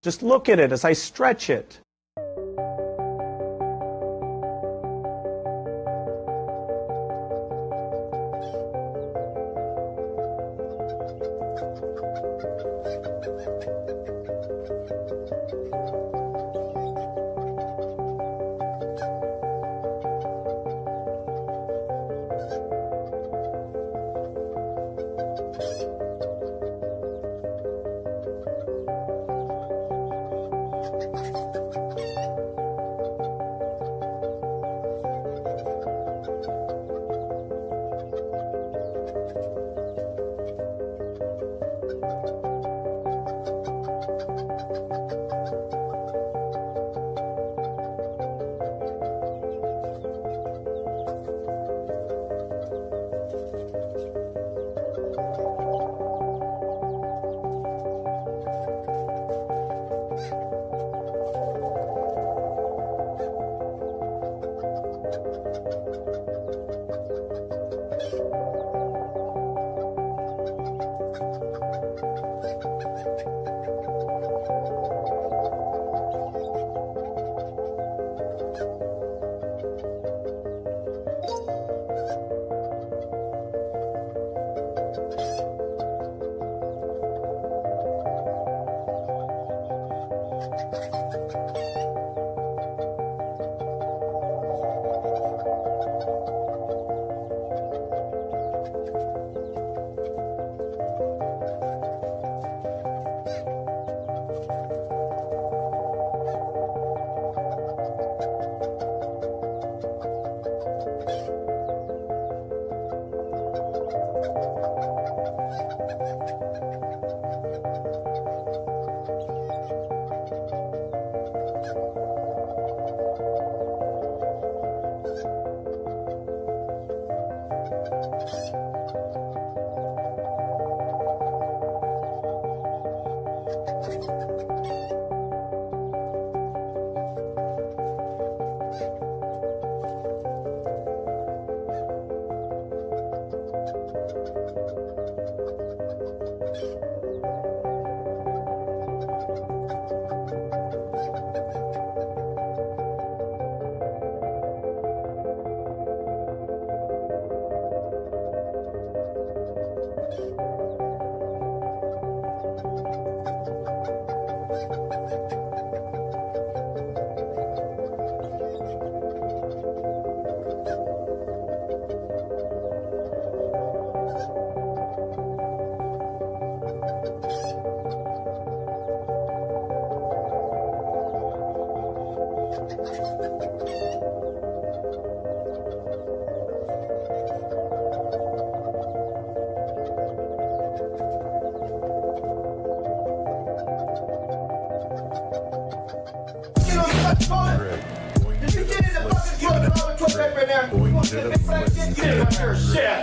Just look at it as I stretch it.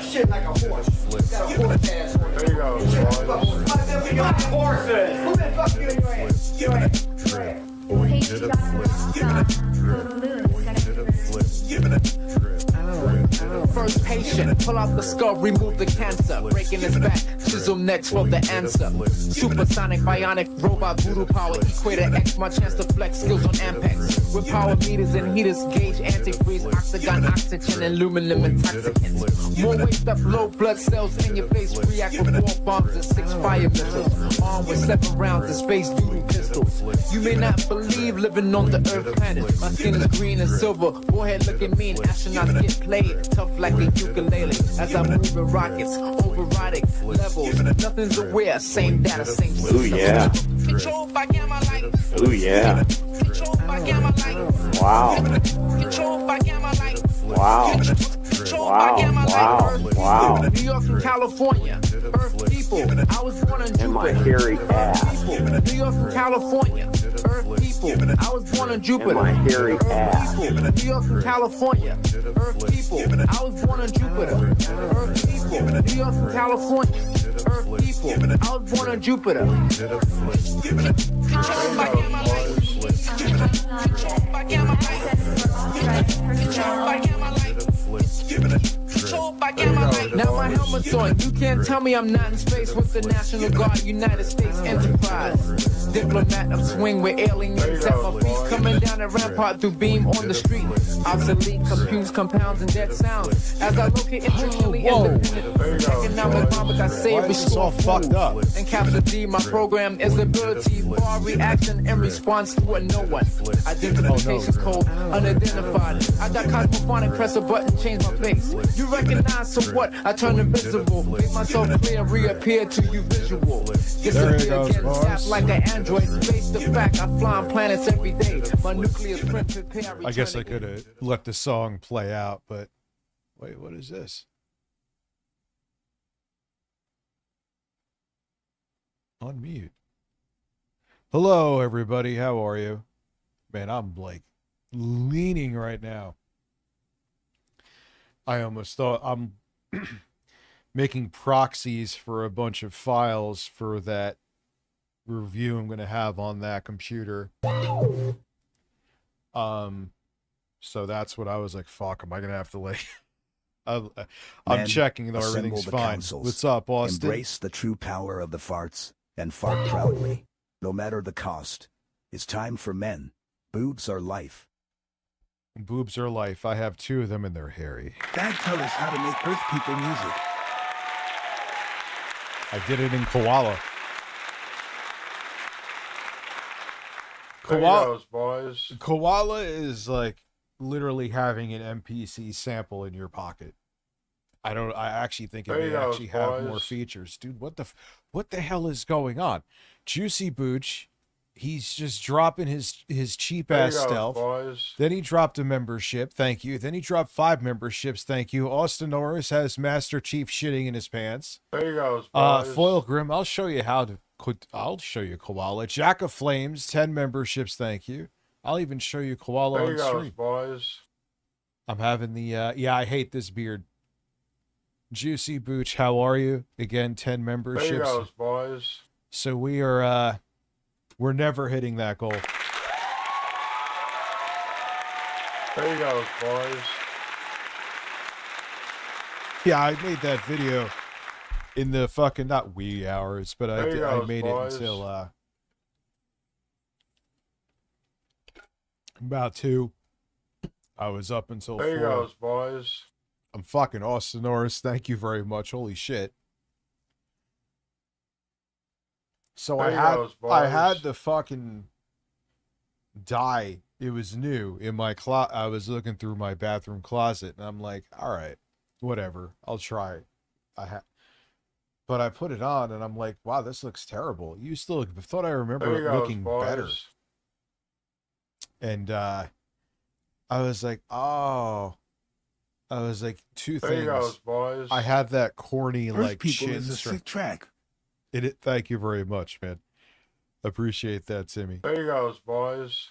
Shit like a horse. Got a horse ass. There you go. We got horses. Who the fuck you in your ass? Your ass. Hey, you got First patient, pull out the skull, remove the cancer. Breaking his back, chisel next for the answer. Supersonic, bionic, robot, voodoo power. Equator X, my chance to flex skills on Ampex. With power meters and heaters, gauge antifreeze, octagon, oxygen, and aluminum intoxicants. More waste up, low blood cells in your face. React with 4 bombs and 6 fire missiles. Armed with 7 rounds and space doodle pistols. You may not believe living on the Earth planet. My skin is green and silver. Forehead looking mean. Astronauts get played tough like a ukulele. As I move in rockets, overriding levels. Nothing's aware. Same data, same system. Ooh, yeah. Controlled by gamma light. Ooh, yeah. Controlled by gamma light. Wow. Controlled by gamma light. Wow. Wow. Wow. New York and California, Earth people. I was born in And my Jupiter. hairy ass. New York and California, Earth people. I was born in Jupiter. And my hairy Earth ass. people. New York and California, Earth people. I was born in Jupiter. Earth people. New York and California, Earth people. I was born in Jupiter. Controlled by gamma light. Controlled by gamma light. Controlled by gamma light. Controlled by gamma light. Now my helmet's on. You can't tell me I'm not in space with the National Guard, United States Enterprise. Diplomat of swing with aliens at my feet, coming down the rampart through beam on the street. Obsolete, confused compounds and dead sounds. As I locate intricately independent economic bomb, I say Why is this all fucked up? And Capture D, my program is ability, bar reaction in response to a no one. Identification code unidentified. I got cosmophonic, press a button, change my face. You recognize, so what? I turn invisible, make myself clear, reappear to you visual. Disappear, get zapped like an android. Face the fact, I fly on planets every day. My nucleus print prepare. I guess I could have let the song play out, but wait, what is this? Unmute. Hello, everybody. How are you? Man, I'm like leaning right now. I almost thought I'm making proxies for a bunch of files for that review I'm going to have on that computer. So that's what I was like, fuck, am I going to have to like... I'm checking though, everything's fine. Councils. What's up, Austin? Embrace the true power of the farts and fart proudly, no matter the cost. It's time for men. Boobs are life. Boobs are life. I have 2 of them and they're hairy. Dad, tell us how to make Earth people music. I did it in Koala. Koala is like literally having an MPC sample in your pocket. I actually think it may actually have more features. Dude, what the hell is going on? Juicy Booch, he's just dropping his cheap ass stealth. Then he dropped a membership, thank you. Then he dropped 5 memberships, thank you. Austin Norris has Master Chief shitting in his pants. There you go, boys. Foil Grim, I'll show you I'll show you Koala. Jack of Flames, 10 memberships, thank you. I'll even show you Koala on stream. Boys. I'm having the yeah, I hate this beard. Juicy Booch, how are you? Again, 10 memberships. There you go, boys. So we're never hitting that goal. There you go, boys. Yeah, I made that video in the fucking not wee hours, but I made it until about 2. I was up until 4. There you go, boys. I'm fucking Austin Norris. Thank you very much. Holy shit. So I had the fucking dye. It was new in my closet. I was looking through my bathroom closet and I'm like, all right, whatever. I'll try it. But I put it on and I'm like, wow, this looks terrible. You still thought I remember it looking better. And I was like, oh. I was like, 2 things. There you go, boys. I had that corny Earth like people chin is a strap. sick track. Thank you very much, man. Appreciate that, Timmy. There you go, boys.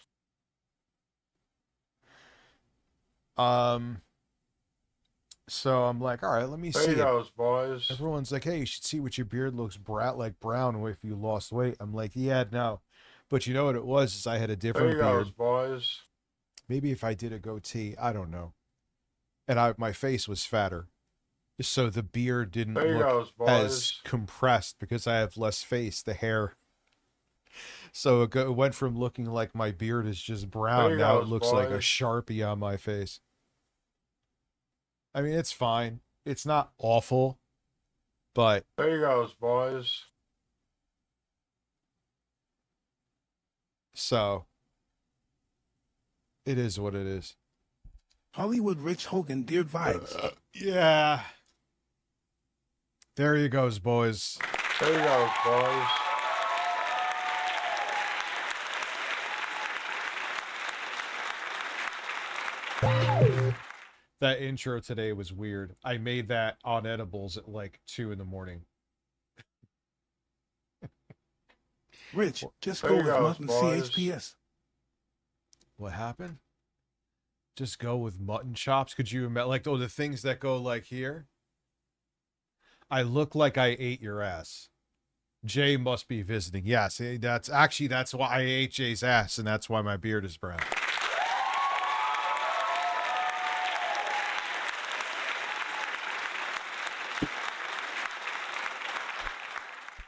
So I'm like, all right, let me see. There you go, boys. Everyone's like, hey, you should see what your beard looks brown if you lost weight. I'm like, yeah, no. But you know what it was? Is I had a different there you beard. go, boys. Maybe if I did a goatee, I don't know. And my face was fatter. So the beard didn't look as compressed because I have less face, the hair. So it went from looking like my beard is just brown. Now it looks like a Sharpie on my face. I mean, it's fine. It's not awful, but... There you go, boys. So, it is what it is. Hollywood Rich Hogan, Dear vibes. Yeah. There you goes, boys. There you go, boys. That intro today was weird. I made that on edibles at like 2 in the morning. Rich, just there go with goes, Mutton boys. CHPS. What happened? Just go with mutton chops? Could you imagine? Like, the things that go like here? I look like I ate your ass. Jay must be visiting. Yes, that's why I ate Jay's ass, and that's why my beard is brown.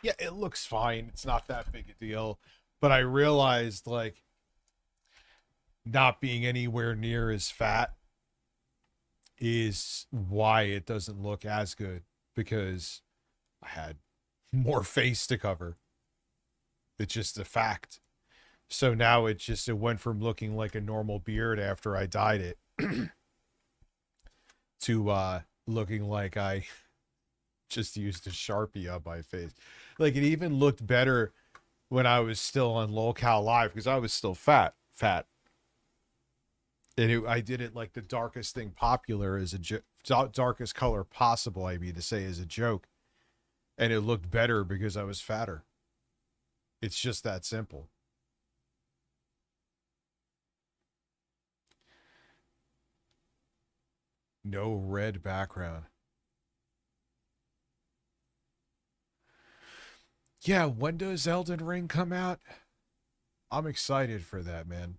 Yeah, it looks fine. It's not that big a deal. But I realized, like, not being anywhere near as fat is why it doesn't look as good, because I had more face to cover. It's just a fact. So now it went from looking like a normal beard after I dyed it to looking like I just used a Sharpie on my face. Like, it even looked better when I was still on LolCal Live, because I was still fat. And I did it like the darkest thing popular as darkest color possible, I mean to say, as a joke. And it looked better because I was fatter. It's just that simple. No red background. Yeah, when does Elden Ring come out? I'm excited for that, man.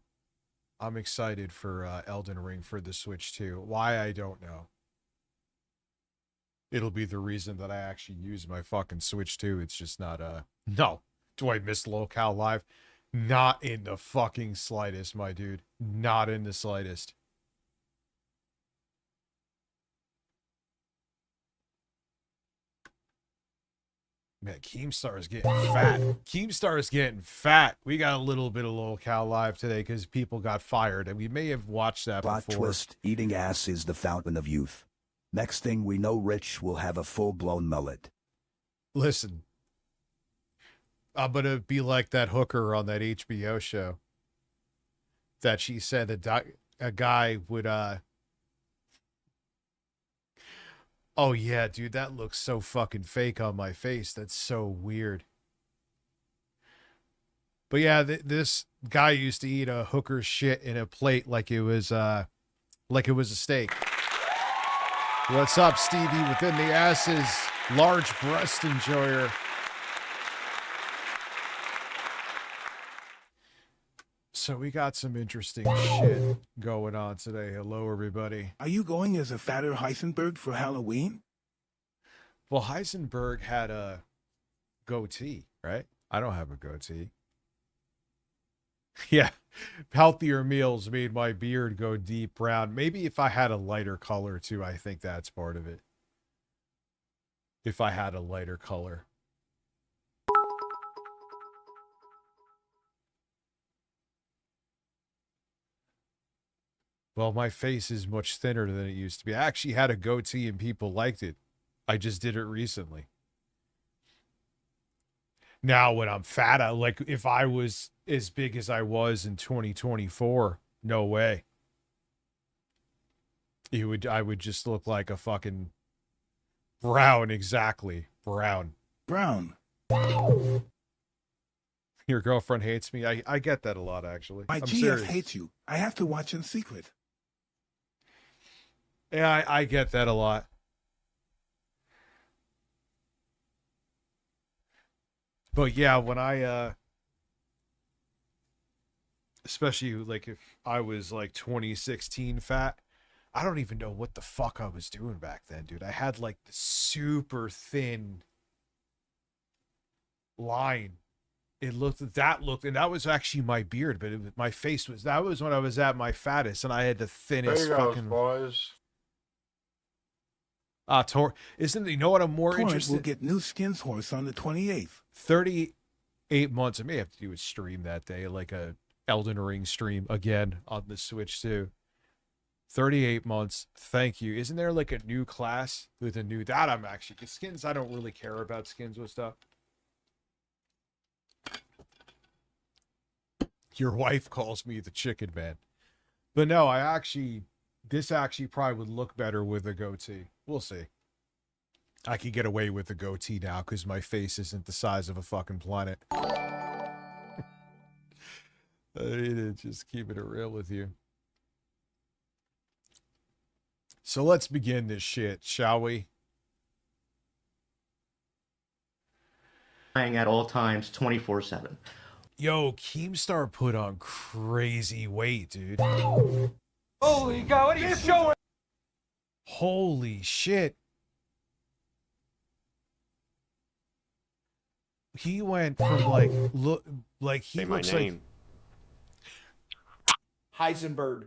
I'm excited for Elden Ring for the Switch too. Why, I don't know. It'll be the reason that I actually use my fucking Switch too. It's just not no. Do I miss LolCal Live? Not in the fucking slightest, my dude. Not in the slightest. Man, Keemstar is getting fat. Keemstar is getting fat. We got a little bit of LolCal Live today because people got fired, and we may have watched that Plot before. twist, eating ass is the fountain of youth. Next thing we know, Rich will have a full-blown mullet. Listen, I'm going to be like that hooker on that HBO show that she said a guy would, oh yeah, dude, that looks so fucking fake on my face. That's so weird. But yeah, this guy used to eat a hooker's shit in a plate like it was a steak. What's up, Stevie? Within the asses, large breast enjoyer. So we got some interesting shit going on today. Hello, everybody. Are you going as a fatter Heisenberg for Halloween? Well, Heisenberg had a goatee, right? I don't have a goatee. Yeah, healthier meals made my beard go deep brown. Maybe if I had a lighter color too, I think that's part of it. If I had a lighter color. Well, my face is much thinner than it used to be. I actually had a goatee and people liked it. I just did it recently. Now, when I'm fat, like if I was as big as I was in 2024, no way. I would just look like a fucking brown, exactly. Brown. Brown. Your girlfriend hates me. I get that a lot, actually. My I'm GF serious. hates you. I have to watch in secret. Yeah, I get that a lot. But yeah, when I, especially like if I was like 2016 fat, I don't even know what the fuck I was doing back then, dude. I had like the super thin line. And that was actually my beard, but my face that was when I was at my fattest, and I had the thinnest fucking. Boys. Isn't, you know what I'm more Torrent interested? will get new Skins horse on the 28th. 38 months. I may have to do a stream that day, like a Elden Ring stream again on the Switch too. 38 months. Thank you. Isn't there like a new class with a new that I'm actually, because skins, I don't really care about skins with stuff. Your wife calls me the chicken man. But no, this actually probably would look better with a goatee. We'll see. I could get away with a goatee now because my face isn't the size of a fucking planet. Just keeping it real with you. So let's begin this shit, shall we? At all times, 24/7. Yo, Keemstar put on crazy weight, dude. Holy God, what are you showing? Holy shit. he went from like look like he Say my looks name. Heisenberg.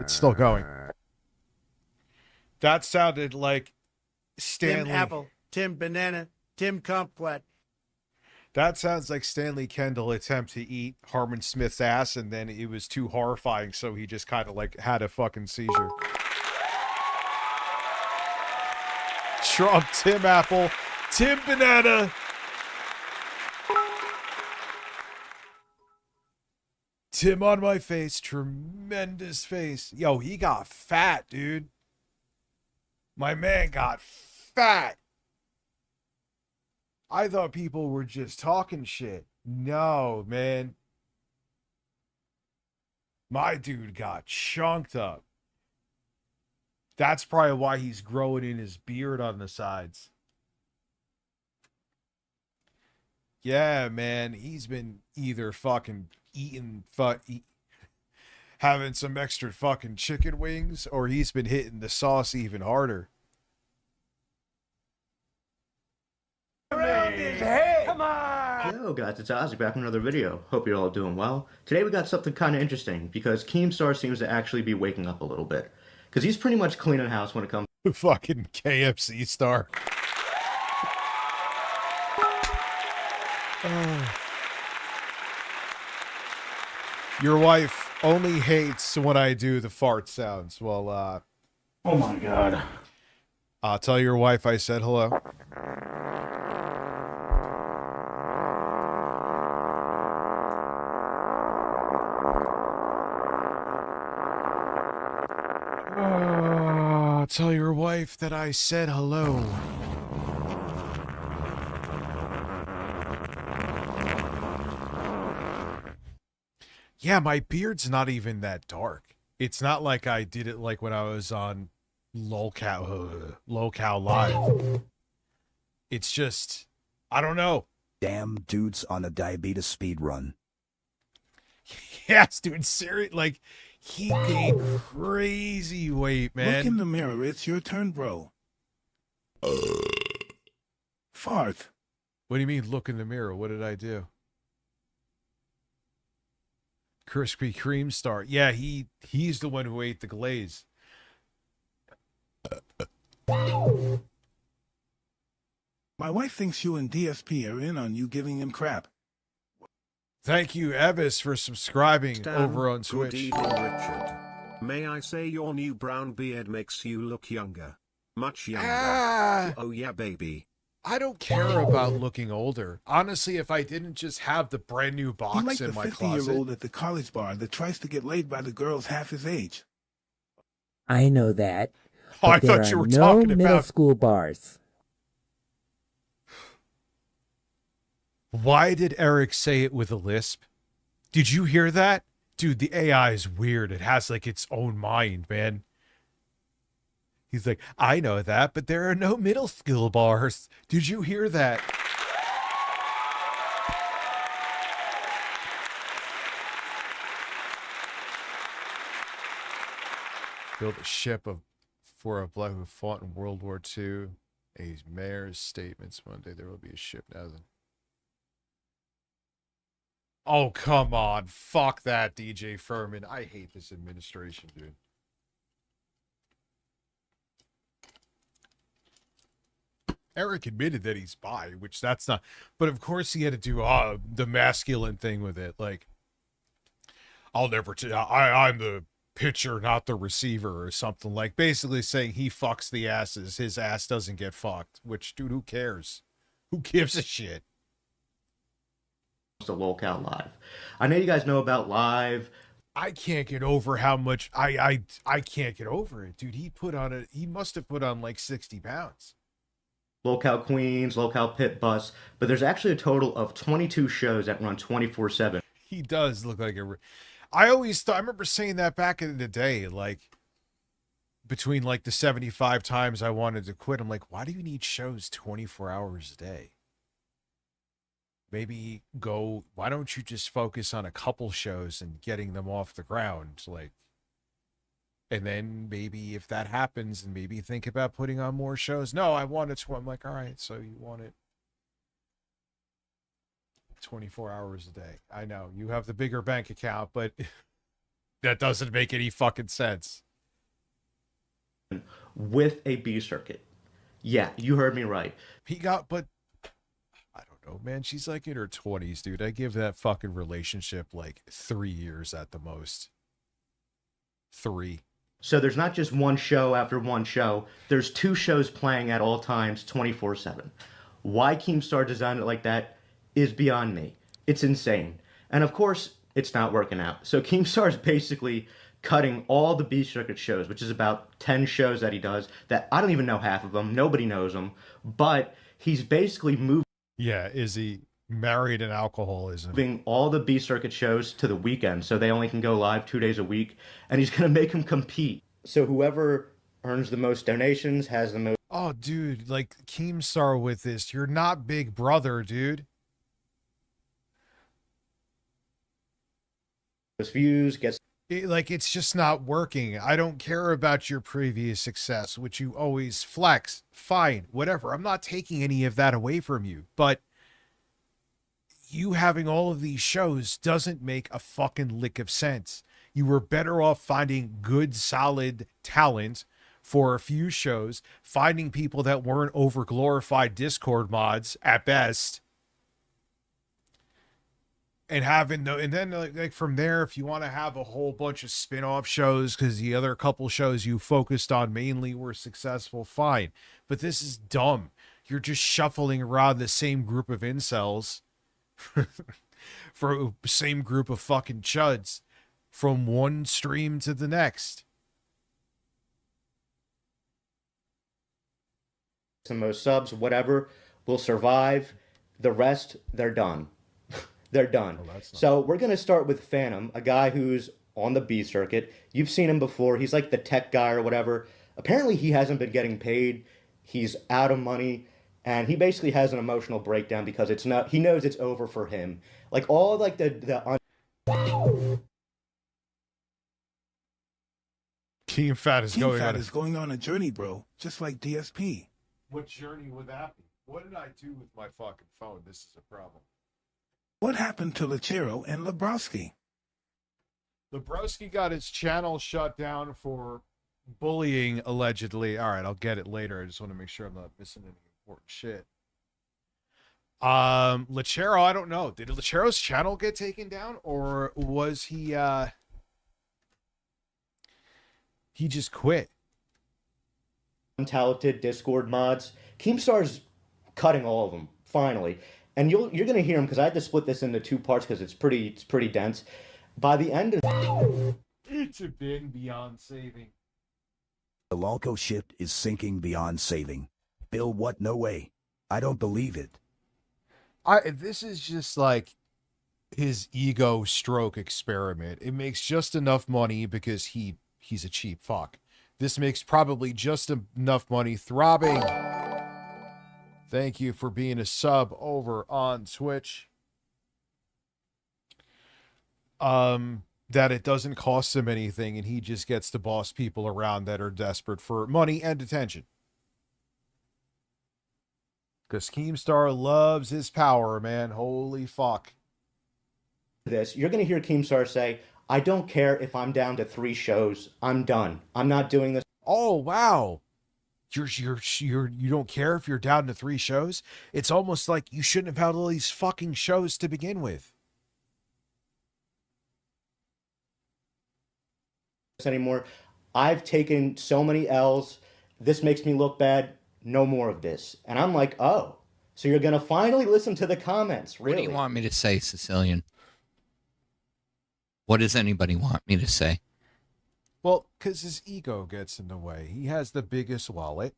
It's still going. That sounded like Stanley. Tim Apple, Tim Banana, Tim Kumquat. That sounds like Stanley Kendall attempt to eat Harmon Smith's ass, and then it was too horrifying, so he just kind of like had a fucking seizure. Trump, Tim Apple, Tim Banana. Tim on my face, tremendous face. Yo, he got fat, dude. My man got fat. I thought people were just talking shit. No, man. My dude got chunked up. That's probably why he's growing in his beard on the sides. Yeah, man. He's been either fucking eating, having some extra fucking chicken wings, or he's been hitting the sauce even harder. Yo guys, it's Ozzy back with another video. Hope you're all doing well. Today we got something kind of interesting because Keemstar seems to actually be waking up a little bit. Because he's pretty much cleaning house when it comes Fucking KFC star. Your wife only hates when I do the fart sounds. Well, Oh my God. I'll tell your wife I said hello. Tell your wife that I said hello. Yeah, my beard's not even that dark. It's not like I did it like when I was on Locale Live. It's just, I don't know. Damn dudes on a diabetes speed run. Yes, dude, serious. Like, he gained crazy weight, man. Look in the mirror. It's your turn, bro. Fart. What do you mean, look in the mirror? What did I do? Krispy Kreme star. Yeah, he's the one who ate the glaze. My wife thinks you and DSP are in on you giving him crap. Thank you, Evis, for subscribing Stan, over on good Twitch. evening, Richard. May I say your new brown beard makes you look younger. Much younger. Oh yeah, baby. I don't care about looking older. Honestly, if I didn't just have the brand new He box like in the my 50-year-old closet. at the college bar that tries to get laid by the girls half his age. I know that. Oh, I but there thought you are were no talking middle about. school bars. Why did Eric say it with a lisp? Did you hear that? Dude, the AI is weird. It has like its own mind, man. He's like, I know that, but there are no middle school bars. Did you hear that? Build a ship for a black who fought in World War II. A mayor's statements. One day there will be a ship now then. Oh, come on. Fuck that, DJ Furman. I hate this administration, dude. Eric admitted that he's bi, which that's not. But of course he had to do the masculine thing with it. Like, I'll never. I'm the pitcher, not the receiver, or something. Like basically saying he fucks the asses. His ass doesn't get fucked. Which, dude, who cares? Who gives a shit? to Locale Live. I know you guys know about Live. I can't get over how much I can't get over it, dude. He must have put on like 60 pounds. Locale Queens, Locale Pit Bus, but there's actually a total of 22 shows that run 24/7. He does look like I remember saying that back in the day, like between like the 75 times I wanted to quit, I'm like, why do you need shows 24 hours a day? Maybe why don't you just focus on a couple shows and getting them off the ground? Like, and then maybe if that happens, and maybe think about putting on more shows. No, I want it. I'm like, all right, so you want it 24 hours a day. I know you have the bigger bank account, but that doesn't make any fucking sense. With a B circuit. Yeah, you heard me right. But I don't know, man. She's like in her 20s, dude. I give that fucking relationship like 3 years at the most. 3. So there's not just one show after one show. There's 2 shows playing at all times, 24/7. Why Keemstar designed it like that is beyond me. It's insane. And of course, it's not working out. So Keemstar is basically cutting all the B circuit shows, which is about 10 shows that he does, that I don't even know half of them. Nobody knows them. But he's basically moving. Yeah, is he married in alcoholism? Moving all the B circuit shows to the weekend, so they only can go live 2 days a week. And he's going to make them compete. So whoever earns the most donations has the most. Oh, dude, like Keemstar with this. You're not Big Brother, dude. Views, gets. It's just not working. I don't care about your previous success, which you always flex. Fine, whatever. I'm not taking any of that away from you. But you having all of these shows doesn't make a fucking lick of sense. You were better off finding good, solid talent for a few shows, finding people that weren't over-glorified Discord mods at best, and having and then like from there, if you want to have a whole bunch of spin-off shows because the other couple shows you focused on mainly were successful, fine. But this is dumb. You're just shuffling around the same group of incels for the same group of fucking chuds from one stream to the next. The most subs, whatever, will survive. The rest, they're done. They're done. So we're going to start with Phantom, a guy who's on the B circuit. You've seen him before. He's like the tech guy or whatever. Apparently he hasn't been getting paid. He's out of money. And he basically has an emotional breakdown because it's not. He knows it's over for him. Like all like Team Fat is going on a journey, bro. Just like DSP. What journey would that be? What did I do with my fucking phone? This is a problem. What happened to Lechero and Lebrowski? Lebrowski got his channel shut down for bullying, allegedly. All right, I'll get it later. I just want to make sure I'm not missing any important shit. Lechero, I don't know. Did Lechero's channel get taken down, or was he just quit? Untalented Discord mods. Keemstar's cutting all of them finally, and you're gonna hear him because I had to split this into 2 parts because it's pretty dense. By the end of it's been beyond saving. The Lalco ship is sinking beyond saving. Bill, what? No way. I don't believe it. This is just like his ego stroke experiment. It makes just enough money because he's a cheap fuck. This makes probably just enough money. Throbbing. Thank you for being a sub over on Twitch. That it doesn't cost him anything and he just gets to boss people around that are desperate for money and attention. Because Keemstar loves his power, man. Holy fuck. You're going to hear Keemstar say, I don't care if I'm down to 3 shows. I'm done. I'm not doing this. Oh, wow. You don't care if you're down to 3 shows? It's almost like you shouldn't have had all these fucking shows to begin with. Anymore. I've taken so many L's. This makes me look bad. No more of this. And I'm like, oh, so you're going to finally listen to the comments. Really? What do you want me to say, Sicilian? What does anybody want me to say? Well, because his ego gets in the way. He has the biggest wallet.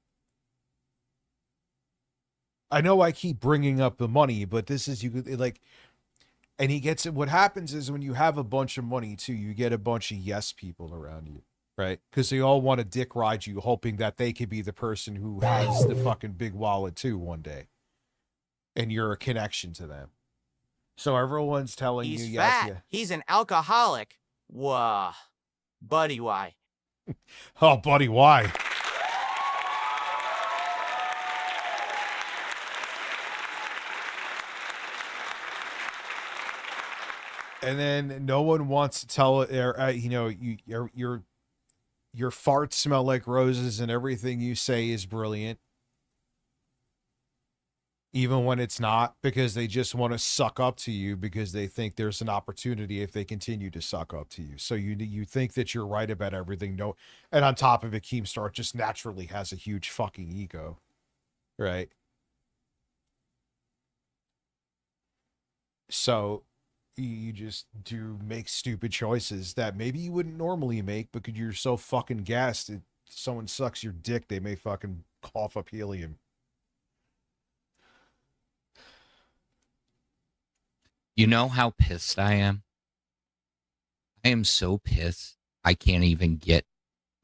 I know I keep bringing up the money, but this is, and he gets it. What happens is when you have a bunch of money too, you get a bunch of yes people around you, right? Because they all want to dick ride you, hoping that they could be the person who has the fucking big wallet too one day, and you're a connection to them. So everyone's telling He's you, fat. yes, He's an alcoholic. Whoa. Buddy, why? oh, buddy, why? And then no one wants to tell it, your farts smell like roses and everything you say is brilliant. Even when it's not, because they just want to suck up to you because they think there's an opportunity if they continue to suck up to you. So you think that you're right about everything. No, and on top of it, Keemstar just naturally has a huge fucking ego, right? So you just do make stupid choices that maybe you wouldn't normally make because you're so fucking gassed. If someone sucks your dick, they may fucking cough up helium. You know how pissed I am? I am so pissed I can't even get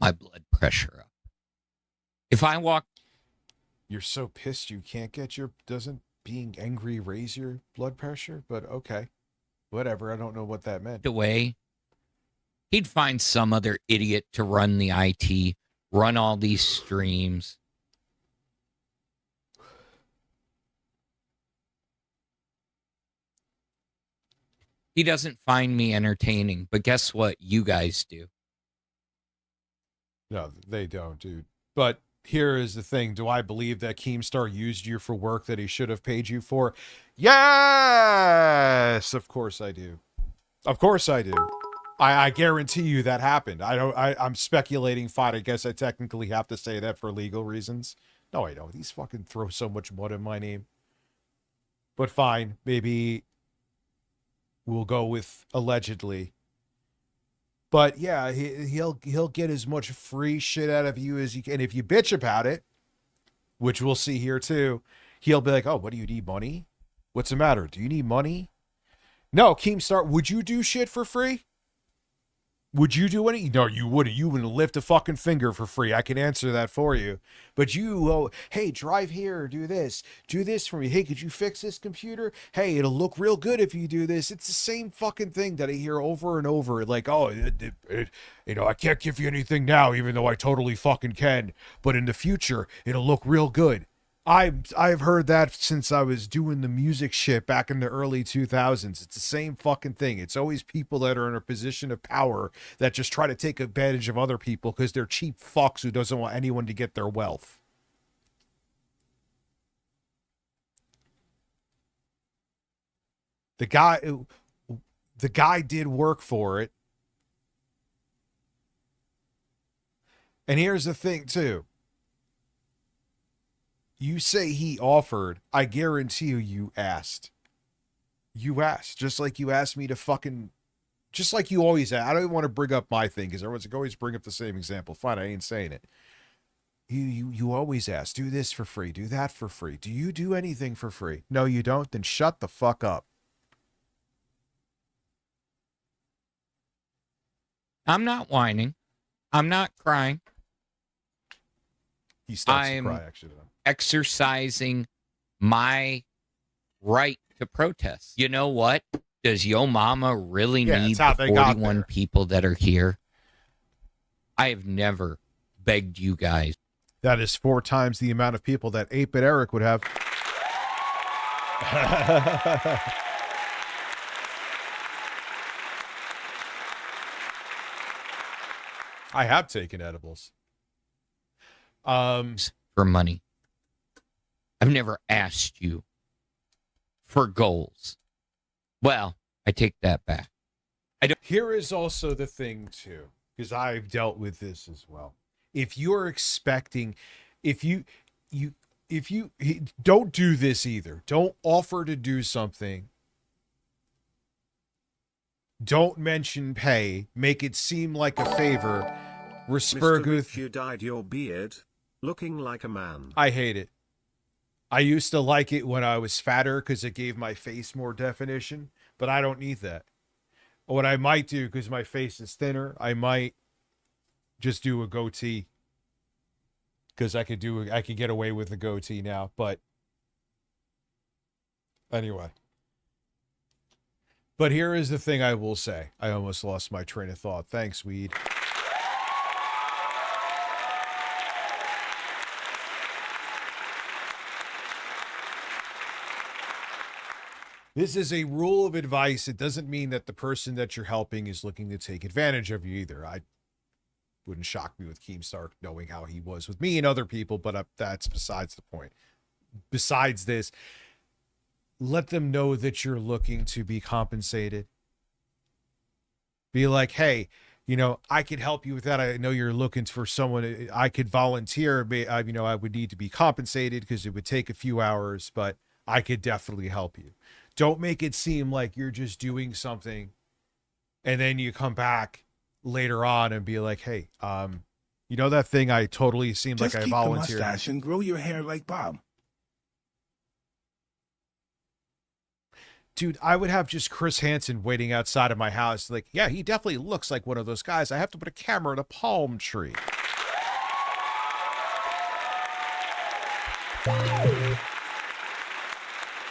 my blood pressure up. If I walk... You're so pissed you can't get your... Doesn't being angry raise your blood pressure? But okay. Whatever, I don't know what that meant. Away, he'd find some other idiot to run the IT, run all these streams. He doesn't find me entertaining, but guess what? You guys do. No, they don't, dude. But here is the thing. Do I believe that Keemstar used you for work that he should have paid you for? Yes! Of course I do. Of course I do. I guarantee you that happened. I'm speculating fine. I guess I technically have to say that for legal reasons. No, I don't. He's fucking throw so much mud in my name. But fine. Maybe we'll go with allegedly. But yeah, he'll get as much free shit out of you as he can. If you bitch about it, which we'll see here too, he'll be like, "Oh, what do you need, money? What's the matter? Do you need money?" No, Keemstar, would you do shit for free? Would you do any? No, you wouldn't. You wouldn't lift a fucking finger for free. I can answer that for you. But you, hey, drive here, do this for me. Hey, could you fix this computer? Hey, it'll look real good if you do this. It's the same fucking thing that I hear over and over. Like, oh, I can't give you anything now, even though I totally fucking can. But in the future, it'll look real good. I've heard that since I was doing the music shit back in the early 2000s. It's the same fucking thing. It's always people that are in a position of power that just try to take advantage of other people because they're cheap fucks who doesn't want anyone to get their wealth. The guy did work for it. And here's the thing too. You say he offered. I guarantee you asked. You asked. Just like you asked me to fucking... Just like you always ask. I don't even want to bring up my thing because everyone's like, always bring up the same example. Fine, I ain't saying it. You always ask. Do this for free. Do that for free. Do you do anything for free? No, you don't? Then shut the fuck up. I'm not whining. I'm not crying. He starts to cry, actually. Exercising my right to protest. You know what? Does Yo Mama really need the 41 people that are here? I have never begged you guys. That is 4 times the amount of people that 8-Bit Eric would have. I have taken edibles. For money. I've never asked you for goals. Well, I take that back. Here is also the thing too, because I've dealt with this as well. If you're expecting, if you don't do this either. Don't offer to do something. Don't mention pay. Make it seem like a favor. Mr. you dyed your beard, looking like a man. I hate it. I used to like it when I was fatter because it gave my face more definition, but I don't need that. What I might do, because my face is thinner, I might just do a goatee because I could get away with a goatee now. But anyway. But here is the thing I will say. I almost lost my train of thought. Thanks, Weed. This is a rule of advice. It doesn't mean that the person that you're helping is looking to take advantage of you either. I wouldn't shock me with Keemstar knowing how he was with me and other people, but that's besides the point. Besides this, let them know that you're looking to be compensated. Be like, hey, you know, I could help you with that. I know you're looking for someone. I could volunteer. You know, I would need to be compensated because it would take a few hours, but I could definitely help you. Don't make it seem like you're just doing something and then you come back later on and be like, hey, you know that thing I totally seemed like I volunteered. Just keep the mustache and grow your hair like Bob. Dude, I would have just Chris Hansen waiting outside of my house. Like, yeah, he definitely looks like one of those guys. I have to put a camera in a palm tree.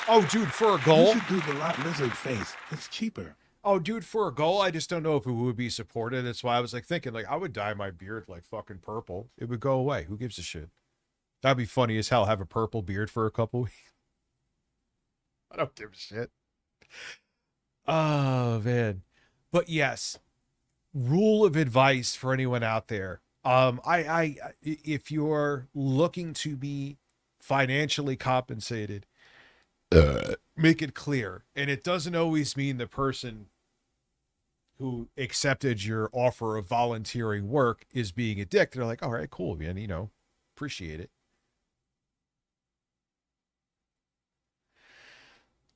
Oh, dude, for a goal? You should do the lot lizard face. It's cheaper. Oh, dude, for a goal, I just don't know if it would be supported. That's why I was like thinking, like, I would dye my beard like fucking purple. It would go away. Who gives a shit? That'd be funny as hell. Have a purple beard for a couple weeks. I don't give a shit. Oh, man. But yes, rule of advice for anyone out there. If you're looking to be financially compensated, make it clear. And it doesn't always mean the person who accepted your offer of volunteering work is being a dick. They're like, all right, cool, man, you know, appreciate it.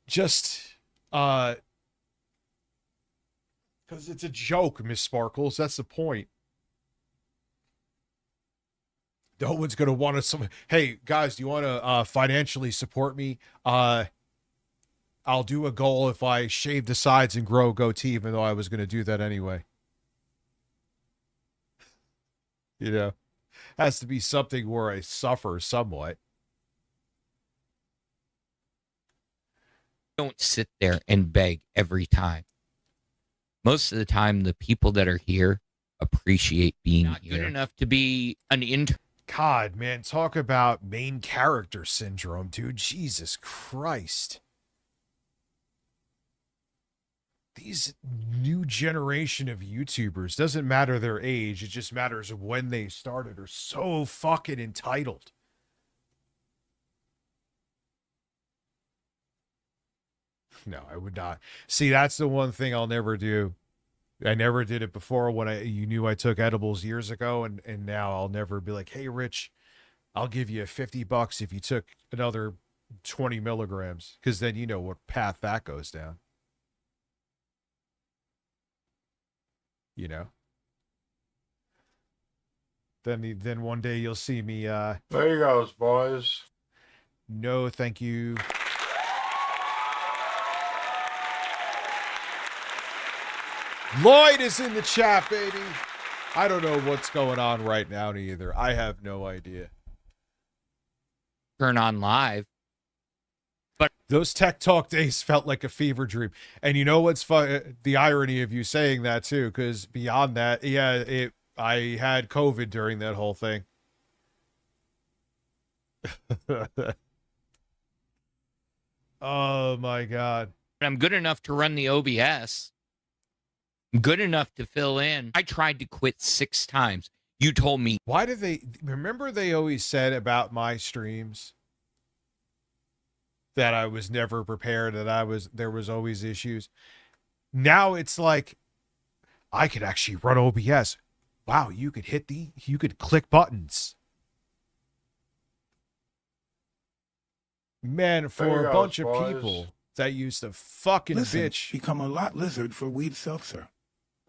Just, because it's a joke, Miss Sparkles. That's the point. No one's going to want to, hey, guys, do you want to financially support me? I'll do a goal if I shave the sides and grow a goatee, even though I was going to do that anyway. You know, has to be something where I suffer somewhat. Don't sit there and beg every time. Most of the time, the people that are here appreciate being not here. Good enough to be an intern. God, man, talk about main character syndrome, dude. Jesus Christ. These new generation of YouTubers, doesn't matter their age, it just matters when they started, are so fucking entitled. No, I would not. See, that's the one thing I'll never do. I never did it before when you knew I took edibles years ago, and now I'll never be like, hey, Rich, I'll give you $50 if you took another 20 milligrams, because then you know what path that goes down. You know? Then one day you'll see me, There you goes, boys. No, thank you. Lloyd is in the chat, baby. I don't know what's going on right now either. I have no idea. Turn on live. But those Tech Talk days felt like a fever dream. And you know what's fun? The irony of you saying that too, because beyond that, yeah, I had COVID during that whole thing. Oh my God. I'm good enough to run the OBS. I'm good enough to fill in. I tried to quit 6 times. You told me. Why did they remember they always said about my streams that I was never prepared, that there was always issues. Now it's like I could actually run OBS. Wow, you could click buttons. Man, for a bunch of people that used to fucking bitch. Become a lot lizard for weed seltzer.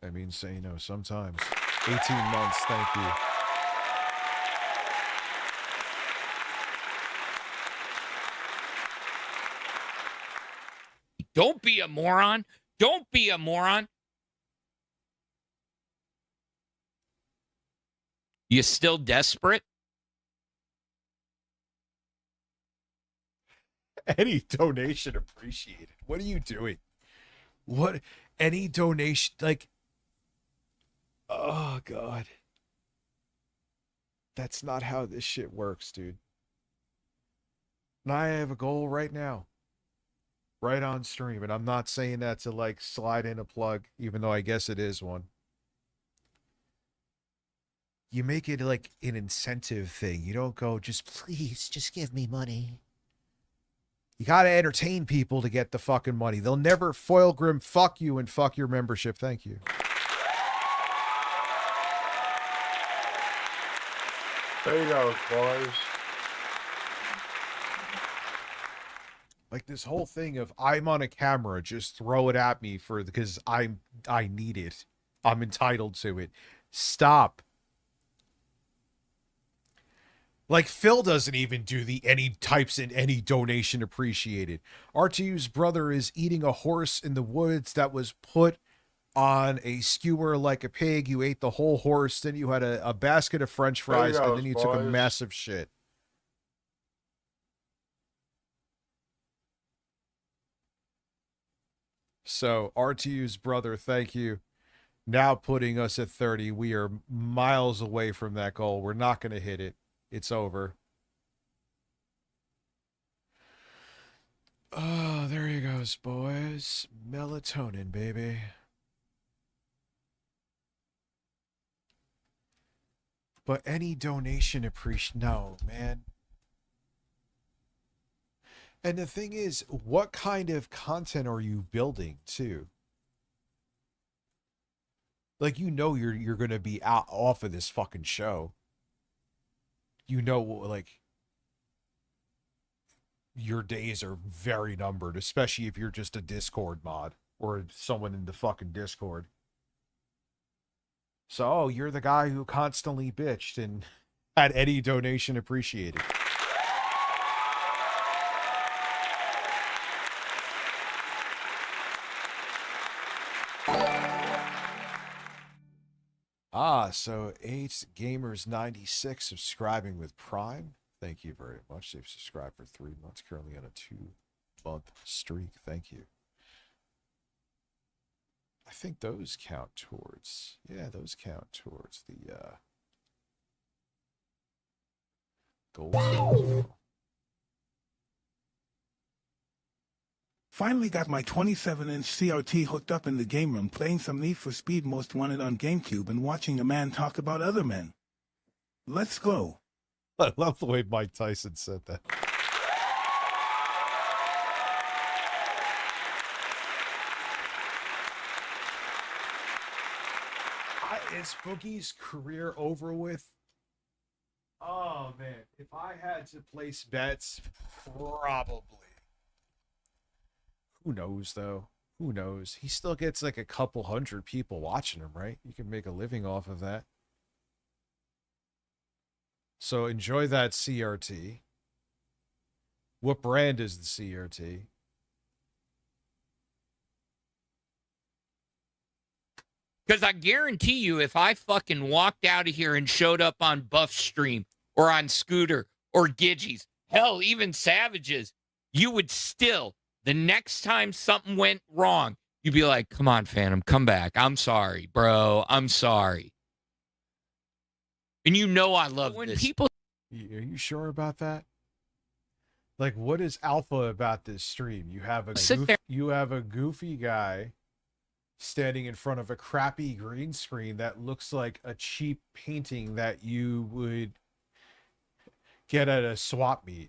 I mean, say, you know, sometimes 18 months. Thank you. Don't be a moron. Don't be a moron. You still desperate? Any donation appreciated. What are you doing? What? Any donation, like, oh God. That's not how this shit works, dude. And I have a goal right now. Right on stream. And I'm not saying that to like slide in a plug, even though I guess it is one. You make it like an incentive thing. You don't go, please, just give me money. You got to entertain people to get the fucking money. They'll never foil grim fuck you and fuck your membership. Thank you. There you go, boys. Like this whole thing of I'm on a camera, just throw it at me because I need it. I'm entitled to it. Stop. Like Phil doesn't even do any donation appreciated. R2's brother is eating a horse in the woods that was put on a skewer like a pig. You ate the whole horse, then you had a basket of French fries, and then you took a massive shit. So R2's brother, thank you. Now putting us at 30. We are miles away from that goal. We're not going to hit it. It's over. Oh, there he goes, boys. Melatonin, baby. But any donation no, man. And the thing is, what kind of content are you building, too? Like, you know you're going to be off of this fucking show. You know, like, your days are very numbered, especially if you're just a Discord mod or someone in the fucking Discord. So, you're the guy who constantly bitched and had any donation appreciated. So 8 Gamers 96 subscribing with Prime. Thank you very much. They've subscribed for 3 months, currently on a 2-month streak. Thank you. I think those count towards, those count towards the goals. Finally got my 27-inch CRT hooked up in the game room, playing some Need for Speed Most Wanted on GameCube and watching a man talk about other men. Let's go. I love the way Mike Tyson said that. Is Boogie's career over with? Oh, man. If I had to place bets, probably. Who knows, though? Who knows? He still gets like a couple hundred people watching him, right? You can make a living off of that. So enjoy that CRT. What brand is the CRT? Because I guarantee you, if I fucking walked out of here and showed up on Buff Stream or on Scooter or Gidgies, hell, even Savages, you would still, the next time something went wrong, you'd be like, come on, Phantom, come back. I'm sorry, bro. I'm sorry. And you know I love when this. People. Are you sure about that? Like, what is alpha about this stream? You have a goofy guy standing in front of a crappy green screen that looks like a cheap painting that you would get at a swap meet.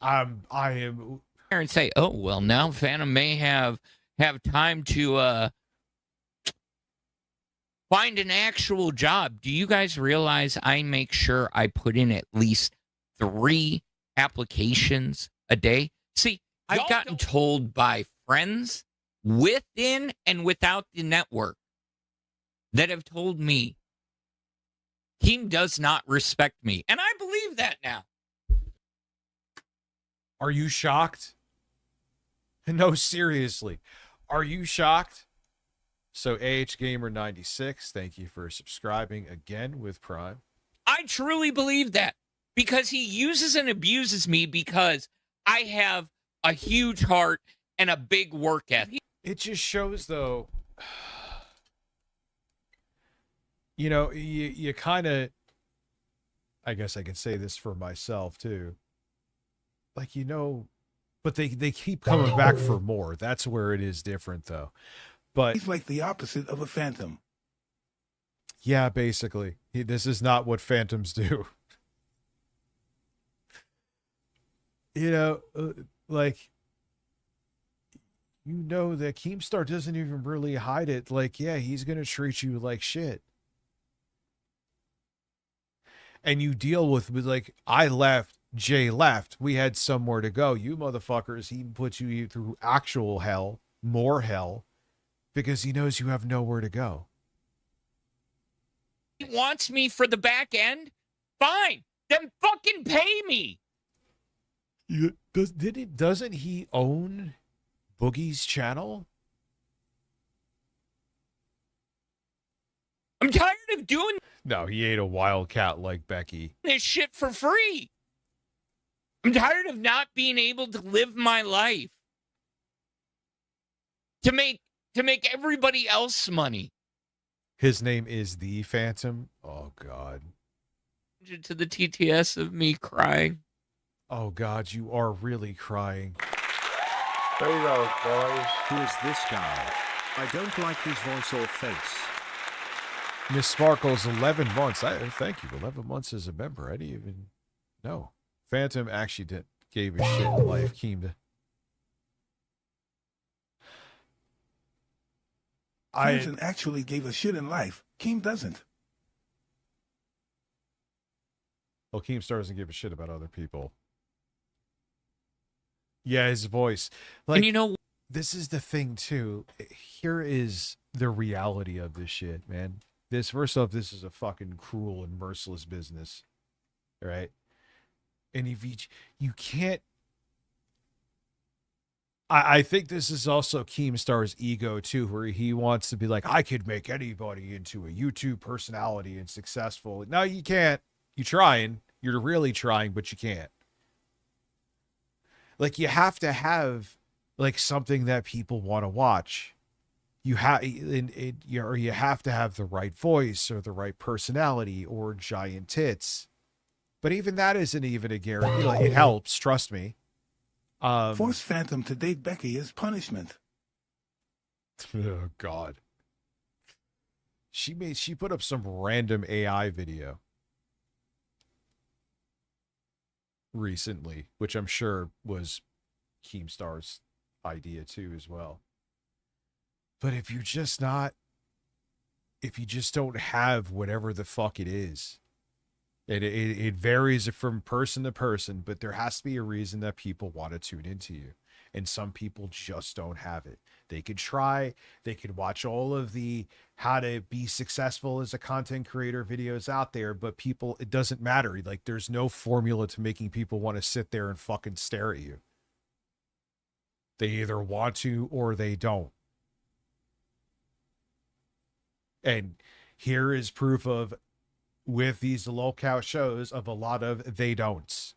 I am. And say, oh well, now Phantom may have time to find an actual job. Do you guys realize I make sure I put in at least 3 applications a day? See, I've gotten told by friends within and without the network that have told me he does not respect me. And I believe that now. Are you shocked? No, seriously. Are you shocked? So AH Gamer 96, thank you for subscribing again with Prime. I truly believe that because he uses and abuses me because I have a huge heart and a big work ethic. It just shows, though, you know, you kind of, I guess I can say this for myself too. Like, you know, but they keep coming back for more. That's where it is different, though. But he's like the opposite of a phantom. Yeah, basically. This is not what phantoms do. You know, like, you know that Keemstar doesn't even really hide it. Like, yeah, he's going to treat you like shit. And you deal with, like, I left, Jay left, we had somewhere to go. You motherfuckers, he puts you through actual hell, more hell, because he knows you have nowhere to go. He wants me for the back end? Fine. Then fucking pay me. Doesn't he own Boogie's channel? I'm tired of doing No, he ain't a wildcat like Becky. this shit for free. I'm tired of not being able to live my life. To make everybody else money. His name is the Phantom. Oh God. To the TTS of me crying. Oh God, you are really crying. There you go, boys. Who is this guy? I don't like his voice or face. Miss Sparkle's 11 months. Thank you. 11 months as a member. I didn't even know. Phantom actually gave a shit in life. Keem. Phantom actually gave a shit in life. Keem doesn't. Well, Keemstar doesn't give a shit about other people. Yeah, his voice. Like, and you know, this is the thing too. Here is the reality of this shit, man. First off, this is a fucking cruel and merciless business, right? And if you can't, I think this is also Keemstar's ego too, where he wants to be like, I could make anybody into a YouTube personality and successful. No, you can't. You're trying. You're really trying, but you can't. Like, you have to have like something that people want to watch. You have, or you have to have the right voice or the right personality or giant tits. But even that isn't even a guarantee. Like, it helps, trust me. Force Phantom to date Becky as punishment. Oh God. She put up some random AI video recently, which I'm sure was Keemstar's idea too as well. But if you just don't have whatever the fuck it is, it varies from person to person, but there has to be a reason that people want to tune into you. And some people just don't have it. They could try, they could watch all of the how to be successful as a content creator videos out there, but people, it doesn't matter. Like, there's no formula to making people want to sit there and fucking stare at you. They either want to or they don't. And here is proof of, with these lolcow shows, of a lot of they don'ts.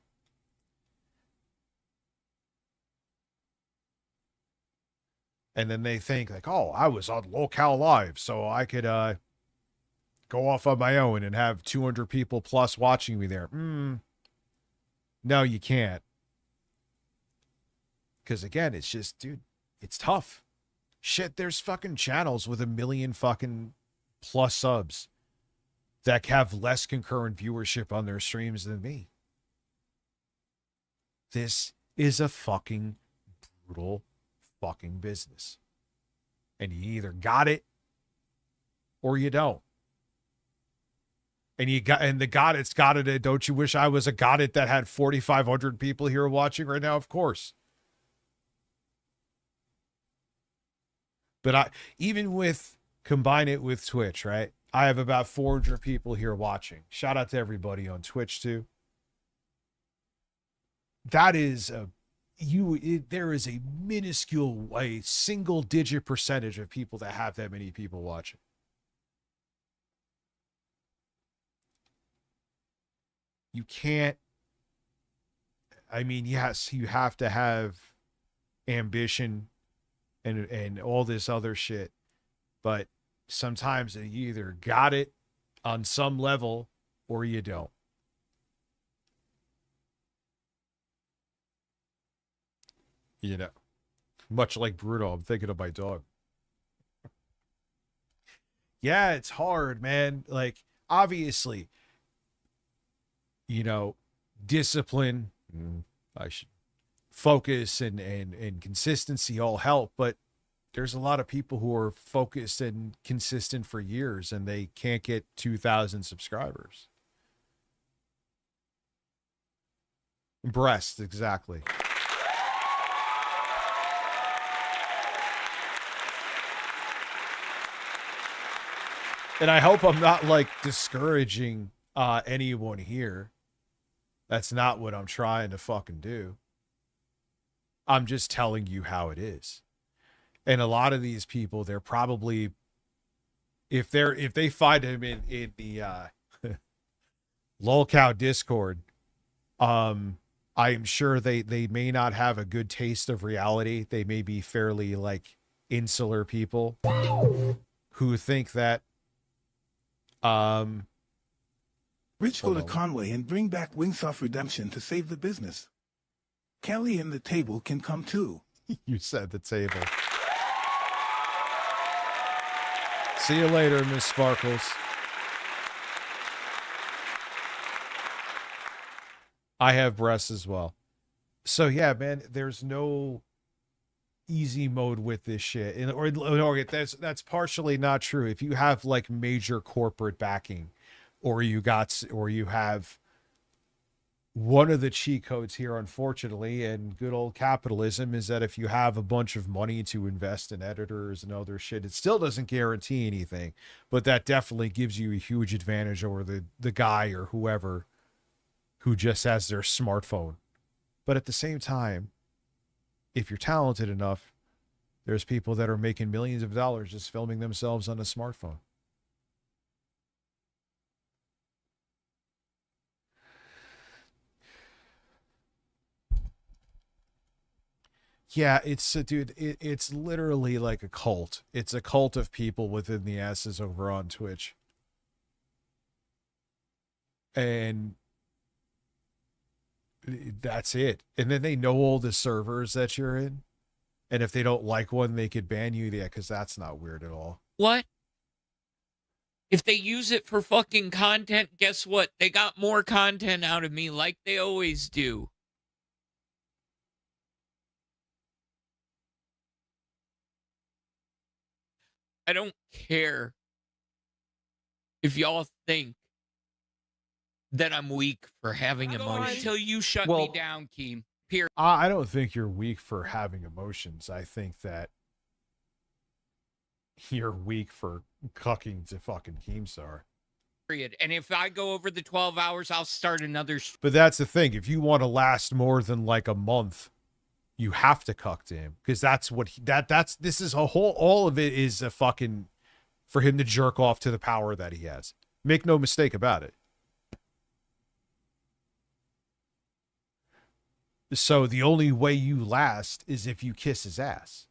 And then they think like, oh, I was on Lolcow Live, so I could go off on my own and have 200 people plus watching me there. No, you can't. Because again, it's just, dude, it's tough. Shit, there's fucking channels with 1 million fucking plus subs that have less concurrent viewership on their streams than me. This is a fucking brutal fucking business. And you either got it or you don't. And the got it's got it. Don't you wish I was a got it that had 4,500 people here watching right now? Of course. But even with, combine it with Twitch, right? I have about 400 people here watching. Shout out to everybody on Twitch too. That is a there is a minuscule, a single-digit percentage of people that have that many people watching. You can't. I mean, yes, you have to have ambition and all this other shit, but sometimes you either got it on some level or you don't. You know, much like Bruno, I'm thinking of my dog. Yeah, it's hard, man. Like, obviously, you know, discipline, I should focus and consistency all help, but there's a lot of people who are focused and consistent for years and they can't get 2,000 subscribers. Breast, exactly. And I hope I'm not like discouraging anyone here. That's not what I'm trying to fucking do. I'm just telling you how it is. And a lot of these people, they're probably, if they find him in the LolCow Discord, I am sure they may not have a good taste of reality. They may be fairly like insular people who think that Rich, go to Conway and bring back Wingsoft Redemption to save the business. Kelly and the table can come too. You said the table. See you later, Miss Sparkles. I have breasts as well. So yeah, man, there's no easy mode with this shit. Or that's partially not true. If you have like major corporate backing, or you have one of the cheat codes here, unfortunately, and good old capitalism is that if you have a bunch of money to invest in editors and other shit, it still doesn't guarantee anything, but that definitely gives you a huge advantage over the guy or whoever who just has their smartphone. But at the same time, if you're talented enough, there's people that are making millions of dollars just filming themselves on a smartphone. Yeah, it's literally like a cult. It's a cult of people within the asses over on Twitch. And that's it. And then they know all the servers that you're in. And if they don't like one, they could ban you. Yeah, because that's not weird at all. What? If they use it for fucking content, guess what? They got more content out of me like they always do. I don't care if y'all think that I'm weak for having emotions. Until you shut me down, Keem. Period. I don't think you're weak for having emotions. I think that you're weak for cucking to fucking Keemstar. Period. And if I go over the 12 hours, I'll start another. But that's the thing. If you want to last more than like a month, you have to cuck to him, because that's what this is a whole, all of it is a fucking, for him to jerk off to the power that he has. Make no mistake about it. So the only way you last is if you kiss his ass,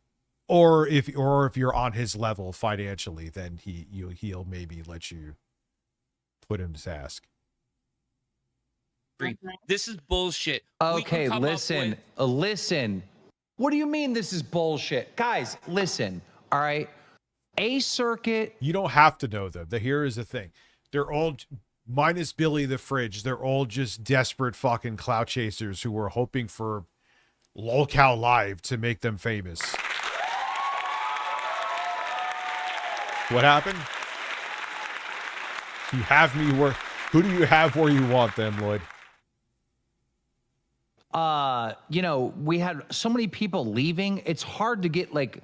or if you're on his level financially, then he'll maybe let you put him to task. This is bullshit. Okay, listen. What do you mean this is bullshit? Guys, listen, all right? A Circuit. You don't have to know them. Here is the thing. They're all, minus Billy the Fridge, they're all just desperate fucking clout chasers who were hoping for LolCow Live to make them famous. What happened? You have me where... Who do you have where you want them, Lloyd? We had so many people leaving. It's hard to get like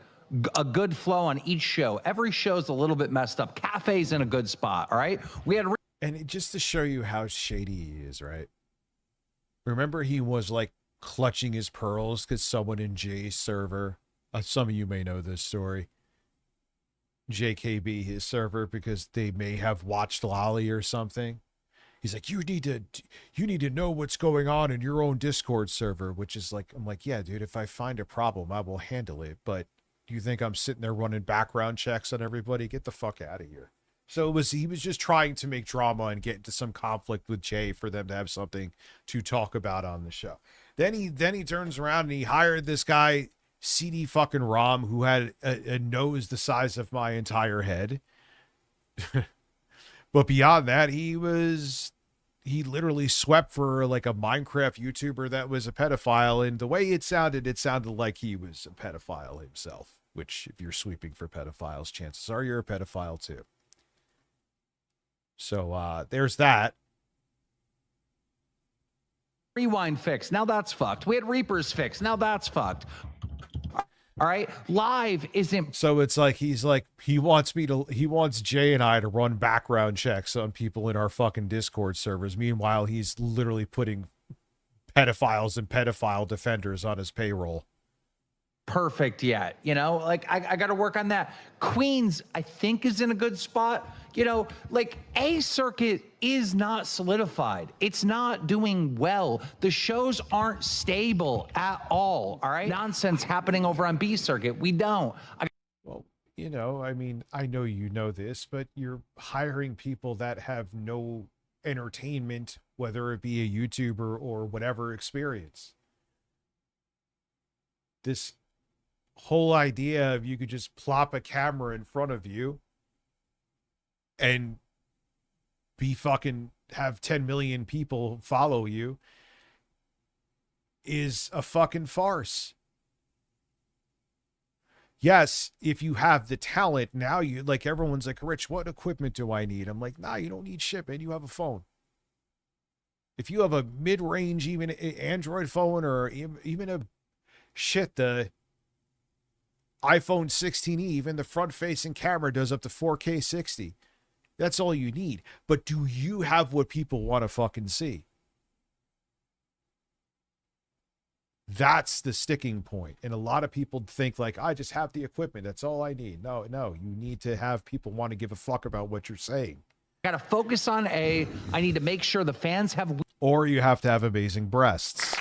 a good flow on each show. Every show's a little bit messed up. Cafe's in a good spot. All right. We had, and just to show you how shady he is, right? Remember, he was like clutching his pearls because someone in Jay's server, some of you may know this story, JKB his server, because they may have watched Lolly or something. He's like, you need to know what's going on in your own Discord server, which is like, I'm like, yeah, dude, if I find a problem, I will handle it. But do you think I'm sitting there running background checks on everybody? Get the fuck out of here. So he was just trying to make drama and get into some conflict with Jay for them to have something to talk about on the show. Then he turns around and he hired this guy, CD fucking Rom, who had a nose the size of my entire head. But beyond that, he literally swept for like a Minecraft YouTuber that was a pedophile. And the way it sounded like he was a pedophile himself, which if you're sweeping for pedophiles, chances are you're a pedophile too. So there's that. Rewind fix. Now that's fucked. We had Reapers fix. Now that's fucked. All right. Live isn't. So it's like, he wants Jay and I to run background checks on people in our fucking Discord servers. Meanwhile, he's literally putting pedophiles and pedophile defenders on his payroll. Perfect yet. You know, like I got to work on that. Queens, I think, is in a good spot. You know, like A Circuit is not solidified. It's not doing well. The shows aren't stable at all. All right. Nonsense happening over on B Circuit. We don't. Well, you know, I mean, I know you know this, but you're hiring people that have no entertainment, whether it be a YouTuber or whatever experience. This whole idea of you could just plop a camera in front of you and be fucking have 10 million people follow you is a fucking farce. Yes, if you have the talent, now you like, everyone's like, Rich, what equipment do I need? I'm like, nah, you don't need shit, man. You have a phone. If you have a mid-range, even Android phone, or even the iPhone 16e, even the front-facing camera does up to 4K 60. That's all you need. But do you have what people want to fucking see? That's the sticking point. And a lot of people think like, I just have the equipment. That's all I need. No, you need to have people want to give a fuck about what you're saying. Got to focus on I need to make sure the fans have. Or you have to have amazing breasts.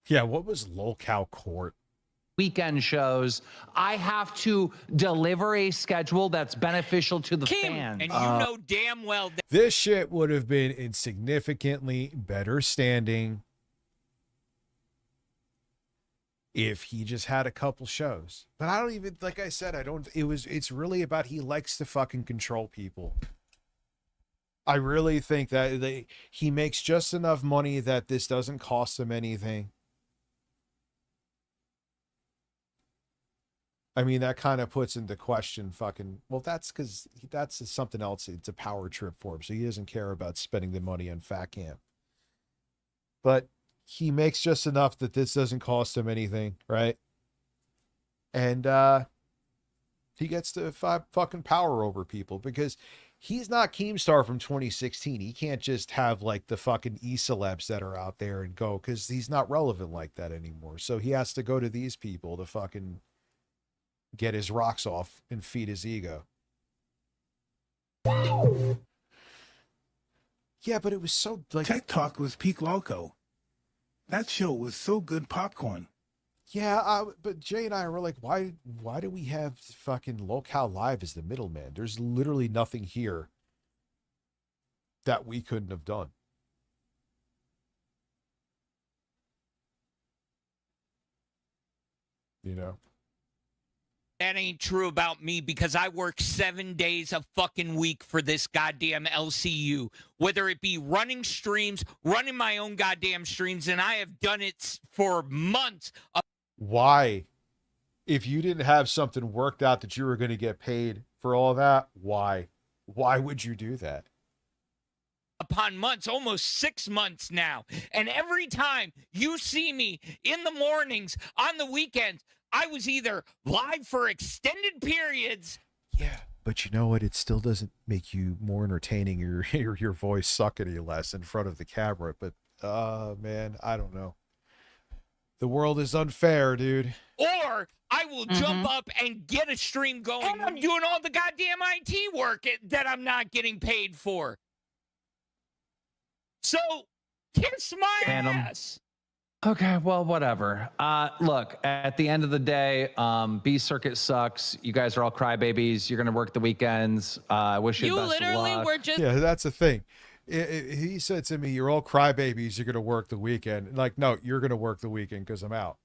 Yeah, what was Lolcow Court? Weekend shows. I have to deliver a schedule that's beneficial to the fans. And you know damn well that this shit would have been in significantly better standing if he just had a couple shows. But I don't even, like I said, it's really about he likes to fucking control people. I really think that he makes just enough money that this doesn't cost him anything. I mean, that kind of puts into question fucking, well, that's because that's something else. It's a power trip for him. So he doesn't care about spending the money on Fat Camp. But he makes just enough that this doesn't cost him anything, right? And he gets to fucking power over people because he's not Keemstar from 2016. He can't just have like the fucking e-celebs that are out there and go, because he's not relevant like that anymore. So he has to go to these people to fucking get his rocks off and feed his ego. Yeah, but it was so like Tech Talk was peak Loco. That show was so good popcorn. Yeah, but Jay and I were like, why do we have fucking Lolcow Live as the middleman? There's literally nothing here that we couldn't have done. You know? that ain't true about me because I work 7 days a fucking week for this goddamn LCU, whether it be running streams, running my own goddamn streams, and I have done it for months. Why? If you didn't have something worked out that you were going to get paid for all that, why? Why would you do that? Upon months, almost 6 months now. And every time you see me in the mornings, on the weekends, I was either live for extended periods. Yeah, but you know what? It still doesn't make you more entertaining or your voice suck any less in front of the camera. But, man, I don't know. The world is unfair, dude. Or I will jump up and get a stream going. And I'm doing all the goddamn IT work that I'm not getting paid for. So, kiss my ass. Okay, well, whatever. Look, at the end of the day, B Circuit sucks. You guys are all crybabies. You're gonna work the weekends. I wish you the best of luck. were just Yeah, that's the thing. He said to me, "You're all crybabies. You're gonna work the weekend." Like, no, you're gonna work the weekend because I'm out.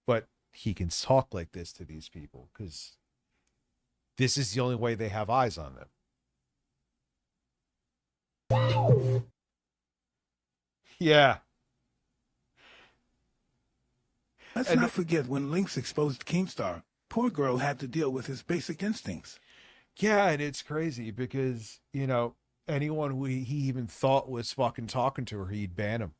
But he can talk like this to these people because this is the only way they have eyes on them. Yeah. Let's not forget when Lynx exposed Keemstar. Poor girl had to deal with his basic instincts. Yeah, and it's crazy because, you know, anyone who he even thought was fucking talking to her, he'd ban him.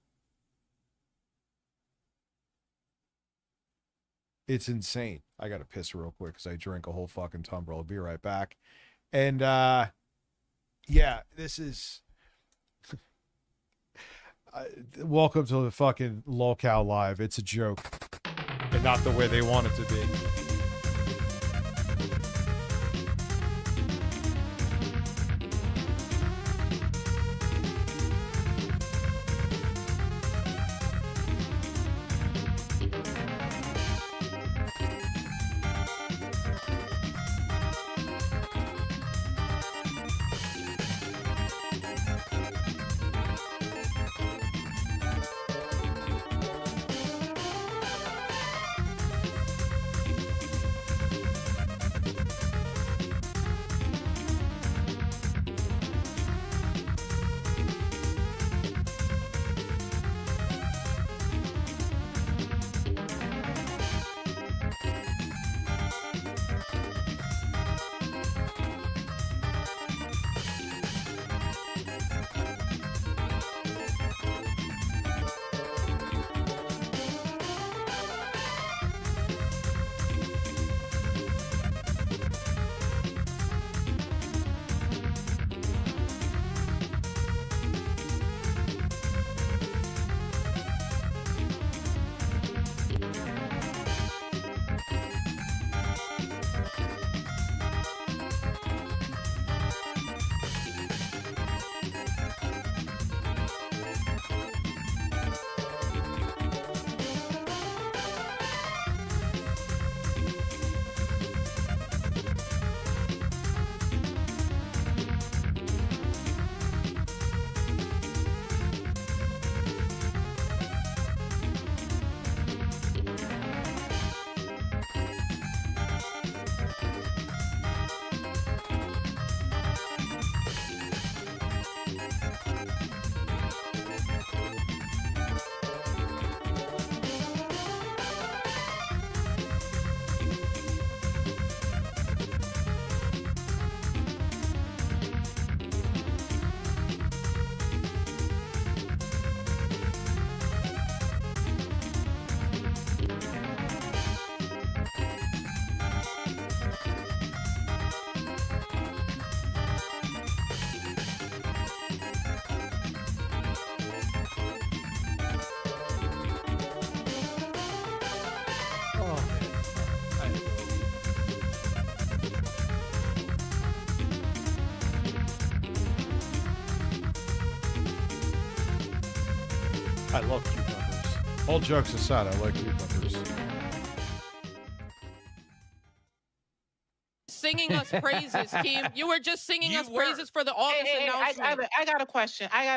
It's insane. I gotta piss real quick because I drank a whole fucking tumbler. I'll be right back. And yeah, this is welcome to the fucking Lolcow Live. It's a joke, and not the way they want it to be. I love cucumbers. All jokes aside, I like cucumbers. singing us praises, Kim. You were just singing us praises for the August announcement. I got a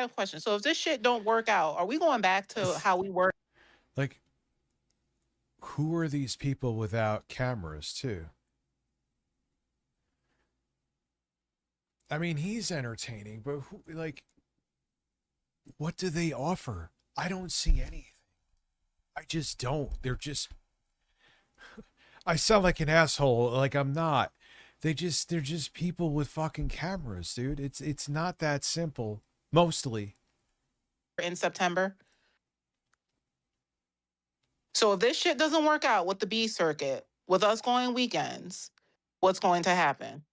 question. So if this shit don't work out, are we going back to how we were? Like, who are these people without cameras, too? I mean, he's entertaining, but who, like, what do they offer? I don't see anything. I just don't. They're just... I sound like an asshole. Like, I'm not. They're just people with fucking cameras, dude. It's not that simple. Mostly. In September. So if this shit doesn't work out with the B circuit, with us going weekends, what's going to happen?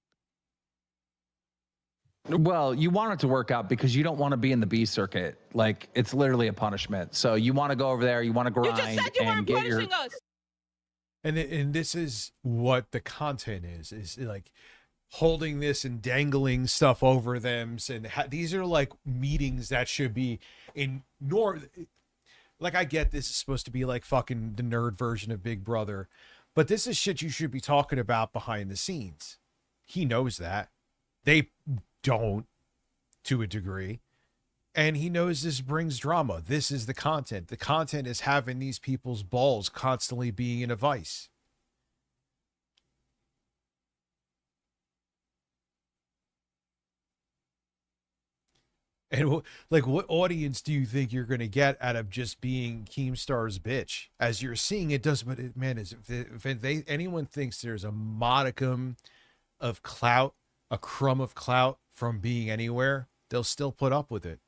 Well, you want it to work out because you don't want to be in the B circuit. Like, it's literally a punishment. So you want to go over there, you want to grind You just said you and weren't get your. punishing us. And this is what the content is like holding this and dangling stuff over them. And these are like meetings that should be in like, I get this is supposed to be like fucking the nerd version of Big Brother, but this is shit you should be talking about behind the scenes. He knows that. They don't, to a degree. And he knows this brings drama. This is the content. The content is having these people's balls constantly being in a vice. And like, what audience do you think you're going to get out of just being Keemstar's bitch? As you're seeing it does, but if anyone thinks there's a modicum of clout, a crumb of clout from being anywhere, they'll still put up with it.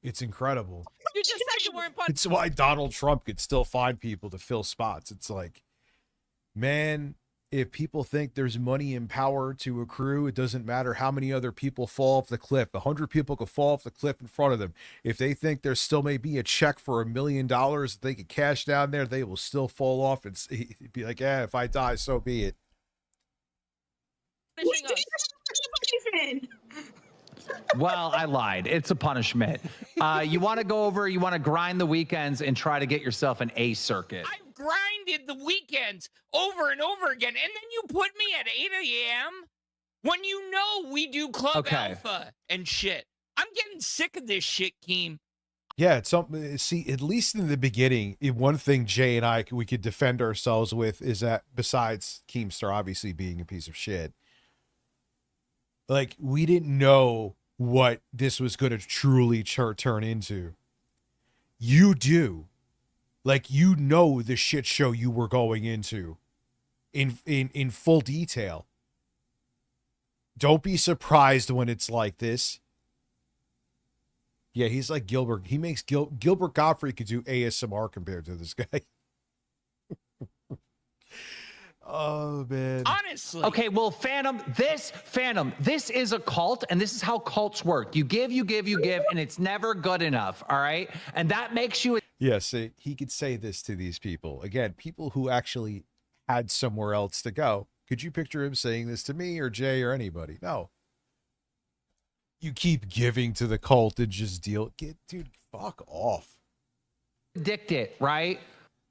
It's incredible. You just said you weren't punishing. It's why Donald Trump could still find people to fill spots. It's like, man, if people think there's money and power to accrue, it doesn't matter how many other people fall off the cliff. 100 people could fall off the cliff in front of them. If they think there still may be a check for $1 million that they could cash down there, they will still fall off and be like, yeah, if I die, so be it. Well, I lied. It's a punishment. You want to go over, you want to grind the weekends and try to get yourself an A circuit. I grinded the weekends over and over again, and then you put me at 8 a.m. when you know we do Club Alpha and shit. I'm getting sick of this shit, Keem. Yeah, it's something. See, at least in the beginning, one thing Jay and I we could defend ourselves with is that besides Keemstar obviously being a piece of shit, like, we didn't know what this was going to truly turn into. You do. Like, you know the shit show you were going into in full detail. Don't be surprised when it's like this. Yeah, he's like Gilbert. He makes Gilbert Gottfried could do ASMR compared to this guy. Oh, man. Honestly. Okay, well, Phantom, this is a cult, and this is how cults work. You give, and it's never good enough, all right? And that makes you... Yes, he could say this to these people. Again, people who actually had somewhere else to go. Could you picture him saying this to me or Jay or anybody? No. You keep giving to the cult and just dude, fuck off. Addicted, right?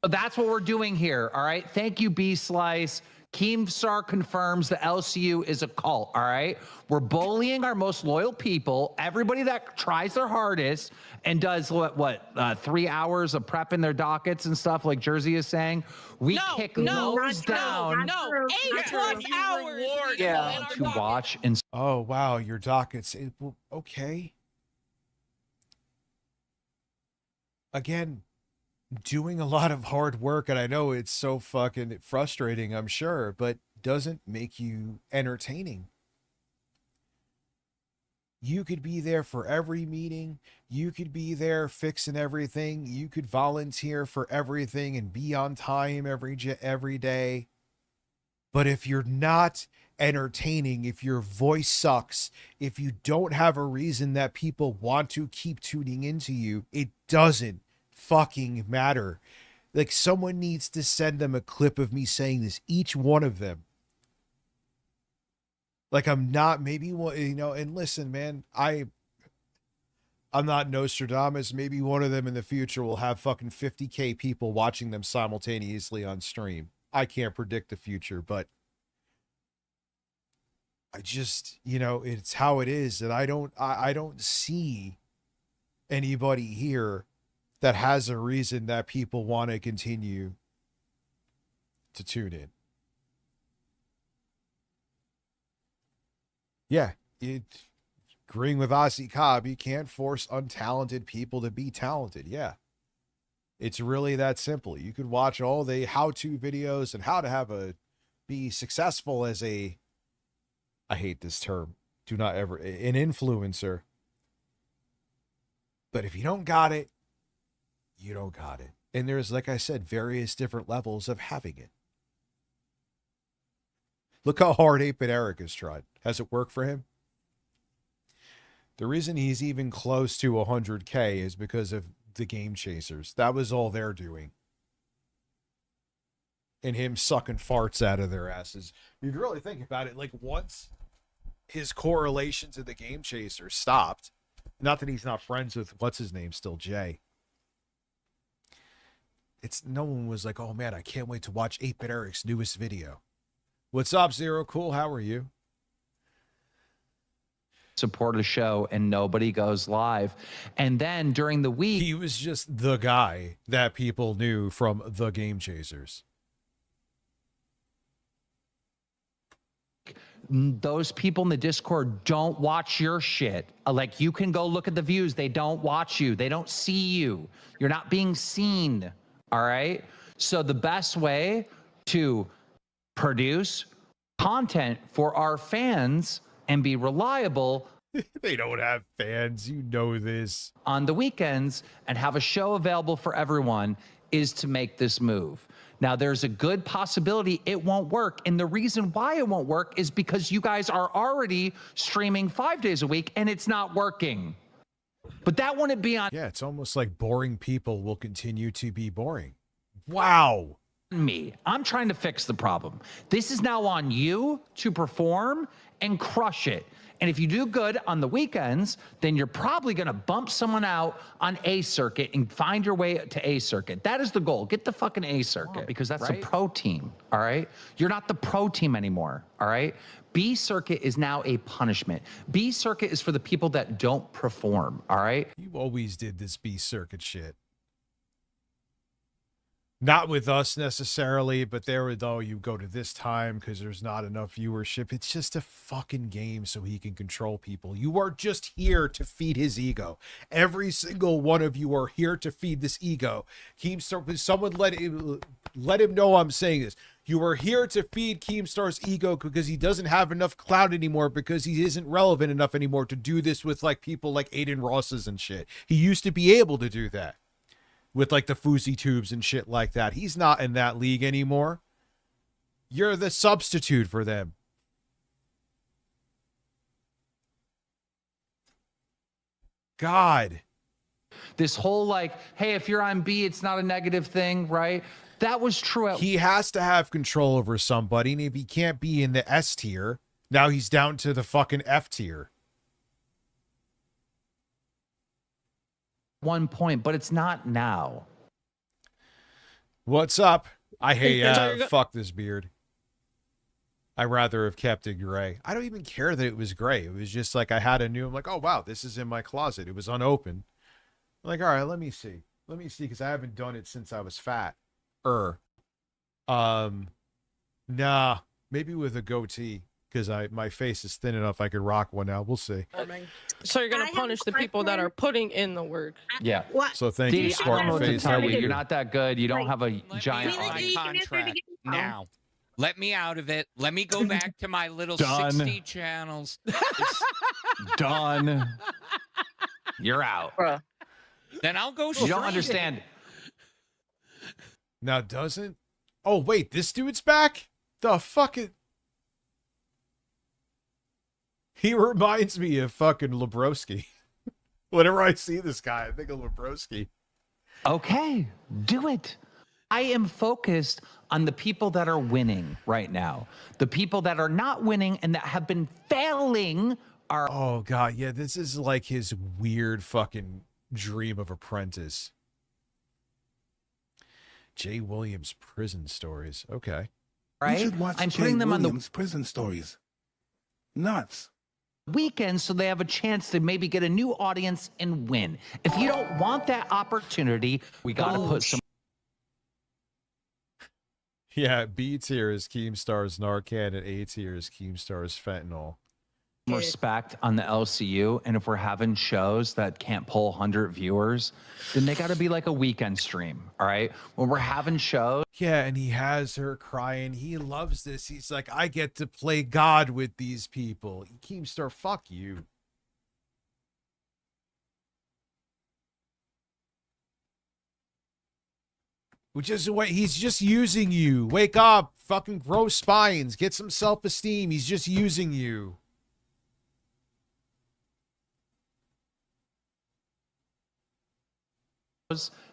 That's what we're doing here, all right? Thank you, B-Slice. Keemstar confirms the LCU is a cult, all right? We're bullying our most loyal people, everybody that tries their hardest and does 3 hours of prepping their dockets and stuff like Jersey is saying. We kick those down. No, 8+ hours. Yeah, to watch and... Oh, wow, your dockets. Okay. Again, doing a lot of hard work, and I know it's so fucking frustrating, I'm sure, but doesn't make you entertaining. You could be there for every meeting. You could be there fixing everything. You could volunteer for everything and be on time every day. But if you're not entertaining, if your voice sucks, if you don't have a reason that people want to keep tuning into you, it doesn't fucking matter. Like, someone needs to send them a clip of me saying this, each one of them. Like, I'm not, maybe, and listen, man, I'm not Nostradamus. Maybe one of them in the future will have fucking 50K people watching them simultaneously on stream. I can't predict the future, but I just, it's how it is. And I don't see anybody here that has a reason that people want to continue to tune in. Yeah, agreeing with Ozzy Cobb, you can't force untalented people to be talented. Yeah, it's really that simple. You could watch all the how-to videos and how to be successful as I hate this term, an influencer. But if you don't got it, you don't got it. And there's, like I said, various different levels of having it. Look how hard 8-Bit Eric has tried. Has it worked for him? The reason he's even close to 100K is because of the Game Chasers. That was all they're doing. And him sucking farts out of their asses. If you really think about it, like once his correlation to the Game Chasers stopped, not that he's not friends with, what's his name still, Jay. No one was like, oh man, I can't wait to watch 8-Bit Eric's newest video. What's up, Zero Cool? How are you? Support a show and nobody goes live. And then during the week, he was just the guy that people knew from the Game Chasers. Those people in the Discord don't watch your shit. Like, you can go look at the views. They don't watch you. They don't see you. You're not being seen. All right. So the best way to produce content for our fans and be reliable. They don't have fans. You know this. On the weekends and have a show available for everyone is to make this move. Now, there's a good possibility it won't work. And the reason why it won't work is because you guys are already streaming 5 days a week and it's not working. But that wouldn't be on. Yeah, it's almost like boring people will continue to be boring. Wow. Me. I'm trying to fix the problem. This is now on you to perform and crush it. And if you do good on the weekends, then you're probably going to bump someone out on A circuit and find your way to A circuit. That is the goal. Get the fucking A circuit because that's a pro team. All right. You're not the pro team anymore. All right. B circuit is now a punishment. B circuit is for the people that don't perform. All right. You always did this B circuit shit. Not with us necessarily, but there, though, you go to this time because there's not enough viewership. It's just a fucking game so he can control people. You are just here to feed his ego. Every single one of you are here to feed this ego. Keemstar, someone let him know I'm saying this. You are here to feed Keemstar's ego because he doesn't have enough clout anymore, because he isn't relevant enough anymore to do this with like people like Aiden Ross's and shit. He used to be able to do that with like the Fousey Tubes and shit like that. He's not in that league anymore. You're the substitute for them. God. This whole like, hey, if you're on B, it's not a negative thing, right? That was true. He has to have control over somebody, and if he can't be in the S tier, now he's down to the fucking F tier. One point, but it's not now. What's up? I hate fuck this beard. I'd rather have kept it gray. I don't even care that it was gray. It was just like I had a new, I'm like, oh wow, this is in my closet. It was unopened. I'm like, all right, let me see. Let me see, because I haven't done it since I was fat. Nah, maybe with a goatee, because my face is thin enough I could rock one now. We'll see. So you're gonna punish the people that are putting in the work. Yeah. So thank you, Spartan Face. You're not that good. You don't have a giant contract now. Let me out of it. Let me go back to my little Done. 60 channels. Done. You're out. Then I'll go. You don't understand. Now doesn't? Oh wait, this dude's back? The fuck it? He reminds me of fucking Lebrowski. Whenever I see this guy, I think of Lebrowski. Okay, do it. I am focused on the people that are winning right now. The people that are not winning and that have been failing are... Oh, God, yeah, this is like his weird fucking dream of Apprentice. Jay Williams prison stories. Okay. You should watch I'm Jay putting them Williams on the prison stories. Nuts. weekend so they have a chance to maybe get a new audience and win. If you don't want that opportunity, we got to put some... Yeah, B tier is Keemstar's Narcan, and A tier is Keemstar's fentanyl. Respect on the LCU, and if we're having shows that can't pull 100 viewers, then they got to be like a weekend stream, all right? When we're having shows... Yeah, and he has her crying. He loves this. He's like, I get to play God with these people. Keemstar, fuck you. Which is what he's just using you. Wake up, fucking grow spines, get some self-esteem. He's just using you.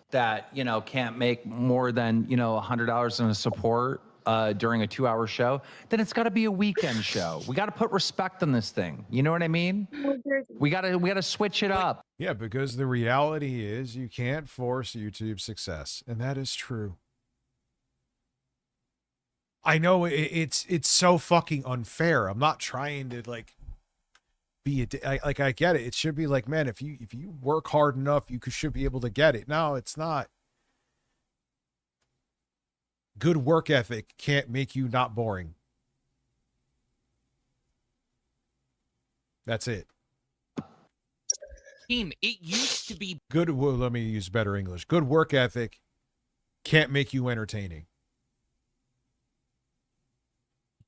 That, you know, can't make more than, you know, $100 in a support during a 2-hour show, then it's got to be a weekend show. We got to put respect on this thing. You know what I mean? We got to switch it up. Yeah, because the reality is you can't force YouTube success, and that is true. I know it's so fucking unfair. I'm not trying to like be like, I get it. It should be like, man, if you work hard enough, you should be able to get it. No, it's not. Good work ethic can't make you not boring. That's it. Team, it used to be Good. Well, let me use better English. Good work ethic can't make you entertaining.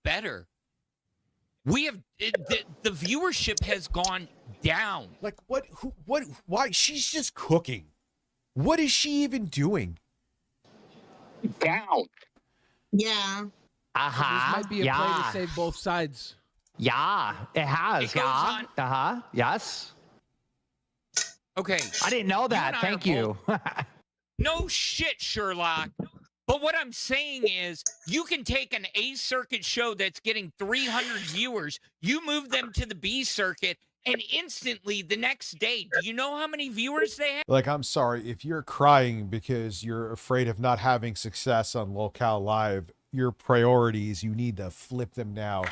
better. We have the viewership has gone down. Like what? Who? What? Why? She's just cooking. What is she even doing? Down. Yeah. This might be a play to save both sides. Yeah, it has. It goes on. Yes. Okay. I didn't know that. Thank you. No shit, Sherlock. But what I'm saying is, you can take an A circuit show that's getting 300 viewers, you move them to the B circuit, and instantly the next day, do you know how many viewers they have? Like, I'm sorry, if you're crying because you're afraid of not having success on Locale Live, your priorities, you need to flip them now.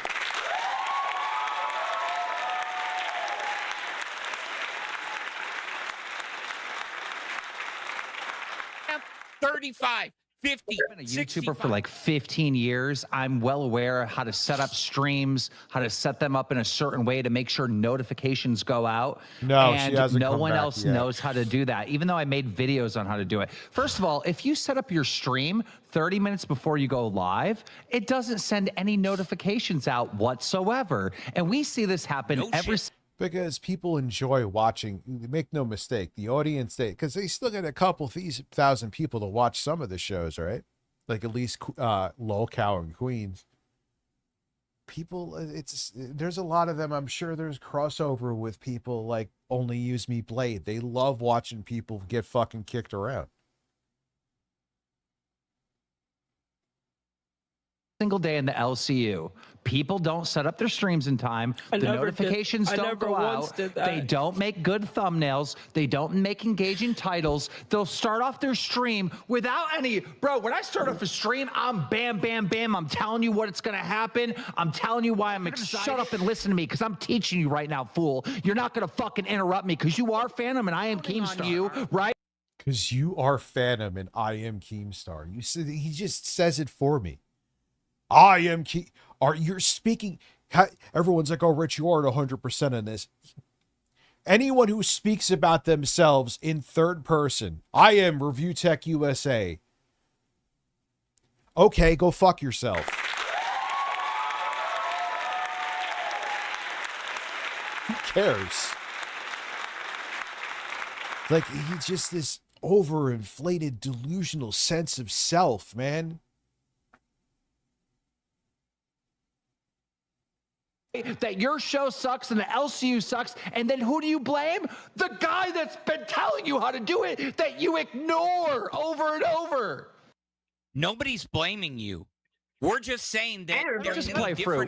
Have 35, 50, I've been a 65. YouTuber for like 15 years. I'm well aware how to set up streams, how to set them up in a certain way to make sure notifications go out. No, and she hasn't no come one back else yet. knows how to do that, even though I made videos on how to do it. First of all, if you set up your stream 30 minutes before you go live, it doesn't send any notifications out whatsoever. And we see this happen every Because people enjoy watching. Make no mistake, the audience, because they still get a couple thousand people to watch some of the shows, right? Like at least Locale and Queens. People, there's a lot of them. I'm sure there's crossover with people like Only Use Me Blade. They love watching people get fucking kicked around. single day in the LCU. People don't set up their streams in time. The notifications don't go out. They don't make good thumbnails. They don't make engaging titles. They'll start off their stream without any, bro, when I start off a stream, I'm bam, bam, bam. I'm telling you what it's going to happen. I'm telling you why I'm excited. Shut up and listen to me because I'm teaching you right now, fool. You're not going to fucking interrupt me because you are Phantom and I am Keemstar, you, right? Because you are Phantom and I am Keemstar. You said he just says it for me. I am you're speaking. Everyone's like, oh, Rich, you aren't 100% in this. Anyone who speaks about themselves in third person, I am Review Tech USA. Okay, go fuck yourself. Who cares? Like, he's just this overinflated, delusional sense of self, man. That your show sucks and the LCU sucks, and then who do you blame? The guy that's been telling you how to do it that you ignore over and over. Nobody's blaming you. We're just saying that Just play through,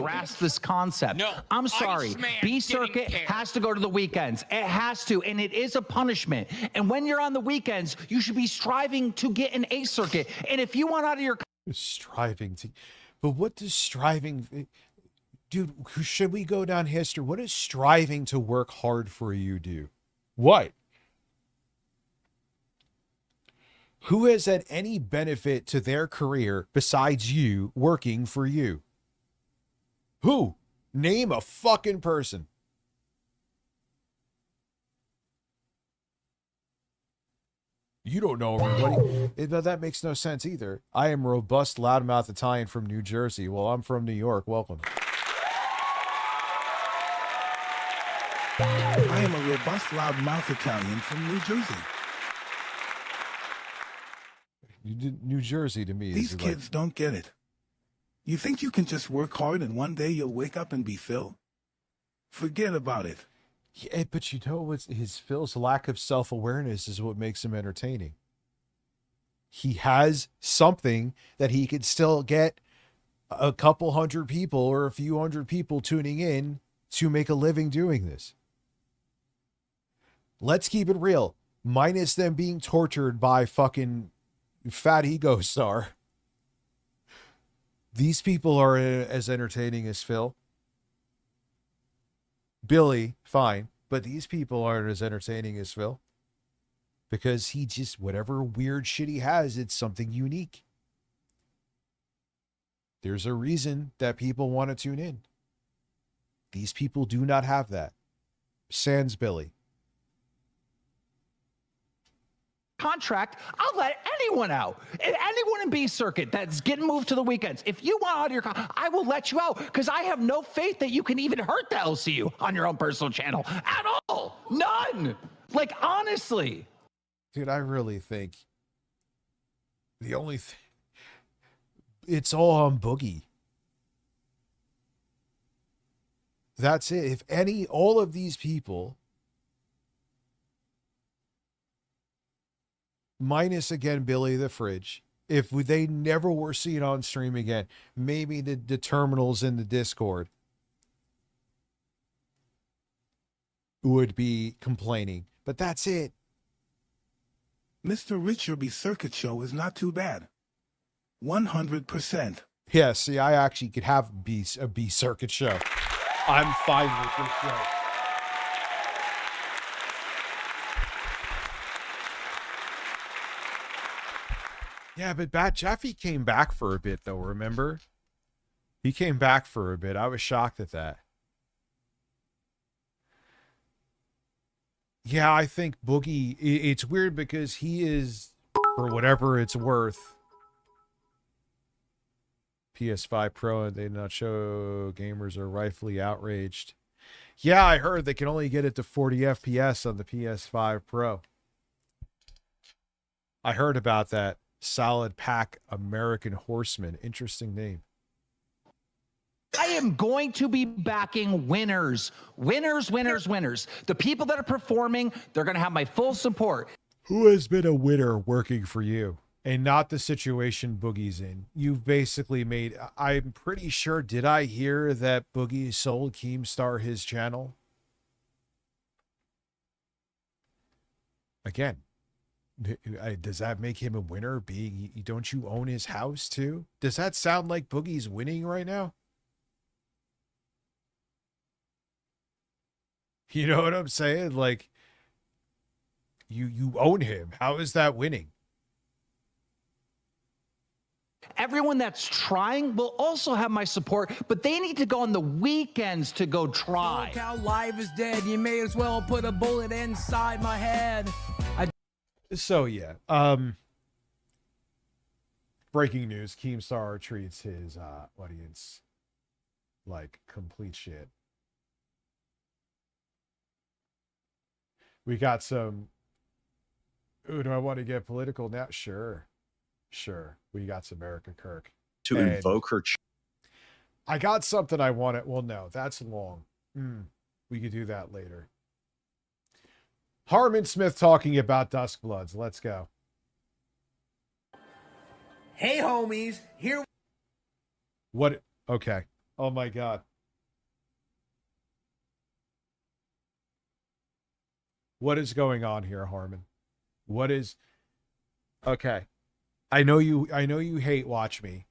grasp this concept. No, I'm sorry. Iceman B didn't circuit care. has to go to the weekends. It has to, and it is a punishment. And when you're on the weekends, you should be striving to get an A circuit. And if you want out of your striving to, but what does striving? Dude, should we go down history? What does striving to work hard for you do? What? Who has had any benefit to their career besides you working for you? Who? Name a fucking person. You don't know everybody. That makes no sense either. I am robust, loudmouth Italian from New Jersey. Well, I'm from New York. Welcome. I am a robust, loudmouth Italian from New Jersey. New Jersey to me. These kids don't get it. You think you can just work hard and one day you'll wake up and be Phil? Forget about it. Yeah, but you know what's Phil's lack of self-awareness is what makes him entertaining. He has something that he could still get a couple hundred people or a few hundred people tuning in to make a living doing this. Let's keep it real. Minus them being tortured by fucking Fat Ego Star. These people are as entertaining as Phil. Billy, fine. But these people aren't as entertaining as Phil. Because he just, whatever weird shit he has, it's something unique. There's a reason that people want to tune in. These people do not have that. Sans Billy. Contract, I'll let anyone out. Anyone in B circuit that's getting moved to the weekends. If you want out of your I will let you out because I have no faith that you can even hurt the LCU on your own personal channel at all. None. Like, honestly. Dude, I really think the only thing, it's all on Boogie. That's it. If any, all of these people, minus again Billy the Fridge, if they never were seen on stream again, maybe the terminals in the Discord would be complaining. But that's it. Mr. Richard Circuit Show is not too bad. 100%. Yeah, see, I actually could have a B Circuit Show. I'm fine with this show. Yeah, but Bat Jeffy came back for a bit, though, remember? He came back for a bit. I was shocked at that. Yeah, I think Boogie, it's weird because he is, for whatever it's worth, PS5 Pro, and they did not show gamers are rightfully outraged. Yeah, I heard they can only get it to 40 FPS on the PS5 Pro. I heard about that. Solid Pack American Horseman. Interesting name. I am going to be backing winners. Winners, winners, winners. The people that are performing, they're going to have my full support. Who has been a winner working for you? And not the situation Boogie's in. You've basically made, I'm pretty sure, did I hear that Boogie sold Keemstar his channel? Again, does that make him a winner? Don't you own his house too? Does that sound like Boogie's winning right now? You know what I'm saying? Like, you own him. How is that winning? Everyone that's trying will also have my support, but they need to go on the weekends to go try. Look how live is dead. You may as well put a bullet inside my head. So yeah, breaking news: Keemstar treats his audience like complete shit. We got some. Ooh, do I want to get political now? Sure. We got some Erica Kirk to invoke her. I got something I wanted. Well, no, that's long. We could do that later. Harmon Smith talking about Duskbloods. Let's go. Hey, homies. Here. What? Okay. Oh, my God. What is going on here, Harmon? What is... Okay. I know you hate Watch Me.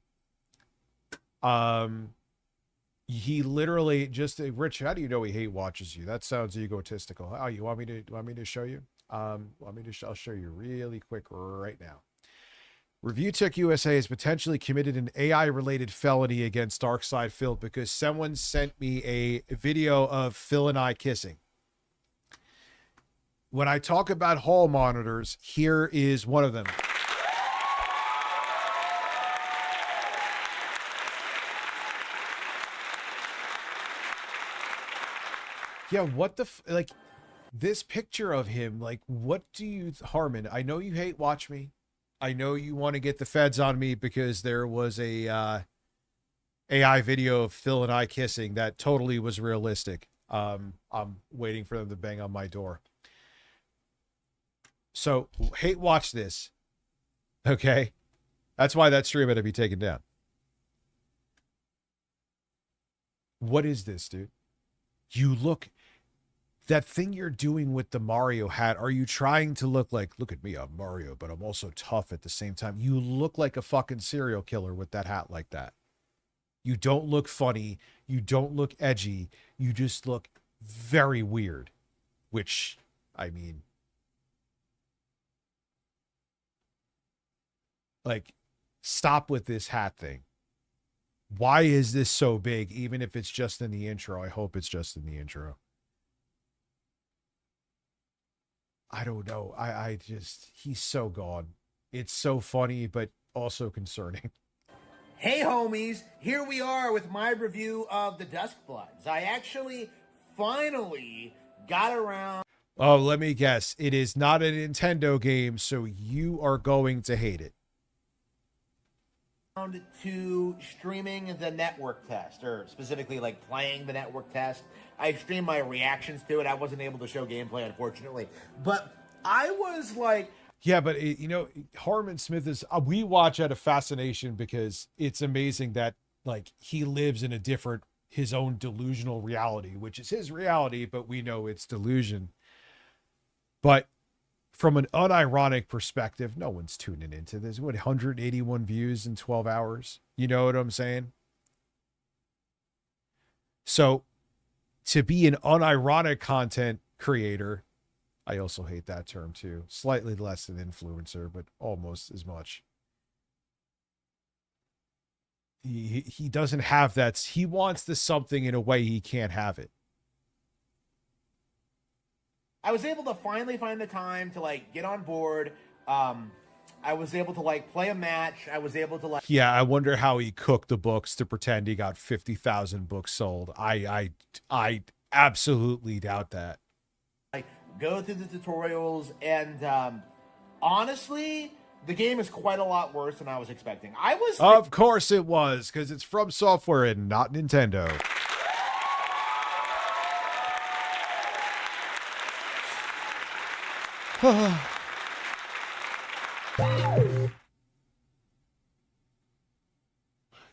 He literally just, Rich, how do you know he hate watches you? That sounds egotistical. Oh, you want me to show you? I'll show you really quick right now. Review Tech USA has potentially committed an AI-related felony against Darkside Phil because someone sent me a video of Phil and I kissing. When I talk about hall monitors, here is one of them. Yeah, what the like this picture of him, like, what do you, Harmon, I know you hate Watch Me. I know you want to get the feds on me because there was a AI video of Phil and I kissing that totally was realistic. I'm waiting for them to bang on my door. So, hate watch this. Okay? That's why that stream had to be taken down. What is this, dude? You look... That thing you're doing with the Mario hat, are you trying to look like, look at me, I'm Mario, but I'm also tough at the same time? You look like a fucking serial killer with that hat like that. You don't look funny. You don't look edgy. You just look very weird. Which, I mean... Like, stop with this hat thing. Why is this so big, even if it's just in the intro? I hope it's just in the intro. I don't know. I just, he's so gone. It's so funny, but also concerning. Hey homies, here we are with my review of the Duskbloods. I actually finally got around. Oh, let me guess. It is not a Nintendo game, so you are going to hate it. To streaming the network test, or specifically like playing the network test. I streamed my reactions to it. I wasn't able to show gameplay, unfortunately, but I was like, yeah, but you know, Harmon Smith is, we watch out of fascination because it's amazing that like he lives in a different, his own delusional reality, which is his reality, but we know it's delusion. But from an unironic perspective, no one's tuning into this. What, 181 views in 12 hours? You know what I'm saying? So to be an unironic content creator, I also hate that term too. Slightly less than influencer, but almost as much. He doesn't have that. He wants the something in a way he can't have it. I was able to finally find the time to like get on board. I was able to like play a match. I was able to like, yeah, I wonder how he cooked the books to pretend he got 50,000 books sold. I absolutely doubt that. Like go through the tutorials, and honestly, the game is quite a lot worse than I was expecting. Of course it was, because it's From Software and not Nintendo.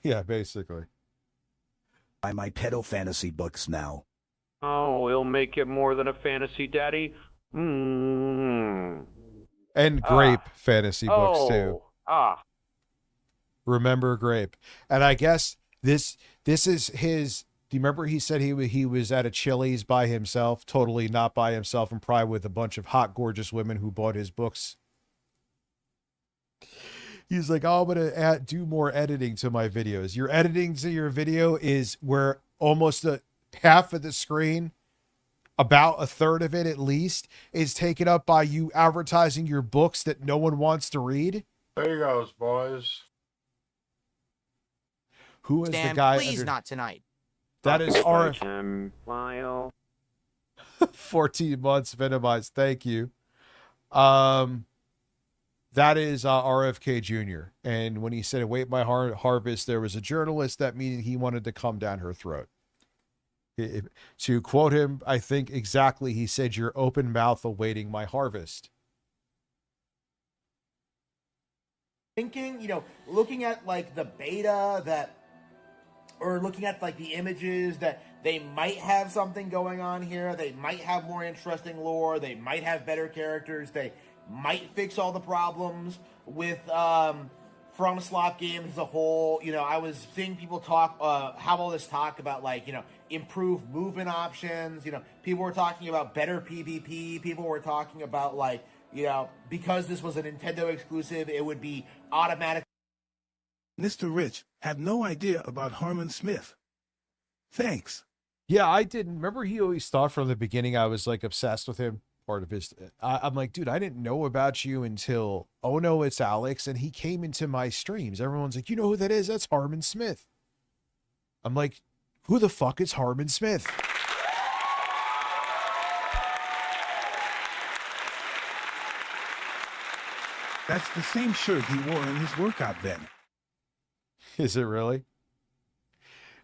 Yeah, basically. Buy my pedo fantasy books now. Oh, we'll make it more than a fantasy, Daddy. And Grape fantasy books too. Remember Grape. And I guess this is his. Do you remember he said he was at a Chili's by himself, totally not by himself, and probably with a bunch of hot, gorgeous women who bought his books? He's like, oh, I'm going to do more editing to my videos. Your editing to your video is where almost half of the screen, about a third of it at least, is taken up by you advertising your books that no one wants to read. There you go, boys. Who is Stan, the guy? Please not tonight. That is our 14 months minimized. Thank you. That is RFK Jr. And when he said, "Await my harvest," there was a journalist that meaning he wanted to come down her throat. To quote him, I think exactly, he said, "Your open mouth awaiting my harvest." Thinking, you know, looking at like the beta that, or looking at like the images that they might have something going on here. They might have more interesting lore. They might have better characters. They might fix all the problems with From Slop Games as a whole. You know, I was seeing people talk, have all this talk about like, you know, improved movement options. You know, people were talking about better PvP. People were talking about like, you know, because this was a Nintendo exclusive, it would be automatic. Mr. Rich had no idea about Harmon Smith. Thanks. Yeah, I didn't. Remember, he always thought from the beginning I was like obsessed with him. Part of his, I'm like, dude, I didn't know about you until, oh no, it's Alex, and he came into my streams. Everyone's like, you know who that is? That's Harmon Smith. I'm like, who the fuck is Harmon Smith? That's the same shirt he wore in his workout then. Is it really?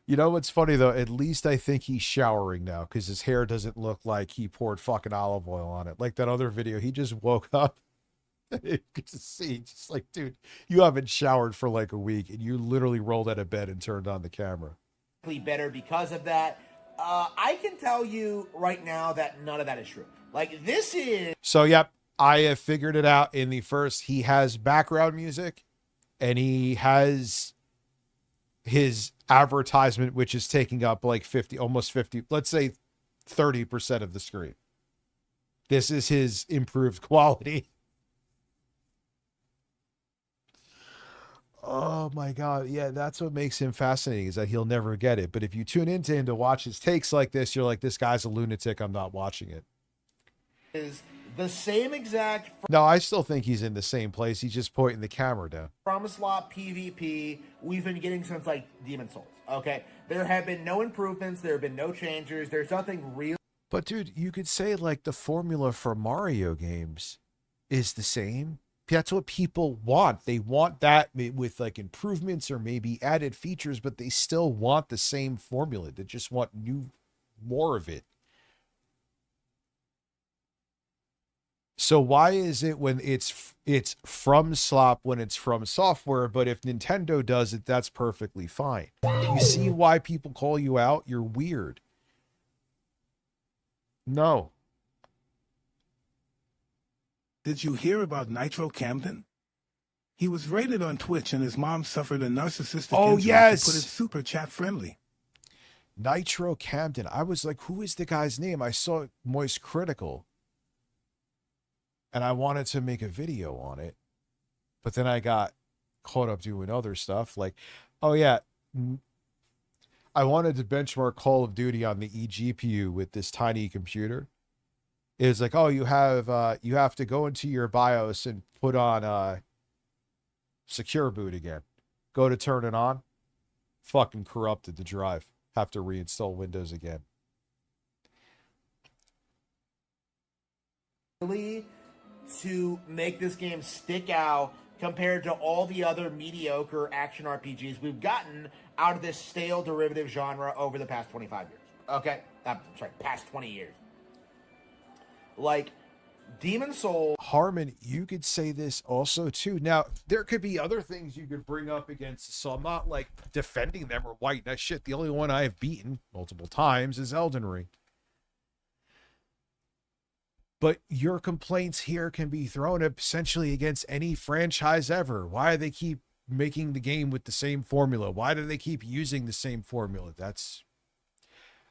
You know what's funny though? At least I think he's showering now because his hair doesn't look like he poured fucking olive oil on it. Like that other video, he just woke up. You could see, just like, dude, you haven't showered for like a week and you literally rolled out of bed and turned on the camera. Better because of that. I can tell you right now that none of that is true. Like this is. So, yep, I have figured it out in the first. He has background music and he has his advertisement, which is taking up like 50, almost 50, let's say 30% of the screen. This is his improved quality. Oh my God. Yeah, that's what makes him fascinating is that he'll never get it. But if you tune into him to watch his takes like this, you're like, this guy's a lunatic. I'm not watching it. Is the same exact. No, I still think he's in the same place. He's just pointing the camera down. From slot PvP we've been getting since like Demon Souls. Okay. There have been no improvements. There have been no changes. There's nothing real. But dude, you could say like the formula for Mario games is the same. That's what people want. They want that with like improvements or maybe added features, but they still want the same formula. They just want more of it. So why is it when it's from Slop when it's from software, but if Nintendo does it, that's perfectly fine. You see why people call you out? You're weird. No. Did you hear about Nitro Camden? He was rated on Twitch and his mom suffered a narcissistic injury to put his super chat friendly. Nitro Camden. I was like, who is the guy's name? I saw Moist Critical. And I wanted to make a video on it. But then I got caught up doing other stuff. Like, oh yeah, I wanted to benchmark Call of Duty on the eGPU with this tiny computer. It's like, oh, you have to go into your BIOS and put on secure boot again. Go to turn it on. Fucking corrupted the drive. Have to reinstall Windows again. Really, to make this game stick out compared to all the other mediocre action RPGs we've gotten out of this stale derivative genre over the past 25 years. Okay? I'm sorry, past 20 years. Like, Demon Souls. Harmon, you could say this also too. Now, there could be other things you could bring up against, so I'm not like defending them or white that shit. The only one I have beaten multiple times is Elden Ring. But your complaints here can be thrown up essentially against any franchise ever. Why do they keep making the game with the same formula? Why do they keep using the same formula?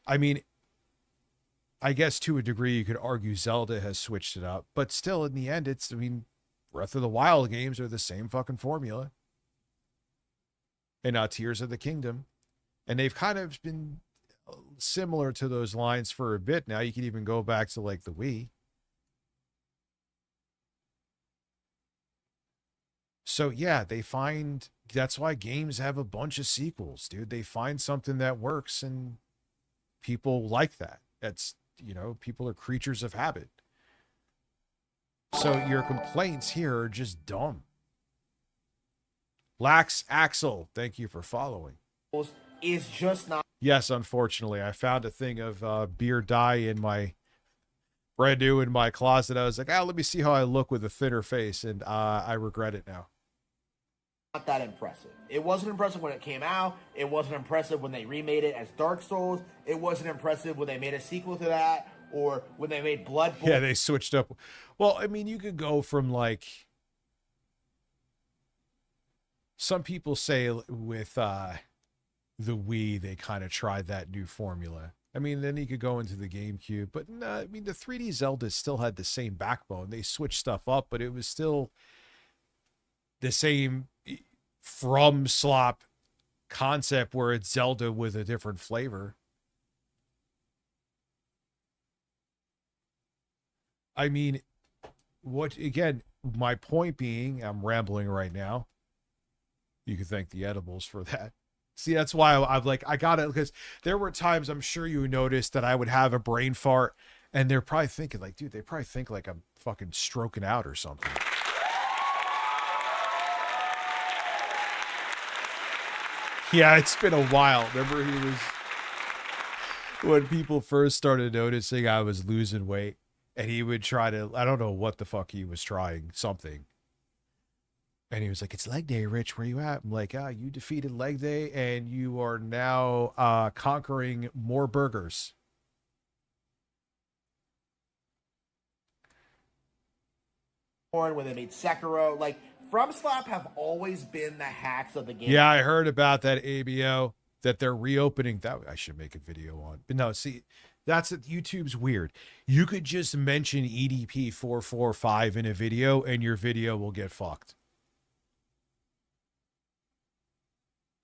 I mean, I guess to a degree you could argue Zelda has switched it up, but still in the end, Breath of the Wild games are the same fucking formula. And Tears of the Kingdom. And they've kind of been similar to those lines for a bit now. You can even go back to like the Wii. So yeah, that's why games have a bunch of sequels, dude. They find something that works and people like that. That's, people are creatures of habit. So your complaints here are just dumb. Lax Axel, thank you for following. Is just not. Yes, unfortunately, I found a thing of beer dye in my brand new in my closet. I was like, let me see how I look with a thinner face, and I regret it now. Not that impressive. It wasn't impressive when it came out. It wasn't impressive when they remade it as Dark Souls. It wasn't impressive when they made a sequel to that, or when they made Bloodborne. Yeah, they switched up. Well, I mean, you could go from like, some people say with the Wii, they kind of tried that new formula. I mean, then you could go into the GameCube, but no, I mean, the 3D Zelda still had the same backbone. They switched stuff up, but it was still the same from slop concept where it's Zelda with a different flavor. I mean, my point being, I'm rambling right now. You can thank the edibles for that. See, that's why I'm like, I got it, because there were times, I'm sure you noticed, that I would have a brain fart and they're probably thinking like, dude, they probably think like I'm fucking stroking out or something. Yeah, it's been a while. Remember when people first started noticing I was losing weight, and he would try to, I don't know what the fuck he was trying, something. And he was like, it's leg day, Rich, where you at? I'm like, you defeated leg day and you are now conquering more burgers. When they made Sekiro, like FromSoft have always been the hacks of the game. Yeah, I heard about that, ABO, that they're reopening. That I should make a video on. But no, see, that's it. YouTube's weird. You could just mention EDP 445 in a video and your video will get fucked.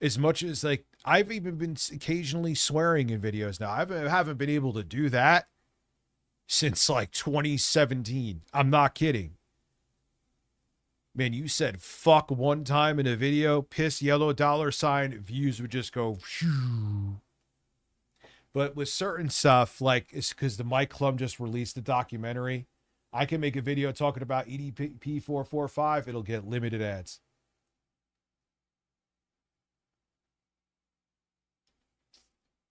As much as, like, I've even been occasionally swearing in videos now. I haven't been able to do that since like 2017. I'm not kidding. Man, you said fuck one time in a video, piss yellow $, views would just go phew. But with certain stuff, like, it's because the Mike Klum just released a documentary. I can make a video talking about EDP 445. It'll get limited ads.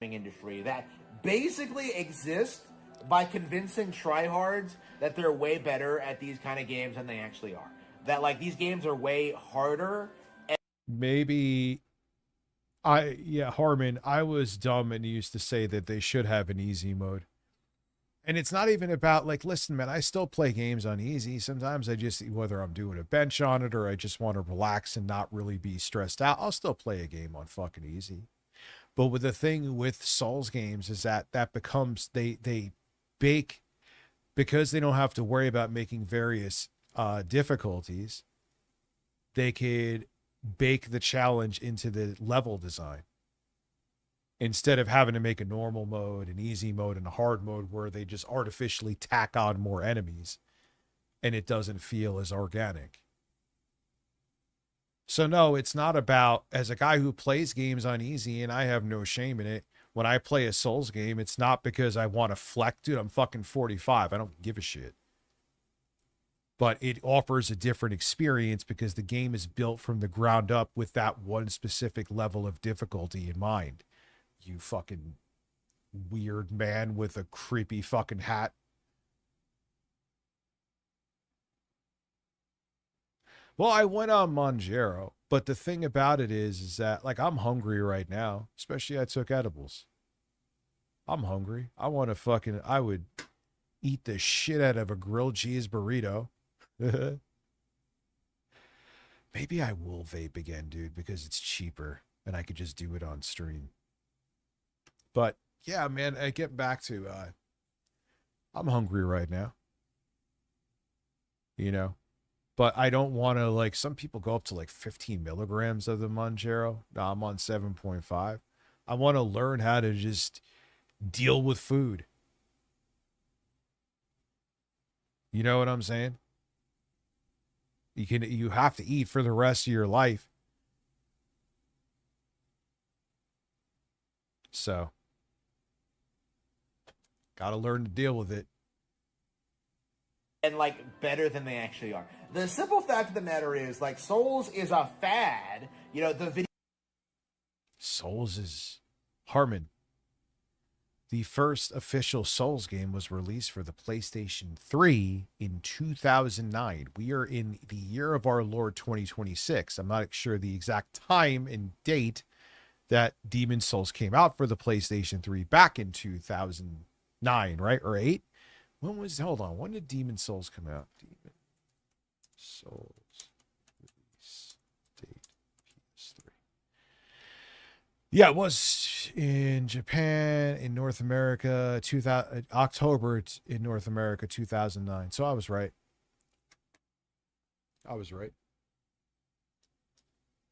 Industry that basically exists by convincing tryhards that they're way better at these kind of games than they actually are. That, like, these games are way harder. Maybe Harmon, I was dumb and used to say that they should have an easy mode. And it's not even about, like, listen, man, I still play games on easy. Sometimes I just, whether I'm doing a bench on it or I just want to relax and not really be stressed out, I'll still play a game on fucking easy. But with the thing with Souls games is that becomes, they bake, because they don't have to worry about making various difficulties, they could bake the challenge into the level design instead of having to make a normal mode, an easy mode, and a hard mode where they just artificially tack on more enemies and it doesn't feel as organic. So no, it's not about, as a guy who plays games on easy, and I have no shame in it, when I play a Souls game, it's not because I want to flex. Dude, I'm fucking 45. I don't give a shit. But it offers a different experience because the game is built from the ground up with that one specific level of difficulty in mind. You fucking weird man with a creepy fucking hat. Well, I went on Monjero, but the thing about it is that, like, I'm hungry right now, especially I took edibles. I'm hungry. I would eat the shit out of a grilled cheese burrito. Maybe I will vape again, dude, because it's cheaper and I could just do it on stream. But yeah, man, I get back to, I'm hungry right now, you know? But I don't want to, like, some people go up to like 15 milligrams of the Monjero. No, I'm on 7.5. I want to learn how to just deal with food. You know what I'm saying? You have to eat for the rest of your life. So, got to learn to deal with it. And, like, better than they actually are. The simple fact of the matter is, like, Souls is a fad. You know, the video. Souls is Harmon. The first official Souls game was released for the PlayStation 3 in 2009. We are in the year of our Lord 2026. I'm not sure the exact time and date that Demon's Souls came out for the PlayStation 3 back in 2009, right? Or 8? When did Demon's Souls come out? Demon's Souls release date PS3. Yeah, it was in Japan, in North America, October in North America, 2009. So I was right.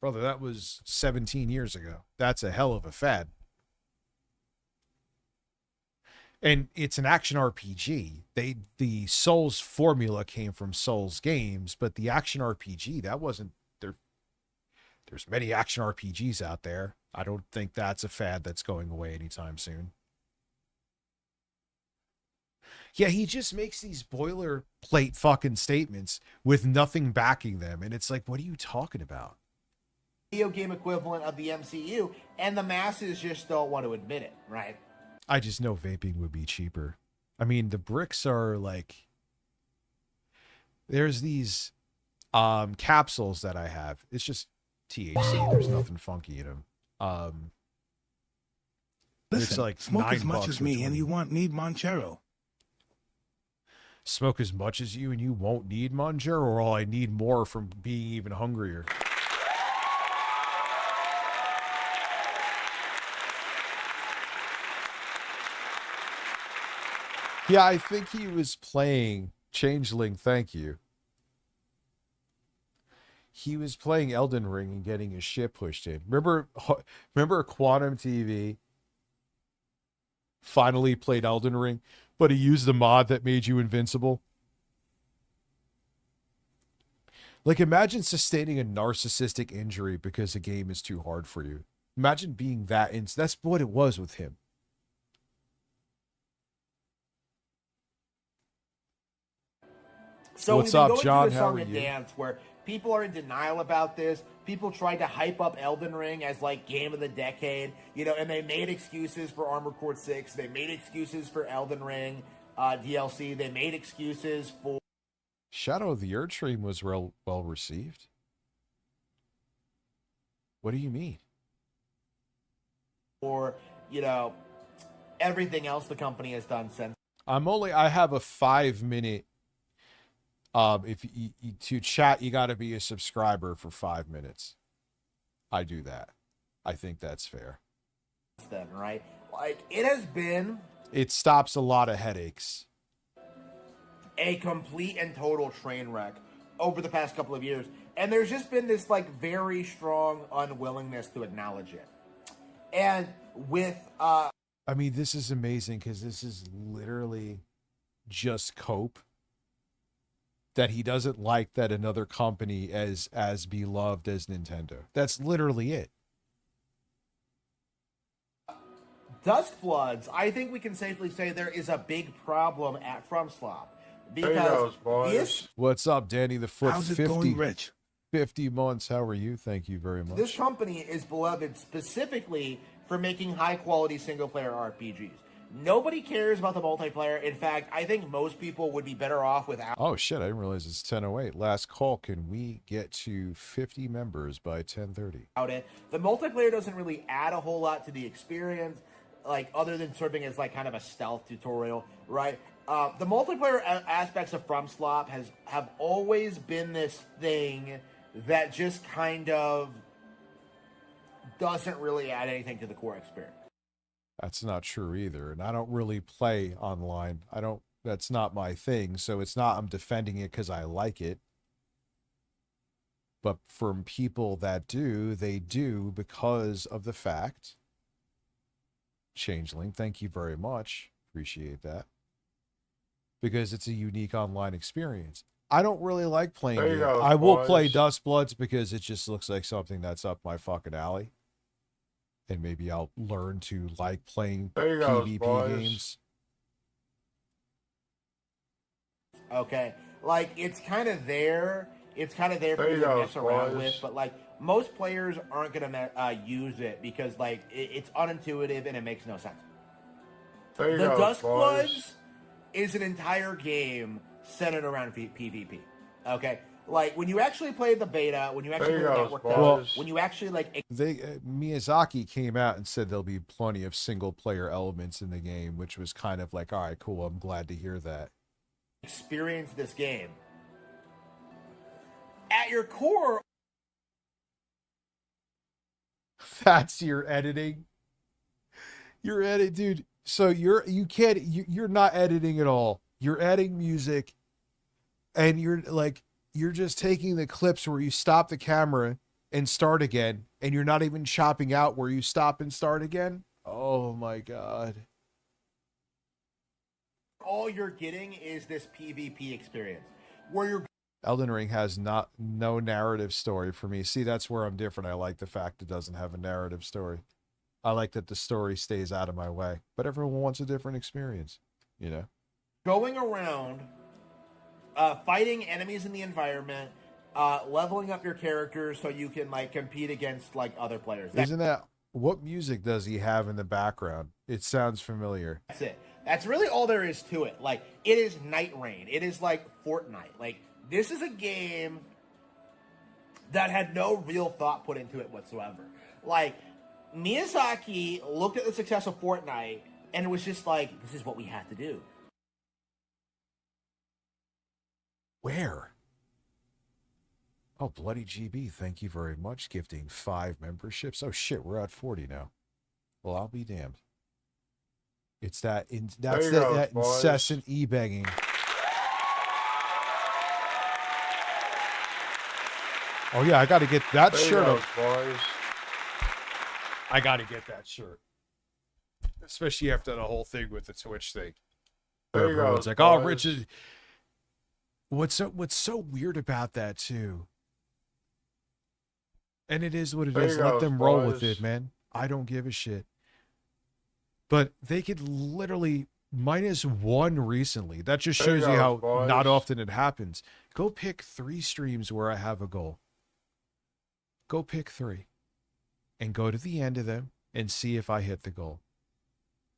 Brother, that was 17 years ago. That's a hell of a fad. And it's an action RPG. The Souls formula came from Souls games, but the action RPG, that wasn't there. There's many action RPGs out there. I don't think that's a fad that's going away anytime soon. Yeah, he just makes these boilerplate fucking statements with nothing backing them. And it's like, what are you talking about? video game equivalent of the MCU, and the masses just don't want to admit it, right? I just know vaping would be cheaper. I mean, the bricks are like, there's these capsules that I have. It's just THC. There's nothing funky in them. Listen, it's like smoke as much $9 as me, or and you won't need Monchero. Smoke as much as you, and you won't need Monchero, or all I need more from being even hungrier. Yeah, I think he was playing Changeling. Thank you. He was playing Elden Ring and getting his shit pushed in. Remember Quantum TV finally played Elden Ring, but he used the mod that made you invincible? Like, imagine sustaining a narcissistic injury because the game is too hard for you. Imagine being that that's what it was with him. So what's we've been up, going John? through a How song are and you? dance where people are in denial about this. People tried to hype up Elden Ring as like game of the decade, you know, and they made excuses for Armored Core 6. They made excuses for Elden Ring DLC. They made excuses for Shadow of the Erdtree was well received. What do you mean? You know, everything else the company has done since. I have a 5-minute. If you to chat, you got to be a subscriber for 5 minutes. I do that. I think that's fair. Then, right? Like, it has been It stops a lot of headaches. a complete and total train wreck over the past couple of years. And there's just been this, like, very strong unwillingness to acknowledge it. And with, I mean, this is amazing because this is literally just Cope. That he doesn't like that another company as beloved as Nintendo. That's literally it. Duskbloods, I think we can safely say there is a big problem at FromSlop. There you go, boys. What's up, Danny the Foot? How's it going, Rich? 50 months. How are you? Thank you very much. This company is beloved specifically for making high-quality single-player RPGs. Nobody cares about the multiplayer. In fact, I think most people would be better off without. Oh shit, I didn't realize it's 10:08. Last call. Can we get to 50 members by 10:30? It. The multiplayer doesn't really add a whole lot to the experience, like other than serving as like kind of a stealth tutorial, right? The multiplayer aspects of FromSlop have always been this thing that just kind of doesn't really add anything to the core experience. That's not true either. And I don't really play online. That's not my thing. So it's not, I'm defending it because I like it. But from people that do, they do because of the fact. Changeling, thank you very much. Appreciate that. Because it's a unique online experience. I don't really like playing it. I will play Duskbloods because it just looks like something that's up my fucking alley. And maybe I'll learn to like playing PvP games. Okay. Like, it's kind of there. It's kind of there for you to mess around with. But, like, most players aren't going to use it because, like, it's unintuitive and it makes no sense. The Duskbloods is an entire game centered around PvP. Okay? Like, when you actually play the beta, when you actually play the network code, when you actually, like... Miyazaki came out and said there'll be plenty of single-player elements in the game, which was kind of like, all right, cool, I'm glad to hear that. Experience this game. At your core... That's your editing? You're editing, dude. So you're not editing at all. You're adding music, and you're, like... You're just taking the clips where you stop the camera and start again, and you're not even chopping out where you stop and start again? Oh my god. All you're getting is this PvP experience. Where you're... Elden Ring has no narrative story for me. See, that's where I'm different. I like the fact it doesn't have a narrative story. I like that the story stays out of my way. But everyone wants a different experience, you know? Going around... fighting enemies in the environment, leveling up your characters so you can like compete against like other players. Isn't that what music does he have in the background? It sounds familiar. That's it. That's really all there is to it. Like, it is Night Rain. It is like Fortnite. Like, this is a game that had no real thought put into it whatsoever. Like, Miyazaki looked at the success of Fortnite and it was just like, this is what we have to do. Where? Oh, Bloody GB, thank you very much. Gifting 5 memberships. Oh shit, we're at 40 now. Well, I'll be damned. It's that that incessant e-begging. Oh yeah, I got to get that shirt. Boys. I got to get that shirt, especially after the whole thing with the Twitch thing. Everyone's like, "Oh, Richard." What's so weird about that too? And it is what it is. Let them roll with it, man. I don't give a shit. But they could literally -1 recently. That just shows you how not often it happens. Go pick 3 streams where I have a goal. Go pick 3. And go to the end of them and see if I hit the goal.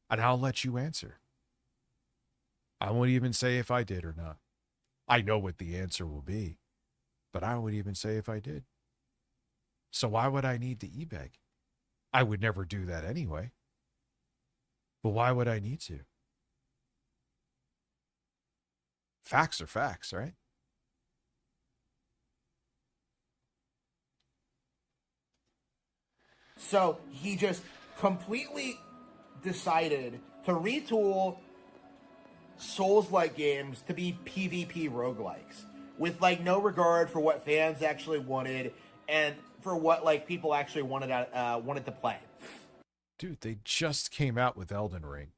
And I'll let you answer. I won't even say if I did or not. I know what the answer will be. But I won't even say if I did. So why would I need to e-beg? I would never do that anyway. But why would I need to? Facts are facts, right? So he just completely decided to retool Souls-like games to be PvP roguelikes with like no regard for what fans actually wanted and for what like people actually wanted to play. Dude, they just came out with Elden Ring.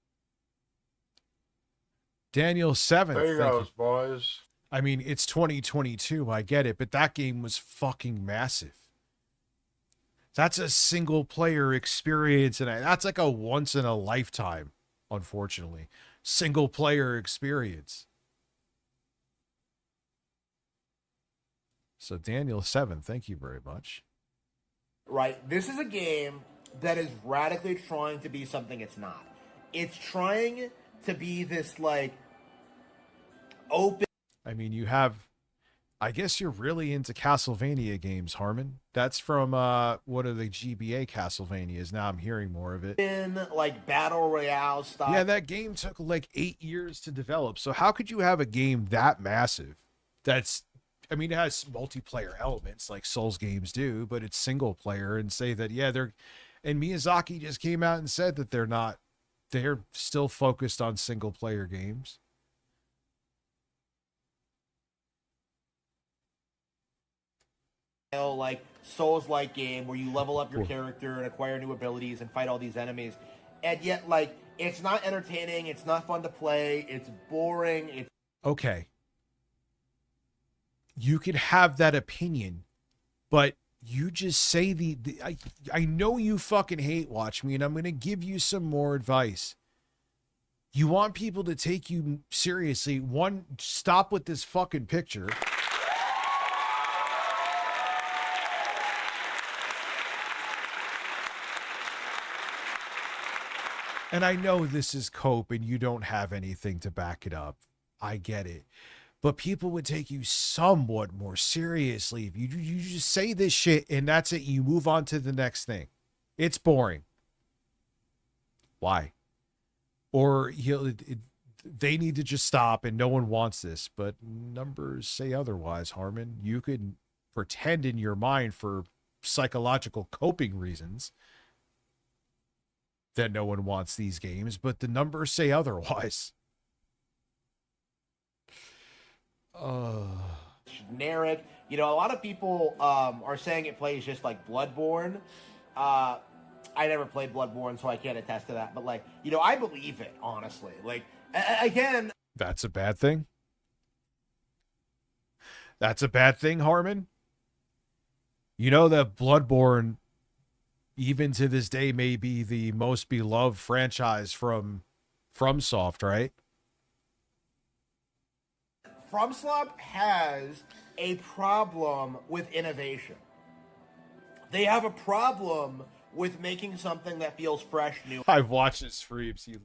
Daniel 7th. There you go, boys. I mean, it's 2022, I get it, but that game was fucking massive. That's a single player experience, and that's like a once in a lifetime, unfortunately. Single player experience. So Daniel 7, thank you very much. Right. This is a game that is radically trying to be something it's not. It's trying to be this like open. I mean, you have, I guess you're really into Castlevania games, Harmon. That's from what are the GBA Castlevanias? Now I'm hearing more of it. In like battle royale stuff. Yeah, that game took like 8 years to develop. So how could you have a game that massive? That's, I mean, it has multiplayer elements like Souls games do, but it's single player, and say that, yeah, they're, and Miyazaki just came out and said that they're still focused on single player games. Like Souls-like game where you level up your character and acquire new abilities and fight all these enemies, and yet like it's not entertaining, it's not fun to play, it's boring. It's okay. You could have that opinion, but you just say I know you fucking hate watch me, and I'm gonna give you some more advice. You want people to take you seriously. One, stop with this fucking picture. And I know this is cope and you don't have anything to back it up. I get it. But people would take you somewhat more seriously if you just say this shit and that's it. You move on to the next thing. It's boring. Why? Or they need to just stop and no one wants this. But numbers say otherwise, Harmon. You could pretend in your mind for psychological coping reasons that no one wants these games, but the numbers say otherwise. Generic. You know, a lot of people are saying it plays just like Bloodborne. I never played Bloodborne, so I can't attest to that. But like, you know, I believe it, honestly. Like, again, that's a bad thing. That's a bad thing, Harmon. You know that Bloodborne, even to this day, may be the most beloved franchise from FromSoft, right? FromSoft has a problem with innovation. They have a problem with making something that feels fresh, new. I've watched his streams. He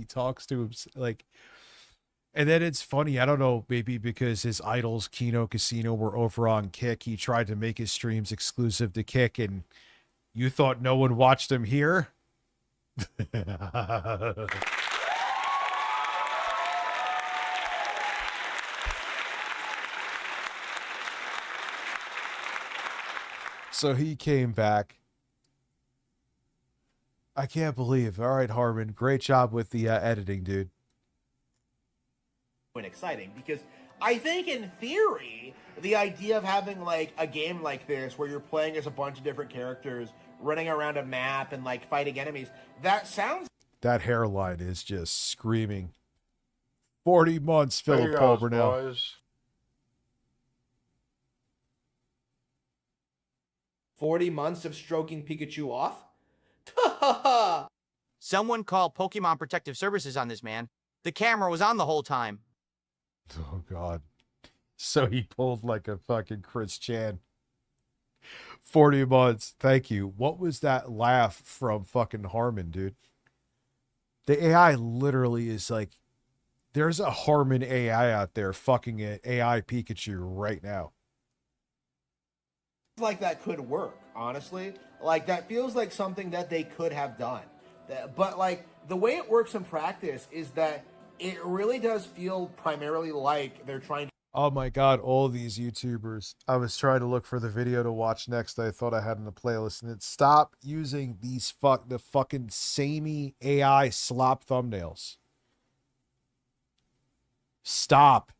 talks to him like, and then it's funny. I don't know, maybe because his idols, Kino Casino, were over on Kick. He tried to make his streams exclusive to Kick, and you thought no one watched him here? So he came back. I can't believe. All right, Harmon, great job with the editing, dude. And exciting, because I think in theory, the idea of having like a game like this where you're playing as a bunch of different characters, running around a map and like fighting enemies, that sounds. That hairline is just screaming. 40 months, Philip Colbernell. 40 months of stroking Pikachu off? Someone call Pokemon Protective Services on this man. The camera was on the whole time. Oh, God. So he pulled like a fucking Chris Chan. 40 months. Thank you. What was that laugh from fucking Harmon, dude? The AI literally is like, there's a Harmon AI out there fucking an AI Pikachu right now. Like that could work, honestly. Like that feels like something that they could have done. But like the way it works in practice is that it really does feel primarily like they're trying to. Oh my God, all these YouTubers. I was trying to look for the video to watch next. I thought I had in the playlist, and it stop using these the fucking samey AI slop thumbnails. Stop.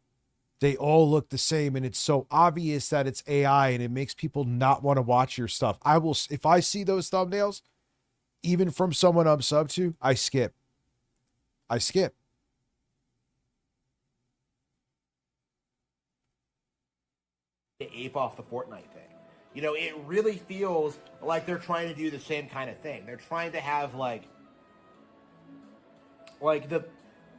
They all look the same, and it's so obvious that it's AI, and it makes people not want to watch your stuff. I will, if I see those thumbnails, even from someone I'm sub to, I skip. I skip. To ape off the Fortnite thing. You know, it really feels like they're trying to do the same kind of thing. They're trying to have like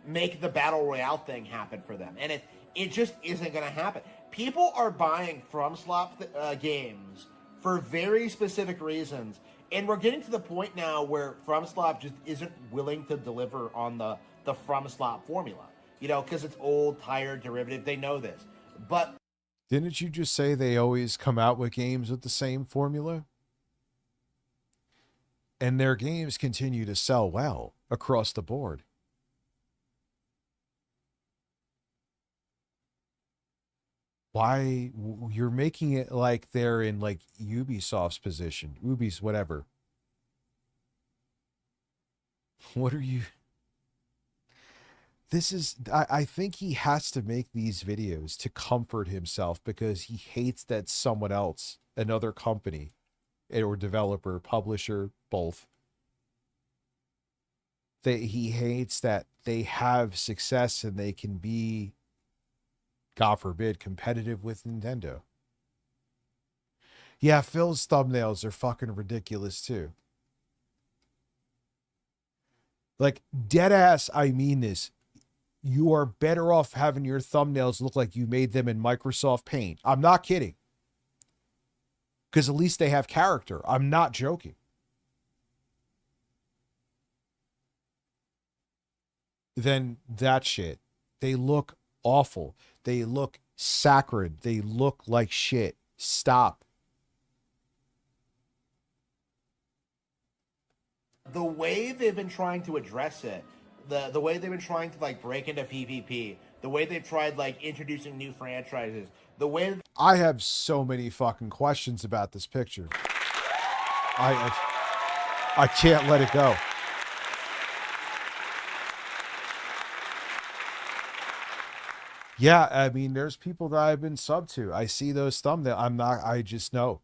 make the battle royale thing happen for them, and it just isn't going to happen. People are buying FromSlop games for very specific reasons, and we're getting to the point now where FromSlop just isn't willing to deliver on the FromSlop formula. You know, because it's old, tired, derivative. They know this, but. Didn't you just say they always come out with games with the same formula? And their games continue to sell well across the board. Why you're making it like they're in like Ubisoft's position, Ubi's whatever. What are you? This is, I think he has to make these videos to comfort himself because he hates that someone else, another company or developer, publisher, both. He hates that they have success and they can be, God forbid, competitive with Nintendo. Yeah, Phil's thumbnails are fucking ridiculous too. Like, dead ass, I mean this. You are better off having your thumbnails look like you made them in Microsoft Paint. I'm not kidding. Because at least they have character. I'm not joking. Then that shit. They look awful. They look saccharine. They look like shit. Stop. The way they've been trying to address it, the way they've been trying to like break into PvP, the way they've tried like introducing new franchises, the way I have so many fucking questions about this picture. I can't let it go. Yeah, I mean, there's people that I've been sub to. I see those thumbnails. I just know.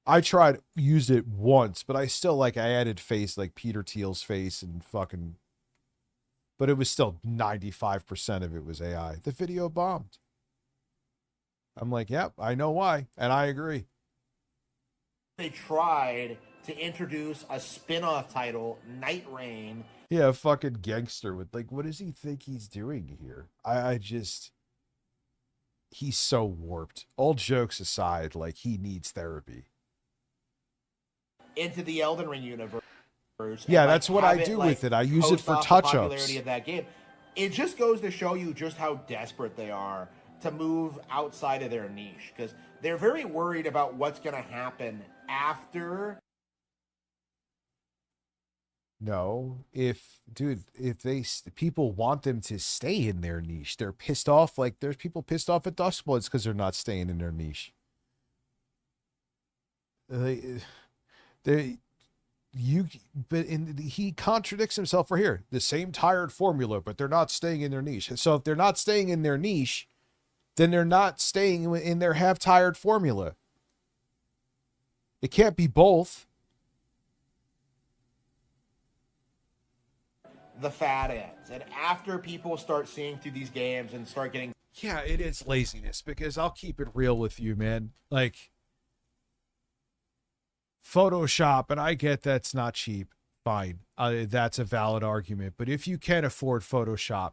I tried, used it once, but I added face, like Peter Thiel's face and fucking, but it was still 95% of it was AI. The video bombed. I'm like, yep, I know why. And I agree. they tried to introduce a spin-off title, Night Rain. Yeah, a fucking gangster with, like, what does he think he's doing here? I just... he's so warped. All jokes aside, like, he needs therapy. Into the Elden Ring universe. Yeah, that's what I do with it. I use it for touch-ups. Of that game. It just goes to show you just how desperate they are to move outside of their niche, because they're very worried about what's going to happen after. No, if people want them to stay in their niche, they're pissed off. Like, there's people pissed off at Dustbloods because they're not staying in their niche. He contradicts himself right here. The same tired formula, but they're not staying in their niche. So if they're not staying in their niche, then they're not staying in their half-tired formula. It can't be both. The fat ends, and after people start seeing through these games and start getting, yeah, it is laziness, because I'll keep it real with you, man. Like, Photoshop, and I get that's not cheap, fine, that's a valid argument, but if you can't afford Photoshop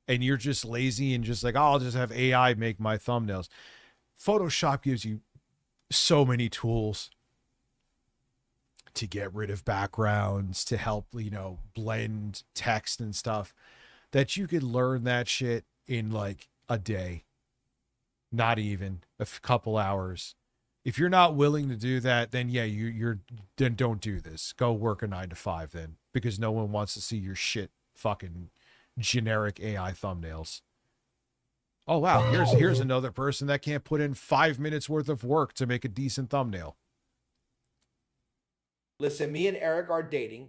and you're just lazy and just like, oh, I'll just have AI make my thumbnails, Photoshop gives you so many tools to get rid of backgrounds, to help, you know, blend text and stuff, that you could learn that shit in like a day, not even a couple hours. If you're not willing to do that, then yeah, then don't do this. Go work a 9-to-5 then, because no one wants to see your shit fucking generic AI thumbnails. Oh wow, here's another person that can't put in 5 minutes worth of work to make a decent thumbnail. Listen, me and Eric are dating.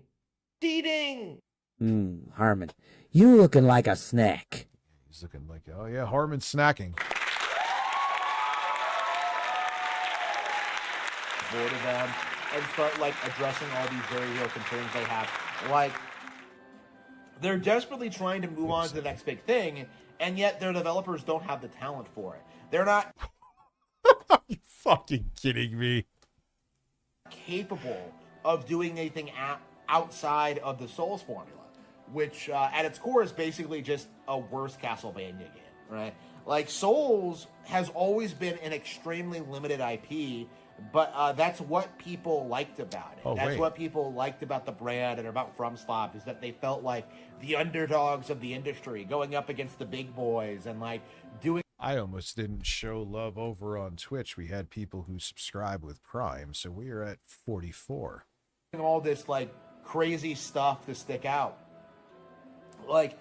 Harmon, you looking like a snack. He's looking like, oh yeah, Harmon's snacking. Bored of them and start like addressing all these very real concerns they have. Like, they're desperately trying to move on to the next big thing, and yet their developers don't have the talent for it. They're not. Are you fucking kidding me? Capable of doing anything outside of the Souls formula, which at its core is basically just a worse Castlevania game, right? Like, Souls has always been an extremely limited IP, but that's what people liked about it. That's what people liked about the brand and about FromSoft, is that they felt like the underdogs of the industry going up against the big boys and like doing. I almost didn't show love over on Twitch. We had people who subscribe with Prime, so we are at 44. All this like crazy stuff to stick out. Like,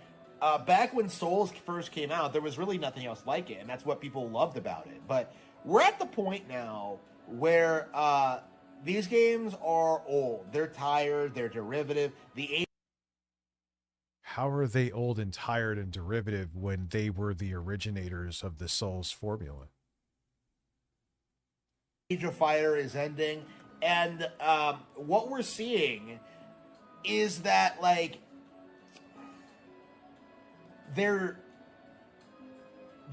back when Souls first came out, there was really nothing else like it, and that's what people loved about it. But we're at the point now where these games are old. They're tired. They're derivative. How are they old and tired and derivative when they were the originators of the Souls formula? Age of Fire is ending, and what we're seeing is that like they're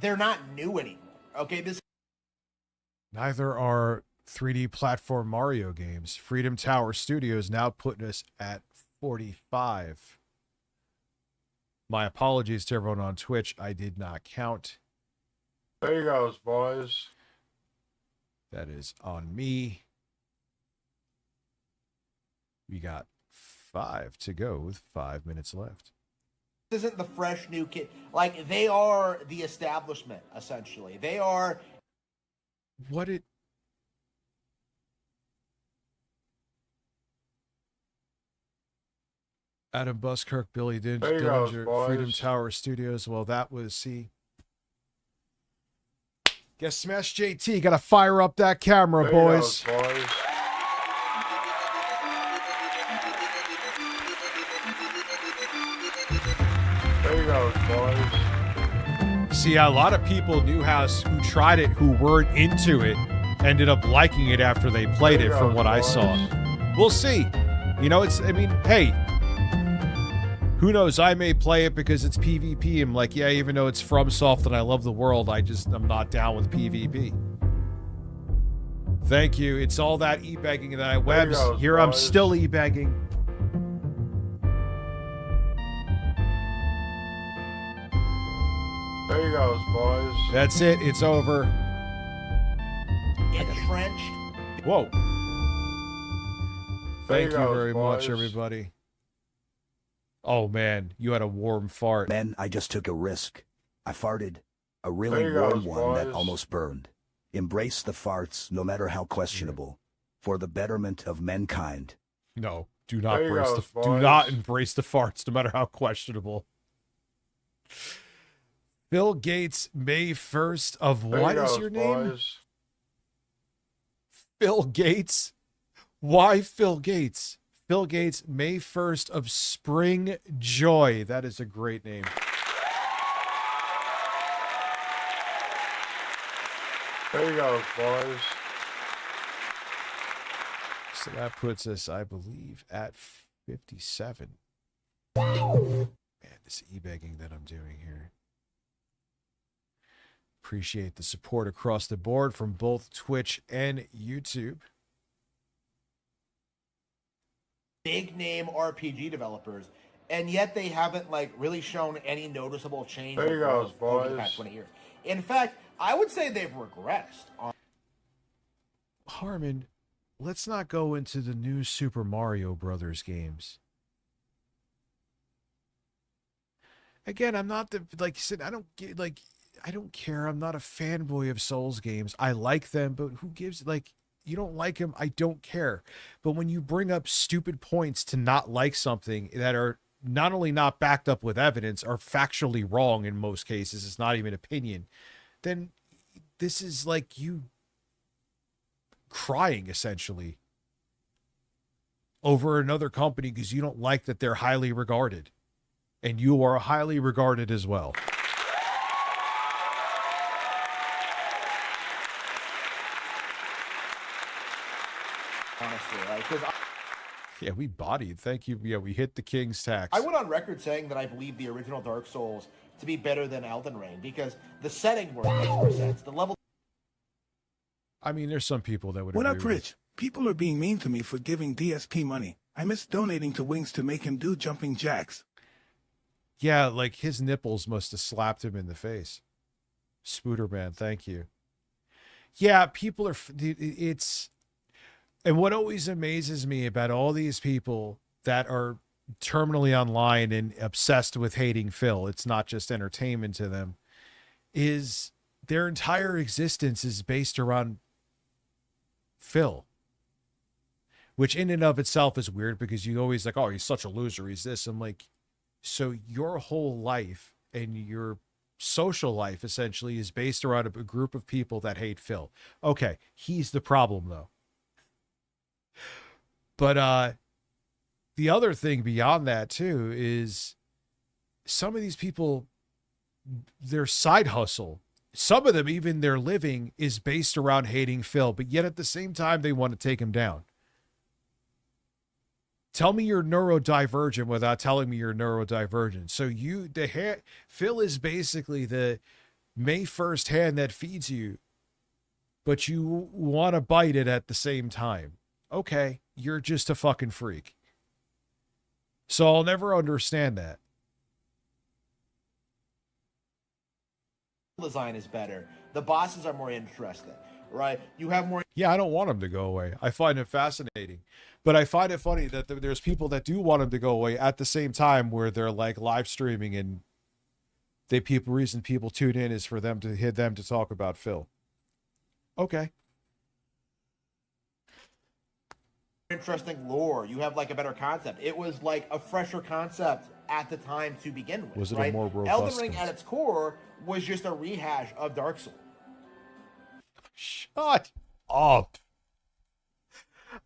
not new anymore. Okay, neither are 3D platform Mario games. Freedom Tower Studios now putting us at 45. My apologies to everyone on Twitch. I did not count. There you go, boys. That is on me. We got 5 to go with 5 minutes left. This isn't the fresh new kid. Like, they are the establishment, essentially. They are. What it. Adam Buskirk, Billy Dillinger, Freedom Tower Studios. Well, that was, see. Guess Smash JT, gotta fire up that camera, boys. There you go, boys. See, a lot of people who tried it, who weren't into it, ended up liking it after they played it, from what I saw. We'll see. You know, I mean, hey, who knows? I may play it because it's PvP. I'm like, yeah, even though it's FromSoft and I love the world, I'm not down with PvP. Thank you. It's all that e-begging that I webs. Here I'm still e-begging. There you goes, boys. That's it. It's over. Entrenched. Whoa. Thank you goes, very much, boys. everybody. Oh, man. You had a warm fart. Men, I just took a risk. I farted. A really There you warm goes, one that boys. almost burned. Embrace the farts, no matter how questionable, for the betterment of mankind. No, do not There you embrace goes, do boys. not embrace the farts, no matter how questionable. Bill Gates, May 1st of There what you is goes, your name? boys. Phil Gates. Why Phil Gates? Phil Gates, May 1st of Spring Joy. That is a great name. There you goes, boys. So that puts us, I believe, at 57. Man, this e-begging that I'm doing here. Appreciate the support across the board from both Twitch and YouTube. Big name RPG developers, and yet they haven't like really shown any noticeable change There you goes, over the boys. past 20 years. In fact, I would say they've regressed. Harmon, let's not go into the new Super Mario Brothers games. Again, I'm not the, like you said, I don't care. I'm not a fanboy of Souls games. I like them, but who gives, like, you don't like them, I don't care. But when you bring up stupid points to not like something that are not only not backed up with evidence, are factually wrong in most cases, it's not even opinion, then this is like you crying essentially over another company because you don't like that they're highly regarded. And you are highly regarded as well. Honestly, like, 'cause Yeah, we bodied. Thank you. Yeah, we hit the king's tax. I went on record saying that I believe the original Dark Souls to be better than Elden Ring because the setting work makes more sense. The level. I mean, there's some people that would What agree up, with Rich? People are being mean to me for giving DSP money. I miss donating to Wings to make him do jumping jacks. Yeah, like his nipples must have slapped him in the face. Spooderman, thank you. Yeah, people are, it's, and what always amazes me about all these people that are terminally online and obsessed with hating Phil, it's not just entertainment to them, is their entire existence is based around Phil. Which in and of itself is weird because you always like, oh, he's such a loser, he's this. I'm like, so your whole life and your social life essentially is based around a group of people that hate Phil. Okay, he's the problem though. But the other thing beyond that too is some of these people, their side hustle, some of them even their living is based around hating Phil, but yet at the same time they want to take him down. Tell me you're neurodivergent without telling me you're neurodivergent. So Phil is basically the May 1st hand that feeds you, but you want to bite it at the same time. Okay, you're just a fucking freak. So I'll never understand that. Design is better. The bosses are more interesting, right? You have more. Yeah, I don't want him to go away. I find it fascinating. But I find it funny that there's people that do want him to go away at the same time where they're like live streaming and reason people tune in is for them to hit them to talk about Phil. Okay. Interesting lore. You have like a better concept. It was like a fresher concept at the time to begin with. Was it right? a more robust Elden Ring concept? at its core was just a rehash of Dark Souls. Shut up.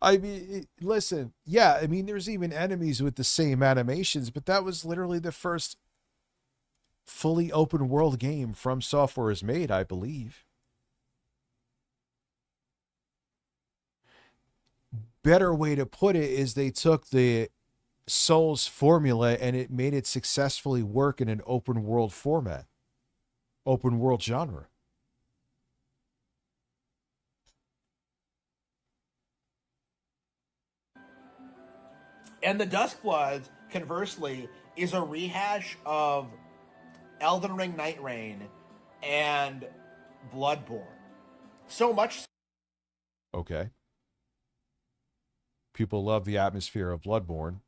I mean, listen, yeah, I mean, there's even enemies with the same animations, but that was literally the first fully open world game From Software has made, I believe. Better way to put it is they took the Souls formula and it made it successfully work in an open world format, open world genre. And the Duskbloods, conversely, is a rehash of Elden Ring Night Rain and Bloodborne. So much. Okay. People love the atmosphere of Bloodborne.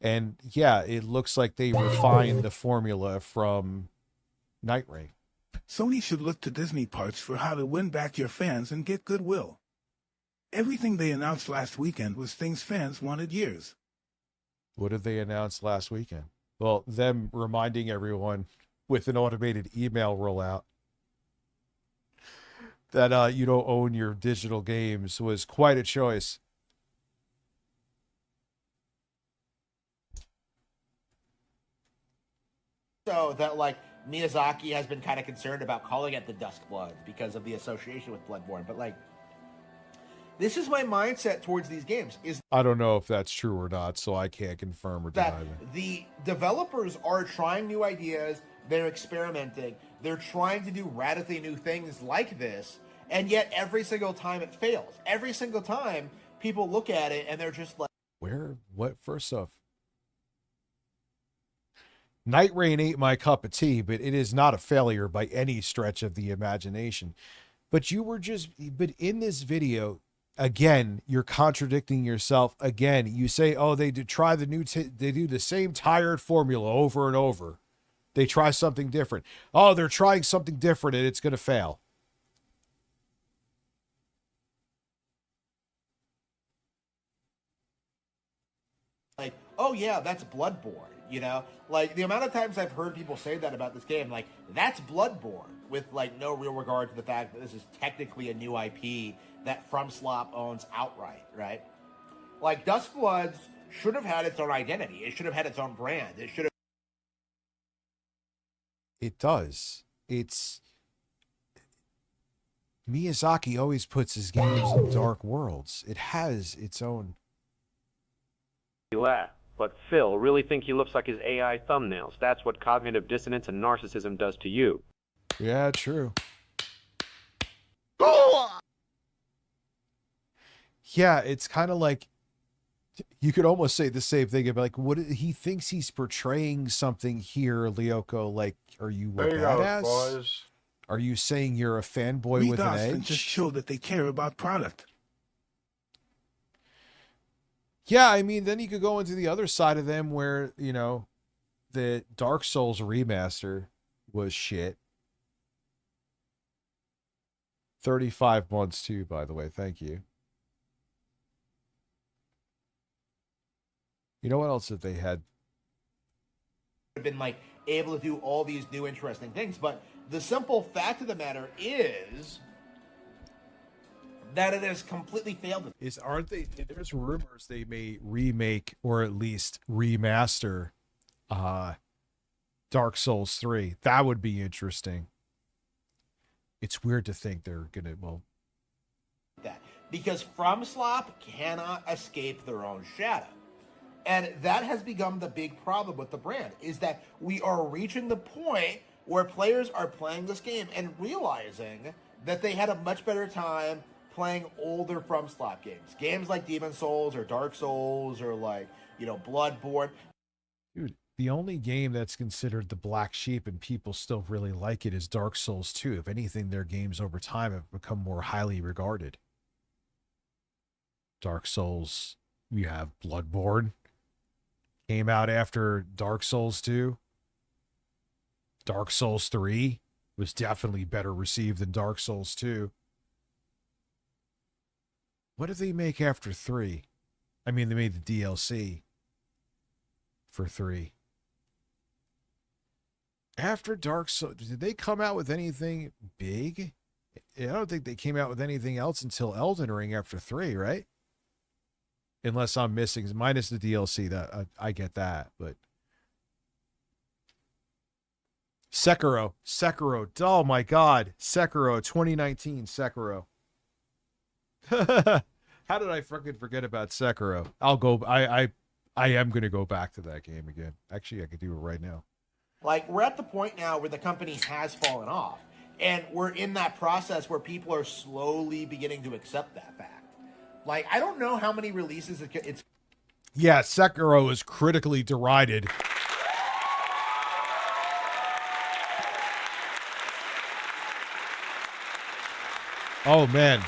And yeah, it looks like they refined the formula from Night Rain. Sony should look to Disney parts for how to win back your fans and get goodwill. Everything they announced last weekend was things fans wanted years. What did they announce last weekend? Well, them reminding everyone with an automated email rollout that you don't own your digital games was quite a choice. So that, like, Miyazaki has been kind of concerned about calling it the Duskbloods because of the association with Bloodborne. But, like, this is my mindset towards these games. Is I don't know if that's true or not, so I can't confirm or deny that that. the developers are trying new ideas, they're experimenting, they're trying to do radically new things like this, and yet every single time it fails. Every single time people look at it and they're just like... First off, Night Rain ain't my cup of tea, but it is not a failure by any stretch of the imagination. But in this video, again, you're contradicting yourself again. You say, oh, they do the same tired formula over and over. They try something different. Oh, they're trying something different and it's going to fail. Like, oh yeah, that's Bloodborne, you know? Like, the amount of times I've heard people say that about this game, like, that's Bloodborne, with, like, no real regard to the fact that this is technically a new IP that FromSlop owns outright, right? Like, Duskbloods should have had its own identity. It should have had its own brand. It should have... It does. Miyazaki always puts his games in dark worlds. It has its own... You laugh, but Phil really think he looks like his AI thumbnails. That's what cognitive dissonance and narcissism does to you. Yeah, true. Yeah, it's kind of like, you could almost say the same thing about, like, what he thinks he's portraying something here, Lyoko. Like, are you a badass? Boys. Are you saying you're a fanboy with an edge? And just show that they care about product. Yeah, I mean, then you could go into the other side of them where, you know, the Dark Souls remaster was shit. 35 months too, by the way. Thank you. You know what else that they had? Been, like, able to do all these new interesting things, but the simple fact of the matter is that it has completely failed. There's rumors they may remake or at least remaster Dark Souls 3. That would be interesting. It's weird to think they're gonna, well, that because FromSlop cannot escape their own shadow. And that has become the big problem with the brand, is that we are reaching the point where players are playing this game and realizing that they had a much better time playing older FromSlop games. Games like Demon Souls or Dark Souls or, like, you know, Bloodborne. Dude, the only game that's considered the black sheep and people still really like it is Dark Souls 2. If anything, their games over time have become more highly regarded. Dark Souls, you have Bloodborne. Came out after Dark Souls 2. Dark Souls 3 was definitely better received than Dark Souls 2. What did they make after 3? I mean, they made the DLC for 3. After Dark Souls, did they come out with anything big? I don't think they came out with anything else until Elden Ring after 3, right? Unless I'm missing, minus the DLC, that I get that, but Sekiro, oh my god, Sekiro, 2019 Sekiro. How did I fucking forget about Sekiro? I am gonna go back to that game again. Actually, I could do it right now. Like, we're at the point now where the company has fallen off, and we're in that process where people are slowly beginning to accept that fact. Like, I don't know how many releases it's... Yeah, Sekiro is critically derided. Oh man,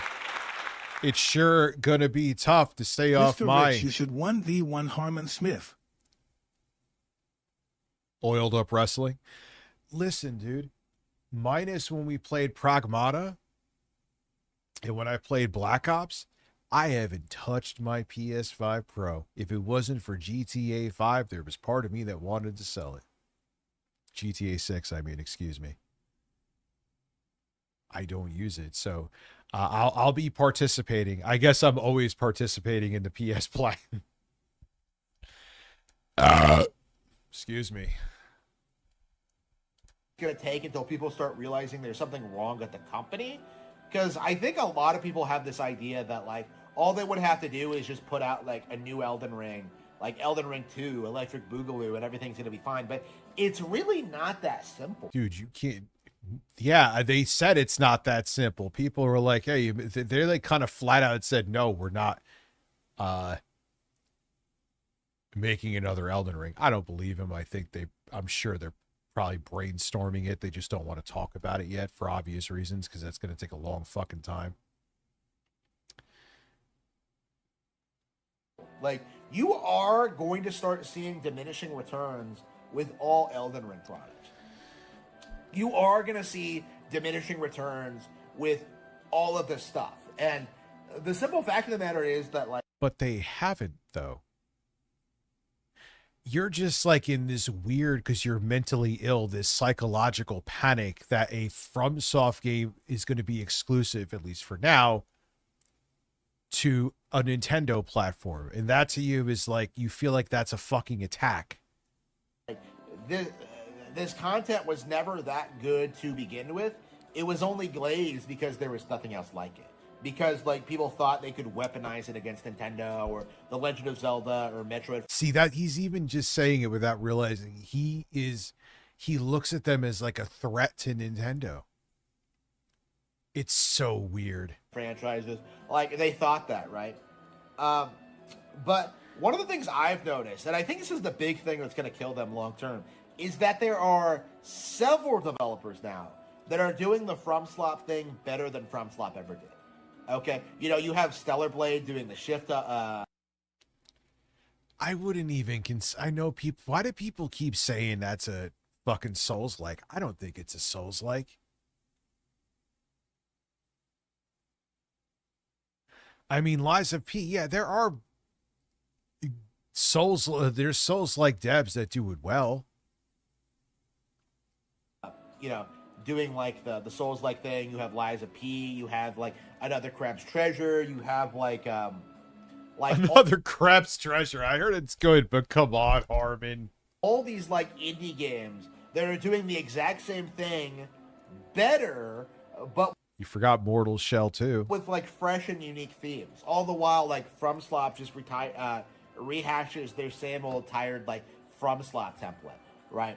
it's sure gonna be tough to stay off Mr. my Rich, you should 1v1 Harmon Smith. Oiled up wrestling. Listen, dude, minus when we played Pragmata and when I played Black Ops, I haven't touched my PS5 Pro. If it wasn't for GTA 5, there was part of me that wanted to sell it. GTA 6, I mean, excuse me. I don't use it, so I'll be participating. I guess I'm always participating in the PS Play. Excuse me. Going to take until people start realizing there's something wrong at the company? Because I think a lot of people have this idea that, like, all they would have to do is just put out, like, a new Elden Ring, like Elden Ring 2, Electric Boogaloo, and everything's going to be fine. But it's really not that simple. Dude, you can't. Yeah, they said it's not that simple. People were like, hey, they're like kind of flat out said, no, we're not making another Elden Ring. I don't believe him. I'm sure they're probably brainstorming it. They just don't want to talk about it yet for obvious reasons, because that's going to take a long fucking time. Like, you are going to start seeing diminishing returns with all Elden Ring products. You are going to see diminishing returns with all of this stuff. And the simple fact of the matter is that, like... But they haven't, though. You're just like in this weird, because you're mentally ill, this psychological panic that a FromSoft game is going to be exclusive, at least for now, to a Nintendo platform. And that to you is like, you feel like that's a fucking attack. This content was never that good to begin with. It was only glazed because there was nothing else like it. Because, like, people thought they could weaponize it against Nintendo or The Legend of Zelda or Metroid. See, that he's even just saying it without realizing he looks at them as like a threat to Nintendo. It's so weird. Franchises, like, they thought that, right? But one of the things I've noticed, and I think this is the big thing that's going to kill them long term, is that there are several developers now that are doing the FromSoft thing better than FromSoft ever did. Okay, you know, you have Stellar Blade doing the shift. I wouldn't even I know people. Why do people keep saying that's a fucking Souls-like? I don't think it's a Souls-like. I mean, Lies of P. Yeah, there are there's Souls-like devs that do it well. You know, doing like the Souls-like thing. You have Lies of P. You have like another Crab's Treasure. You have like another Crab's Treasure. I heard it's good, but come on, Harmon. All these like indie games that are doing the exact same thing better, but you forgot Mortal Shell too, with like fresh and unique themes. All the while, like FromSoft just rehashes their same old tired like FromSoft template, right?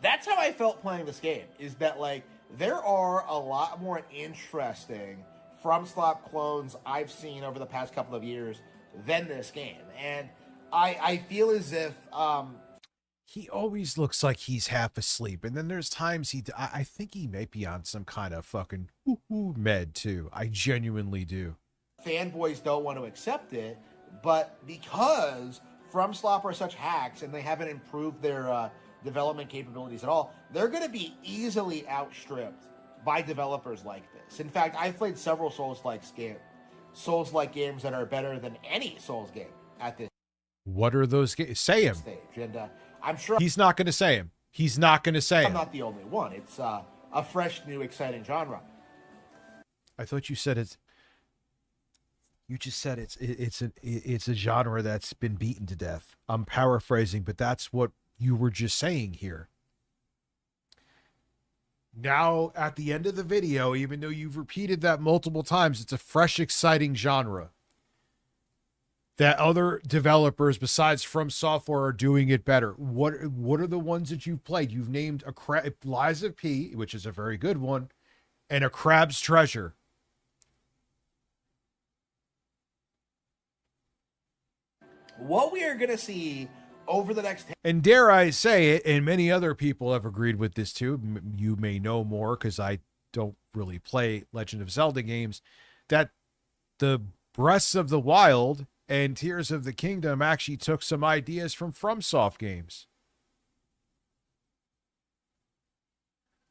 That's how I felt playing this game, is that, like, there are a lot more interesting FromSoft clones I've seen over the past couple of years than this game. And I feel as if... he always looks like he's half asleep. And then there's times I think he may be on some kind of fucking med, too. I genuinely do. Fanboys don't want to accept it, but because FromSoft are such hacks and they haven't improved their... development capabilities at all, they're going to be easily outstripped by developers like this. In fact, I've played several Souls-like games that are better than any Souls game at this. What are those games? Say him. Stage. And I'm sure he's not going to say him. He's not going to say him. I'm not the only one. It's a fresh, new, exciting genre. I thought you said it's. You just said it's a genre that's been beaten to death. I'm paraphrasing, but that's what you were just saying here. Now, at the end of the video, even though you've repeated that multiple times, it's a fresh, exciting genre that other developers besides FromSoft are doing it better. What are the ones that you've played? You've named Lies of P, which is a very good one, and a Crab's Treasure. What we are going to see over the next... And dare I say it, and many other people have agreed with this too. You may know more because I don't really play Legend of Zelda games, that the Breaths of the Wild and Tears of the Kingdom actually took some ideas from FromSoft games.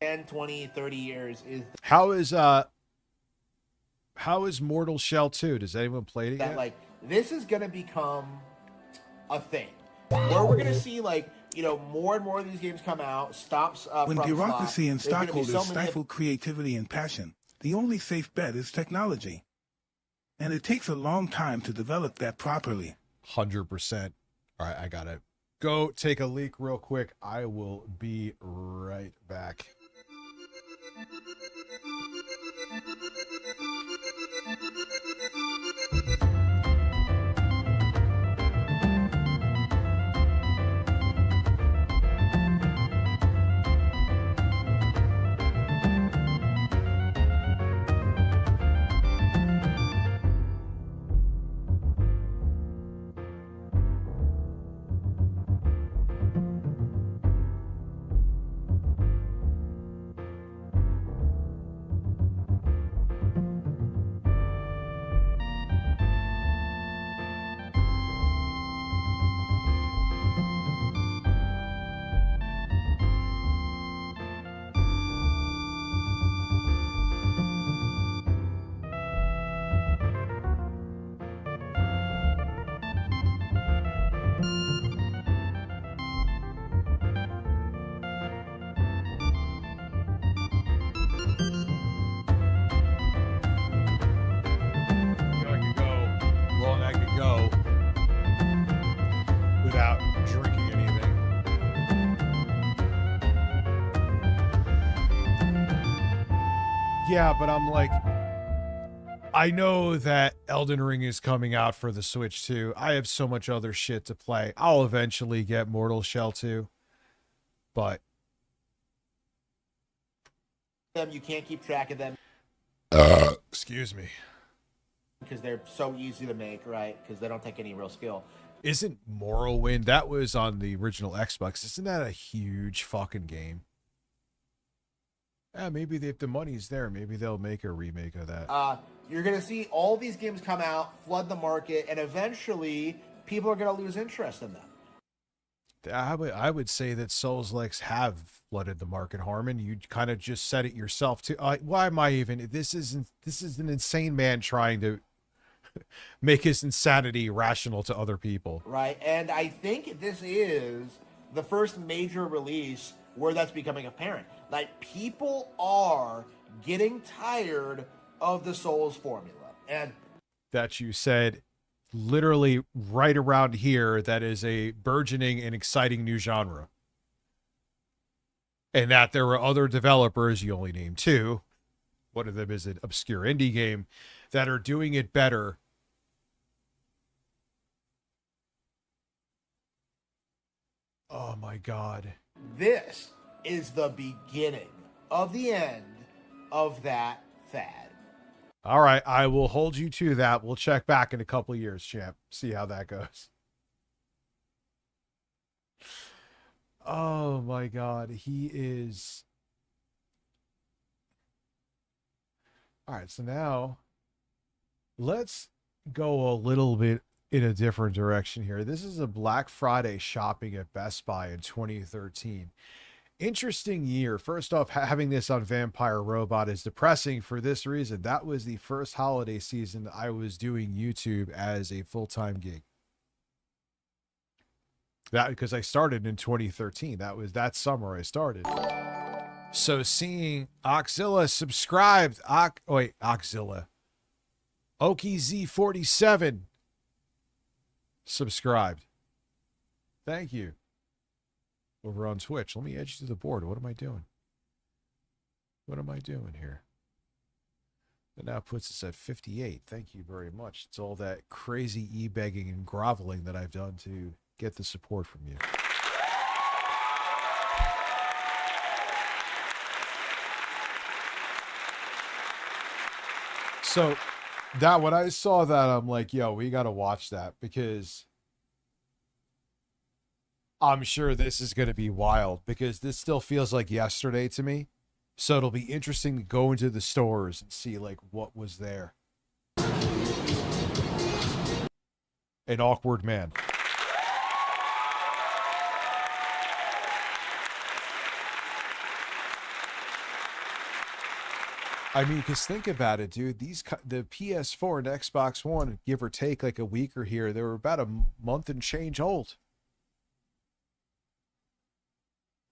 10, 20, 30 years is How is Mortal Shell 2? Does anyone play it that yet? like this is gonna become a thing where we're gonna see like, you know, more and more of these games come out. Stops When from bureaucracy and There's gonna be stockholders so many- stifle creativity and passion, the only safe bet is technology. And it takes a long time to develop that properly. 100%. All right, I gotta go take a leak real quick. I will be right back. Without drinking anything. Yeah, but I'm like, I know that Elden Ring is coming out for the Switch too. I have so much other shit to play. I'll eventually get Mortal Shell 2, but you can't keep track of them excuse me. because they're so easy to make, right? Because they don't take any real skill. Isn't Morrowind, that was on the original Xbox, isn't that a huge fucking game? Yeah, maybe if the money's there, maybe they'll make a remake of that. You're going to see all these games come out, flood the market, and eventually people are going to lose interest in them. I would say that Souls-likes have flooded the market, Harmon. You kind of just said it yourself too. Why am I even? This is an insane man trying to make his insanity rational to other people. Right, and I think this is the first major release where that's becoming apparent. Like, people are getting tired of the Souls formula. And that you said literally right around here, that is a burgeoning and exciting new genre. And that there were other developers, you only named two, one of them is an obscure indie game, that are doing it better. Oh my God. this is the beginning of the end of that fad. All right, I will hold you to that. We'll check back in a couple of years, champ. See how that goes. Oh my God, he is. All right, so now let's go a little bit in a different direction here. This is a Black Friday shopping at Best Buy in 2013. Interesting year. First off, having this on Vampire Robot is depressing for this reason. That was the first holiday season I was doing YouTube as a full-time gig. That because I started in 2013. That summer I started. So seeing Oxzilla subscribed, Oxzilla, OkiZ47 subscribed. Thank you. Over on Twitch. Let me edge to the board. What am I doing? What am I doing here? That now puts us at 58. Thank you very much. It's all that crazy e-begging and groveling that I've done to get the support from you. So that when I saw that, I'm like, yo, we got to watch that because I'm sure this is going to be wild because this still feels like yesterday to me. So it'll be interesting to go into the stores and see like what was there. An awkward man. I mean, because think about it, dude. The PS4 and Xbox One, give or take like a week or here, they were about a month and change old.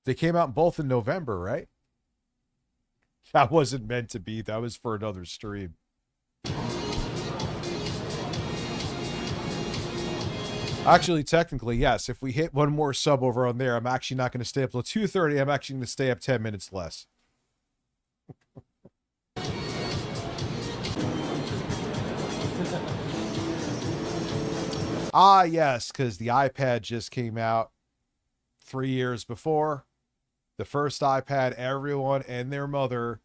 They came out both in November, right? That wasn't meant to be. That was for another stream. Actually, technically, yes. If we hit one more sub over on there, I'm actually not going to stay up till 2:30. I'm actually going to stay up 10 minutes less. Ah, yes, because the iPad just came out 3 years before. The first iPad, everyone and their mother.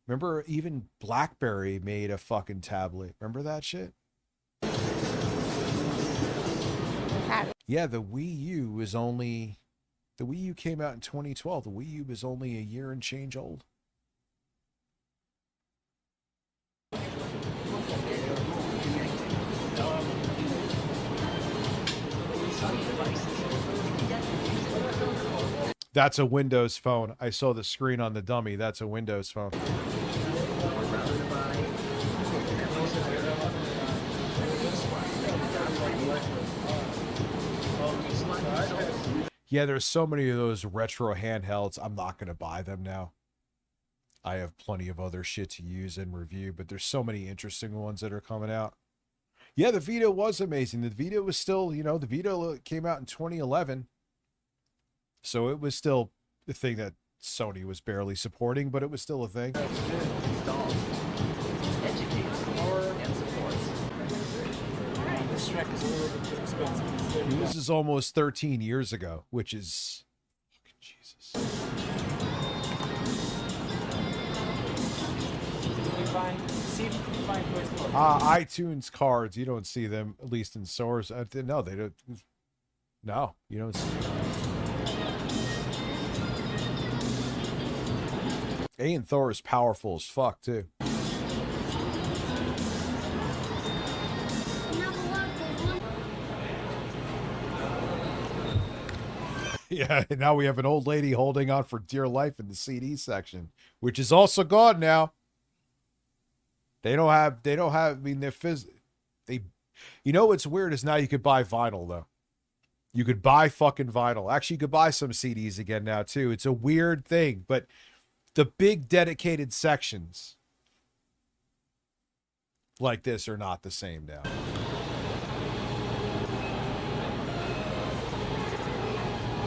Remember, even BlackBerry made a fucking tablet. Remember that shit? Yeah, the Wii U was only... The Wii U came out in 2012. The Wii U was only a year and change old. That's a Windows phone. I saw the screen on the dummy. That's a Windows phone. Yeah, there's so many of those retro handhelds. I'm not going to buy them now. I have plenty of other shit to use and review, but there's so many interesting ones that are coming out. Yeah, the Vita was amazing. The Vita was still, you know, the Vita came out in 2011. So it was still the thing that Sony was barely supporting, but it was still a thing. This is almost 13 years ago, which is... Fucking Jesus. iTunes cards, you don't see them, at least in stores. No, they don't. No, you don't see them. Aeon Thor is powerful as fuck, too. Yeah, and now we have an old lady holding on for dear life in the CD section, which is also gone now. They don't have, I mean, you know what's weird is now you could buy vinyl, though. You could buy fucking vinyl. Actually, you could buy some CDs again now, too. It's a weird thing, but the big dedicated sections like this are not the same now.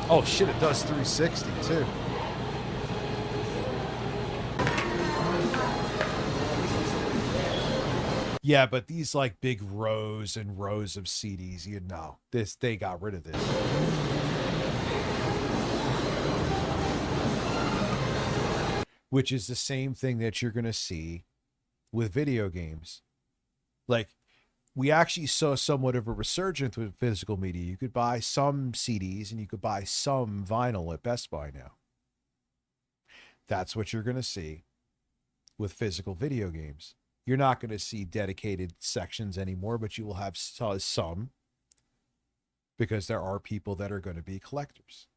Oh shit, it does 360 too. Yeah, but these like big rows and rows of CDs, you know, they got rid of this. Which is the same thing that you're going to see with video games. Like, we actually saw somewhat of a resurgence with physical media. You could buy some CDs and you could buy some vinyl at Best Buy now. That's what you're going to see with physical video games. You're not going to see dedicated sections anymore, but you will have some, because there are people that are going to be collectors.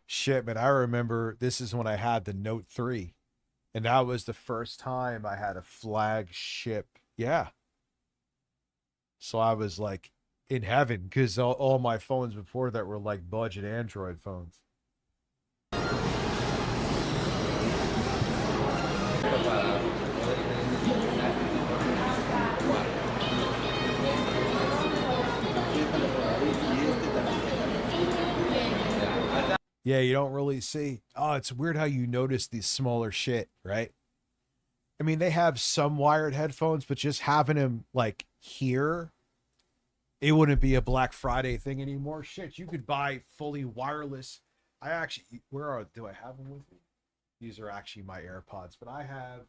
Shit, but I remember this is when I had the Note 3. And that was the first time I had a flagship. Yeah. So I was like in heaven, because all my phones before that were like budget Android phones. Yeah, you don't really see. Oh, it's weird how you notice these smaller shit, right? I mean, they have some wired headphones, but just having them like here, it wouldn't be a Black Friday thing anymore. Shit, you could buy fully wireless. Do I have them with me? These are actually my AirPods, but I have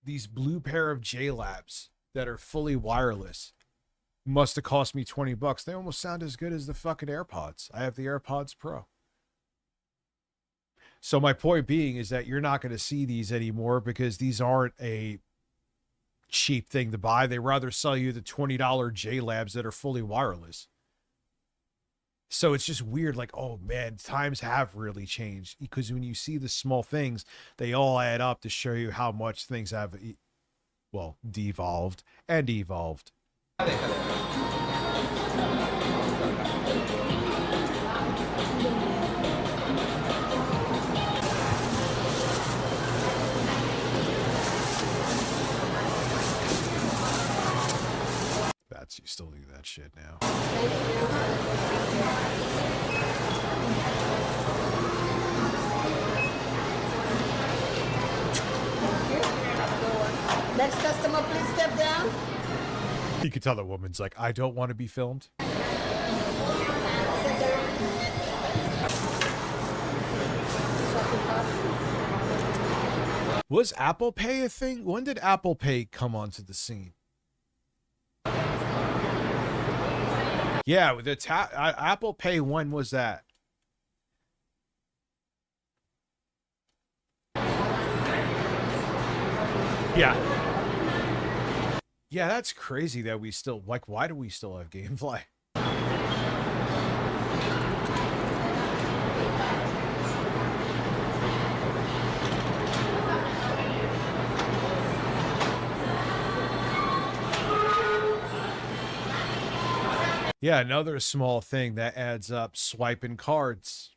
these blue pair of JLabs that are fully wireless must have cost me $20. They almost sound as good as the fucking AirPods. I have the AirPods Pro. So my point being is that you're not going to see these anymore because these aren't a cheap thing to buy. They rather sell you the $20 JLabs that are fully wireless. So it's just weird, like, oh man, times have really changed, because when you see the small things, they all add up to show you how much things have, well, devolved and evolved. That's, you still do that shit now. Next customer, please step down. You can tell the woman's like, I don't want to be filmed. Was Apple Pay a thing? When did Apple Pay come onto the scene? Yeah, with the Apple Pay, when was that? Yeah. Yeah, that's crazy that we still, like, why do we still have GameFly? Yeah, another small thing that adds up, swiping cards.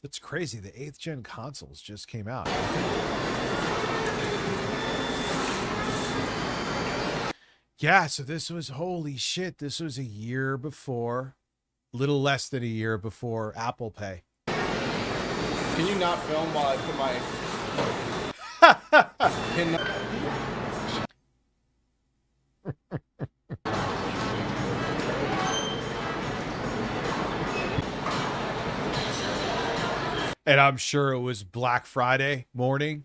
That's crazy. The 8th gen consoles just came out. Yeah, so this was, holy shit, this was a year before, little less than a year before Apple Pay. Can you not film while I put my pin? And I'm sure it was Black Friday morning.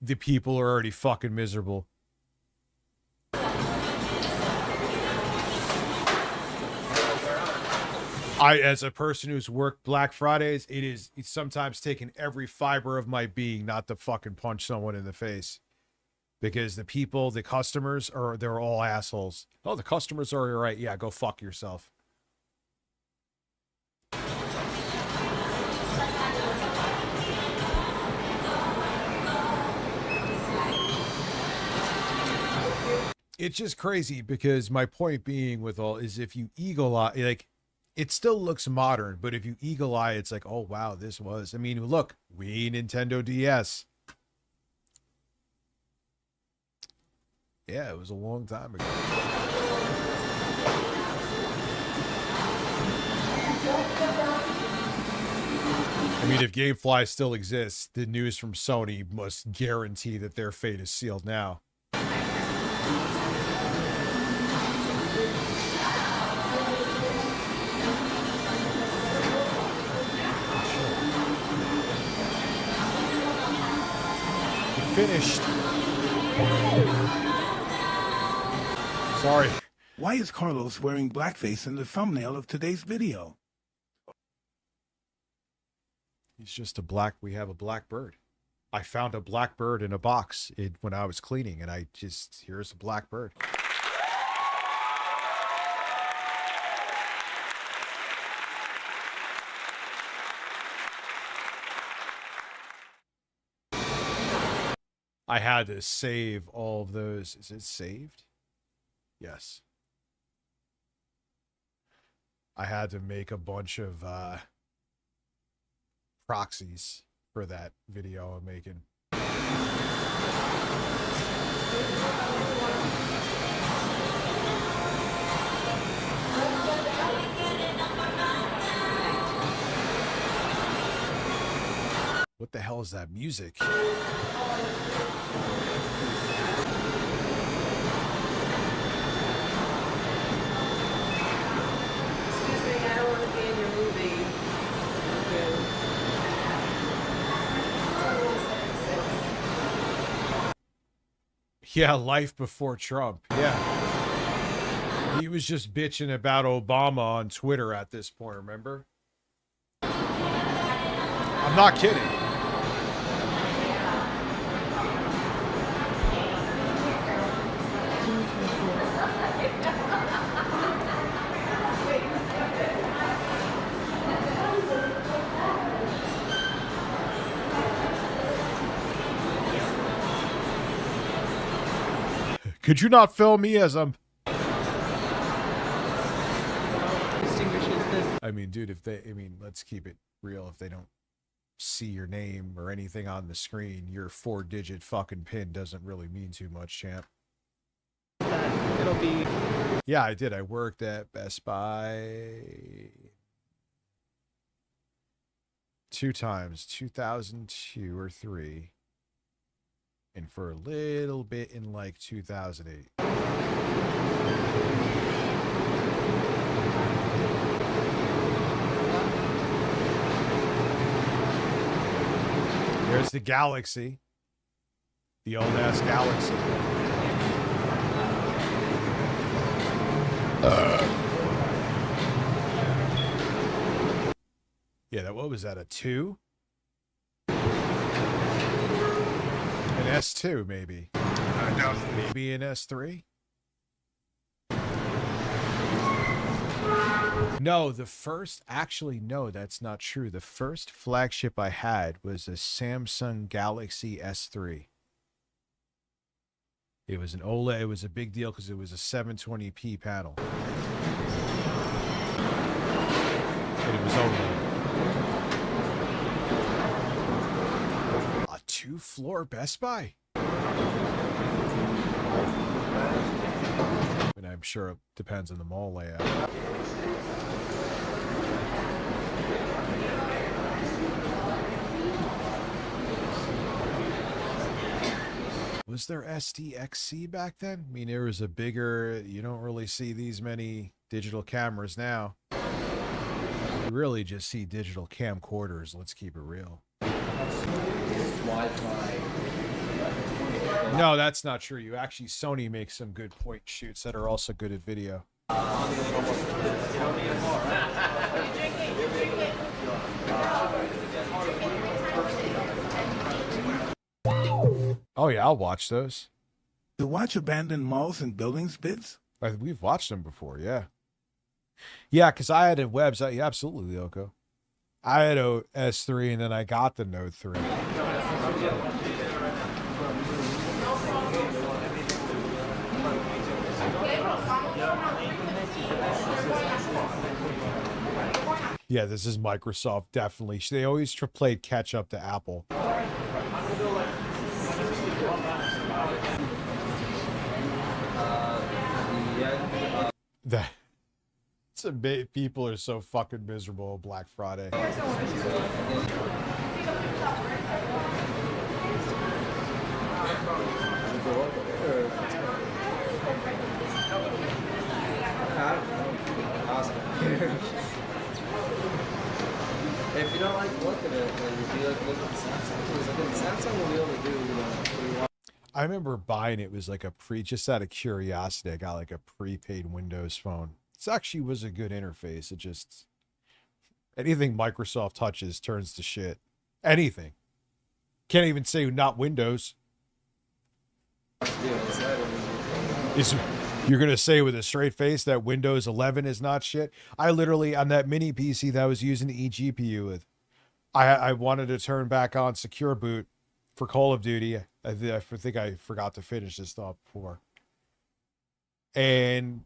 The people are already fucking miserable. As a person who's worked Black Fridays, it's sometimes taken every fiber of my being not to fucking punch someone in the face. Because the people, the customers, they're all assholes. Oh, the customers are right. Yeah, go fuck yourself. It's just crazy because my point being with all is if you eagle eye, like, it still looks modern, but if you eagle eye, it's like, oh, wow, this was, I mean, look, Wii, Nintendo DS. Yeah, it was a long time ago. I mean, if GameFly still exists, the news from Sony must guarantee that their fate is sealed now. Finished. Sorry. Why is Carlos wearing blackface in the thumbnail of today's video? He's just we have a black bird. I found a black bird in a box when I was cleaning, and here's a black bird. I had to save all of those. Is it saved? Yes. I had to make a bunch of proxies for that video I'm making. What the hell is that music? Yeah, life before Trump. Yeah. He was just bitching about Obama on Twitter at this point, remember? I'm not kidding. Could you not film me as I'm... I mean, dude, let's keep it real. If they don't see your name or anything on the screen, your 4-digit fucking pin doesn't really mean too much, champ. It'll be... Yeah, I did. I worked at Best Buy 2 times, 2002 or 3. And for a little bit in like 2008. There's the Galaxy. The old ass Galaxy. Yeah, what was that, a 2? An S2, maybe. No, maybe an S3? No, the first... Actually, no, that's not true. The first flagship I had was a Samsung Galaxy S3. It was an OLED. It was a big deal because it was a 720p panel. And it was OLED. A 2-floor Best Buy? And I'm sure it depends on the mall layout. Was there SDXC back then? I mean, there was a bigger... You don't really see these many digital cameras now. You really just see digital camcorders. Let's keep it real. No, that's not true. You actually... Sony makes some good point shoots that are also good at video. Oh, yeah, I'll watch those. To watch abandoned malls and buildings bids? We've watched them before, yeah. Yeah, because I had a website. Yeah, absolutely, Yoko. I had a S3, and then I got the Note 3. Yeah, this is Microsoft, definitely. They always played catch-up to Apple. Some people are so fucking miserable on Black Friday. If you don't like the look of it, then you'd be like, look at Samsung. Samsung will be able to do what you want. I remember buying it was like just out of curiosity. I got like a prepaid Windows phone. It actually was a good interface. It just, anything Microsoft touches turns to shit. Anything. Can't even say not Windows. You're going to say with a straight face that Windows 11 is not shit? I literally, on that mini PC that I was using the eGPU with, I wanted to turn back on Secure Boot for Call of Duty. I think I forgot to finish this thought before. And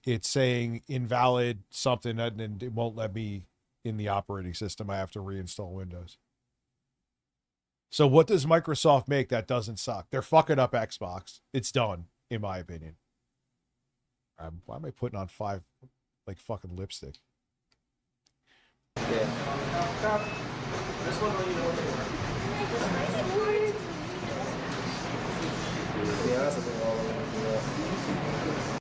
it's saying invalid something, and it won't let me in the operating system. I have to reinstall Windows. So what does Microsoft make that doesn't suck? They're fucking up Xbox. It's done, in my opinion. Why am I putting on 5, like, fucking lipstick? Yeah. This one, you know what they were. Yeah, that's a thing all over.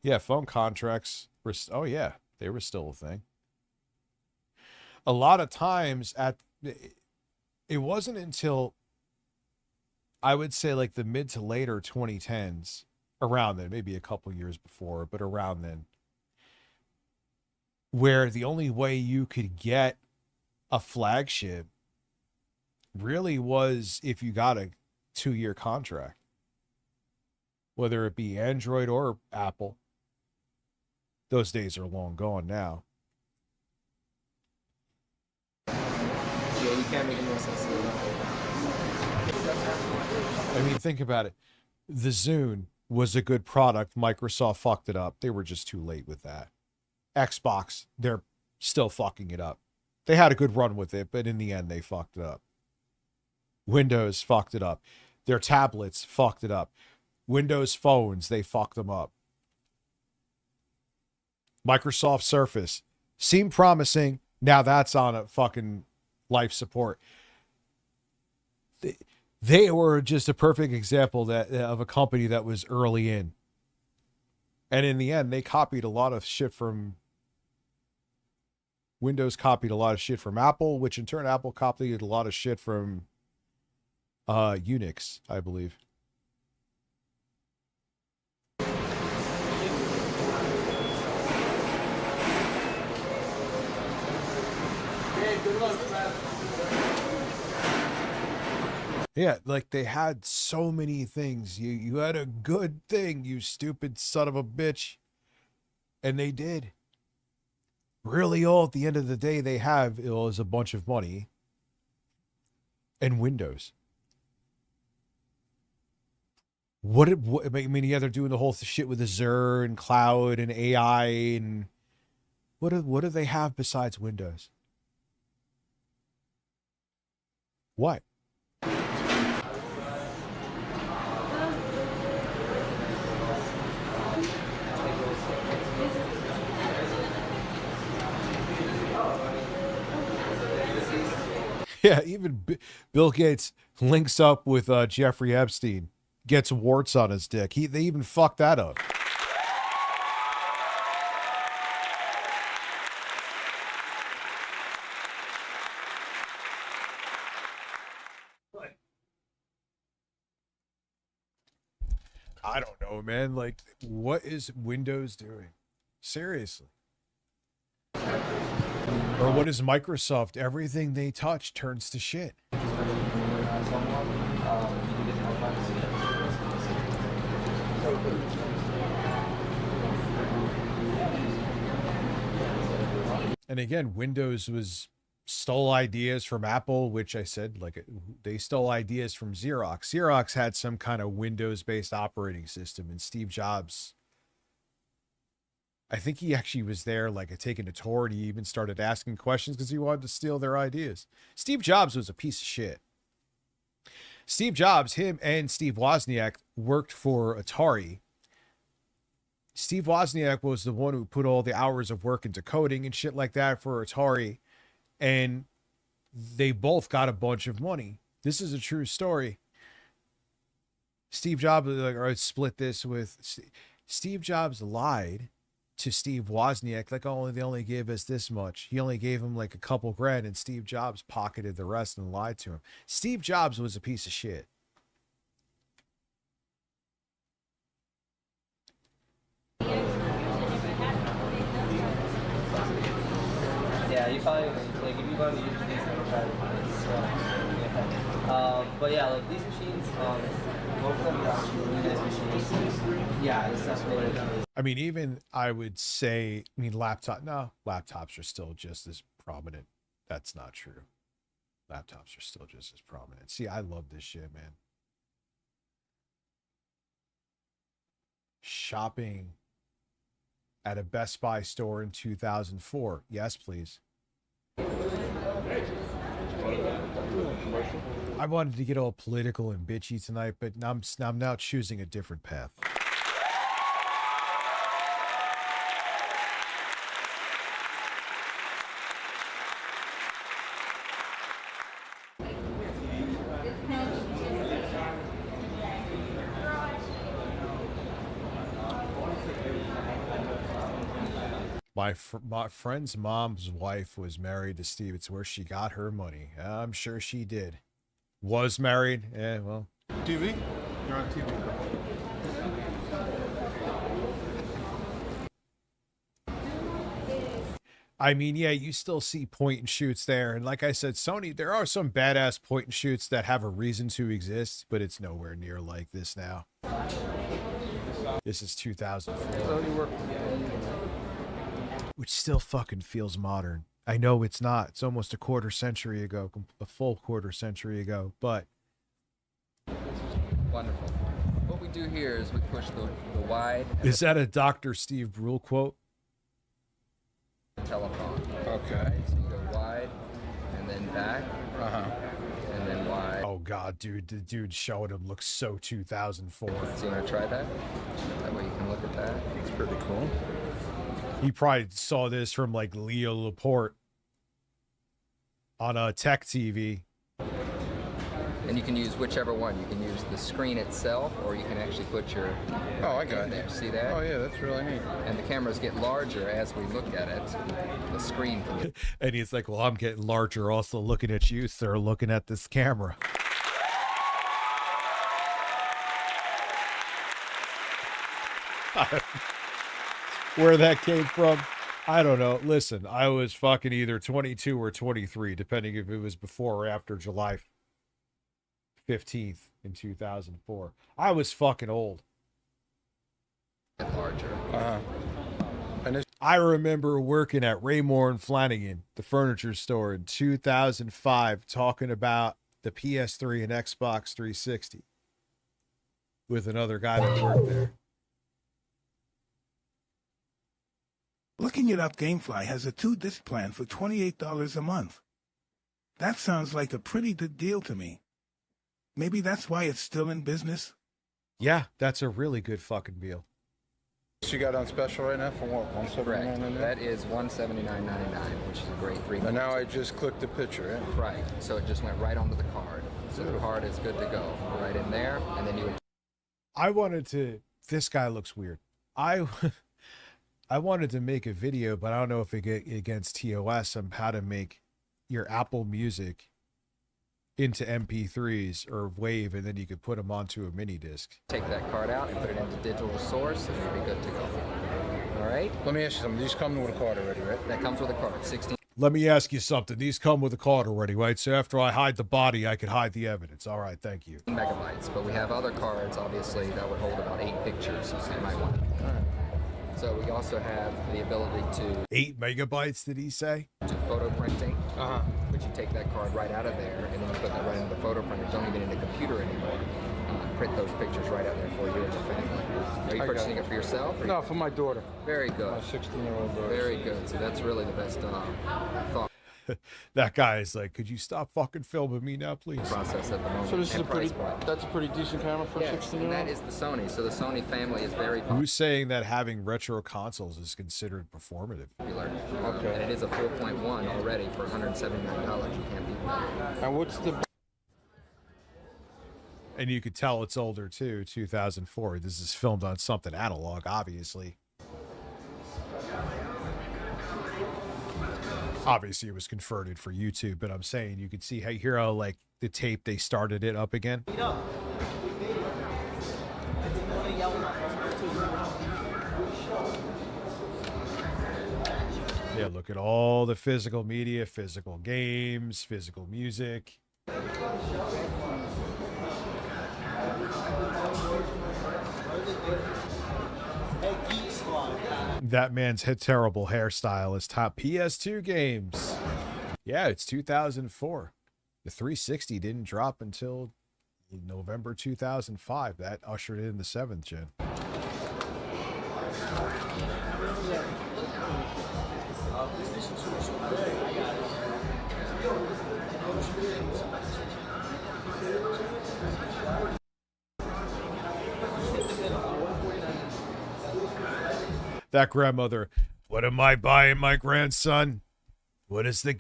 Yeah, phone contracts were... Oh, yeah. They were still a thing. A lot of times it wasn't until I would say like the mid to later 2010s, around then, maybe a couple years before, but around then, where the only way you could get a flagship really was if you got a 2-year contract, whether it be Android or Apple. Those days are long gone now. Yeah, you can't make any more sense of it. I mean, think about it. The Zune was a good product. Microsoft fucked it up. They were just too late with that. Xbox, they're still fucking it up. They had a good run with it, but in the end, they fucked it up. Windows fucked it up. Their tablets fucked it up. Windows phones, they fucked them up. Microsoft Surface seemed promising. Now that's on a fucking life support. They were just a perfect example of a company that was early in. And in the end, they copied a lot of shit from Windows, copied a lot of shit from Apple, which in turn Apple copied a lot of shit from Unix, I believe. Yeah, like they had so many things. You had a good thing, you stupid son of a bitch. And they did. Really, all at the end of the day they have is a bunch of money and Windows. I mean, yeah, they're doing the whole shit with Azure and cloud and AI and what do they have besides Windows? What? Yeah, even Bill Gates links up with Jeffrey Epstein, gets warts on his dick. They even fucked that up. I don't know, man. Like, what is Windows doing? Seriously. Or what is Microsoft? Everything they touch turns to shit. And again, Windows stole ideas from Apple, which I said, like, they stole ideas from Xerox. Xerox had some kind of Windows-based operating system, and Steve Jobs, I think he actually was there, like, taking a tour, and he even started asking questions because he wanted to steal their ideas. Steve Jobs was a piece of shit. Steve Jobs, him and Steve Wozniak worked for Atari. Steve Wozniak was the one who put all the hours of work into coding and shit like that for Atari, and they both got a bunch of money. This is a true story. Steve Jobs, like, or I'd split this with Steve Jobs lied to Steve Wozniak, like, oh, they only gave us this much. He only gave him like a couple grand, and Steve Jobs pocketed the rest and lied to him. Steve Jobs was a piece of shit. Yeah, you probably, like, if you go to use these, like, try to find it. So, yeah. But yeah, like, these machines, both of them are actually really nice machines. Yeah, it's definitely, I mean, even I would say, I mean, laptops are still just as prominent. That's not true. Laptops are still just as prominent. See, I love this shit, man. Shopping at a Best Buy store in 2004. Yes, please. I wanted to get all political and bitchy tonight, but I'm now choosing a different path. My friend's mom's wife was married to Steve. It's where she got her money. I'm sure she did. Was married? Yeah, well, TV? You're on TV. I mean, yeah, you still see point and shoots there. And like I said, Sony, there are some badass point and shoots that have a reason to exist, but it's nowhere near like this now. This is 2004. Which still fucking feels modern. I know it's not. It's almost a quarter century ago, a full quarter century ago, but... Wonderful. What we do here is we push the wide... Is that a Dr. Steve Brule quote? Telephone. Okay. Right? So you go wide and then back. And then wide. Oh god, dude, the dude showing him looks so 2004. So you want to try that? That way you can look at that. It's pretty cool. He probably saw this from like Leo Laporte on a Tech TV. And you can use whichever one. You can use the screen itself, or you can actually put your I got in there. it. See that? Oh yeah, that's really neat. And the cameras get larger as we look at it. The screen can get... And he's like, well, I'm getting larger also looking at you, sir, looking at this camera. Where that came from, I don't know. Listen, I was fucking either 22 or 23, depending if it was before or after July 15th in 2004. I was fucking old. Larger. And I remember working at Raymore and Flanagan, the furniture store, in 2005, talking about the PS3 and Xbox 360 with another guy that worked there. Looking it up, GameFly has a 2-disc plan for $28 a month. That sounds like a pretty good deal to me. Maybe that's why it's still in business? Yeah, that's a really good fucking deal. You got on special right now for what? $179.99? That is $179.99, which is a great 3 months. And now I just clicked the picture, eh? Right. So it just went right onto the card. So the card is good to go. Right in there, and then you would... I wanted to... This guy looks weird. I wanted to make a video, but I don't know if it get against TOS on how to make your Apple Music into MP3s or WAV, and then you could put them onto a mini disc. Take that card out and put it into digital source, and you'll be good to go. All right? Let me ask you something. These come with a card already, right? That comes with a card. 16. Let me ask you something. These come with a card already, right? So after I hide the body, I can hide the evidence. All right, thank you. Megabytes, but we have other cards, obviously, that would hold about 8 pictures, so you might want to. All right. So we also have the ability to... 8 megabytes, did he say? To photo printing. But you take that card right out of there, and then you put that right into the photo printer. Don't even need a computer anymore. Print those pictures right out there for you and your family. Are you purchasing it for yourself? Or No, for my daughter. Very good. My 16-year-old daughter. Very good. So that's really the best thought. That guy is like, could you stop fucking filming me now, please? Process at the moment. So this is and that's a pretty decent camera for a 16-year-old? And that is the Sony. So the Sony family is very Who's saying that having retro consoles is considered performative? popular. Okay. And it is a 4.1 already for $179. You can't beat that. And what's the... And you could tell it's older too, 2004. This is filmed on something analog, obviously. Obviously, it was converted for YouTube, but I'm saying you could see how like the tape they started it up again. Yeah, look at all the physical media, physical games, physical music. That man's terrible hairstyle is top PS2 games. Yeah, it's 2004. The 360 didn't drop until November 2005. That ushered in the 7th gen. That grandmother, what am I buying my grandson? What is the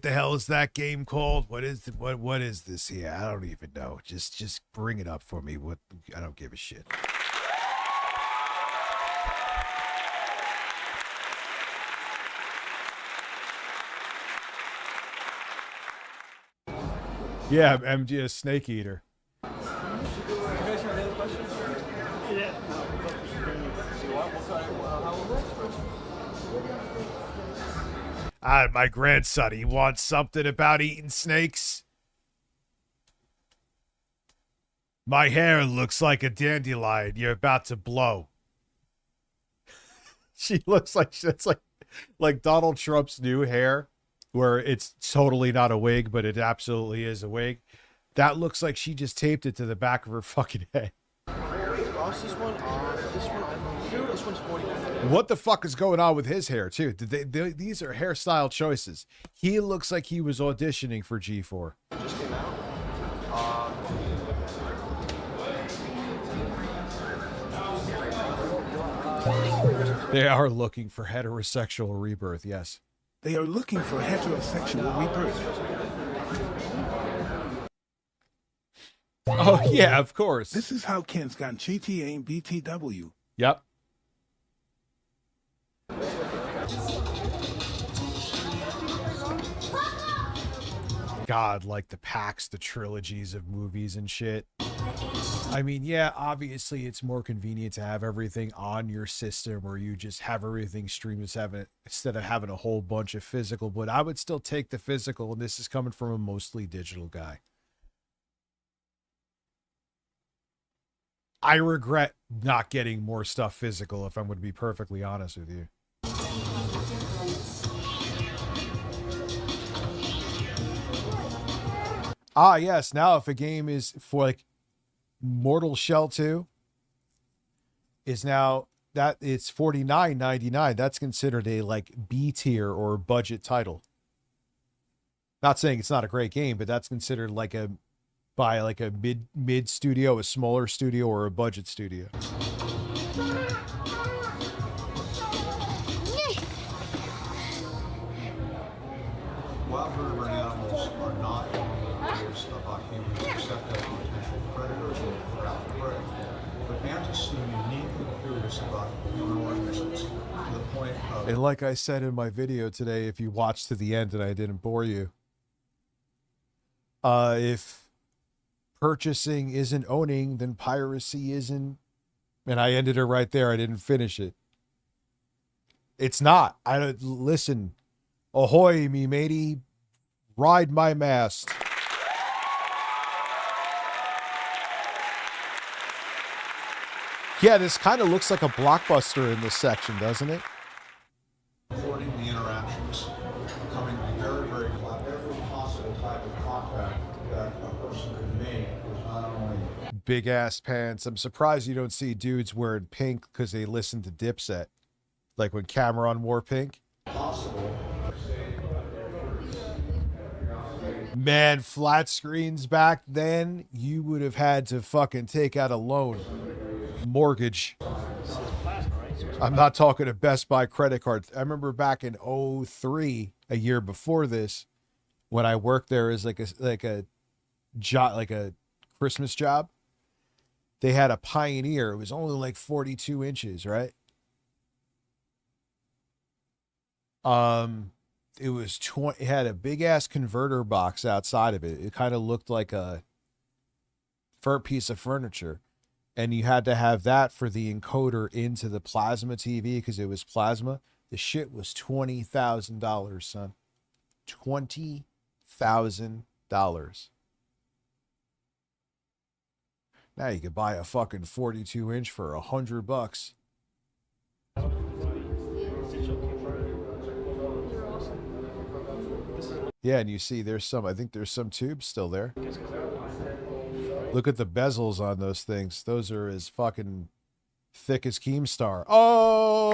hell is that game called? What is this here? I don't even know. Just bring it up for me. I don't give a shit. Yeah, MGS Snake Eater. My grandson, he wants something about eating snakes. My hair looks like a dandelion. You're about to blow. She looks like it's like Donald Trump's new hair, where it's totally not a wig, but it absolutely is a wig. That looks like she just taped it to the back of her fucking head. This one's 40. What the fuck is going on with his hair too? These are hairstyle choices. He looks like he was auditioning for G4. Just came out. They are looking for heterosexual rebirth, yes. They are looking for heterosexual rebirth. Oh, yeah, of course. This is how Ken's got GTA and BTW. Yep. God, like the packs, the trilogies of movies and shit. I mean, yeah, obviously it's more convenient to have everything on your system, or you just have everything streamed instead of having a whole bunch of physical, but I would still take the physical, and this is coming from a mostly digital guy. I regret not getting more stuff physical, if I'm going to be perfectly honest with you. Ah, yes. Now, if a game is for like Mortal Shell 2 is now that it's $49.99. That's considered a like B tier or budget title. Not saying it's not a great game, but that's considered like a by like a mid studio, a smaller studio, or a budget studio. Wild vertebrate animals are not curious about humans except as potential predators or for out prey. But ants seem uniquely curious about human organisms to the point of... And like I said in my video today, if you watched to the end and I didn't bore you, if purchasing isn't owning, then piracy isn't. And I ended it right there. I didn't finish it. It's not. I don't listen. Ahoy, me matey. Ride my mast. Yeah, this kind of looks like a Blockbuster in this section, doesn't it? Recording the interactions, becoming very, very close. Every possible type of contact that a person could make was not only... Big ass pants. I'm surprised you don't see dudes wearing pink because they listen to Dipset. Like when Cameron wore pink. Possible. Man, flat screens back then, you would have had to fucking take out a loan. Mortgage. I'm not talking a Best Buy credit card. I remember back in 2003, a year before this, when I worked there as like a job, like a Christmas job. They had a Pioneer. It was only like 42 inches, right? It was it had a big ass converter box outside of it. It kind of looked like a piece of furniture. And you had to have that for the encoder into the plasma TV because it was plasma. The shit was $20,000, son. $20,000. Now you could buy a fucking 42-inch for $100. Yeah, and you see there's some, I think there's some tubes still there. Look at the bezels on those things. Those are as fucking thick as Keemstar. Oh!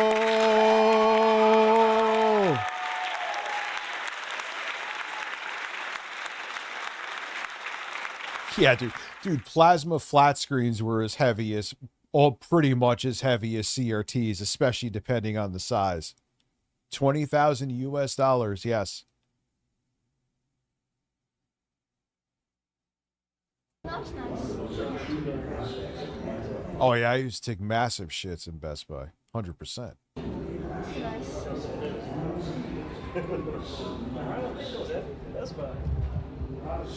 Yeah, dude, plasma flat screens were as heavy as, pretty much as heavy as CRTs, especially depending on the size. $20,000 US, yes. Oh yeah, I used to take massive shits in Best Buy, 100%.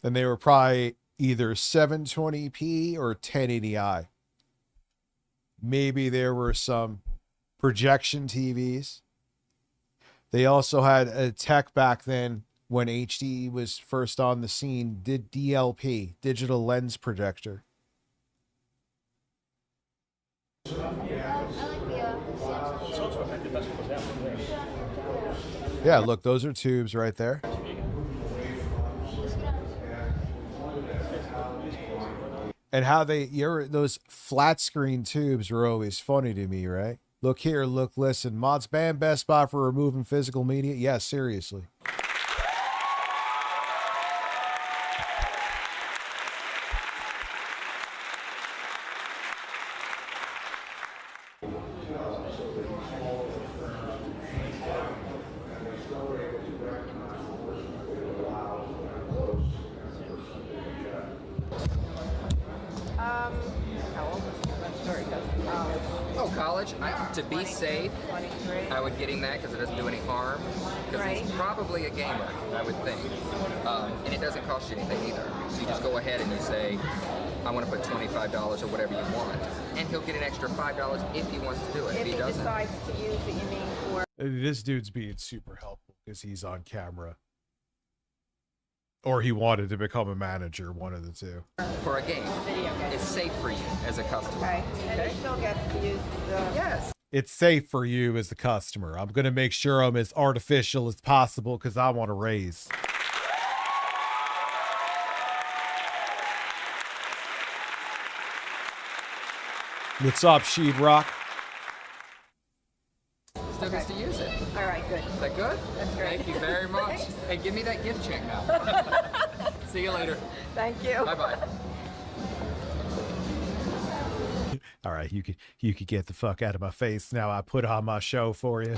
And they were probably either 720p or 1080i. Maybe there were some projection TVs. They also had a tech back then when HD was first on the scene, did DLP, digital lens projector. Yeah, look, those are tubes right there. And how those flat screen tubes were always funny to me, right? Look here, look, listen. Mods Band, best spot for removing physical media? Yeah, seriously. To be safe, I would get him that because it doesn't do any harm. Because he's probably a gamer, I would think. And it doesn't cost you anything either. So you just go ahead and you say, I want to put $25 or whatever you want. And he'll get an extra $5 if he wants to do it. If he doesn't, decides to use it, you mean for... This dude's being super helpful because he's on camera. Or he wanted to become a manager, one of the two. For a game, it's safe for you as a customer. Okay, and he still gets to use the... Yes. It's safe for you as the customer. I'm going to make sure I'm as artificial as possible because I want to raise. What's up, Sheetrock? Still gets to use it. All right, good. Is that good? That's great. Thank you very much. Hey, give me that gift check now. See you later. Thank you. Bye-bye. All right, you could get the fuck out of my face now. I put on my show for you.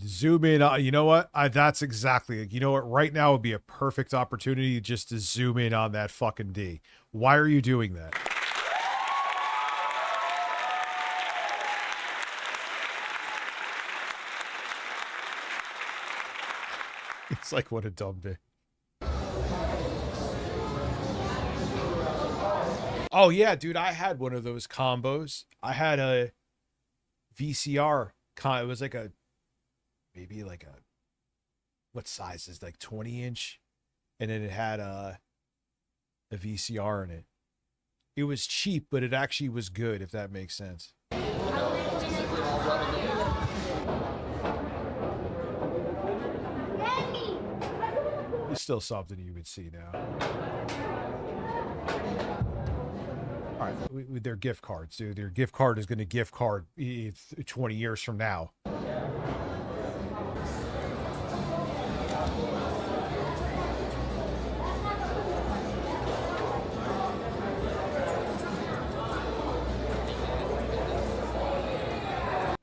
Zoom in. You know what? That's exactly. You know what? Right now would be a perfect opportunity just to zoom in on that fucking D. Why are you doing that? It's like, what a dumb bit. Oh yeah, dude, I had one of those combos. I had a VCR. It was like a, maybe like a, what size is like 20-inch, and then it had a VCR in it. It was cheap, but it actually was good, if that makes sense. It's still something you would see now. All right, with their gift cards, dude. Their gift card is going to gift card 20 years from now.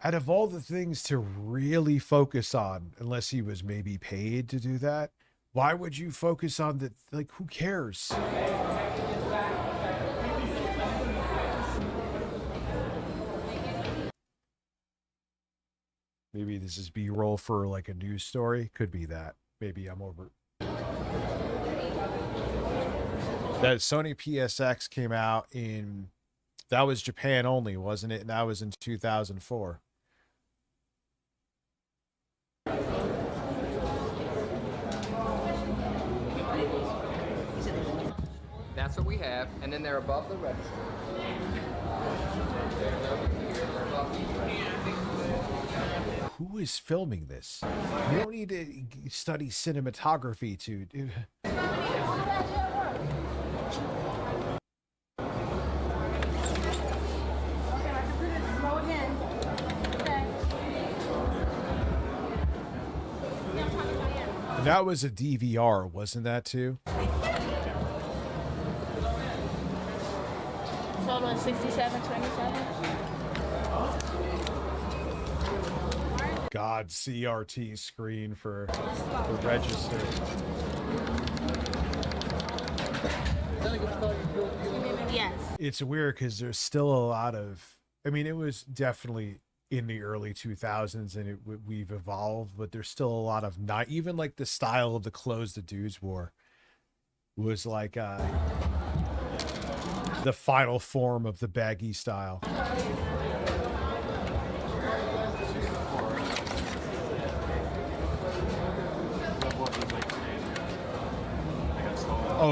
Out of all the things to really focus on, unless he was maybe paid to do that, why would you focus on the, like, who cares? Maybe this is B-roll for like a news story. Could be that. Maybe I'm over. That Sony PSX came out in, that was Japan only, wasn't it? And that was in 2004. That's what we have, and then they're above the register. Who is filming this? You don't need to study cinematography to do. That was a DVR, wasn't that too? Total is 6727. God, CRT screen for the register. Yes. It's weird because there's still a lot of, I mean, it was definitely in the early 2000s and we've evolved, but there's still a lot of not even like the style of the clothes the dudes wore was like the final form of the baggy style.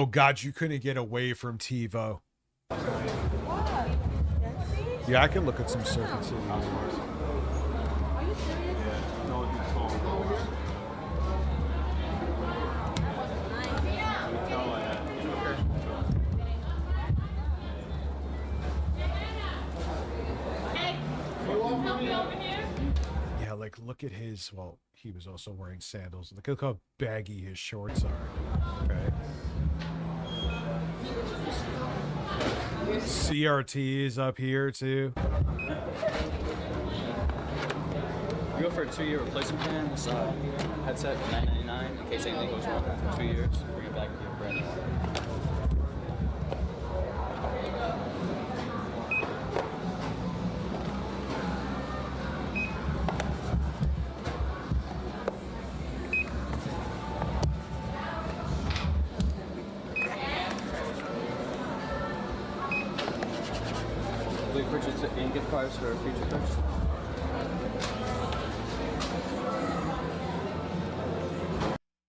Oh God, you couldn't get away from TiVo. Yeah, I can look at some Circuit City. Are you serious? Yeah, like look at his. Well, he was also wearing sandals. Look how baggy his shorts are. Okay. CRT is up here too. We go for a 2-year replacement plan. This headset for $9.99 in case anything goes wrong for 2 years. Bring it back with your brand new one. We purchase it in gift cards for future purchase.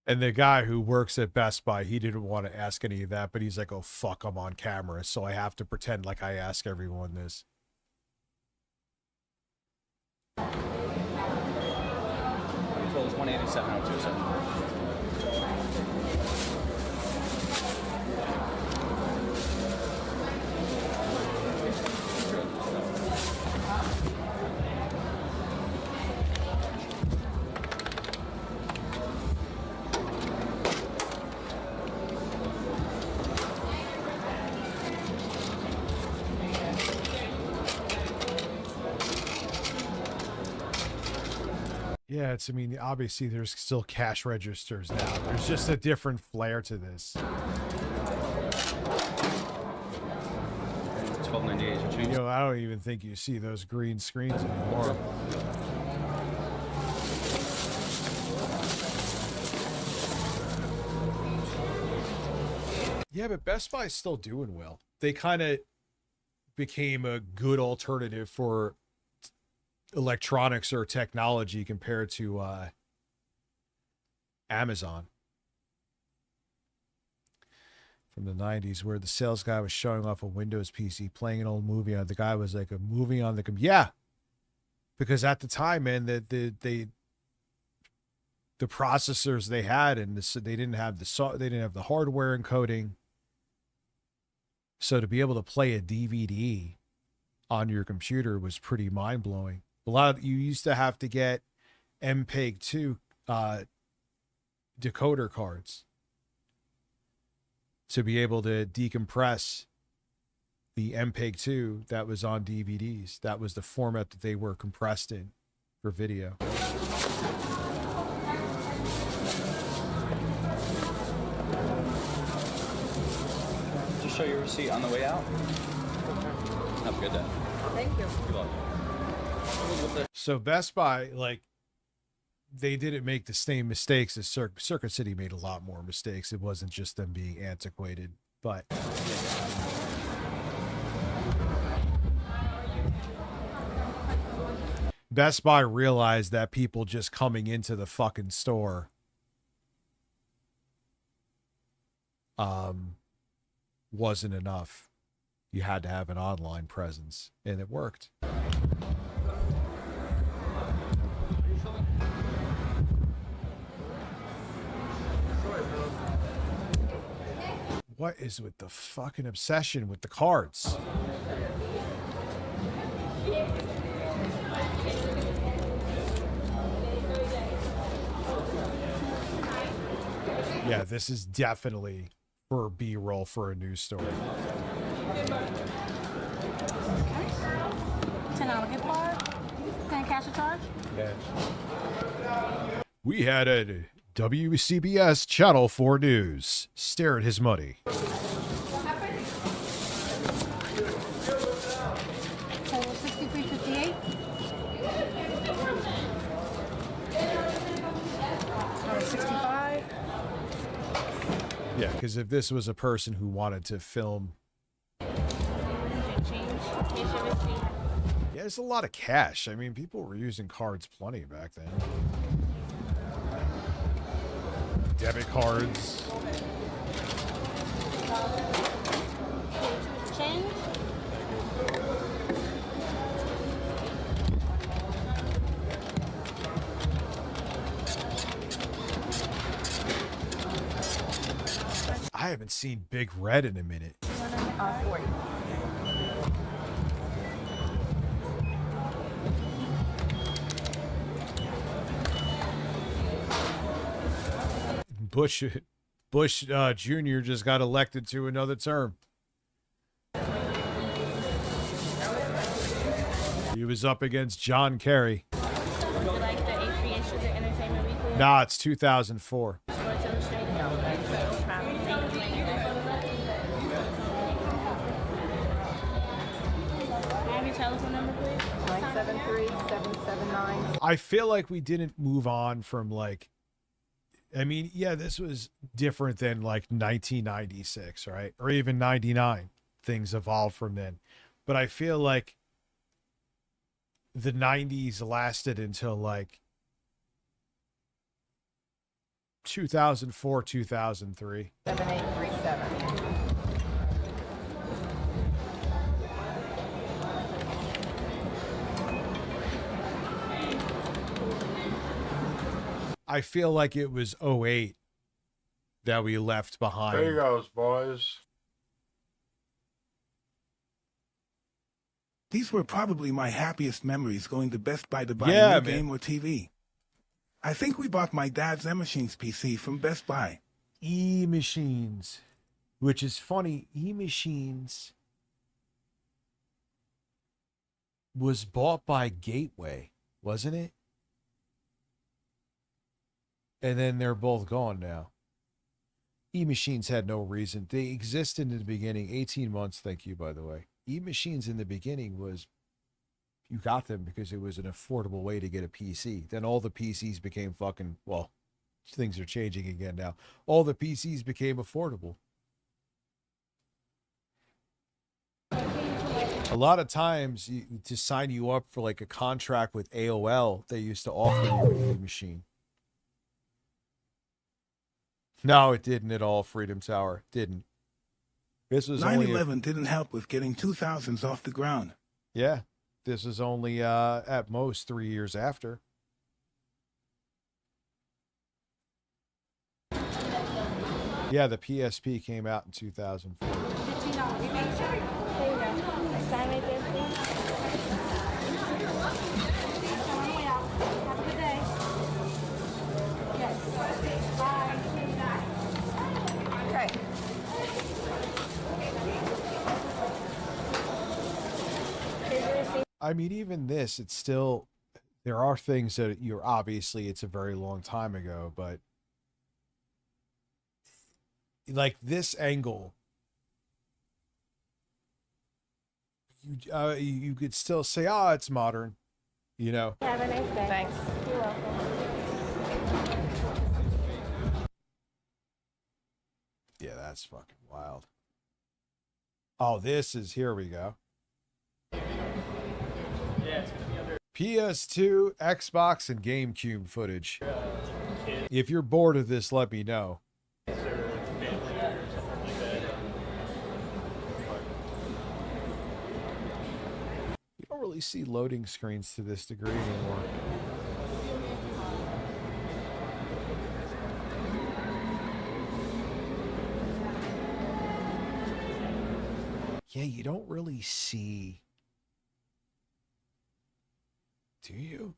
And the guy who works at Best Buy, he didn't want to ask any of that, but he's like, oh, fuck, I'm on camera, so I have to pretend like I ask everyone this. We told us 187.02. Yeah, I mean, obviously there's still cash registers now. There's just a different flair to this. $12.98. You know, I don't even think you see those green screens anymore. Yeah, but Best Buy's still doing well. They kind of became a good alternative for electronics or technology compared to Amazon from the 90s, where the sales guy was showing off a Windows PC playing an old movie. The guy was like, a movie on the computer. Yeah, because at the time, man, the processors they had, and they didn't have the hardware encoding. So to be able to play a DVD on your computer was pretty mind blowing. You used to have to get MPEG-2 decoder cards to be able to decompress the MPEG-2 that was on DVDs. That was the format that they were compressed in for video. Just show your receipt on the way out. Have a good day. Thank you. You're welcome. So Best Buy, like, they didn't make the same mistakes as Circuit City made a lot more mistakes. It wasn't just them being antiquated, but Best Buy realized that people just coming into the fucking store wasn't enough. You had to have an online presence, and it worked. What is with the fucking obsession with the cards? Yeah, this is definitely for B-roll for a news story. $10 gift card? Can I cash a charge? We had a WCBS Channel 4 News stare at his money. Total $63.58. $65. Yeah, because if this was a person who wanted to film, yeah, it's a lot of cash. I mean, people were using cards plenty back then. Debit cards. Change. I haven't seen Big Red in a minute. 40. Bush Jr. just got elected to another term. He was up against John Kerry. Would you like the A3 Sugar Entertainment Weekly? Nah, it's 2004. Sports Illustrated? No, that's no problem. Thank you. Have your telephone number, please? 973-779. I feel like we didn't move on from like, I mean, yeah, this was different than like 1996, right? Or even 99. Things evolved from then. But I feel like the 90s lasted until like 2004, 2003. 7837. I feel like it was 08 that we left behind. There you goes, boys. These were probably my happiest memories going to Best Buy to buy Yeah, a new man. game or TV. I think we bought my dad's E-Machines PC from Best Buy. E-Machines, which is funny. E-Machines was bought by Gateway, wasn't it? And then they're both gone now. E-Machines had no reason. They existed in the beginning, 18 months, thank you, by the way. E-Machines in the beginning was, you got them because it was an affordable way to get a PC. Then all the PCs became fucking, well, things are changing again now. All the PCs became affordable. A lot of times, to sign you up for like a contract with AOL, they used to offer you an E-Machine. No, it didn't at all, Freedom Tower. Didn't. This was 9/11 didn't help with getting 2000s off the ground. Yeah, this is only at most 3 years after. Yeah, the PSP came out in 2004. $15. There you go. Sign right there, please. On the way out. Have a good day. Yes. Bye. Okay. I mean, even this, it's still, there are things that you're obviously, it's a very long time ago, but like this angle, you could still say, oh, it's modern, you know? Have a nice day. Thanks. You're welcome. Yeah, that's fucking wild. Oh, this is, here we go. PS2, Xbox, and GameCube footage. If you're bored of this, let me know. You don't really see loading screens to this degree anymore. Yeah, you don't really see. Do you?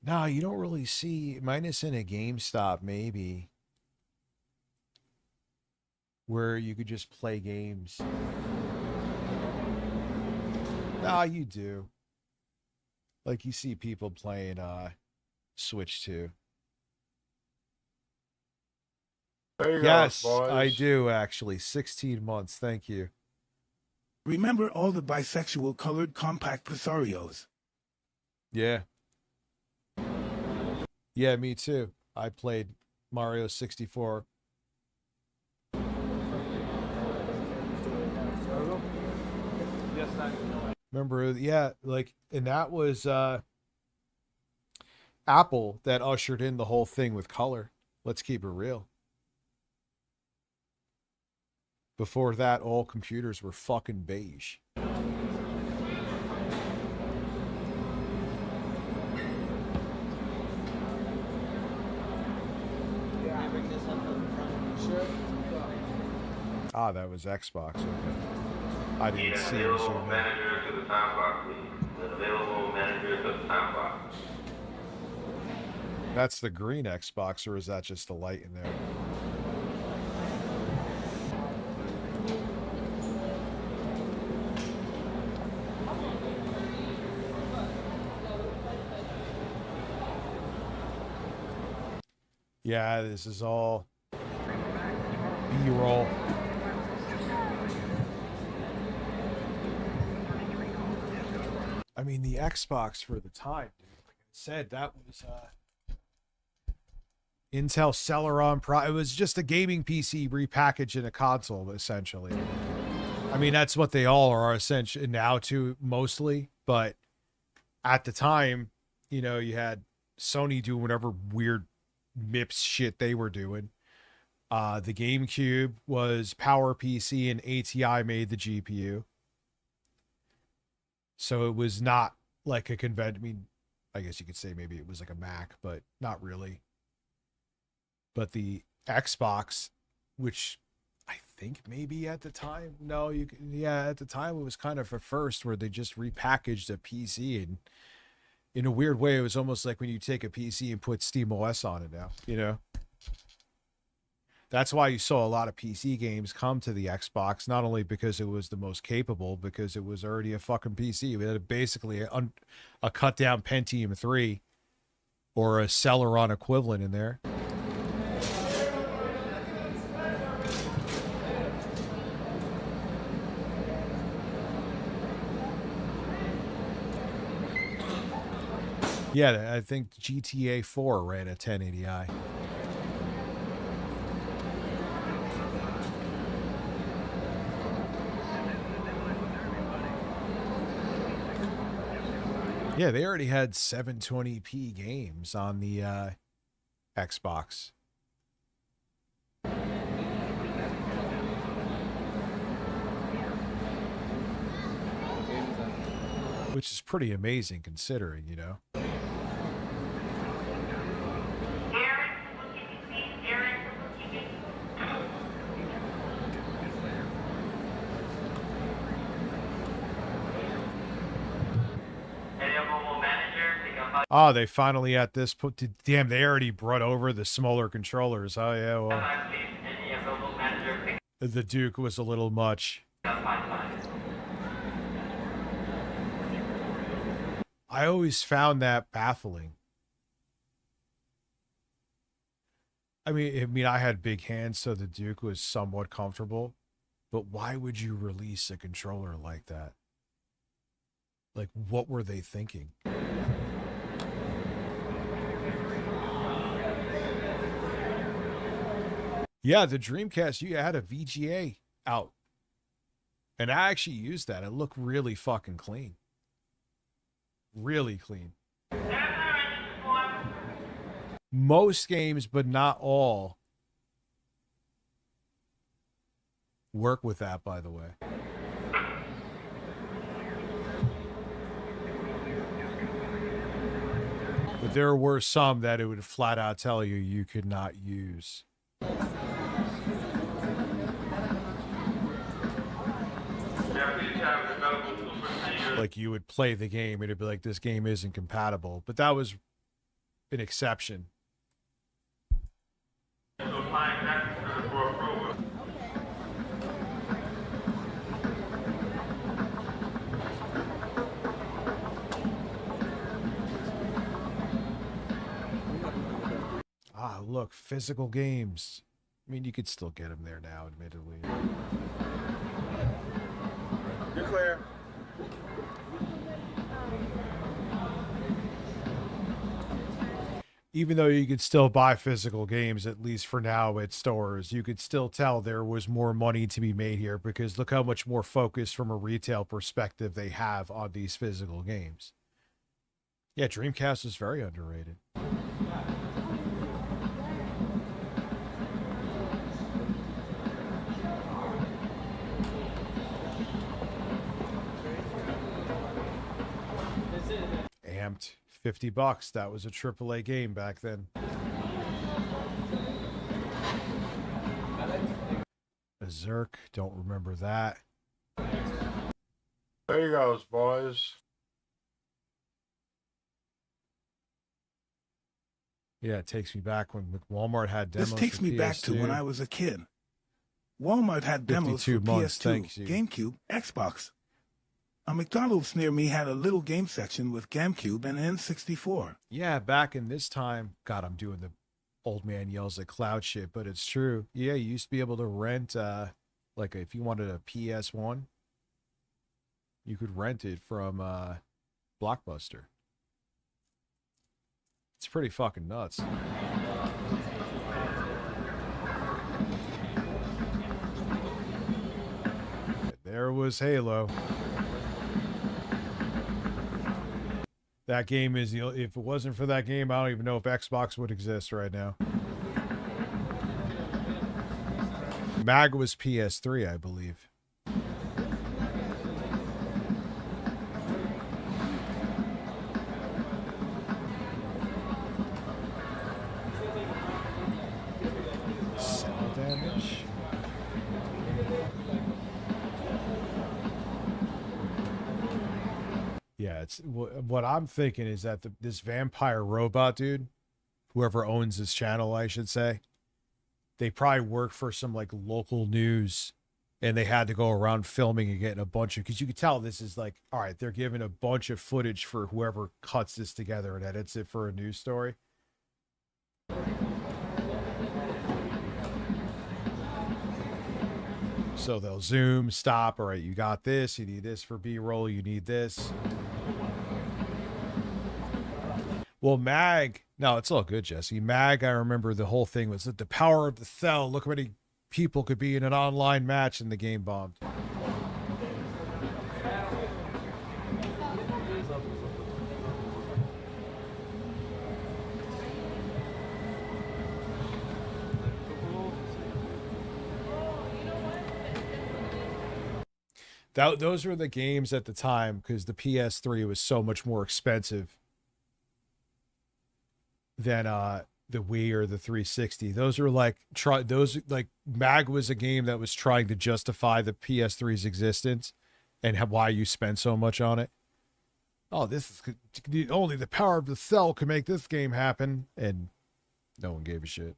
No, you don't really see, minus in a GameStop maybe, where you could just play games. No, you do. Like you see people playing Switch 2. There you Yes, go, boys. I do actually. 16 months, thank you. Remember all the bisexual colored compact Presarios? Yeah. Yeah, me too. I played Mario 64. Remember, yeah, like, and that was Apple that ushered in the whole thing with color. Let's keep it real. Before that, all computers were fucking beige. Ah, that was Xbox. Okay. I didn't see it. Available manager to the time box, please. The available manager to the time box. That's the green Xbox, or is that just the light in there? Yeah, this is all B-roll. I mean, the Xbox for the time, dude. Like I said, that was Intel Celeron Pro. It was just a gaming PC repackaged in a console, essentially. I mean, that's what they all are essentially now, too, mostly. But at the time, you know, you had Sony doing whatever weird MIPS shit they were doing. The GameCube was PowerPC, and ATI made the GPU. So it was not like a convention. I mean, I guess you could say maybe it was like a Mac, but not really. But the Xbox, which I think maybe at the time, no, you can, yeah, at the time it was kind of a first where they just repackaged a PC, and in a weird way, it was almost like when you take a PC and put SteamOS on it now, you know? That's why you saw a lot of PC games come to the Xbox, not only because it was the most capable, because it was already a fucking PC. We had basically a cut down Pentium 3 or a Celeron equivalent in there. Yeah, I think GTA 4 ran a 1080i. Yeah, they already had 720p games on the Xbox. Which is pretty amazing considering, you know. Oh, they finally at this point. Damn, they already brought over the smaller controllers. Oh, yeah, well. The Duke was a little much. I always found that baffling. I mean, I had big hands, so the Duke was somewhat comfortable. But why would you release a controller like that? Like, what were they thinking? Yeah, the Dreamcast, you had a VGA out. And I actually used that. It looked really fucking clean. Really clean. Most games, but not all, work with that, by the way. But there were some that it would flat out tell you you could not use. Like, you would play the game and it'd be like, this game isn't compatible. But that was an exception. Ah, look, physical games. I mean, you could still get them there now, admittedly. You're clear. Even though you could still buy physical games, at least for now at stores, you could still tell there was more money to be made here, because look how much more focus from a retail perspective they have on these physical games. Yeah, Dreamcast is very underrated. amped. $50. That was a AAA game back then. Berserk, don't remember that. There you goes, boys. Yeah, it takes me back when Walmart had demos. This takes for me PS2. back to when I was a kid. Walmart had demos for 52 months, PS2, thank you. GameCube, Xbox. A McDonald's near me had a little game section with GameCube and N64. Yeah, back in this time, God, I'm doing the old man yells at cloud shit, but it's true. Yeah, you used to be able to rent, like if you wanted a PS1, you could rent it from Blockbuster. It's pretty fucking nuts. There was Halo. That game is, if it wasn't for that game, I don't even know if Xbox would exist right now. MAG was PS3, I believe. Cell damage. Yeah, it's what I'm thinking is that this vampire robot dude, whoever owns this channel, I should say, they probably work for some like local news, and they had to go around filming and getting a bunch of, because you could tell this is like, all right, they're giving a bunch of footage for whoever cuts this together and edits it for a news story. So they'll zoom, stop, all right, you got this, you need this for B-roll, you need this. Well, MAG, no, it's all good, Jesse. MAG, I remember the whole thing was the power of the cell. Look how many people could be in an online match, and the game bombed. Those were the games at the time, because the PS3 was so much more expensive than the Wii or the 360. Those were like MAG was a game that was trying to justify the PS3's existence and why you spend so much on it. Oh, this is only the power of the cell can make this game happen, and no one gave a shit.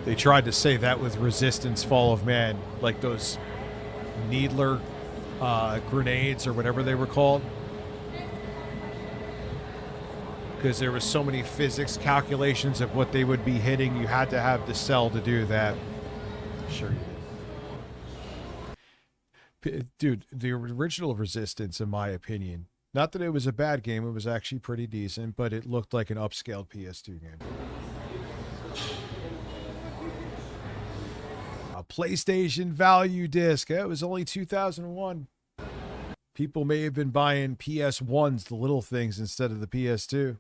They tried to say that with Resistance Fall of Man, like those Needler grenades or whatever they were called. Because there was so many physics calculations of what they would be hitting, you had to have the cell to do that. Sure you did. Dude, the original Resistance, in my opinion, not that it was a bad game, it was actually pretty decent, but it looked like an upscaled PS2 game. PlayStation value disc. It was only 2001. People may have been buying PS1s, the little things, instead of the PS2.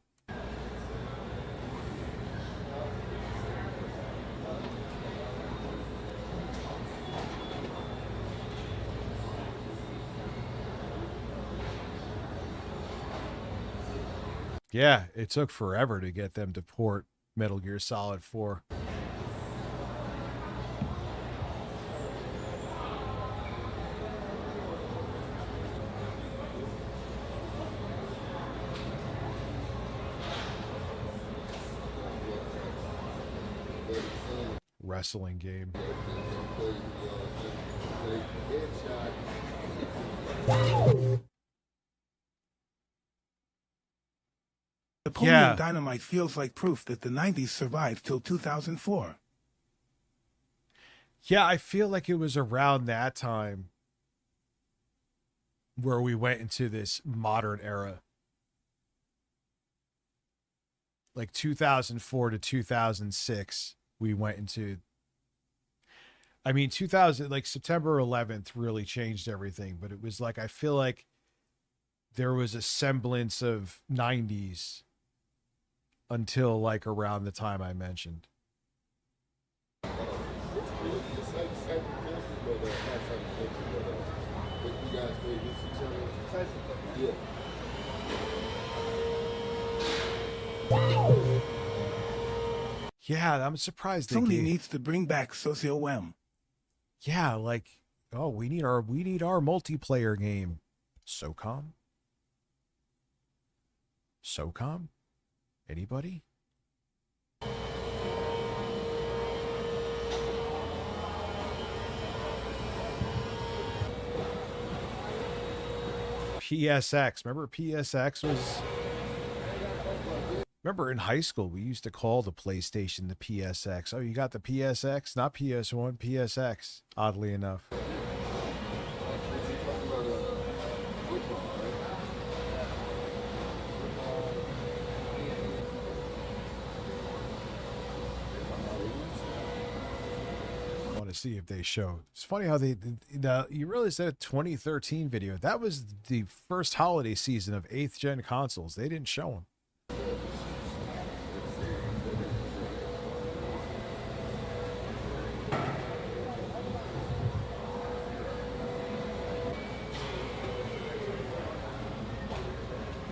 Yeah, it took forever to get them to port Metal Gear Solid 4. Wrestling game. Napoleon Dynamite feels like proof that the 90s survived till 2004. Yeah, I feel like it was around that time where we went into this modern era. Like 2004 to 2006. We went into, I mean, 2000, like September 11th really changed everything, but it was like, I feel like there was a semblance of 90s until like around the time I mentioned. It's like second country, but not second country, but you guys play against each other. Yeah. Yeah, I'm surprised. Sony needs to bring back SocioM. Yeah, like, oh, we need our multiplayer game. SOCOM? SOCOM? Anybody? PSX. Remember PSX was... Remember in high school, we used to call the PlayStation the PSX. Oh, you got the PSX? Not PS1, PSX, oddly enough. I want to see if they show. It's funny how you realize that 2013 video, that was the first holiday season of 8th gen consoles. They didn't show them.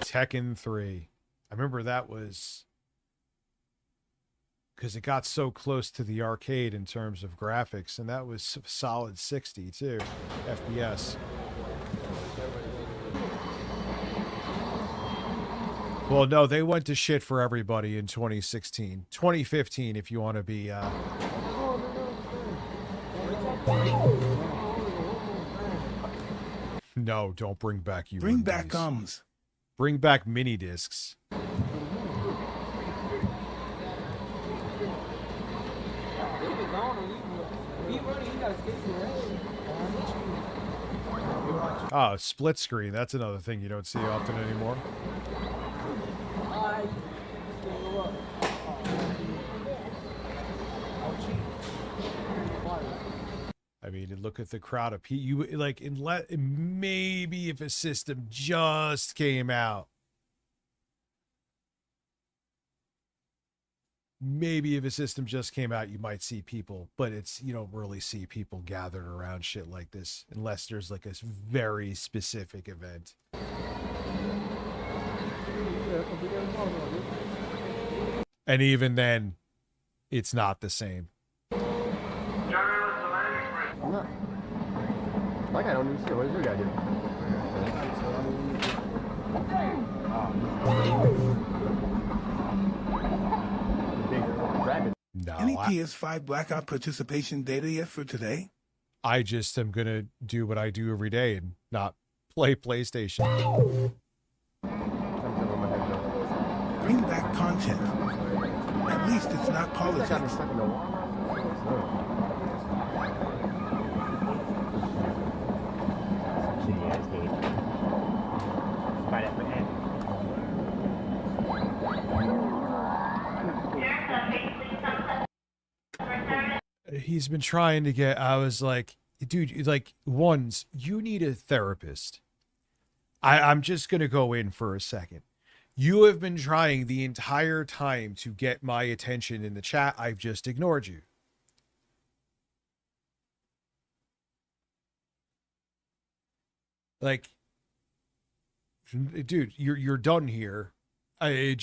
Tekken 3. I remember that was because it got so close to the arcade in terms of graphics, and that was solid 60 too, FPS. Well, no, they went to shit for everybody in 2016. 2015, if you want to be... No, don't bring back you. Bring back gums. Bring back mini discs. Oh, split screen. That's another thing you don't see often anymore. I mean, look at the crowd of people. You like, maybe if a system just came out. Maybe if a system just came out, you might see people, but you don't really see people gathered around shit like this unless there's like a very specific event. And even then, it's not the same. My guy don't even see it. What does your guy do? No, Any PS5 Blackout participation data yet for today? I just am going to do what I do every day and not play PlayStation. Bring back content. At least it's not politics. He's been trying to get, I was like, dude, like, you need a therapist. I'm just going to go in for a second. You have been trying the entire time to get my attention in the chat. I've just ignored you. Like, dude, you're done here. I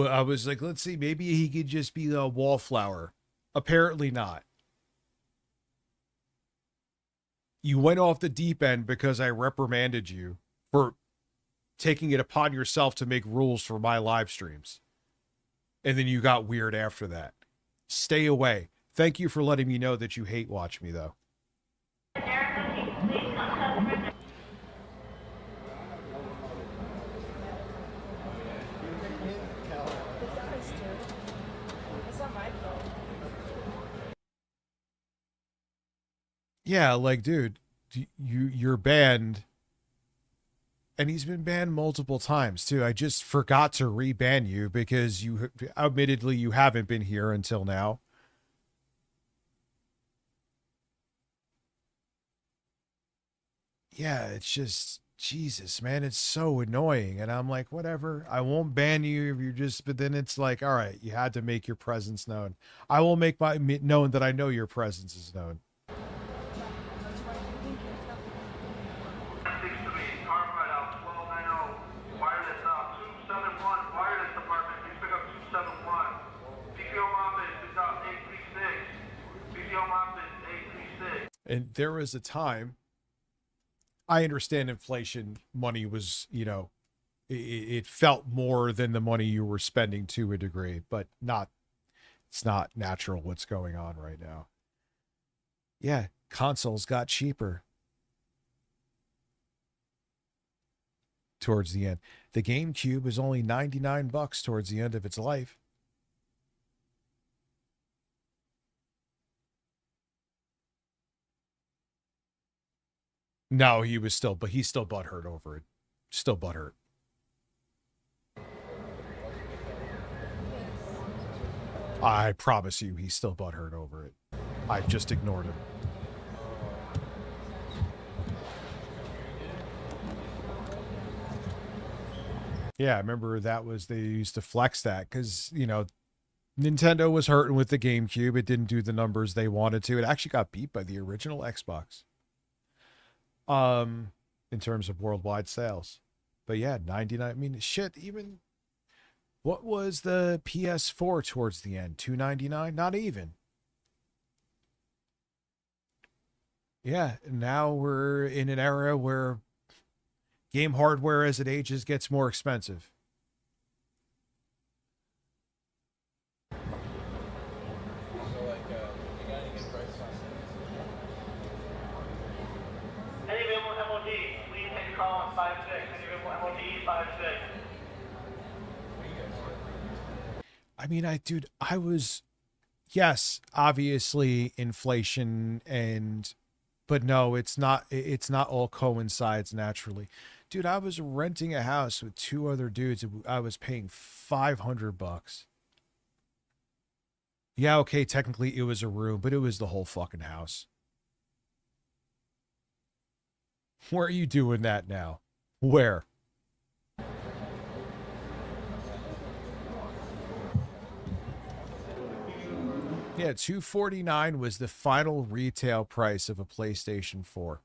was like, let's see, maybe he could just be a wallflower. Apparently not. You went off the deep end because I reprimanded you for taking it upon yourself to make rules for my live streams. And then you got weird after that. Stay away. Thank you for letting me know that you hate watch me, though. Yeah, like, dude, you're banned. And he's been banned multiple times, too. I just forgot to re-ban you because admittedly, you haven't been here until now. Yeah, it's just, Jesus, man, it's so annoying. And I'm like, whatever, I won't ban you if you're just, but then it's like, all right, you had to make your presence known. I will make my known that I know your presence is known. And there was a time, I understand inflation, money was, you know, it felt more than the money you were spending to a degree, but it's not natural what's going on right now. Yeah, consoles got cheaper towards the end. The GameCube was only $99 towards the end of its life. No, he's still butthurt over it. Still butthurt. I promise you, he's still butthurt over it. I've just ignored him. Yeah, I remember they used to flex that because, you know, Nintendo was hurting with the GameCube. It didn't do the numbers they wanted to. It actually got beat by the original Xbox. In terms of worldwide sales. But yeah, 99, I mean, shit, even what was the PS4 towards the end? $299? Not even. Yeah, now we're in an era where game hardware as it ages gets more expensive. I mean, yes, obviously inflation but no, it's not all coincides naturally. Dude, I was renting a house with two other dudes. I was paying $500. Yeah, okay, technically it was a room, but it was the whole fucking house. Where are you doing that now? Where? Yeah, $249 was the final retail price of a PlayStation 4.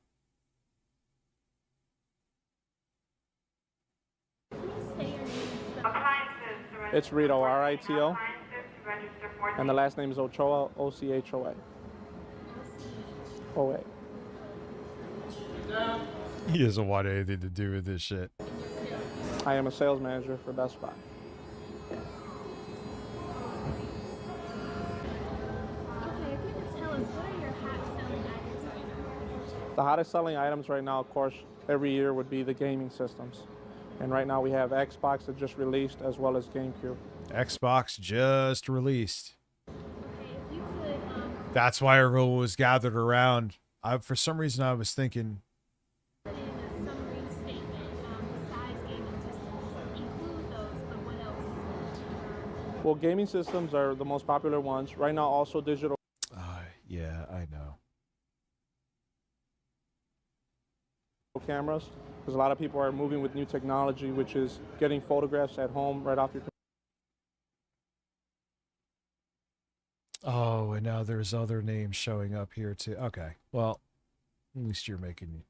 It's Rito, R-I-T-O. And the last name is Ochoa, O-C-H-O-A. O-A. He doesn't want anything to do with this shit. I am a sales manager for Best Buy. The hottest selling items right now, of course, every year would be the gaming systems. And right now we have Xbox that just released as well as GameCube. Xbox just released. That's why everyone was gathered around. For some reason, I was thinking... Well, gaming systems are the most popular ones. Right now, also digital. Yeah, I know. Cameras, because a lot of people are moving with new technology, which is getting photographs at home right off your computer. Oh, and now there's other names showing up here too. Okay, well, at least you're making...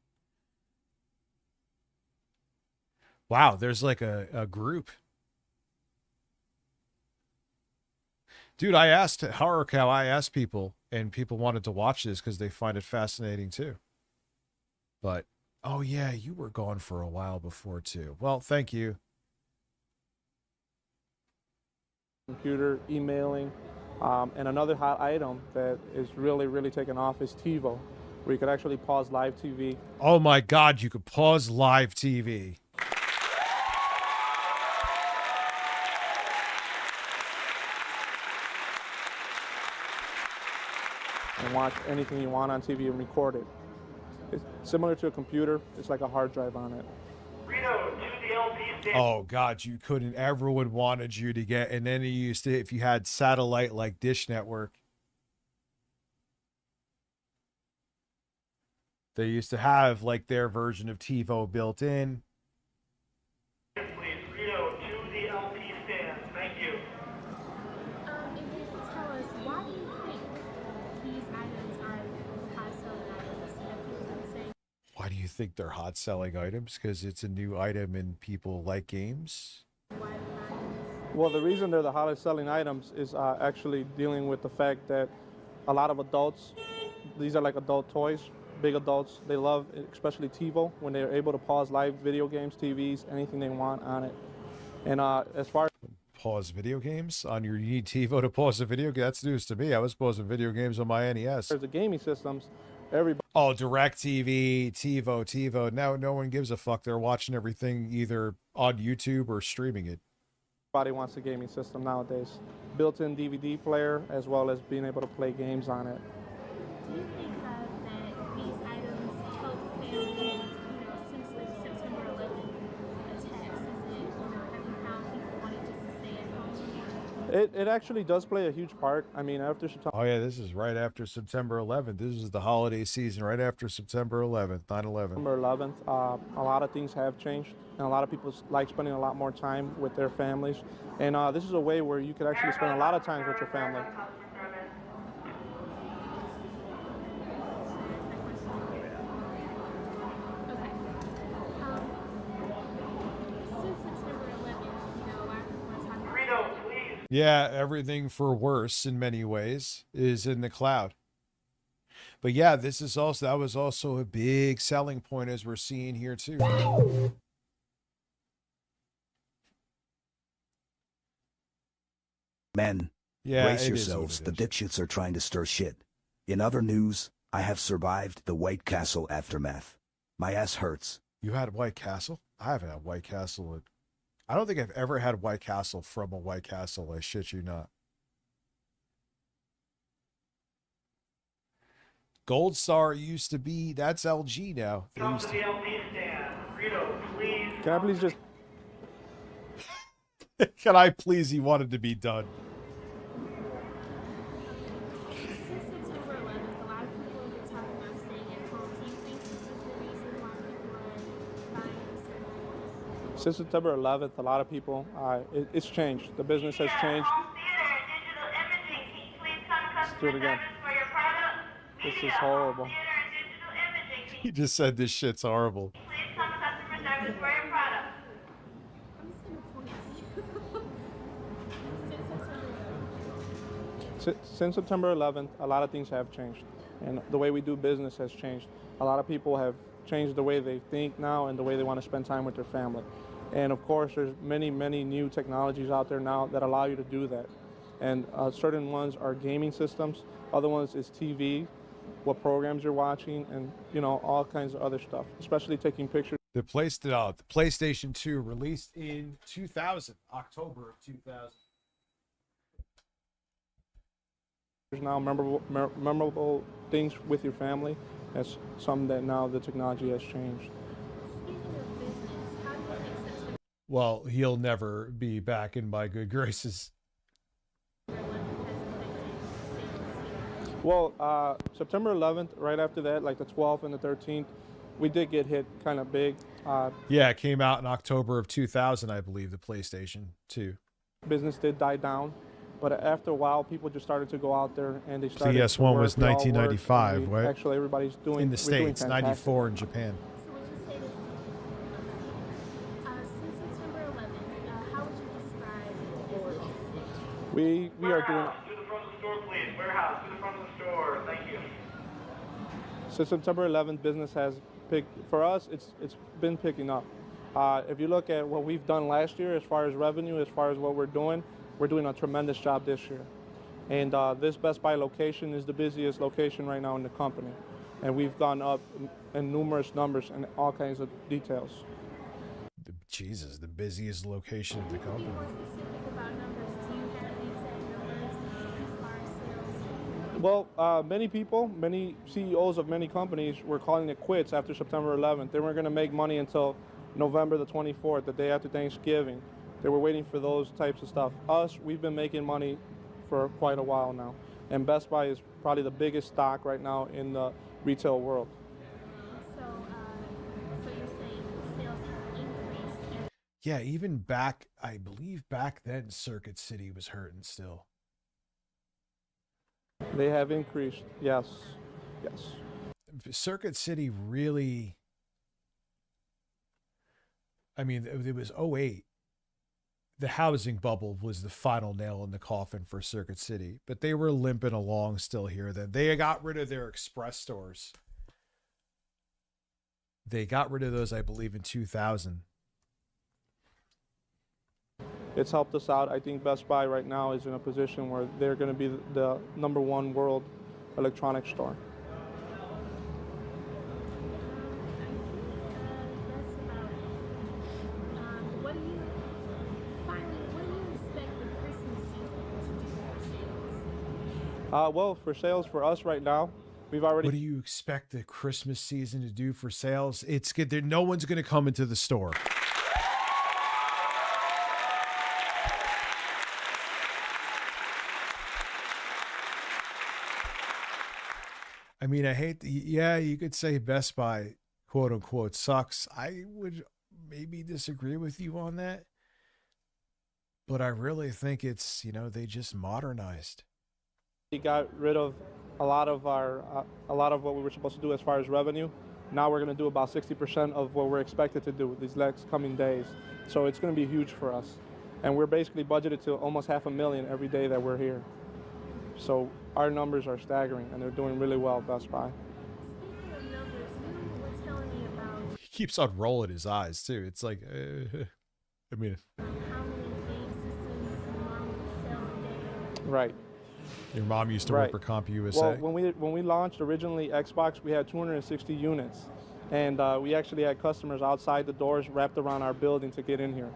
Wow, there's like a group. Dude, I asked Horror Cow, I asked people, and people wanted to watch this because they find it fascinating too. But oh, yeah, you were gone for a while before, too. Well, thank you. Computer, emailing, and another hot item that is really, really taking off is TiVo, where you could actually pause live TV. Oh, my God, you could pause live TV. And watch anything you want on TV and record it. It's similar to a computer. It's like a hard drive on it. Oh, God, you couldn't. Everyone wanted you to get, and then you used to, if you had satellite like Dish Network. They used to have like their version of TiVo built in. Please, Rito, to the LP stand. Thank you. If you could tell us, why do you think these items are high-selling items that people have been saying? Why do you think they're hot selling items? Because it's a new item and people like games? Well, the reason they're the hottest selling items is actually dealing with the fact that a lot of adults, these are like adult toys, big adults, they love, especially TiVo, when they're able to pause live video games, TVs, anything they want on it. And as far as pause video games on your, you need TiVo to pause a video game? That's news to me. I was pausing video games on my NES. There's the gaming systems, everybody. Oh, DirecTV, TiVo. Now no one gives a fuck. They're watching everything either on YouTube or streaming it. Everybody wants a gaming system nowadays. Built-in DVD player, as well as being able to play games on it. Do you think that these items help families, since the September 11th attacks? Have you found people wanting just to stay at home? It actually does play a huge part. I mean, after September. Oh yeah, this is right after September 11th. This is the holiday season right after September 11th, 9/11. September 11th, a lot of things have changed, and a lot of people like spending a lot more time with their families. And this is a way where you could actually spend a lot of time with your family. Yeah, everything for worse in many ways is in the cloud. But yeah, that was also a big selling point as we're seeing here too. Men, yeah, brace yourselves. The dipshits are trying to stir shit. In other news, I have survived the White Castle aftermath. My ass hurts. You had White Castle? I haven't had White Castle. I don't think I've ever had White Castle from a White Castle. I shit you not. Gold Star used to be, that's LG now. Come to the LP stand. Rito, please. Can I please just... Can I please, he wanted to be done. Since September 11th, a lot of people have been talking about staying at home. Do you think this is the reason why people are buying certain items? Since September 11th, a lot of people, it's changed. The business has changed. Let's do it again. This is horrible. He just said this shit's horrible. Since September 11th, a lot of things have changed, and the way we do business has changed. A lot of people have changed the way they think now and the way they want to spend time with their family. And of course, there's many, many new technologies out there now that allow you to do that. And certain ones are gaming systems, other ones is TV, what programs you're watching, and all kinds of other stuff, especially taking pictures. The PlayStation 2 released in 2000, October of 2000. There's now memorable things with your family. That's something that now the technology has changed. Well, he'll never be back in my good graces. Well, September 11th, right after that, like the 12th and the 13th, we did get hit kind of big. Yeah, it came out in October of 2000, I believe, the PlayStation 2. Business did die down, but after a while, people just started to go out there and they started. PS1 was 1995, right? Actually, everybody's doing in the States, 94 in Japan. We are doing. To the front of the store, please. Warehouse, to the front of the store. Thank you. Since September 11th, business has picked. For us, it's been picking up. If you look at what we've done last year, as far as revenue, as far as what we're doing a tremendous job this year. And this Best Buy location is the busiest location right now in the company, and we've gone up in numerous numbers and all kinds of details. Jesus, the busiest location in the company. Well, many people, many CEOs of many companies were calling it quits after September 11th. They weren't going to make money until November the 24th, the day after Thanksgiving. They were waiting for those types of stuff. Us, we've been making money for quite a while now. And Best Buy is probably the biggest stock right now in the retail world. Yeah, even back, I believe back then, Circuit City was hurting still. They have increased. Yes. Yes. Circuit City really, I mean, it was 08. The housing bubble was the final nail in the coffin for Circuit City, but they were limping along still here. Then they got rid of their express stores. They got rid of those, I believe, in 2000. It's helped us out. I think Best Buy right now is in a position where they're going to be the #1 world electronics store. What do you expect the Christmas season to do for sales? Well, for sales for us right now, we've already. What do you expect the Christmas season to do for sales? It's good. No one's going to come into the store. I mean, I hate, yeah, you could say Best Buy, quote unquote, sucks. I would maybe disagree with you on that. But I really think it's, they just modernized. We got rid of a lot of what we were supposed to do as far as revenue. Now we're going to do about 60% of what we're expected to do these next coming days. So it's going to be huge for us. And we're basically budgeted to almost $500,000 every day that we're here. So our numbers are staggering, and they're doing really well at Best Buy. Speaking of numbers, you were telling me about He keeps on rolling his eyes, too. It's like, I mean. how many game systems your mom would sell a day. Right. Your mom used to work for CompUSA. Well, when we launched originally Xbox, we had 260 units, and we actually had customers outside the doors wrapped around our building to get in here,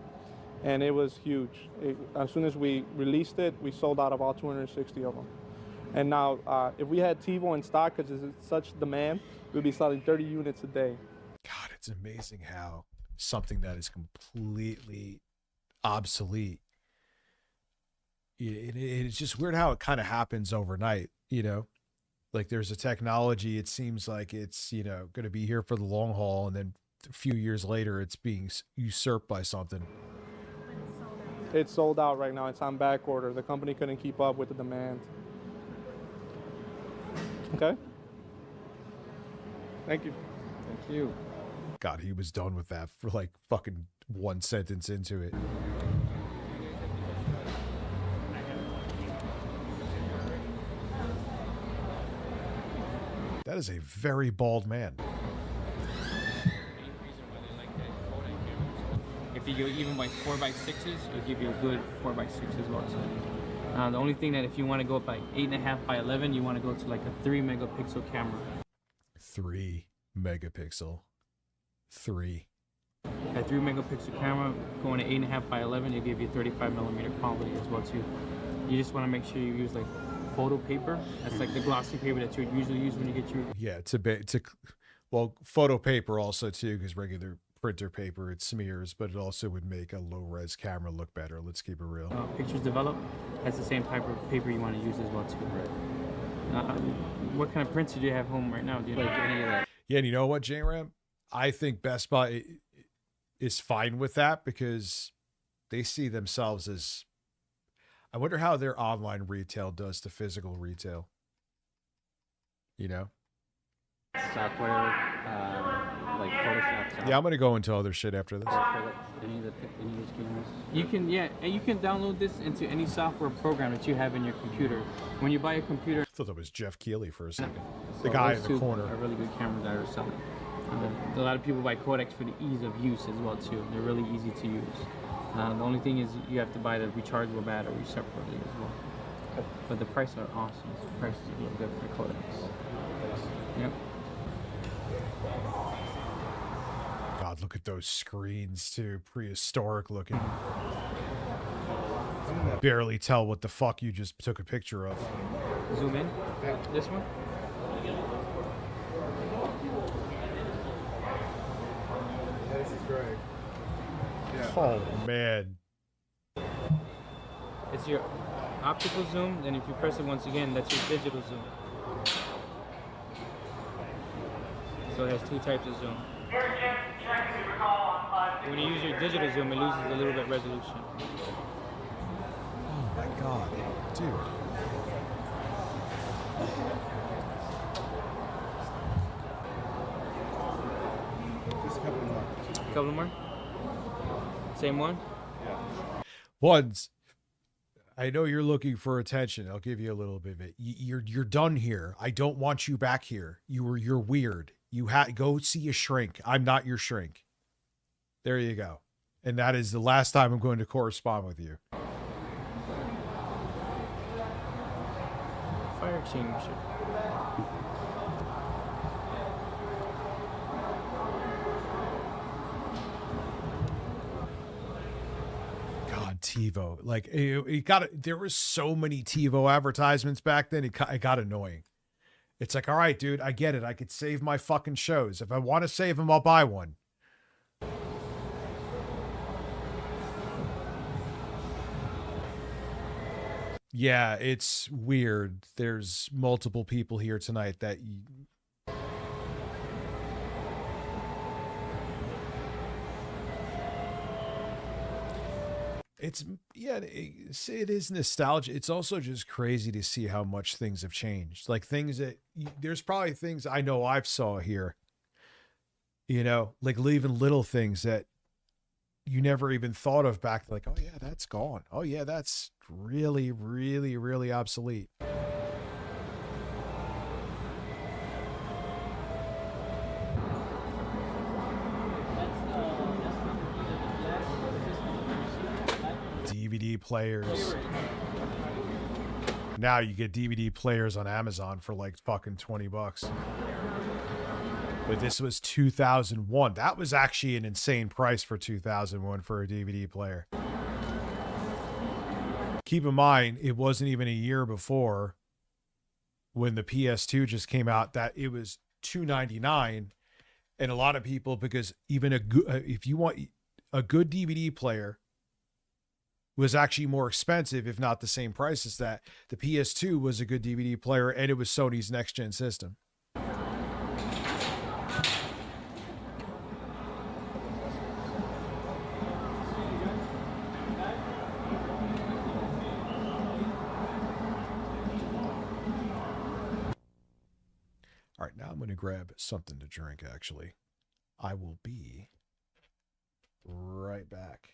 and it was huge. As soon as we released it, we sold out of all 260 of them. And now, if we had TiVo in stock, because it's such demand, we'd be selling 30 units a day. God, it's amazing how something that is completely obsolete. It's just weird how it kind of happens overnight, Like there's a technology, it seems like it's, going to be here for the long haul, and then a few years later it's being usurped by something. It's sold out right now. It's on back order. The company couldn't keep up with the demand. Okay. Thank you. Thank you. God, he was done with that for like fucking one sentence into it. That is a very bald man. If you go even like 4x6s, it'll give you a good 4x6 as well. So, the only thing that if you want to go up by 8.5 by 11, you want to go to like a 3 megapixel camera. 3 megapixel. 3. A 3 megapixel camera going to 8.5 by 11, it'll give you 35 millimeter quality as well too. You just want to make sure you use like photo paper. That's like the glossy paper that you would usually use when you get your. Yeah, well, photo paper also too, because regular printer paper, it smears, but it also would make a low-res camera look better. Let's keep it real. Pictures Develop has the same type of paper you want to use as well too. What kind of printer do you have home right now? Do you like any of that? Yeah, and you know what, J-Ram? I think Best Buy is fine with that because they see themselves as. I wonder how their online retail does to physical retail. Software, like Photoshop. Software. Yeah, I'm gonna go into other shit after this. You can, and you can download this into any software program that you have in your computer. When you buy a computer, I thought that was Jeff Keighley for a second. The guy in the corner. Are really good cameras that are selling. A lot of people buy codecs for the ease of use as well too. They're really easy to use. The only thing is you have to buy the rechargeable battery separately as well. But the prices are awesome. The prices are really good for codecs. Yep. God, look at those screens too. Prehistoric looking. Barely tell what the fuck you just took a picture of. Zoom in. This one. This is great. Yeah. Oh man. It's your optical zoom, and if you press it once again, that's your digital zoom. So it has two types of zoom. When you use your digital zoom, it loses a little bit of resolution. Oh my god, dude. Just a couple more. A couple more? Same one? Yeah. Ones. I know you're looking for attention. I'll give you a little bit of it. You're done here. I don't want you back here. You're weird. You go see a shrink. I'm not your shrink. There you go. And that is the last time I'm going to correspond with you. Fire extinguisher. God, TiVo. Like it got. There were so many TiVo advertisements back then. It got annoying. It's like, all right, dude, I get it. I could save my fucking shows. If I want to save them, I'll buy one. Yeah, it's weird. There's multiple people here tonight that it is nostalgia. It's also just crazy to see how much things have changed. Like things that there's probably things I know I've saw here, you know, like even little things that you never even thought of back. Like, oh yeah, that's gone. Oh yeah, that's really, really, really obsolete. DVD players. Now you get DVD players on Amazon for like fucking $20. But this was 2001. That was actually an insane price for 2001 for a DVD player. Keep in mind, it wasn't even a year before when the PS2 just came out that it was $299. And a lot of people, because even if you want a good DVD player, was actually more expensive, if not the same price as that. The PS2 was a good DVD player, and it was Sony's next-gen system. All right, now I'm going to grab something to drink, actually. I will be right back.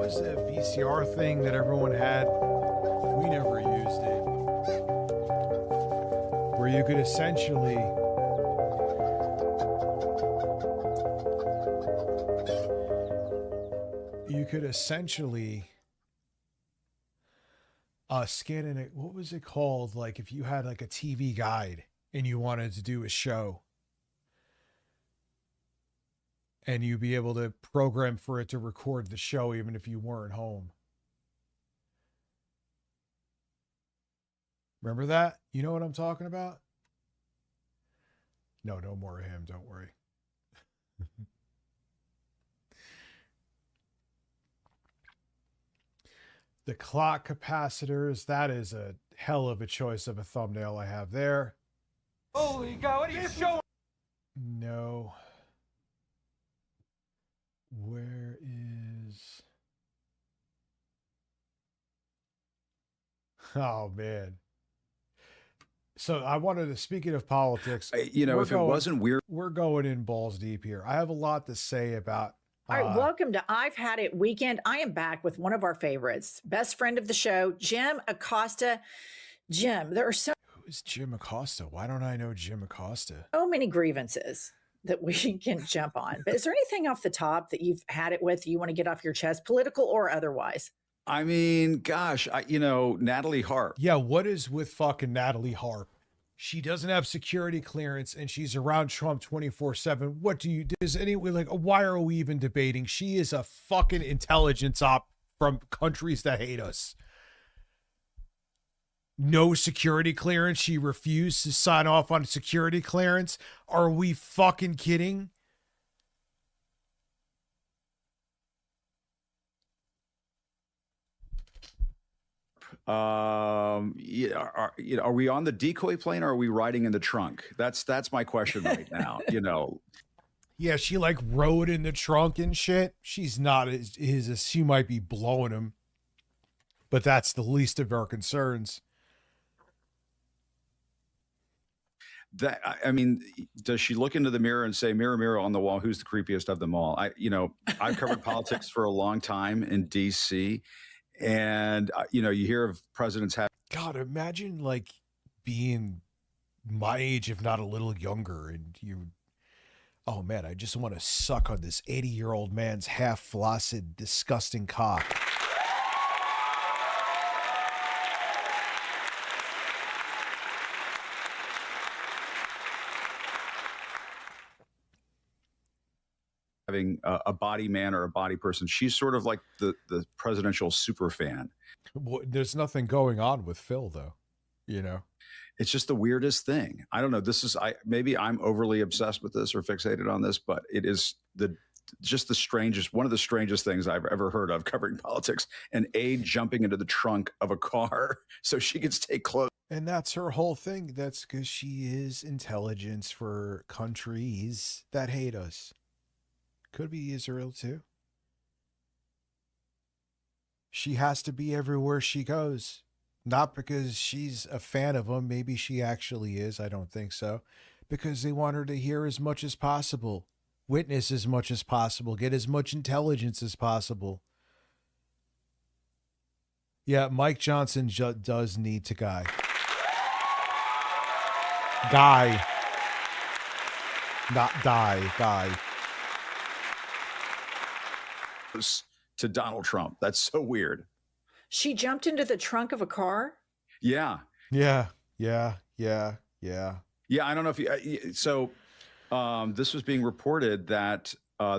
was the VCR thing that everyone had? We never used it. Where you could essentially scan in it. What was it called? Like if you had like a TV guide and you wanted to do a show, and you'd be able to program for it to record the show even if you weren't home. Remember that? You know what I'm talking about? No more of him. Don't worry. The clock capacitors. That is a hell of a choice of a thumbnail I have there. Holy God, what are you showing? No. Where is... Oh, man. So I wanted to, speaking of politics, if it wasn't weird, we're going in balls deep here. I have a lot to say about. All right, welcome to I've Had It Weekend. I am back with one of our favorites, best friend of the show, Jim Acosta. Jim, there are so Who is Jim Acosta? Why don't I know Jim Acosta? many grievances that we can jump on. But is there anything off the top that you've had it with you want to get off your chest, political or otherwise? I mean, gosh, Natalie Harp. Yeah, what is with fucking Natalie Harp? She doesn't have security clearance and she's around Trump 24/7. What do you, does anyone like, why are we even debating? She is a fucking intelligence op from countries that hate us. No security clearance. She refused to sign off on security clearance. Are we fucking kidding? Are we on the decoy plane or are we riding in the trunk? That's my question right now. Yeah, she like rode in the trunk and shit. She's not as she might be blowing him, but that's the least of our concerns. Does she look into the mirror and say, "Mirror, mirror on the wall, who's the creepiest of them all"? I've covered politics for a long time in DC. And, you hear of presidents have. God, imagine like being my age, if not a little younger. And oh man, I just want to suck on this 80-year-old man's half flaccid, disgusting cock. Having a body man or a body person. She's sort of like the presidential super fan. Well, there's nothing going on with Phil though, It's just the weirdest thing. I don't know. Maybe I'm overly obsessed with this or fixated on this, but it is one of the strangest things I've ever heard of covering politics. An aide jumping into the trunk of a car so she can stay close. And that's her whole thing. That's because she is intelligence for countries that hate us. Could be Israel too. She has to be everywhere she goes. Not because she's a fan of them. Maybe she actually is. I don't think so. Because they want her to hear as much as possible. Witness as much as possible. Get as much intelligence as possible. Yeah, Mike Johnson does need to guy. Not die. Guy. To Donald Trump. That's so weird. She jumped into the trunk of a car? Yeah. Yeah. I don't know if this was being reported that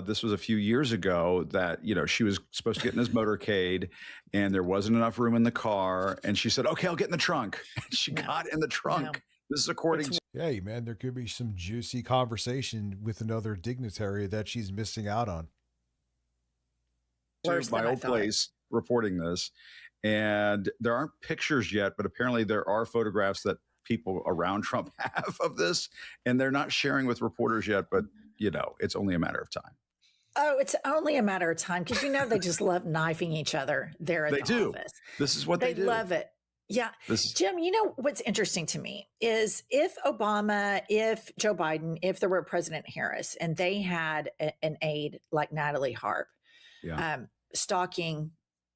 this was a few years ago that, she was supposed to get in his motorcade and there wasn't enough room in the car. And she said, okay, I'll get in the trunk. And she got in the trunk. No. This is according to. Hey, man, there could be some juicy conversation with another dignitary that she's missing out on. My old place reporting this, and there aren't pictures yet, but apparently there are photographs that people around Trump have of this, and they're not sharing with reporters yet, but it's only a matter of time. Oh, it's only a matter of time because they just love knifing each other there at the office. This is what they do. They love it. Yeah. Jim, what's interesting to me is if Obama, if Joe Biden, if there were President Harris and they had an aide like Natalie Harp, stalking,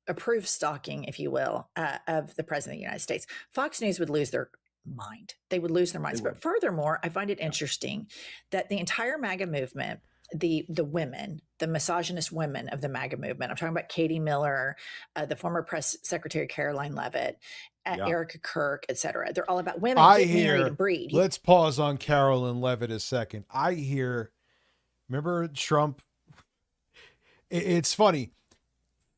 approved stalking, if you will, of the president of the United States, Fox News would lose their mind. They would lose their minds. But furthermore, I find it interesting that the entire MAGA movement, the women, the misogynist women of the MAGA movement, I'm talking about Katie Miller, the former press secretary Caroline Leavitt, Erica Kirk, etc. They're all about women getting married and breed. Let's pause on Caroline Leavitt a second. I hear, remember Trump? It's funny.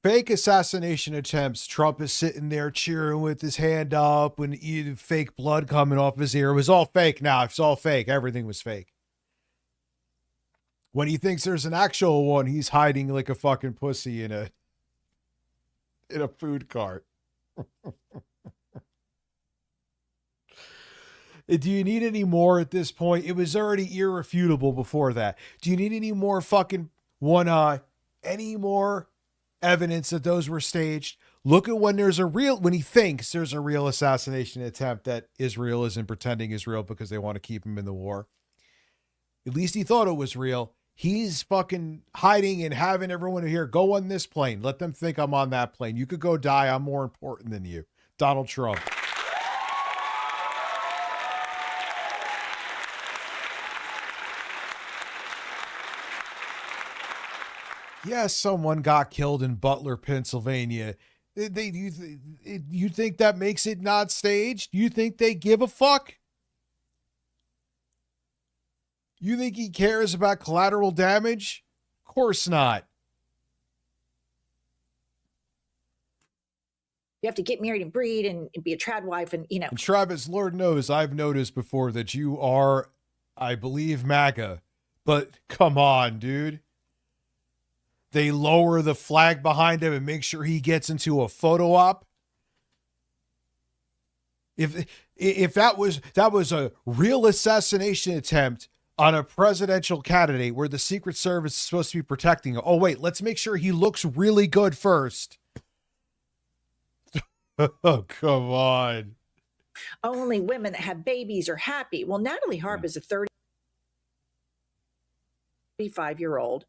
Fake assassination attempts. Trump is sitting there cheering with his hand up and fake blood coming off his ear. It was all fake now. It's all fake. Everything was fake. When he thinks there's an actual one, he's hiding like a fucking pussy in a food cart. Do you need any more at this point? It was already irrefutable before that. Do you need any more fucking any more evidence that those were staged? Look at when he thinks there's a real assassination attempt that Israel isn't pretending is real because they want to keep him in the war. At least he thought it was real. He's fucking hiding and having everyone here go on this plane. Let them think I'm on that plane. You could go die. I'm more important than you. Donald Trump. Yes, someone got killed in Butler, Pennsylvania. You think that makes it not staged? You think they give a fuck? You think he cares about collateral damage? Of course not. You have to get married and breed and be a trad wife and, you know. And Travis, Lord knows I've noticed before that you are, I believe, MAGA. But come on, dude. They lower the flag behind him and make sure he gets into a photo op. If that was a real assassination attempt on a presidential candidate where the Secret Service is supposed to be protecting him. Oh, wait, let's make sure he looks really good first. Oh, come on. Only women that have babies are happy. Well, Natalie Harp is a 35-year-old.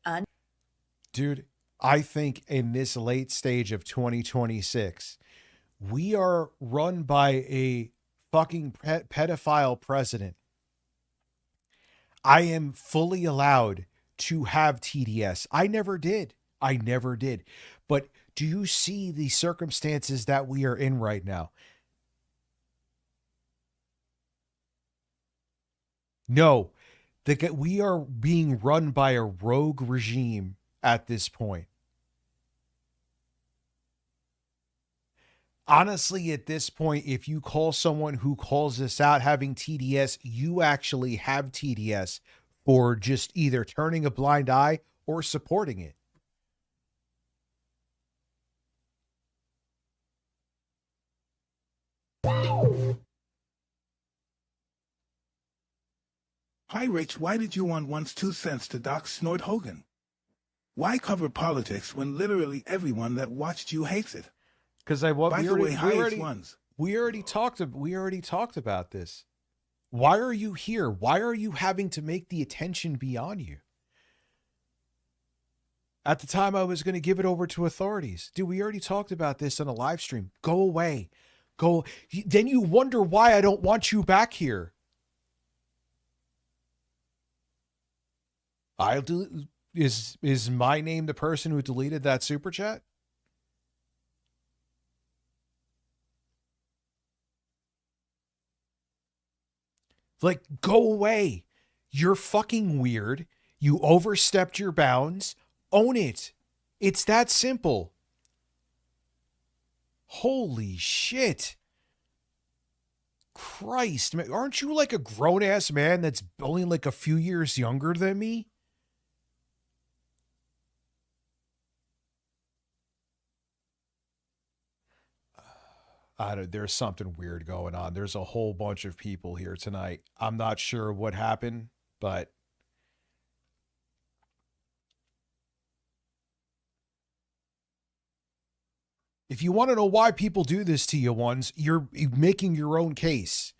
Dude, I think in this late stage of 2026, we are run by a fucking pedophile president. I am fully allowed to have TDS. I never did. But do you see the circumstances that we are in right now? No, we are being run by a rogue regime at this point. Honestly, at this point, if you call someone who calls this out having TDS, you actually have TDS for just either turning a blind eye or supporting it. Hi, Rich. Why did you want one's 2 cents to dox Snort Hogan? Why cover politics when literally everyone that watched you hates it? Because we already talked about this. Why are you here? Why are you having to make the attention be on you? At the time, I was going to give it over to authorities. Dude, we already talked about this on a live stream. Go away. Go. Then you wonder why I don't want you back here. Is my name the person who deleted that super chat? Like, go away. You're fucking weird. You overstepped your bounds. Own it. It's that simple. Holy shit. Christ, man. Aren't you like a grown-ass man that's only like a few years younger than me? There's something weird going on. There's a whole bunch of people here tonight. I'm not sure what happened, but if you want to know why people do this to you ones, you're making your own case.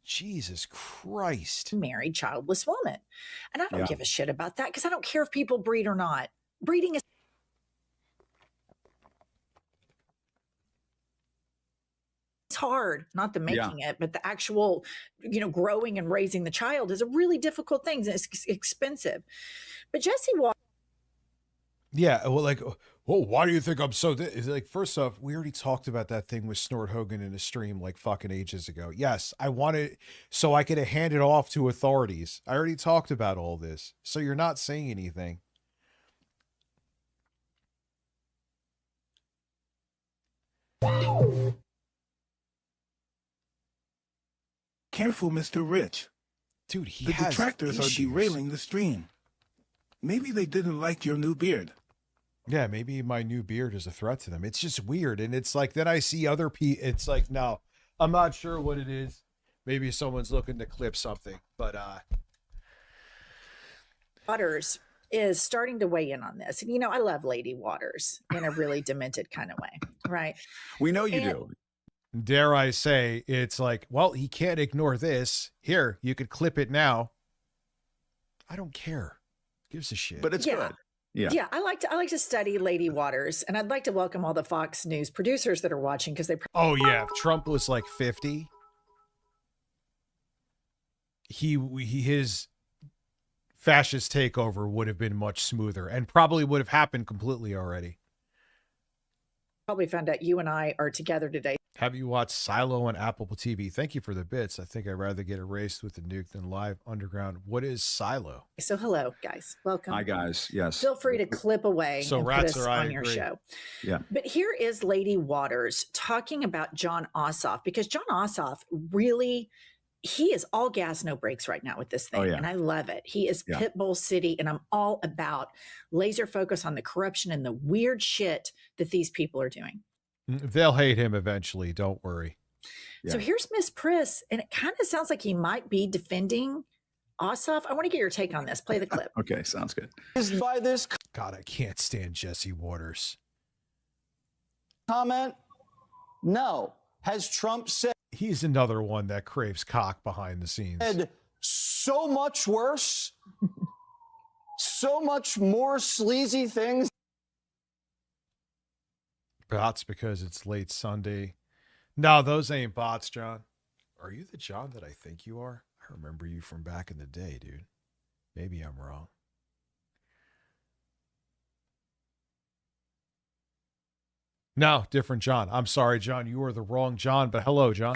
Jesus Christ. Married, childless woman. And I don't Yeah. give a shit about that because I don't care if people breed or not. Breeding is hard, not the making it, but the actual, growing and raising the child is a really difficult thing. And it's expensive. But Jesse Waters. Yeah, well, like, well, why do you think I'm so? It's like, first off, we already talked about that thing with Snort Hogan in a stream like fucking ages ago. Yes, I wanted so I could hand it off to authorities. I already talked about all this, so you're not saying anything. Careful, Mr. Rich. Dude, he the has detractors issues. are derailing the stream. Maybe they didn't like your new beard. Yeah, maybe my new beard is a threat to them. It's just weird. And it's like, then I see other people. It's like, no, I'm not sure what it is. Maybe someone's looking to clip something, but Waters is starting to weigh in on this. And, I love Lady Waters in a really demented kind of way, right? We know you do. Dare I say, it's like, well, he can't ignore this. Here, you could clip it now. I don't care. Gives a shit. But it's good. Yeah. Yeah, I like to study Lady Waters, and I'd like to welcome all the Fox News producers that are watching because they. Oh yeah, if Trump was like 50, his fascist takeover would have been much smoother and probably would have happened completely already. Probably found out you and I are together today. Have you watched Silo on Apple TV? Thank you for the bits. I think I'd rather get erased with the nuke than live underground. What is Silo? So hello, guys. Welcome. Hi, guys. Yes. Feel free to clip away So and rats put us are, I on your agree. show. Yeah. But here is Lady Waters talking about John Ossoff, because John Ossoff really, he is all gas, no brakes right now with this thing. Oh, yeah. And I love it. He is Yeah. Pitbull City, and I'm all about laser focus on the corruption and the weird shit that these people are doing. They'll hate him eventually. Don't worry. So here's Miss Priss, and it kind of sounds like he might be defending Ossoff. I want to get your take on this. Play the clip. Okay, sounds good. Is by this God, I can't stand Jesse Waters. comment? No. Has Trump said He's another one that craves cock behind the scenes. so much worse, so much more sleazy things? Bots because it's late Sunday. No, those ain't bots, John. Are you the John that I think you are? I remember you from back in the day, dude. Maybe I'm wrong. No, different John. I'm sorry, John. You are the wrong John, but hello, John.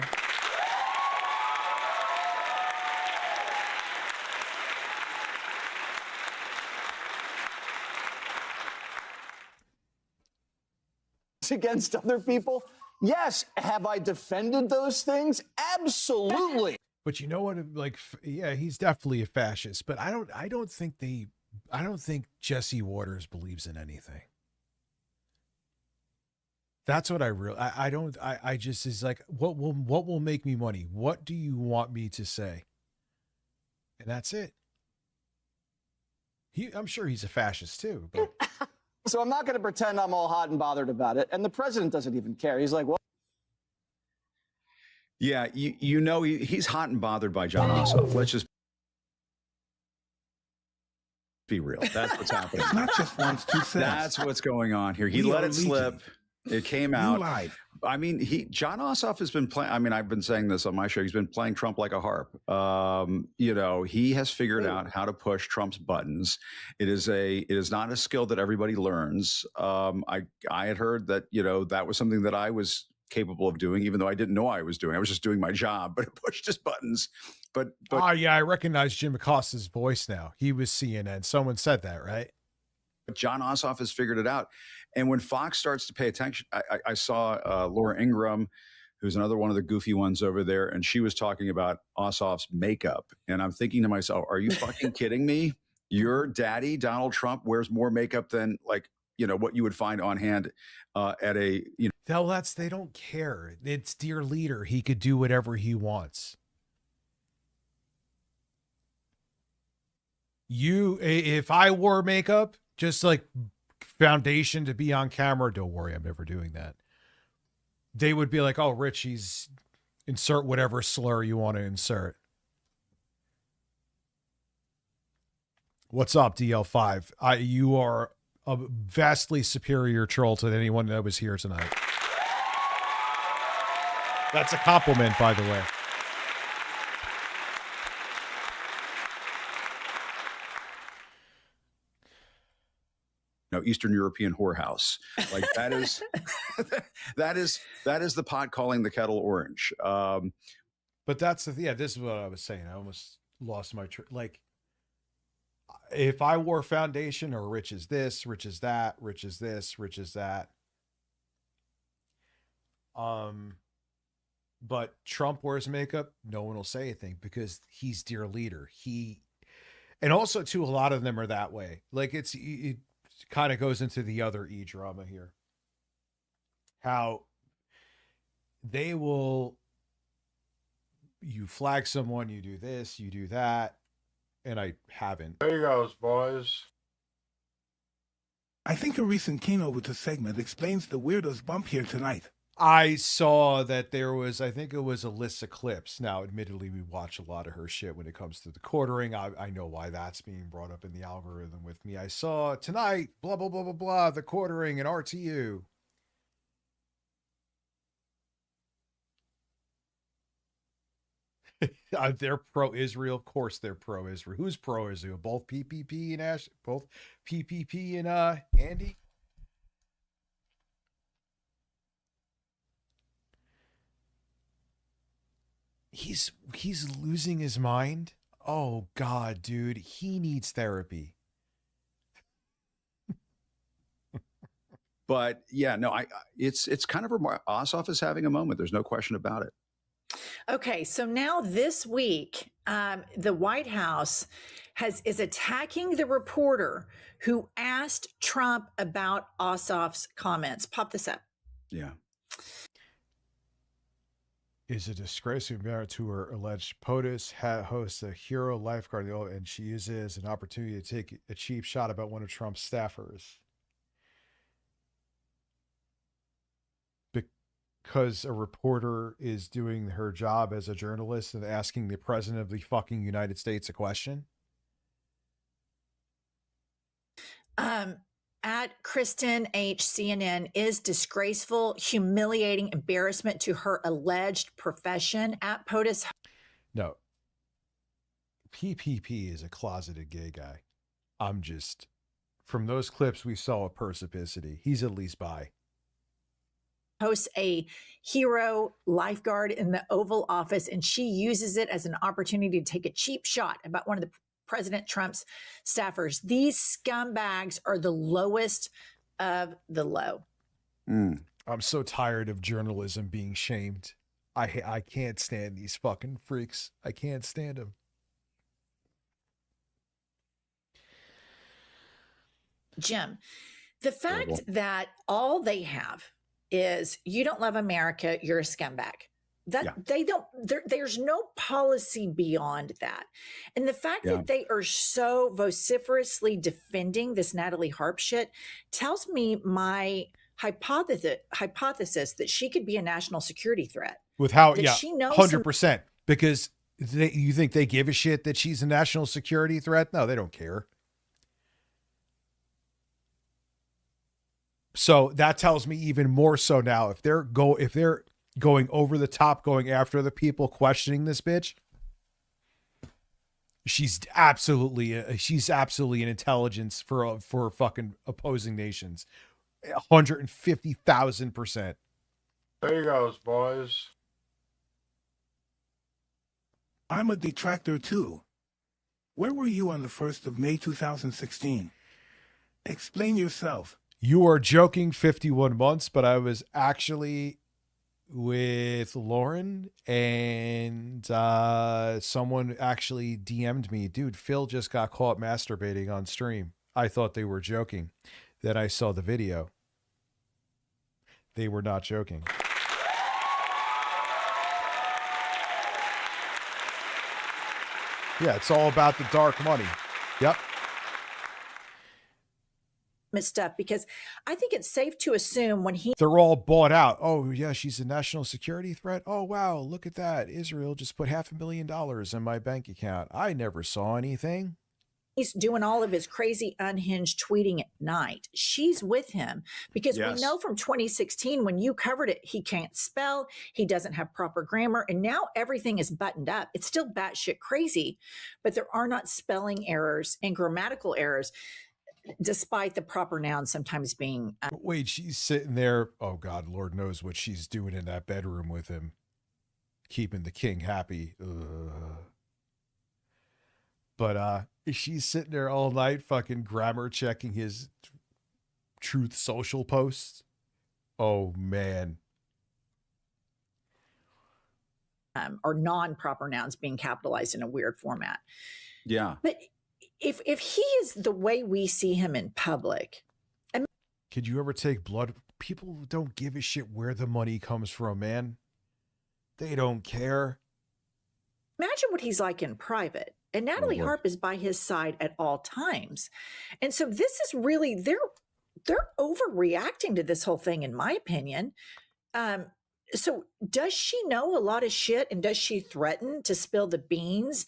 Against other people? Yes. Have I defended those things? Absolutely. But you know what? Like, yeah, he's definitely a fascist. But I don't think Jesse Waters believes in anything. That's what I just is like, what will make me money? What do you want me to say? And that's it. I'm sure he's a fascist too, but So I'm not going to pretend I'm all hot and bothered about it. And the president doesn't even care. He's like, well. Yeah, he's hot and bothered by John Ossoff. Let's just be real. That's what's happening. It's not just once, two cents. That's what's going on here. He We let are it slip. legion. It came You out. lied. I mean, John Ossoff has been playing. I mean, I've been saying this on my show. He's been playing Trump like a harp. He has figured out how to push Trump's buttons. It is not a skill that everybody learns. I had heard that, that was something that I was capable of doing, even though I didn't know I was doing. I was just doing my job, but it pushed his buttons. But yeah, I recognize Jim Acosta's voice now. He was CNN. Someone said that, right? John Ossoff has figured it out. And when Fox starts to pay attention, I saw Laura Ingraham, who's another one of the goofy ones over there, and she was talking about Ossoff's makeup. And I'm thinking to myself, are you fucking kidding me? Your daddy, Donald Trump, wears more makeup than what you would find on hand at a. They don't care. It's dear leader. He could do whatever he wants. If I wore makeup, just like foundation to be on camera, don't worry, I'm never doing that. They would be like, oh, Rich, Insert whatever slur you want to insert. What's up, DL5? You are a vastly superior troll to anyone that was here tonight. That's a compliment, by the way. No, Eastern European whorehouse. Like that is that is the pot calling the kettle orange. But that's this is what I was saying. I almost lost my like. If I wore foundation or rich as this, rich as that, rich as this, rich as that. But Trump wears makeup, no one will say anything because he's dear leader. And also too, a lot of them are that way. Like it kind of goes into the other E drama here. How they will, you flag someone, you do this, you do that. And I haven't. There you go, boys. I think a recent keynote with the segment explains the weirdos bump here tonight. I saw that there was, I think it was Alyssa Clips. Now, admittedly, we watch a lot of her shit when it comes to the quartering. I know why that's being brought up in the algorithm with me. I saw tonight, blah, blah, blah, blah, blah, the quartering and RTU. They're pro-Israel. Of course they're pro-Israel. Who's pro-Israel? Both PPP and Ash? Both PPP and Andy? He's losing his mind. Oh God, dude, he needs therapy. But yeah, no, it's kind of Ossoff is having a moment. There's no question about it. Okay, so now this week, the White House is attacking the reporter who asked Trump about Ossoff's comments. Pop this up. Yeah. Is a disgrace to her alleged POTUS hosts a hero lifeguard, and she uses it as an opportunity to take a cheap shot about one of Trump's staffers. Because a reporter is doing her job as a journalist and asking the president of the fucking United States a question? At Kristen H. CNN is disgraceful, humiliating embarrassment to her alleged profession at POTUS. No. PPP is a closeted gay guy. I'm just, from those clips we saw of Persipicity, he's at least bi. Hosts a hero lifeguard in the Oval Office, and she uses it as an opportunity to take a cheap shot about one of the President Trump's staffers. These scumbags are the lowest of the low. I'm so tired of journalism being shamed. I can't stand these fucking freaks. I can't stand them. Jim, the fact that all they have is you don't love America, you're a scumbag. They don't, there's no policy beyond that. And the fact that they are so vociferously defending this Natalie Harp shit tells me my hypothesis that she could be a national security threat. With how, she knows 100%. Because you think they give a shit that she's a national security threat? No, they don't care. So that tells me even more so now, if they're going over the top, going after the people questioning this bitch, she's absolutely an intelligence for fucking opposing nations. 150,000%. There you goes, boys. I'm a detractor too. Where were you on the 1st of May 2016? Explain yourself. You are joking 51 months, but I was actually with Lauren and someone actually DM'd me, dude, Phil just got caught masturbating on stream. I thought they were joking. Then I saw the video. They were not joking. Yeah, it's all about the dark money. Yep. stuff, because I think it's safe to assume when he They're all bought out. Oh, yeah, she's a national security threat. Oh, wow, look at that. Israel just put $500,000 in my bank account. I never saw anything. he's doing all of his crazy unhinged tweeting at night, she's with him, because we know from 2016 when you covered it, he can't spell, he doesn't have proper grammar, and now everything is buttoned up. It's still batshit crazy, but there are not spelling errors and grammatical errors, despite the proper nouns sometimes being. Wait, she's sitting there. Oh, God, Lord knows what she's doing in that bedroom with him, keeping the king happy. But she's sitting there all night fucking grammar checking his Truth Social posts. Oh, man. Or non-proper nouns being capitalized in a weird format. Yeah. But if he is the way we see him in public, Could you ever take blood? People don't give a shit where the money comes from, man. They don't care. imagine what he's like in private. And Natalie Lord. Harp is by his side at all times. And so this is really, they're overreacting to this whole thing, in my opinion. So does she know a lot of shit, and does she threaten to spill the beans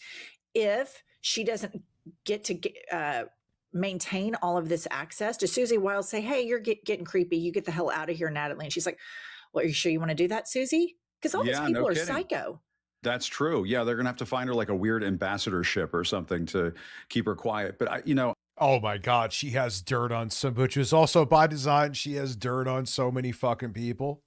if she doesn't get to maintain all of this access? Does Susie Wiles say, hey, you're getting creepy, you get the hell out of here, Natalie? And she's like, well, are you sure you want to do that, Susie? Because all these people no are kidding. psycho. That's true. Yeah, they're gonna have to find her like a weird ambassadorship or something to keep her quiet. But Oh my God, she has dirt on some, which is also by design. She has dirt on so many fucking people.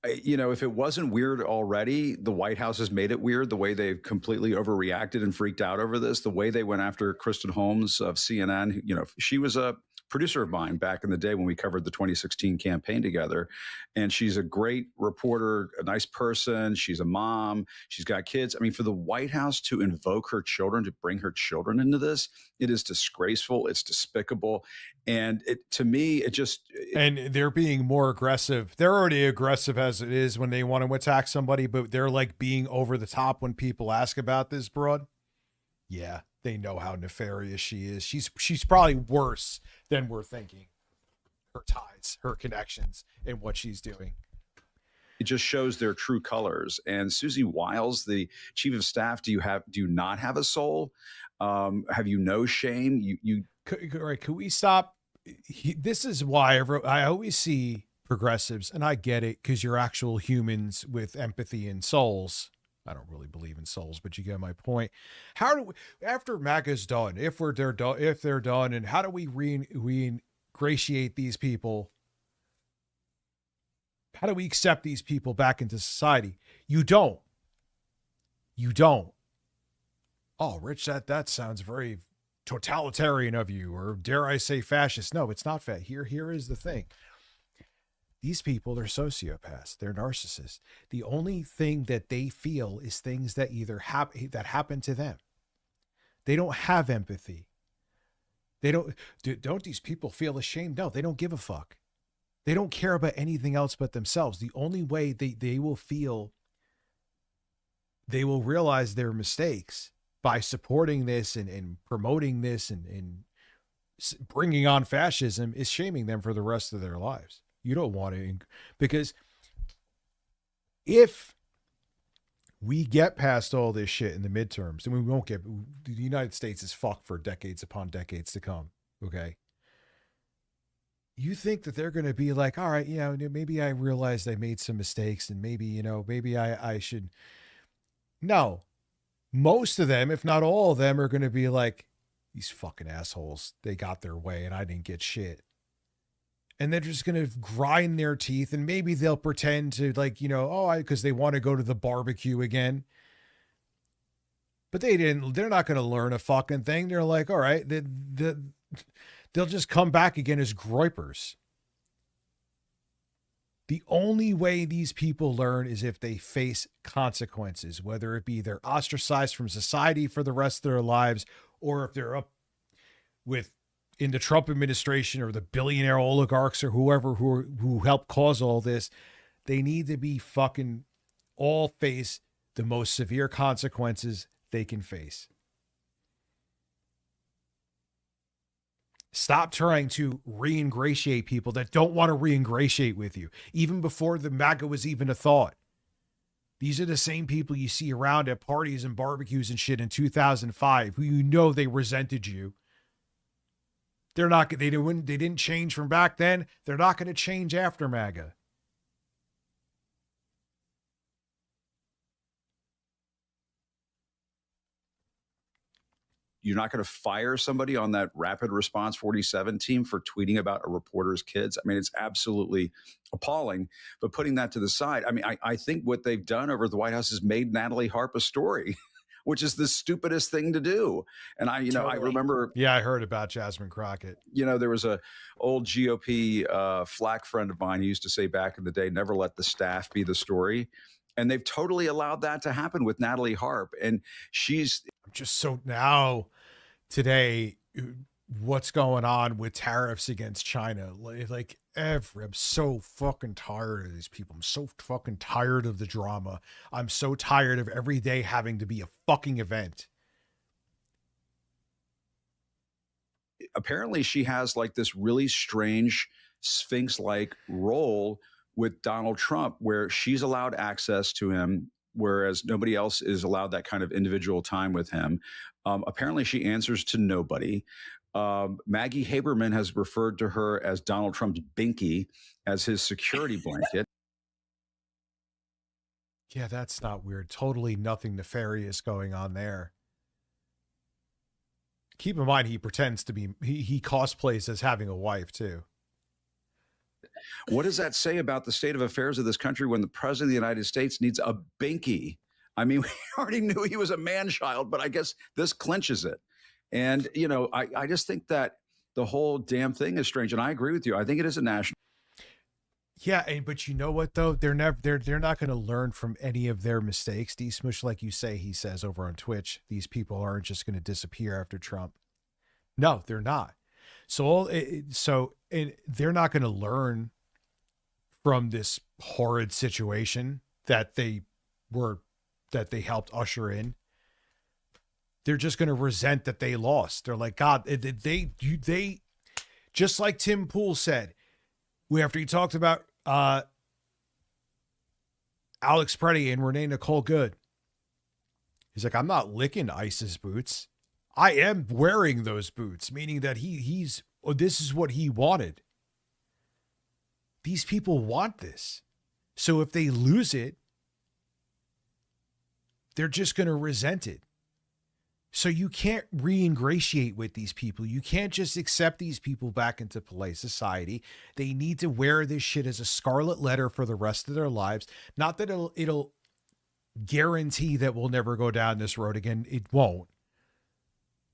If it wasn't weird already, the White House has made it weird, the way they've completely overreacted and freaked out over this, the way they went after Kristen Holmes of CNN. She was a producer of mine back in the day when we covered the 2016 campaign together. And she's a great reporter, a nice person. She's a mom. She's got kids. I mean, for the White House to invoke her children, to bring her children into this, it is disgraceful. It's despicable. And to me, and they're being more aggressive. They're already aggressive as it is when they want to attack somebody, but they're like being over the top when people ask about this broad. Yeah, they know how nefarious she is. She's probably worse than we're thinking. Her ties, her connections, and what she's doing. It just shows their true colors. And Susie Wiles, the chief of staff, do you not have a soul? Have you no shame? Could we stop? This is why I always see progressives, and I get it, because you're actual humans with empathy and souls. I don't really believe in souls, but you get my point. How do we, after MAGA's done, if they're done, and how do we reingratiate these people? How do we accept these people back into society? You don't. Oh, Rich, that sounds very totalitarian of you, or dare I say fascist. No, it's not fat. Here is the thing. These people are sociopaths. They're narcissists. The only thing that they feel is things that either happen to them. They don't have empathy. They don't these people feel ashamed? No, they don't give a fuck. They don't care about anything else but themselves. The only way they will realize their mistakes by supporting this and promoting this and bringing on fascism is shaming them for the rest of their lives. You don't want to, because if we get past all this shit in the midterms, and we won't get, the United States is fucked for decades upon decades to come. Okay. You think that they're going to be like, all right, maybe I realized I made some mistakes, and maybe I should. No, most of them, if not all of them, are going to be like, these fucking assholes, they got their way and I didn't get shit. And they're just going to grind their teeth, and maybe they'll pretend to because they want to go to the barbecue again. But they're not going to learn a fucking thing. They're like, all right, they'll just come back again as groypers. The only way these people learn is if they face consequences, whether it be they're ostracized from society for the rest of their lives, or if they're up in the Trump administration or the billionaire oligarchs or whoever who helped cause all this. They need to be all face the most severe consequences they can face. Stop trying to re-ingratiate people that don't want to re-ingratiate with you, even before the MAGA was even a thought. These are the same people you see around at parties and barbecues and shit in 2005 who you know they resented you. They're not, they didn't change from back then. They're not going to change after MAGA. You're not going to fire somebody on that Rapid Response 47 team for tweeting about a reporter's kids. I mean, it's absolutely appalling. But putting that to the side, I mean, I think what they've done over at the White House is made Natalie Harp a story, which is the stupidest thing to do. And I remember. Yeah, I heard about Jasmine Crockett. There was a old GOP flack friend of mine who used to say back in the day, never let the staff be the story. And they've totally allowed that to happen with Natalie Harp. And she's just so now today, what's going on with tariffs against China? I'm so fucking tired of these people. I'm so fucking tired of the drama. I'm so tired of every day having to be a fucking event. Apparently she has like this really strange Sphinx-like role with Donald Trump, where she's allowed access to him, whereas nobody else is allowed that kind of individual time with him. Apparently she answers to nobody. Maggie Haberman has referred to her as Donald Trump's binky, as his security blanket. Yeah, that's not weird. Totally nothing nefarious going on there. Keep in mind, he pretends to be, he cosplays as having a wife too. What does that say about the state of affairs of this country when the president of the United States needs a binky? I mean, we already knew he was a man-child, but I guess this clinches it. And, I just think that the whole damn thing is strange. And I agree with you. I think it is a national. Yeah, but you know what though? They're not going to learn from any of their mistakes. D-Smush, like you say, he says over on Twitch, these people aren't just going to disappear after Trump. No, they're not. So they're not going to learn from this horrid situation that they helped usher in. They're just going to resent that they lost. They're like, God, they just like Tim Pool said, after he talked about Alex Preddy and Renee Nicole Good. He's like, I'm not licking ISIS boots. I am wearing those boots, meaning that this is what he wanted. These people want this. So if they lose it, they're just going to resent it. So you can't re-ingratiate with these people. You can't just accept these people back into polite society. They need to wear this shit as a scarlet letter for the rest of their lives. Not that it'll guarantee that we'll never go down this road again. It won't.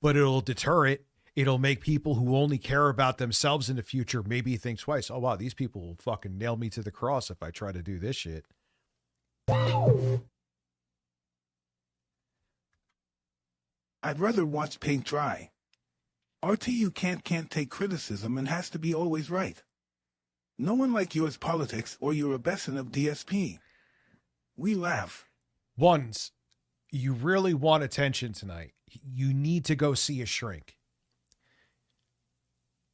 But it'll deter it. It'll make people who only care about themselves in the future maybe think twice. Oh, wow, these people will fucking nail me to the cross if I try to do this shit. I'd rather watch paint dry. RTU can't take criticism and has to be always right. No one like yours politics or you're a Besson of DSP. We laugh. Ones, you really want attention tonight. You need to go see a shrink.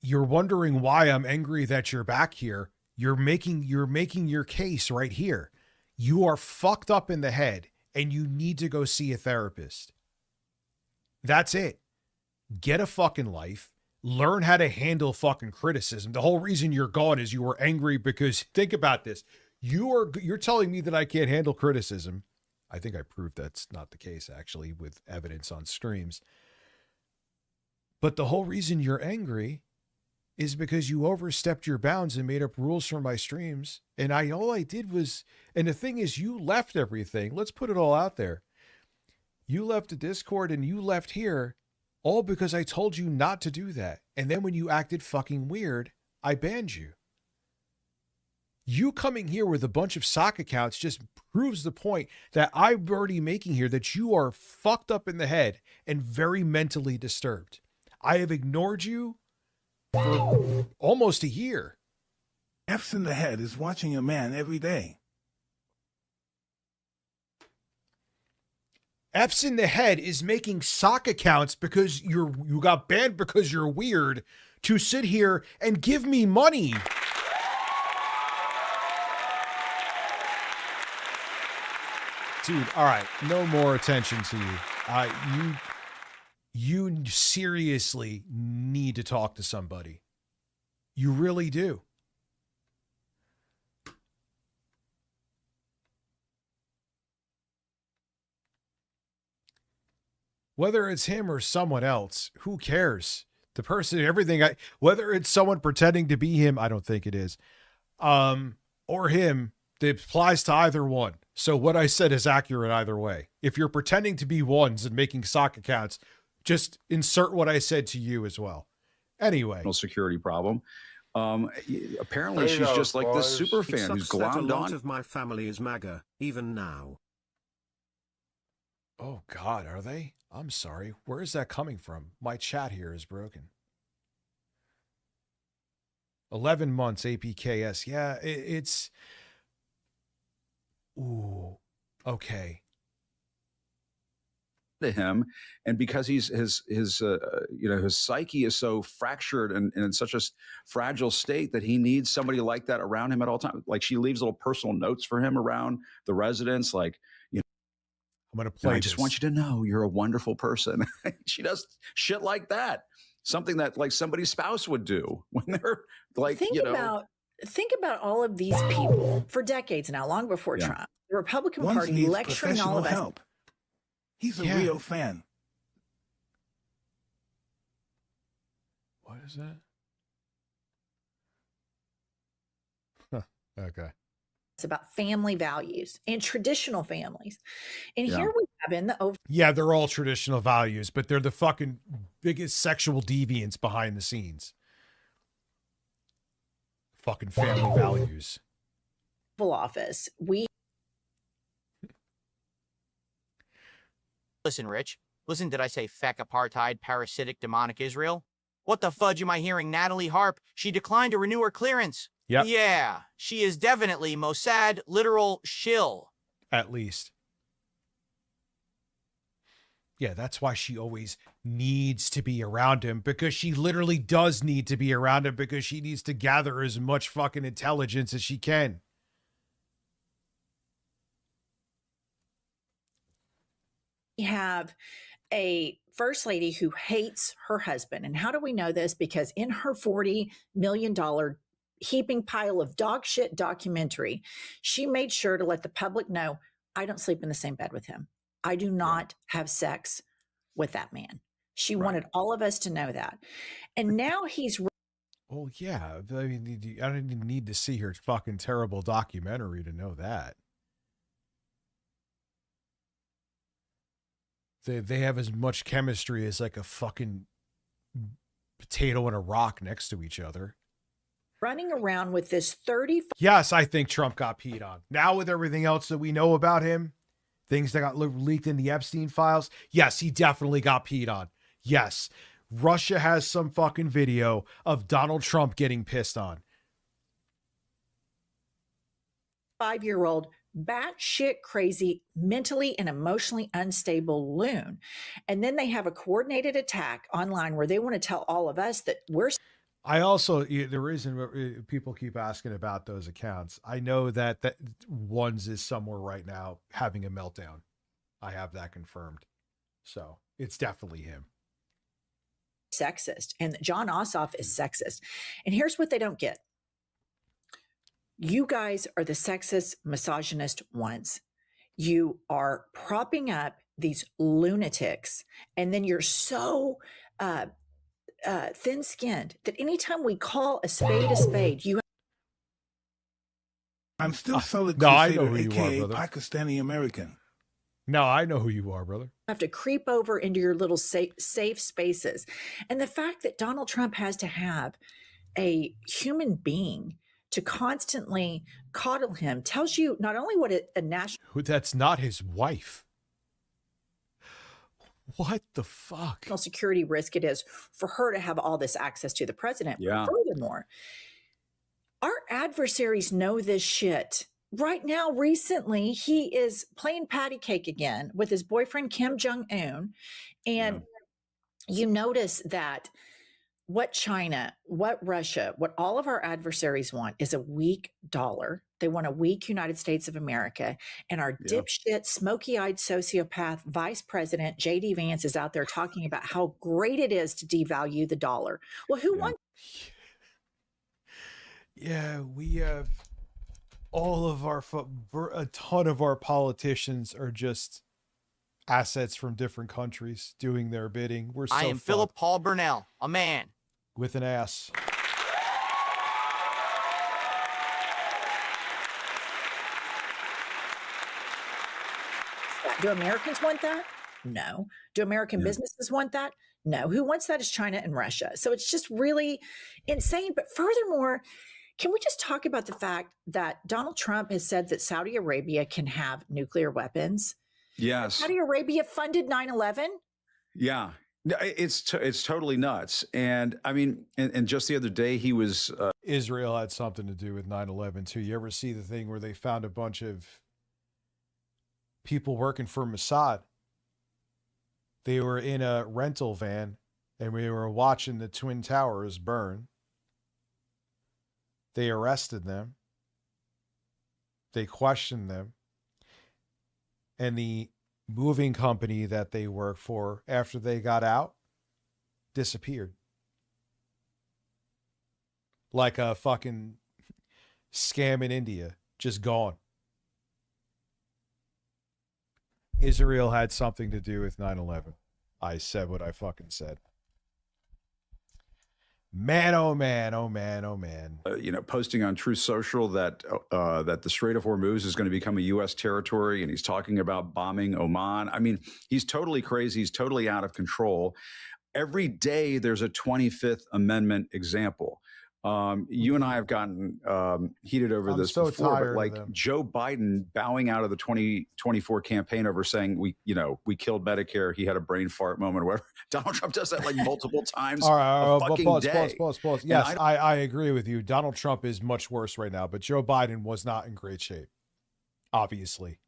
You're wondering why I'm angry that you're back here. You're making your case right here. You are fucked up in the head and you need to go see a therapist. That's it. Get a fucking life. Learn how to handle fucking criticism. The whole reason you're gone is you were angry because, think about this. You're telling me that I can't handle criticism. I think I proved that's not the case, actually, with evidence on streams. But the whole reason you're angry is because you overstepped your bounds and made up rules for my streams. And all I did was, and the thing is, you left everything. Let's put it all out there. You left the Discord and you left here all because I told you not to do that. And then when you acted fucking weird, I banned you. You coming here with a bunch of sock accounts just proves the point that I'm already making here, that you are fucked up in the head and very mentally disturbed. I have ignored you for almost a year. F's in the head is watching a man every day. F's in the head is making sock accounts because you got banned because you're weird to sit here and give me money. Dude, all right, no more attention to you. You seriously need to talk to somebody. You really do. Whether it's him or someone else, who cares? The person, everything, whether it's someone pretending to be him, I don't think it is, or him, it applies to either one. So what I said is accurate either way. If you're pretending to be ones and making sock accounts, just insert what I said to you as well. Anyway. Security problem. Apparently she's just like this super fan who's glommed a lot on. of my family is MAGA, even now. Oh God, are they? I'm sorry. Where is that coming from? My chat here is broken. 11 months APKS. Yeah, it's... Ooh, okay. To him, and because his psyche is so fractured and in such a fragile state that he needs somebody like that around him at all times. Like she leaves little personal notes for him around the residence, like, I'm going to play I just want you to know you're a wonderful person. She does shit like that. Something that like somebody's spouse would do when they're like, think about all of these people for decades now, long before Trump, the Republican One Party needs lecturing all of us. help. He's a real fan. What is that? Huh. Okay. It's about family values and traditional families. And here we have in the Yeah, they're all traditional values, but they're the fucking biggest sexual deviants behind the scenes. Fucking family values. Oval Office, we Listen, Rich. Listen, did I say feck apartheid, parasitic, demonic Israel? What the fudge am I hearing? Natalie Harp, she declined to renew her clearance. Yep. Yeah, she is definitely Mossad literal shill. At least. Yeah, that's why she always needs to be around him, because she literally does need to be around him, because she needs to gather as much fucking intelligence as she can. We have a first lady who hates her husband. And how do we know this? Because in her $40 million heaping pile of dog shit documentary, she made sure to let the public know, I don't sleep in the same bed with him. I do not have sex with that man. She wanted all of us to know that. And now he's... Oh, yeah. I mean, I don't even need to see her fucking terrible documentary to know that. They have as much chemistry as like a fucking potato and a rock next to each other. Running around with this 30... Yes, I think Trump got peed on. Now with everything else that we know about him, things that got leaked in the Epstein files, yes, he definitely got peed on. Yes, Russia has some fucking video of Donald Trump getting pissed on. 5-year-old batshit crazy, mentally and emotionally unstable loon. And then they have a coordinated attack online where they want to tell all of us that we're... I also, the reason people keep asking about those accounts, I know that Ones is somewhere right now having a meltdown. I have that confirmed. So it's definitely him. Sexist. And John Ossoff is sexist. And here's what they don't get. You guys are the sexist, misogynist ones. You are propping up these lunatics, and then you're so thin-skinned that anytime we call a spade, you... I'm still solid No, I Crusader, know who you aka are, brother. Pakistani American. No, I know who you are, brother. have to creep over into your little safe spaces. And the fact that Donald Trump has to have a human being to constantly coddle him tells you not only what a national... That's not his wife. What the fuck? Security risk it is for her to have all this access to the president. Yeah. Furthermore, our adversaries know this shit. Right now, recently, he is playing patty cake again with his boyfriend, Kim Jong-un. And you notice that what China, what Russia, what all of our adversaries want is a weak dollar. They want a weak United States of America. And our dipshit, smoky-eyed sociopath vice president, J.D. Vance, is out there talking about how great it is to devalue the dollar. Well, who wants? Yeah, we have all of our, a ton of our politicians are just assets from different countries doing their bidding. We're so I am Philip Paul Burnell, a man with an ass. Do Americans want that? No. Do American businesses want that? No. Who wants that is China and Russia. So it's just really insane. But furthermore, can we just talk about the fact that Donald Trump has said that Saudi Arabia can have nuclear weapons? Yes. Saudi Arabia funded 9/11? Yeah. It's totally nuts. And I mean, and just the other day he was Israel had something to do with 9/11 too. You ever see the thing where they found a bunch of people working for Mossad? They were in a rental van and we were watching the Twin Towers burn. They arrested them. They questioned them. And the moving company that they worked for after they got out disappeared. Like a fucking scam in India, just gone. Israel had something to do with 9/11. I said what I fucking said. Man, oh man, oh man, oh man. Posting on Truth Social that that the Strait of Hormuz is going to become a U.S. territory, and he's talking about bombing Oman. I mean, he's totally crazy. He's totally out of control. Every day there's a 25th Amendment example. You and I have gotten heated over this before, but like Joe Biden bowing out of the 2024 campaign over saying we killed Medicare. He had a brain fart moment or whatever. Donald Trump does that like multiple times a fucking day. Pause. Yes, I agree with you. Donald Trump is much worse right now, but Joe Biden was not in great shape, obviously.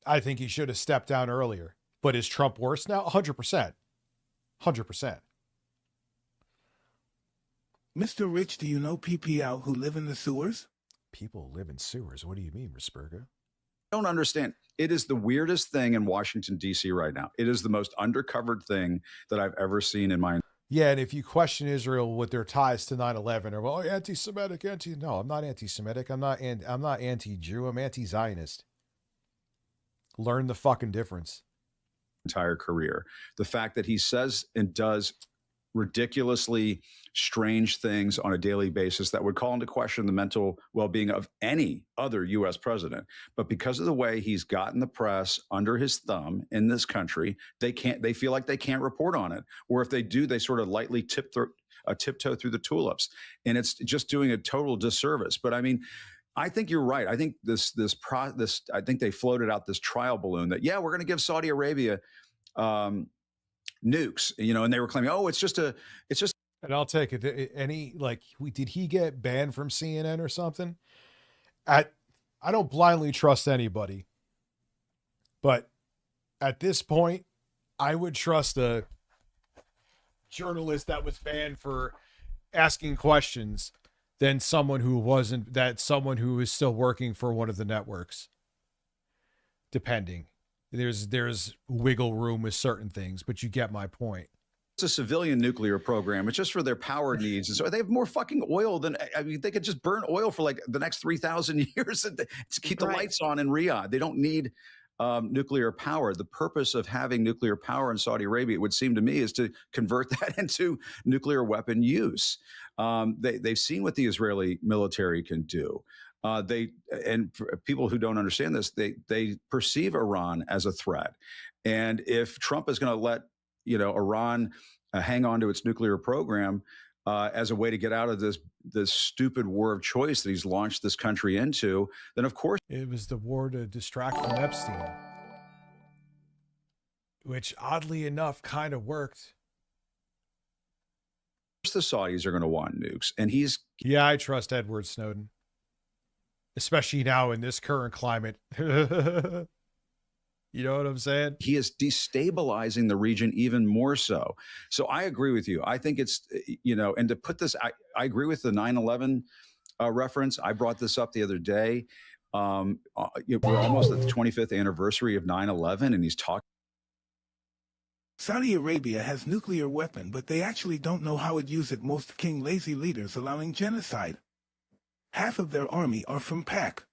I think he should have stepped down earlier. But is Trump worse now? 100%. 100%. Mr. Rich, do you know PPL who live in the sewers? People live in sewers. What do you mean, Risberger? I don't understand. It is the weirdest thing in Washington, D.C. right now. It is the most undercovered thing that I've ever seen in my... Yeah, and if you question Israel with their ties to 9/11 or, well, anti-Semitic, No, I'm not anti-Semitic. I'm not anti-Jew. I'm anti-Zionist. Learn the fucking difference. Entire career. The fact that he says and does ridiculously strange things on a daily basis that would call into question the mental well-being of any other U.S. president. But because of the way he's gotten the press under his thumb in this country, they feel like they can't report on it. Or if they do, they sort of lightly tiptoe through the tulips. And it's just doing a total disservice. But I mean, I think you're right. I think I think they floated out this trial balloon that, we're going to give Saudi Arabia nukes, and they were claiming, it's just. And I'll take it. Did he get banned from CNN or something? I don't blindly trust anybody, but at this point, I would trust a journalist that was banned for asking questions than someone who is still working for one of the networks. Depending. There's wiggle room with certain things, but you get my point. It's a civilian nuclear program. It's just for their power needs. And so they have more fucking oil than, they could just burn oil for like the next 3,000 years to keep the lights on in Riyadh. They don't need nuclear power. The purpose of having nuclear power in Saudi Arabia, it would seem to me, is to convert that into nuclear weapon use. They've seen what the Israeli military can do. And for people who don't understand this, they perceive Iran as a threat. And if Trump is going to let Iran hang on to its nuclear program as a way to get out of this stupid war of choice that he's launched this country into, then of course it was the war to distract from Epstein, which oddly enough kind of worked. The Saudis are going to want nukes, and I trust Edward Snowden, especially now in this current climate. You know what I'm saying? He is destabilizing the region even more so. So I agree with you. I think it's, and to put this, I agree with the 9/11 reference. I brought this up the other day. We're almost at the 25th anniversary of 9/11, and he's talking. Saudi Arabia has nuclear weapon, but they actually don't know how to use it. Most king lazy leaders allowing genocide. Half of their army are from PAC.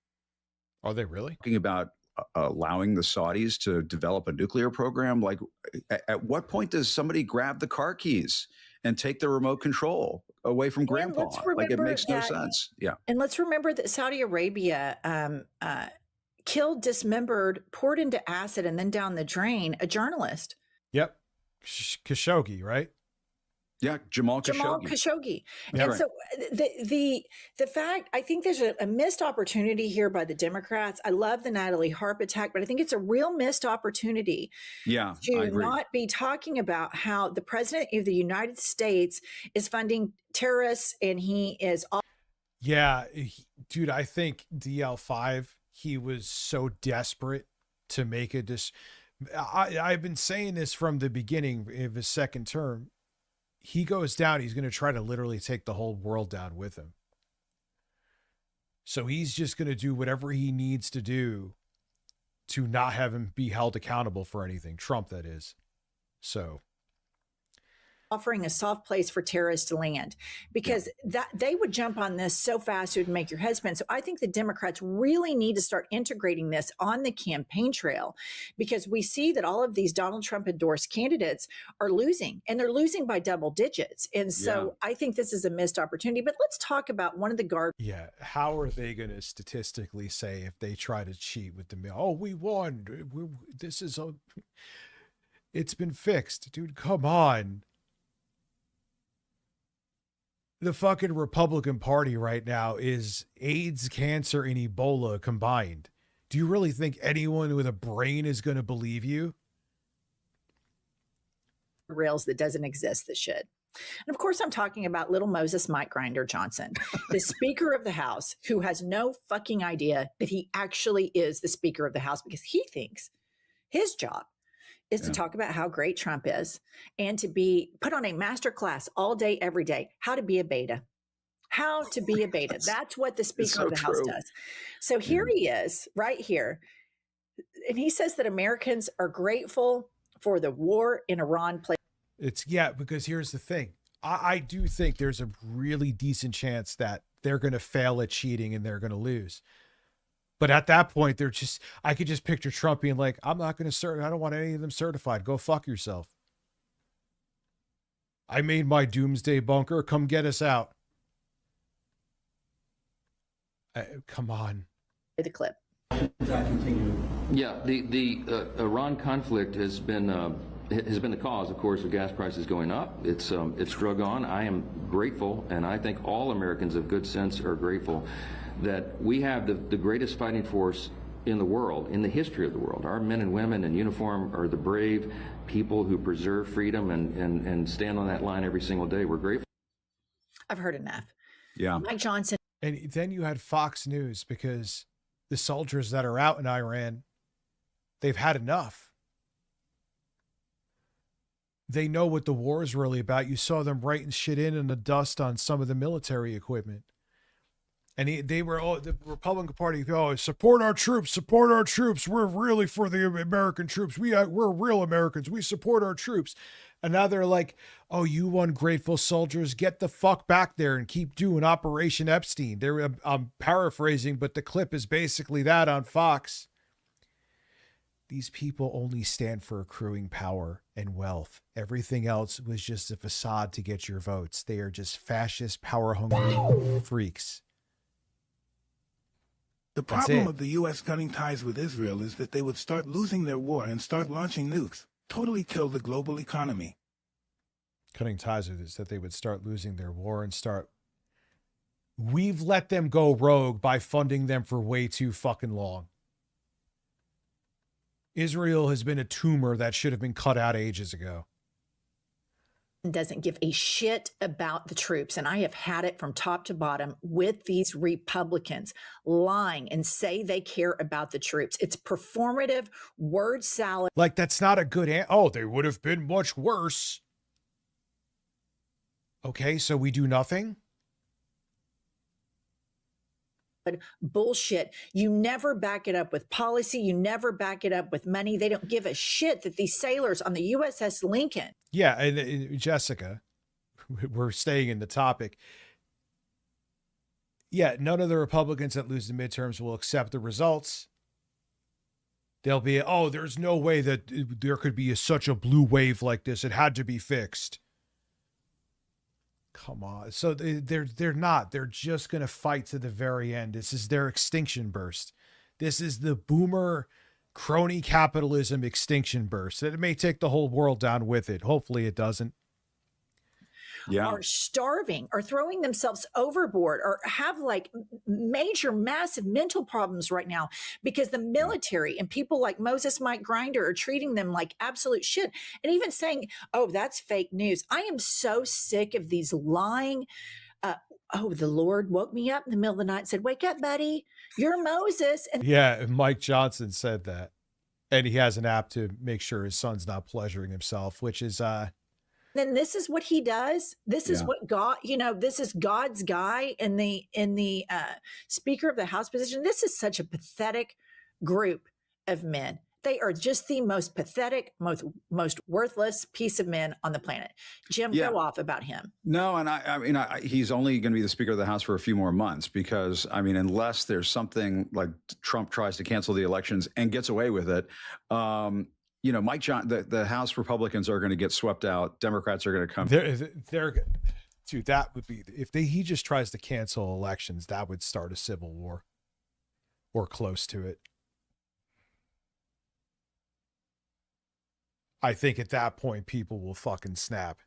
Are they really? Talking about allowing the Saudis to develop a nuclear program. Like, at what point does somebody grab the car keys and take the remote control away from grandpa? Like, it makes no sense. Yeah. And let's remember that Saudi Arabia killed, dismembered, poured into acid, and then down the drain a journalist. Yep. Khashoggi, right? Yeah, Jamal Khashoggi. Yeah, And right. so the fact, I think there's a missed opportunity here by the Democrats. I love the Natalie Harp attack, but I think it's a real missed opportunity I to agree. not be talking about how the president of the United States is funding terrorists and he is all. Yeah, dude, I think DL5, he was so desperate to make it this. I've been saying this from the beginning of his second term. He goes down, he's going to try to literally take the whole world down with him. So he's just going to do whatever he needs to do to not have him be held accountable for anything. Trump, that is. So offering a soft place for terrorists to land, because that they would jump on this so fast it would make your head spin. So I think the Democrats really need to start integrating this on the campaign trail, because we see that all of these Donald Trump endorsed candidates are losing, and they're losing by double digits. And so I think this is a missed opportunity. But let's talk about one of the guard. yeah, how are they going to statistically say if they try to cheat with the mail? Oh, we won. It's been fixed, dude. Come on. The fucking Republican Party right now is AIDS, cancer, and Ebola combined. Do you really think anyone with a brain is going to believe rails that doesn't exist that should. And of course, I'm talking about little Moses Mike Grinder Johnson, the Speaker of the House, who has no fucking idea that he actually is the Speaker of the House, because he thinks his job is to talk about how great Trump is and to be put on a master class all day, every day, how to be a beta. How to be a beta. That's what the Speaker of the House does. So here he is, right here. And he says that Americans are grateful for the war in Iran. Because here's the thing. I do think there's a really decent chance that they're going to fail at cheating and they're going to lose. But at that point, I could just picture Trump being like, I'm not going to I don't want any of them certified. Go fuck yourself. I made my doomsday bunker. Come get us out. Come on. The clip. Yeah, the Iran conflict has been the cause, of course, of gas prices going up. It's drug on. I am grateful, and I think all Americans of good sense are grateful that we have the greatest fighting force in the world, in the history of the world. Our men and women in uniform are the brave people who preserve freedom and stand on that line every single day. We're grateful. I've heard enough. Yeah. Mike Johnson. And then you had Fox News, because the soldiers that are out in Iran, they've had enough. They know what the war is really about. You saw them writing shit in the dust on some of the military equipment. And they were all, the Republican Party, support our troops, We're really for the American troops. We're real Americans. We support our troops. And now they're like, oh, you ungrateful soldiers, get the fuck back there and keep doing Operation Epstein. I'm paraphrasing, but the clip is basically that on Fox. These people only stand for accruing power and wealth. Everything else was just a facade to get your votes. They are just fascist, power-hungry freaks. The problem of the U.S. cutting ties with Israel is that they would start losing their war and start launching nukes, totally kill the global economy. Cutting ties with is that they would start losing their war and start. We've let them go rogue by funding them for way too fucking long. Israel has been a tumor that should have been cut out ages ago. doesn't give a shit about the troops. And I have had it from top to bottom with these Republicans lying and say they care about the troops. It's performative word salad. Like, that's not a good oh, they would have been much worse. Okay, so we do nothing? Bullshit. You never back it up with policy. You never back it up with money. They don't give a shit that these sailors on the USS Lincoln. Yeah, and Jessica, we're staying in the topic. Yeah, none of the Republicans that lose the midterms will accept the results. They'll be, oh, there's no way that there could be such a blue wave like this. It had to be fixed. Come on. So they're not. They're just going to fight to the very end. This is their extinction burst. This is the boomer crony capitalism extinction burst. It may take the whole world down with it. Hopefully it doesn't. Yeah. Are starving or throwing themselves overboard or have like major, massive mental problems right now because the military and people like Moses Mike Grinder are treating them like absolute shit and even saying, oh, that's fake news. I am so sick of these lying. Oh, the Lord woke me up in the middle of the night and said, wake up, buddy. You're Moses. And yeah, Mike Johnson said that. And he has an app to make sure his son's not pleasuring himself, which is then this is what he does. This is what God, this is God's guy in the Speaker of the House position. This is such a pathetic group of men. They are just the most pathetic, most worthless piece of men on the planet. Jim, go off about him. No, and I mean, he's only going to be the Speaker of the House for a few more months because, I mean, unless there's something like Trump tries to cancel the elections and gets away with it, Mike Johnson, the House Republicans are going to get swept out. Democrats are going to come. Dude, that would be he just tries to cancel elections. That would start a civil war, or close to it. I think at that point people will fucking snap.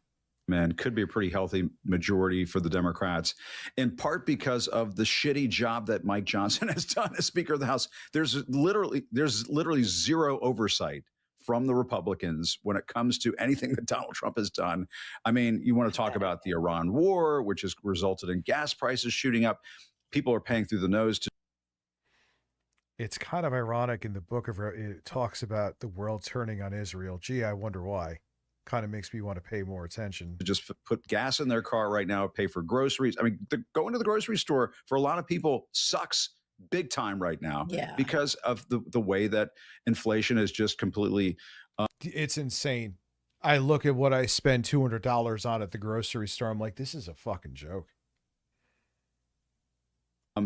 Man, could be a pretty healthy majority for the Democrats, in part because of the shitty job that Mike Johnson has done as Speaker of the House. There's literally zero oversight from the Republicans when it comes to anything that Donald Trump has done. I mean, you want to talk about the Iran war, which has resulted in gas prices shooting up. People are paying through the nose to. It's kind of ironic in the book it talks about the world turning on Israel. Gee, I wonder why. Kind of makes me want to pay more attention. Just put gas in their car right now, pay for groceries. I mean, going to the grocery store for a lot of people sucks big time right now because of the way that inflation is just completely. It's insane. I look at what I spend $200 on at the grocery store. I'm like, this is a fucking joke.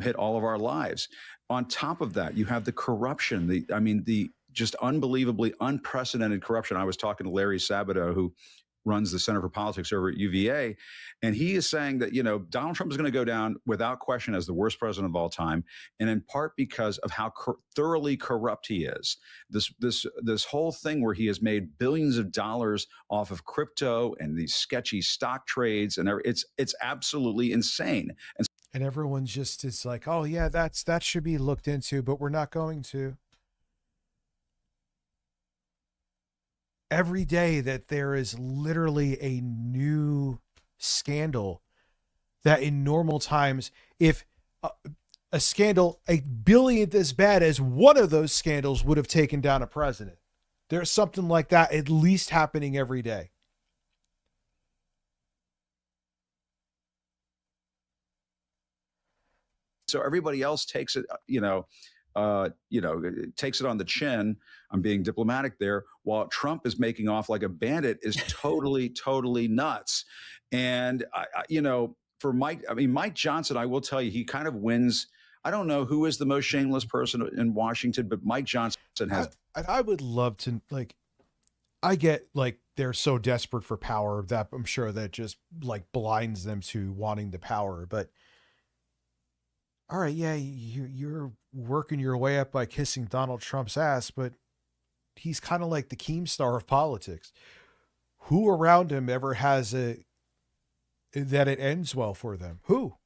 Hit all of our lives. On top of that, you have the corruption. The just unbelievably unprecedented corruption. I was talking to Larry Sabato, who runs the Center for Politics over at UVA, and he is saying that Donald Trump is going to go down without question as the worst president of all time, and in part because of how thoroughly corrupt he is. This whole thing where he has made billions of dollars off of crypto and these sketchy stock trades, and it's absolutely insane. And everyone just is like, oh yeah, that should be looked into, but we're not going to. Every day that there is literally a new scandal that in normal times, if a scandal a billionth as bad as one of those scandals would have taken down a president, there's something like that at least happening every day. So everybody else takes it, takes it on the chin. I'm being diplomatic there. While Trump is making off like a bandit is totally, totally nuts. And for Mike Johnson, I will tell you, he kind of wins. I don't know who is the most shameless person in Washington, but Mike Johnson has. I would love to I get they're so desperate for power that I'm sure that just blinds them to wanting the power, but. All right, yeah, you're working your way up by kissing Donald Trump's ass, but he's kind of like the Keemstar of politics. Who around him ever has that it ends well for them? Who?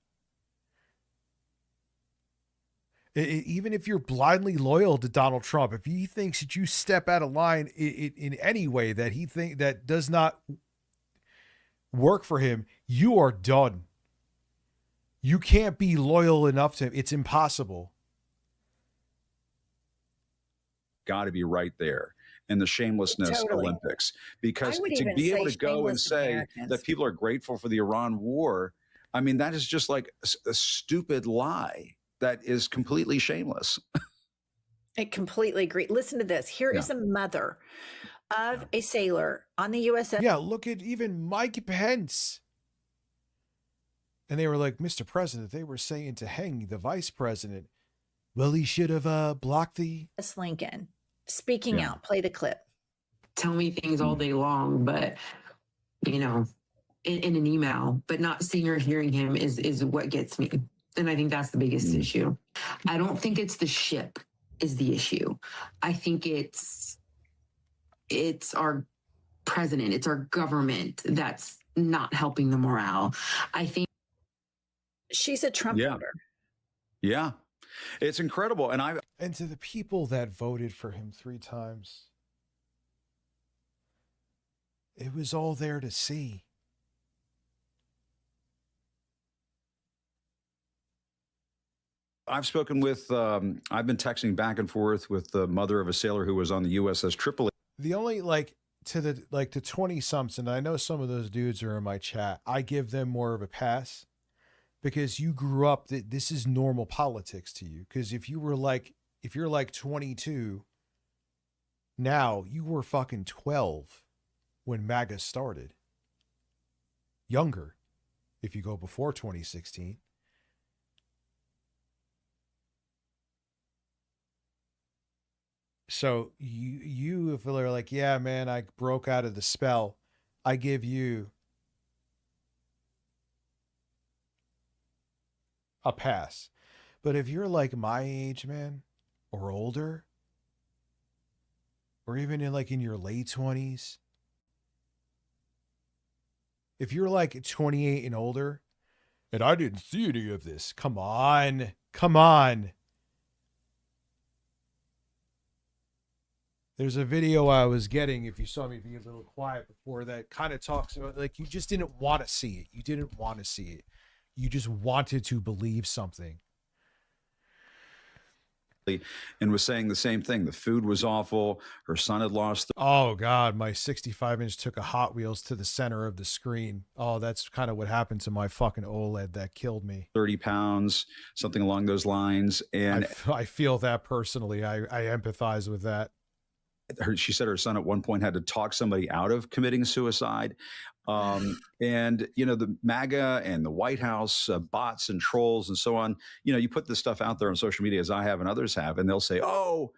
Even if you're blindly loyal to Donald Trump, if he thinks that you step out of line in any way that he that does not work for him, you are done. You can't be loyal enough to him. It's impossible. Got to be right there in the shamelessness Olympics, because to be able to go and say that people are grateful for the Iran war, I mean, that is just like a stupid lie that is completely shameless. I completely agree. Listen to this. Here is a mother of a sailor on the USS. Yeah, look at even Mike Pence. And they were like, Mr. President, they were saying to hang the vice president. Well, he should have blocked the... Lincoln speaking out. Play the clip. Tell me things all day long, but, you know, in an email, but not seeing or hearing him is what gets me. And I think that's the biggest issue. I don't think it's the ship is the issue. I think it's our president, it's our government that's not helping the morale. I think she's a Trump voter. Yeah. It's incredible. And to the people that voted for him 3 times, it was all there to see. I've spoken with, I've been texting back and forth with the mother of a sailor who was on the USS Tripoli. The only to the 20-something, I know some of those dudes are in my chat. I give them more of a pass because you grew up that this is normal politics to you. Because if you're like 22 now, you were fucking 12 when MAGA started. Younger, if you go before 2016. So you if they're like, yeah, man, I broke out of the spell, I give you a pass. But if you're like my age, man, or older, or even in your late 20s, if you're like 28 and older, and I didn't see any of this, come on. There's a video I was getting, if you saw me be a little quiet before, that kind of talks about you just didn't want to see it. You didn't want to see it. You just wanted to believe something. And was saying the same thing. The food was awful. Her son had lost. Oh God, my 65-inch took a Hot Wheels to the center of the screen. Oh, that's kind of what happened to my fucking OLED that killed me. 30 pounds, something along those lines. And I feel that personally. I empathize with that. She said her son at one point had to talk somebody out of committing suicide. And, the MAGA and the White House bots and trolls and so on, you put this stuff out there on social media, as I have and others have, and they'll say, oh,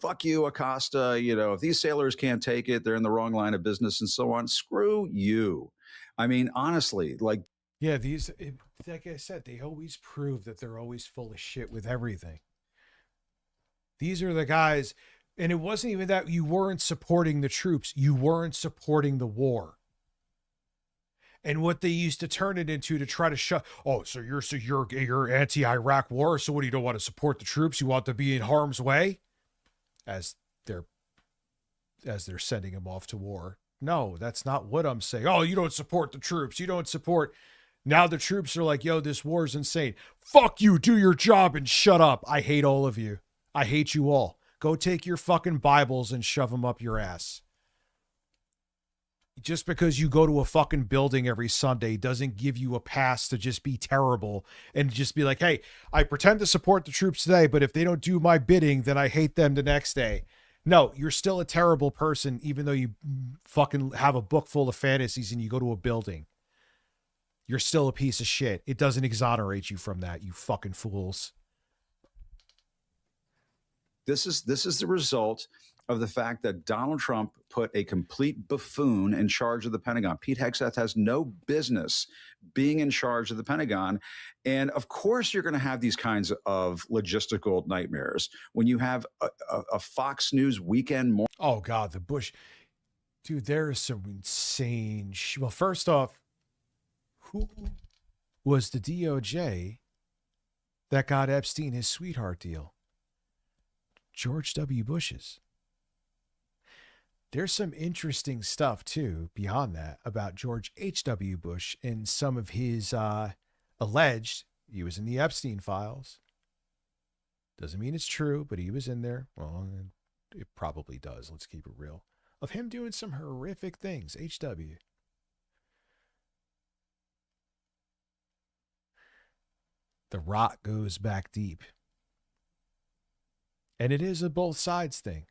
fuck you, Acosta. If these sailors can't take it, they're in the wrong line of business and so on. Screw you. I mean, honestly, yeah, like I said, they always prove that they're always full of shit with everything. These are the guys. And it wasn't even that you weren't supporting the troops. You weren't supporting the war. And what they used to turn it into to try to shut. Oh, so you're anti-Iraq war. So what, you don't want to support the troops? You want to be in harm's way? As they're sending them off to war. No, that's not what I'm saying. Oh, you don't support the troops. You don't support. Now the troops are like, yo, this war is insane. Fuck you. Do your job and shut up. I hate all of you. I hate you all. Go take your fucking Bibles and shove them up your ass. Just because you go to a fucking building every Sunday doesn't give you a pass to just be terrible and just be like, hey, I pretend to support the troops today, but if they don't do my bidding, then I hate them the next day. No, you're still a terrible person, even though you fucking have a book full of fantasies and you go to a building. You're still a piece of shit. It doesn't exonerate you from that, you fucking fools. This is the result of the fact that Donald Trump put a complete buffoon in charge of the Pentagon. Pete Hegseth has no business being in charge of the Pentagon. And of course, you're going to have these kinds of logistical nightmares when you have a Fox News weekend morning. Oh, God, the Bush. Dude, there is some insane. Well, first off, who was the DOJ that got Epstein his sweetheart deal? George W. Bush's. There's some interesting stuff too beyond that about George H.W. Bush and some of his alleged, he was in the Epstein files. Doesn't mean it's true, but he was in there. Well, it probably does. Let's keep it real. Of him doing some horrific things. H.W. The rot goes back deep. And it is a both sides thing.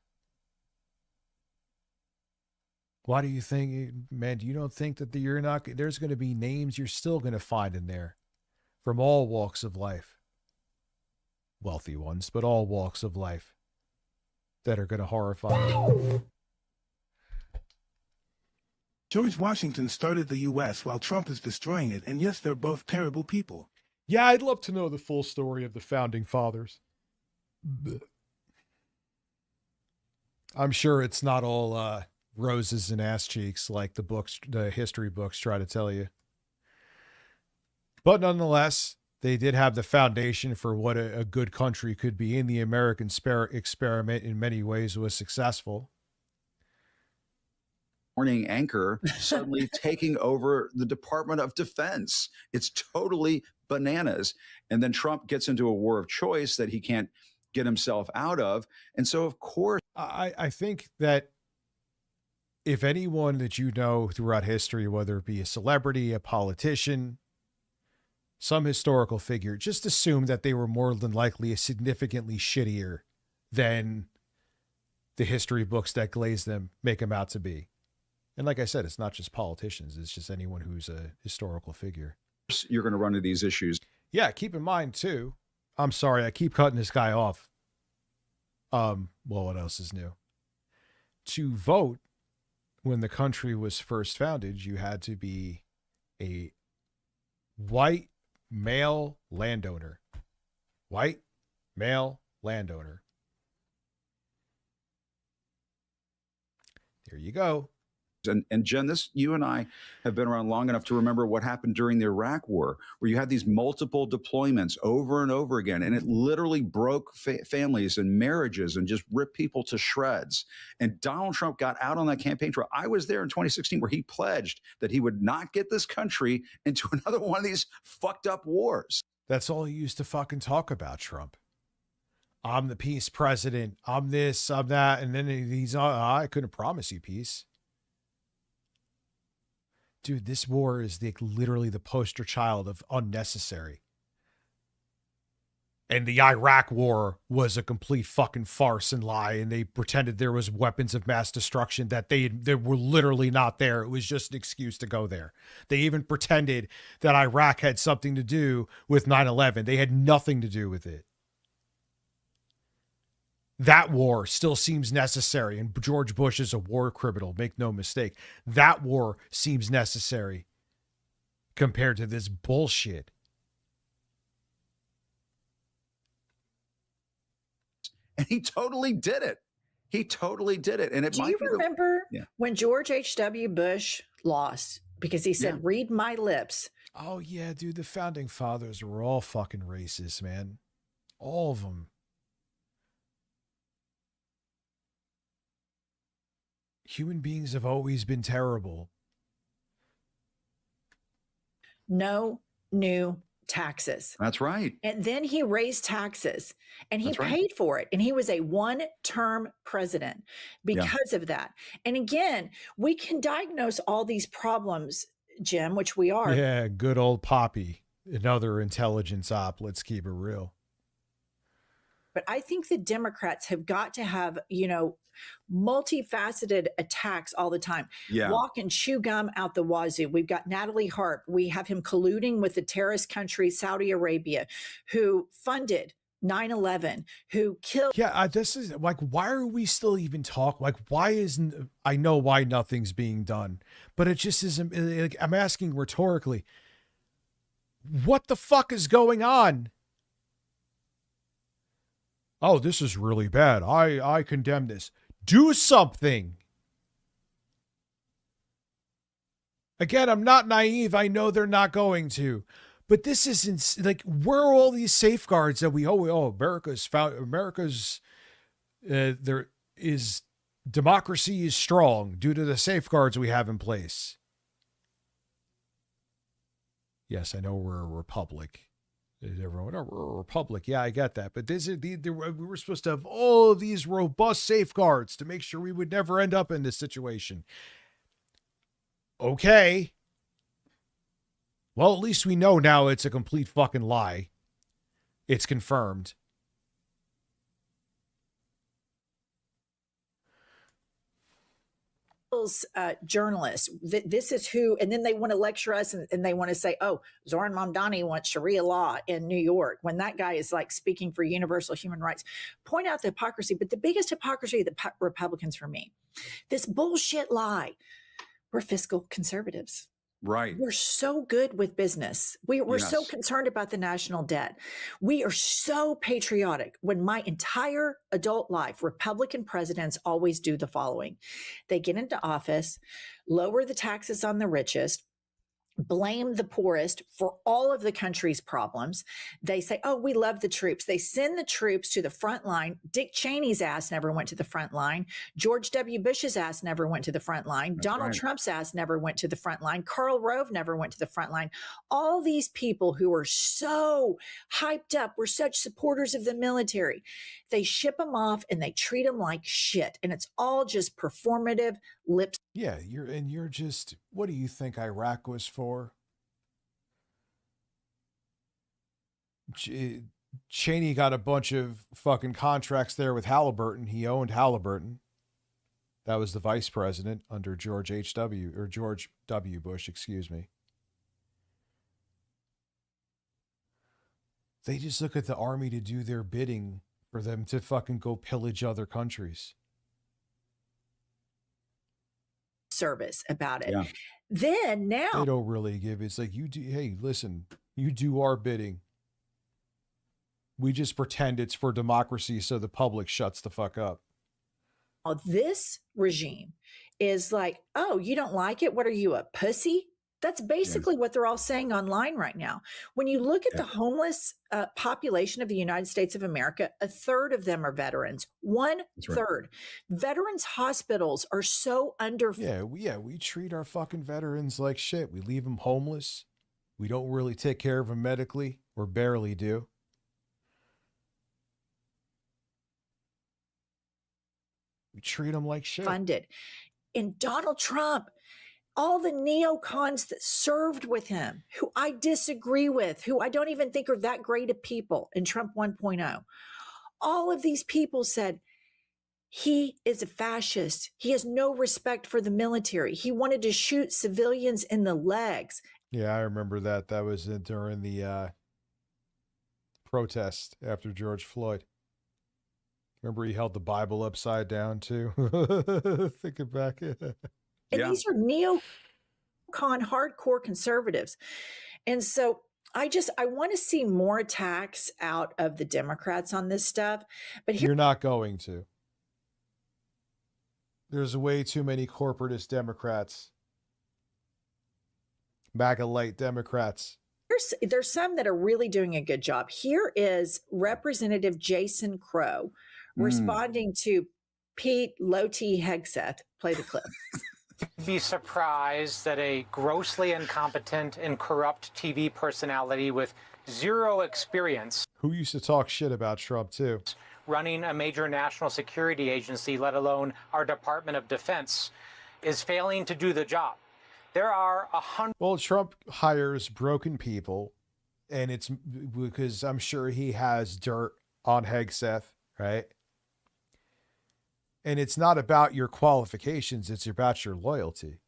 Why do you think, man, you don't think that there's going to be names you're still going to find in there from all walks of life? Wealthy ones, but all walks of life that are going to horrify you. George Washington started the U.S. while Trump is destroying it, and yes, they're both terrible people. Yeah, I'd love to know the full story of the founding fathers. I'm sure it's not all roses and ass cheeks like the history books try to tell you. But nonetheless, they did have the foundation for what a good country could be, and the American experiment in many ways was successful. Morning anchor suddenly taking over the Department of Defense. It's totally bananas. And then Trump gets into a war of choice that he can't get himself out of. And so, of course, I think that if anyone that you know throughout history, whether it be a celebrity, a politician, some historical figure, just assume that they were more than likely significantly shittier than the history books that glaze them make them out to be. And like I said, it's not just politicians. It's just anyone who's a historical figure. You're going to run into these issues. Yeah, keep in mind, too. I'm sorry, I keep cutting this guy off. Well, what else is new? To vote when the country was first founded, you had to be a white male landowner. White male landowner. There you go. And Jen, you and I have been around long enough to remember what happened during the Iraq War, where you had these multiple deployments over and over again, and it literally broke families and marriages and just ripped people to shreds. And Donald Trump got out on that campaign trail. I was there in 2016 where he pledged that he would not get this country into another one of these fucked up wars. That's all he used to fucking talk about, Trump. I'm the peace president. I'm this, I'm that. And then he's, I couldn't promise you peace. Dude, this war is literally the poster child of unnecessary. And the Iraq war was a complete fucking farce and lie. And they pretended there was weapons of mass destruction that they were literally not there. It was just an excuse to go there. They even pretended that Iraq had something to do with 9/11. They had nothing to do with it. That war still seems necessary, and George Bush is a war criminal, make no mistake. That war seems necessary compared to this bullshit. And he totally did it. He totally did it. And it Do might you be remember when George H.W. Bush lost because he said, read my lips? Oh, yeah, dude, the founding fathers were all fucking racist, man. All of them. Human beings have always been terrible. No new taxes. That's right. And then he raised taxes and he That's right. paid for it. And he was a one-term president because of that. And again, we can diagnose all these problems, Jim, which we are. Yeah, good old Poppy. Another intelligence op. Let's keep it real. But I think the Democrats have got to have, multifaceted attacks all the time. Yeah. Walk and chew gum out the wazoo. We've got Natalie Harp. We have him colluding with the terrorist country, Saudi Arabia, who funded 9/11, who killed. Yeah, this is like, why are we still even talking? Like, why isn't, I know why nothing's being done, but it just isn't, like, I'm asking rhetorically, what the fuck is going on? Oh, this is really bad. I condemn this. Do something. Again, I'm not naive. I know they're not going to. But this isn't, like, where are all these safeguards that America's, there is democracy is strong due to the safeguards we have in place. Yes, I know we're a republic. Everyone, oh, we're a republic. Yeah, I get that. But we were supposed to have all of these robust safeguards to make sure we would never end up in this situation. Okay. Well, at least we know now it's a complete fucking lie. It's confirmed. Journalists, this is who, and then they want to lecture us and they want to say, oh, Zoran Mamdani wants Sharia law in New York, when that guy is like speaking for universal human rights. Point out the hypocrisy, but the biggest hypocrisy of the Republicans for me, this bullshit lie, we're fiscal conservatives. Right. We're so good with business. We're so concerned about the national debt. We are so patriotic. When my entire adult life, Republican presidents always do the following. They get into office, lower the taxes on the richest, blame the poorest for all of the country's problems. They say, oh, we love the troops. They send the troops to the front line. Dick Cheney's ass never went to the front line. George W. Bush's ass never went to the front line. That's Donald Trump's ass never went to the front line. Karl Rove never went to the front line. All these people who are so hyped up, were such supporters of the military. They ship them off and they treat them like shit. And it's all just performative lip. Yeah, you're just, what do you think Iraq was for? Cheney got a bunch of fucking contracts there with Halliburton. He owned Halliburton. That was the vice president under George W. Bush, excuse me. They just look at the army to do their bidding for them to fucking go pillage other countries. Service about it. Yeah. Then now they don't really give. It's like, you do. Hey, listen, you do our bidding. We just pretend it's for democracy so the public shuts the fuck up. This regime is like, oh, you don't like it? What are you, a pussy? That's basically what they're all saying online right now. When you look at the homeless population of the United States of America, a third of them are veterans. One third. Veterans hospitals are so under. We treat our fucking veterans like shit. We leave them homeless. We don't really take care of them medically, or barely do. We treat them like shit. Funded. And Donald Trump, all the neocons that served with him, who I disagree with, who I don't even think are that great of people in Trump 1.0, all of these people said, he is a fascist. He has no respect for the military. He wanted to shoot civilians in the legs. Yeah, I remember that. That was during the protest after George Floyd. Remember he held the Bible upside down too? Thinking back. And these are neocon hardcore conservatives. And so I want to see more attacks out of the Democrats on this stuff. But you're not going to. There's way too many corporatist Democrats. MAGA light Democrats. There's some that are really doing a good job. Here is Representative Jason Crow responding to Pete Low-T Hegseth. Play the clip. Be surprised that a grossly incompetent and corrupt TV personality with zero experience, who used to talk shit about Trump too, running a major national security agency, let alone our Department of Defense, is failing to do the job. There are 100. Well, Trump hires broken people, and it's because I'm sure he has dirt on Hegseth, right? And it's not about your qualifications, it's about your loyalty.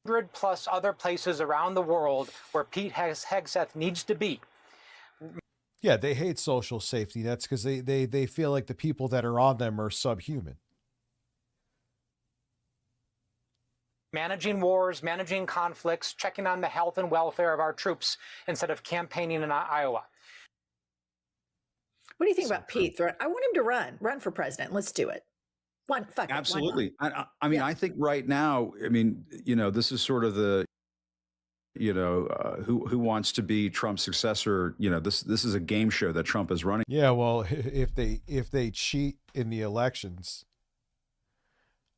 100+ other places around the world where Pete Hegseth needs to be. Yeah, they hate social safety nets because they feel like the people that are on them are subhuman. Managing wars, managing conflicts, checking on the health and welfare of our troops instead of campaigning in Iowa. What do you think about Pete? I want him to run for president. Let's do it. Absolutely. I mean, I think right now, I mean, this is sort of the, who wants to be Trump's successor. This is a game show that Trump is running. Yeah, well, if they cheat in the elections,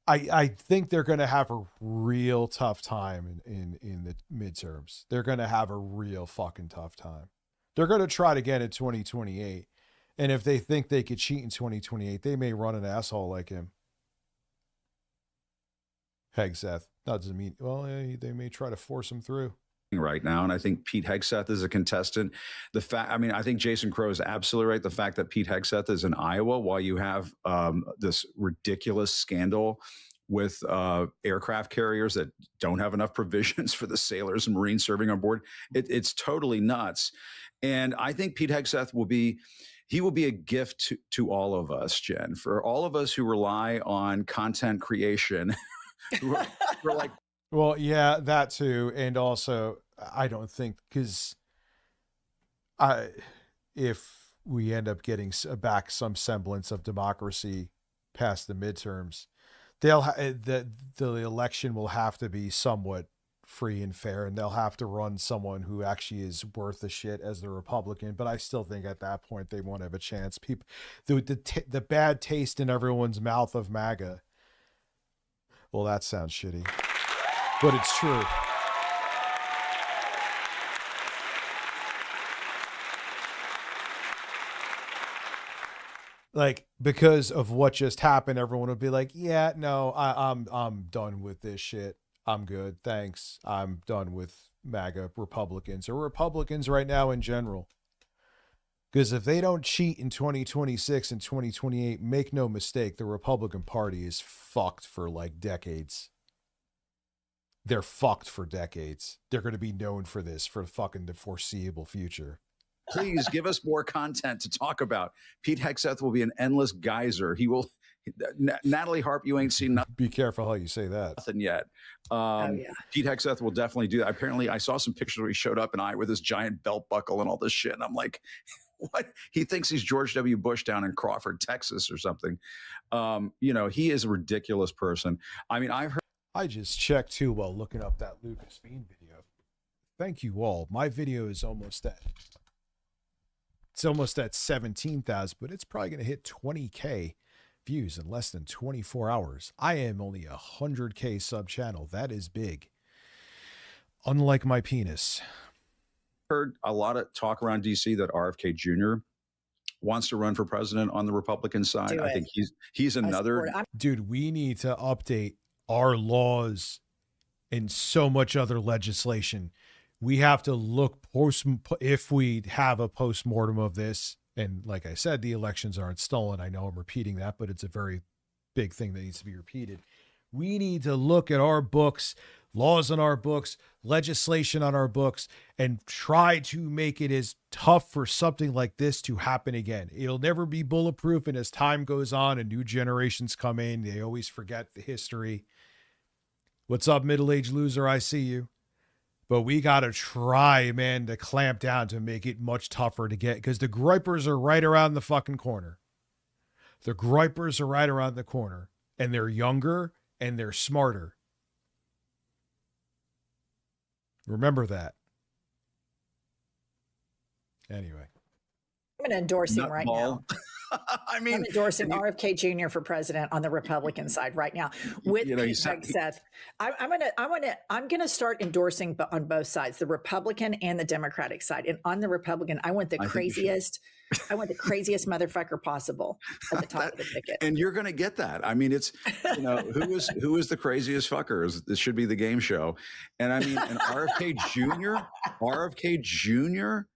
I think they're going to have a real tough time in the midterms. They're going to have a real fucking tough time. They're going to try to get in 2028. And if they think they could cheat in 2028, they may run an asshole like him. Hegseth. Doesn't mean, well, they may try to force him through. Right now, and I think Pete Hegseth is a contestant. I think Jason Crow is absolutely right. The fact that Pete Hegseth is in Iowa while you have this ridiculous scandal with aircraft carriers that don't have enough provisions for the sailors and Marines serving on board, it's totally nuts. And I think Pete Hegseth will be a gift to all of us, Jen, for all of us who rely on content creation. who are like, well, yeah, that too. And also, I don't think, because if we end up getting back some semblance of democracy past the midterms, the election will have to be somewhat free and fair, and they'll have to run someone who actually is worth a shit as the Republican. But I still think at that point they won't have a chance. People, the bad taste in everyone's mouth of MAGA. Well, that sounds shitty, but it's true. Like, because of what just happened, everyone would be like, yeah, no, I'm done with this shit. I'm good. Thanks. I'm done with MAGA Republicans, or Republicans right now in general. Because if they don't cheat in 2026 and 2028, make no mistake, the Republican Party is fucked for like decades. They're fucked for decades. They're going to be known for this for fucking the foreseeable future. Please give us more content to talk about. Pete Hegseth will be an endless geyser. He will. Natalie Harp, you ain't seen nothing. Be careful how you say that. Nothing yet. Yeah. Pete Hegseth will definitely do that. Apparently, I saw some pictures where he showed up in Iowa with this giant belt buckle and all this shit. And I'm like, what? He thinks he's George W. Bush down in Crawford, Texas or something. He is a ridiculous person. I mean, I just checked too while looking up that Lucas Bean video. Thank you all. My video is almost at 17,000, but it's probably going to hit 20K views in less than 24 hours. I am only a 100K sub channel. That is big. Unlike my penis. Heard a lot of talk around DC that RFK Jr. wants to run for president on the Republican side. I think he's another. Dude, we need to update our laws and so much other legislation. We have to look if we have a post-mortem of this. And like I said, the elections aren't stolen. I know I'm repeating that, but it's a very big thing that needs to be repeated. We need to look at our books, laws on our books, legislation on our books, and try to make it as tough for something like this to happen again. It'll never be bulletproof. And as time goes on and new generations come in, they always forget the history. What's up, middle-aged loser? I see you. But we got to try, man, to clamp down to make it much tougher to get, because the gripers are right around the fucking corner. The gripers are right around the corner, and they're younger and they're smarter. Remember that. Anyway. I'm going to endorse him right now. I mean, I'm endorsing RFK Jr. for president on the Republican side right now with Pete Hegseth. I'm gonna start endorsing on both sides, the Republican and the Democratic side. And on the Republican, I want the craziest motherfucker possible at the top of the ticket. And you're gonna get that. I mean, it's who is the craziest fucker? This should be the game show. And I mean, an RFK Jr.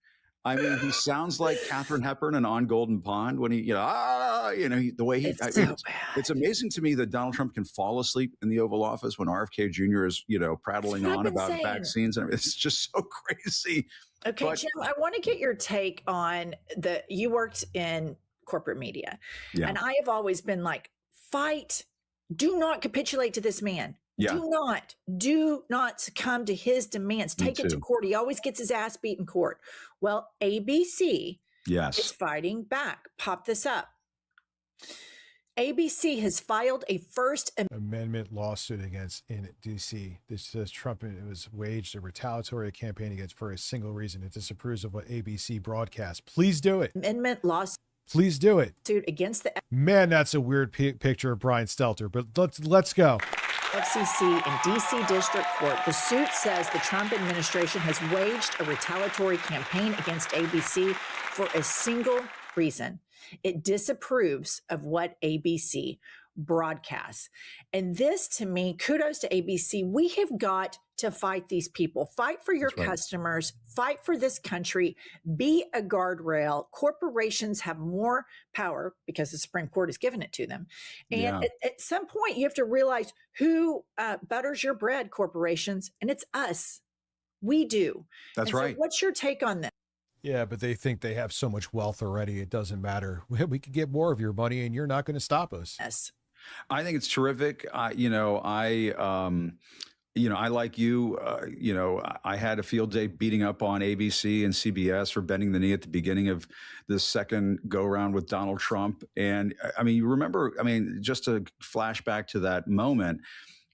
I mean, he sounds like Katharine Hepburn and On Golden Pond when he, the way he. It's amazing to me that Donald Trump can fall asleep in the Oval Office when RFK Jr. is, prattling on about vaccines. I mean, it's just so crazy. Okay, Jim, I want to get your take on you worked in corporate media, and I have always been like, fight, do not capitulate to this man. Yeah. Do not succumb to his demands. Take it to court. He always gets his ass beat in court. Well, ABC is fighting back. Pop this up. ABC has filed a First Amendment lawsuit in DC. This says Trump was waged a retaliatory campaign against for a single reason. It disapproves of what ABC broadcasts. Please do it. Amendment lawsuit. Please do it. Suit against the Man, that's a weird picture of Brian Stelter, but let's go. FCC and DC District Court. The suit says the Trump administration has waged a retaliatory campaign against ABC for a single reason. It disapproves of what ABC broadcasts. And this, to me, kudos to ABC. We have got to fight these people. Fight for your customers. Fight for this country. Be a guardrail. Corporations have more power because the Supreme Court has given it to them. And at some point, you have to realize who butters your bread, corporations, and it's us. We do. That's and right. So what's your take on this? Yeah, but they think they have so much wealth already. It doesn't matter. We could get more of your money and you're not going to stop us. Yes. I think it's terrific. I like you, I had a field day beating up on ABC and CBS for bending the knee at the beginning of the second go round with Donald Trump. And I mean, you remember, just to flash back to that moment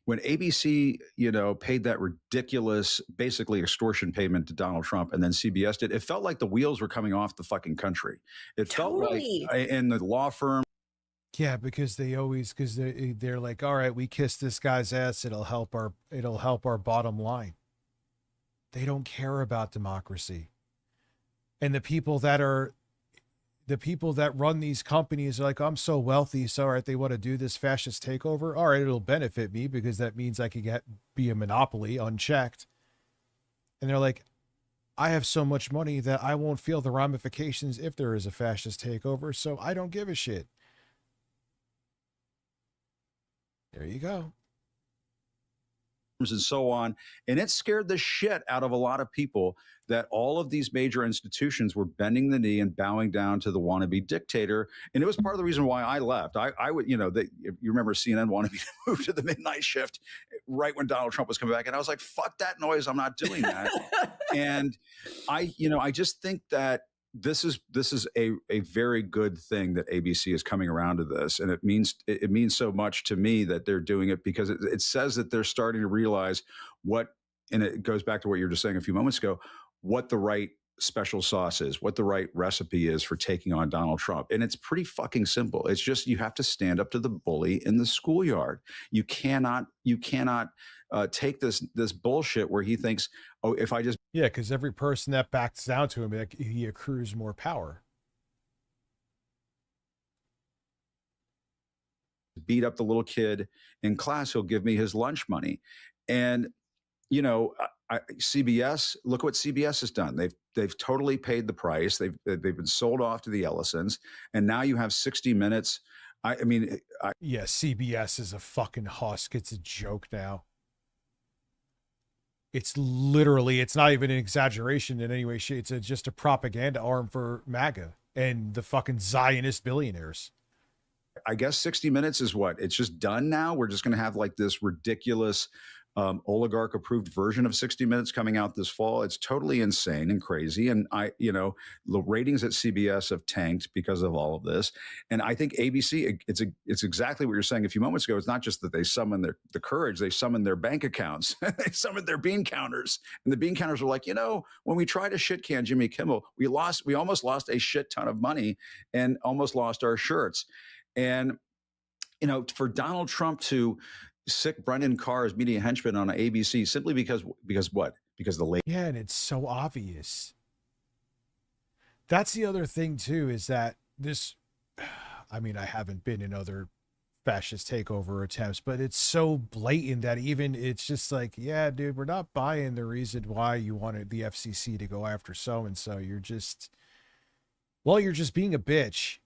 when ABC, paid that ridiculous, basically extortion payment to Donald Trump, and then CBS did, it felt like the wheels were coming off the fucking country. It felt like, and the law firm. Yeah, because they're like, all right, we kiss this guy's ass. It'll help our bottom line. They don't care about democracy. And the people that run these companies are like, I'm so wealthy. So, all right, they want to do this fascist takeover. All right, it'll benefit me because that means I could be a monopoly unchecked. And they're like, I have so much money that I won't feel the ramifications if there is a fascist takeover. So I don't give a shit. There you go. And so on. And it scared the shit out of a lot of people that all of these major institutions were bending the knee and bowing down to the wannabe dictator. And it was part of the reason why I left. I would, you remember CNN wanted me to move to the midnight shift right when Donald Trump was coming back. And I was like, fuck that noise. I'm not doing that. And I just think that this is a very good thing that ABC is coming around to this. And it means so much to me that they're doing it because it says that they're starting to realize and it goes back to what you were just saying a few moments ago, what the right special sauce is, what the right recipe is for taking on Donald Trump. And it's pretty fucking simple. It's just, you have to stand up to the bully in the schoolyard. You cannot take this bullshit where he thinks, oh, if I just. Yeah, because every person that backs down to him, he accrues more power. Beat up the little kid in class, he'll give me his lunch money. And, CBS, look what CBS has done. They've totally paid the price. They've been sold off to the Ellisons. And now you have 60 Minutes. Yeah, CBS is a fucking husk. It's a joke now. It's not even an exaggeration in any way. It's just a propaganda arm for MAGA and the fucking Zionist billionaires. I guess 60 Minutes is what? It's just done now? We're just going to have like this ridiculous oligarch-approved version of 60 Minutes coming out this fall. It's totally insane and crazy. And the ratings at CBS have tanked because of all of this. And I think ABC, it's exactly what you're saying a few moments ago. It's not just that they summon the courage, they summon their bank accounts. They summon their bean counters. And the bean counters are like, when we tried to shit can Jimmy Kimmel, we almost lost a shit ton of money and almost lost our shirts. And, for Donald Trump to sick Brendan Carr as media henchman on ABC simply because what? Because the late. Yeah, and it's so obvious. That's the other thing too, is that this, I haven't been in other fascist takeover attempts, but it's so blatant that even it's just like, yeah, dude, we're not buying the reason why you wanted the FCC to go after so-and-so. You're just being a bitch.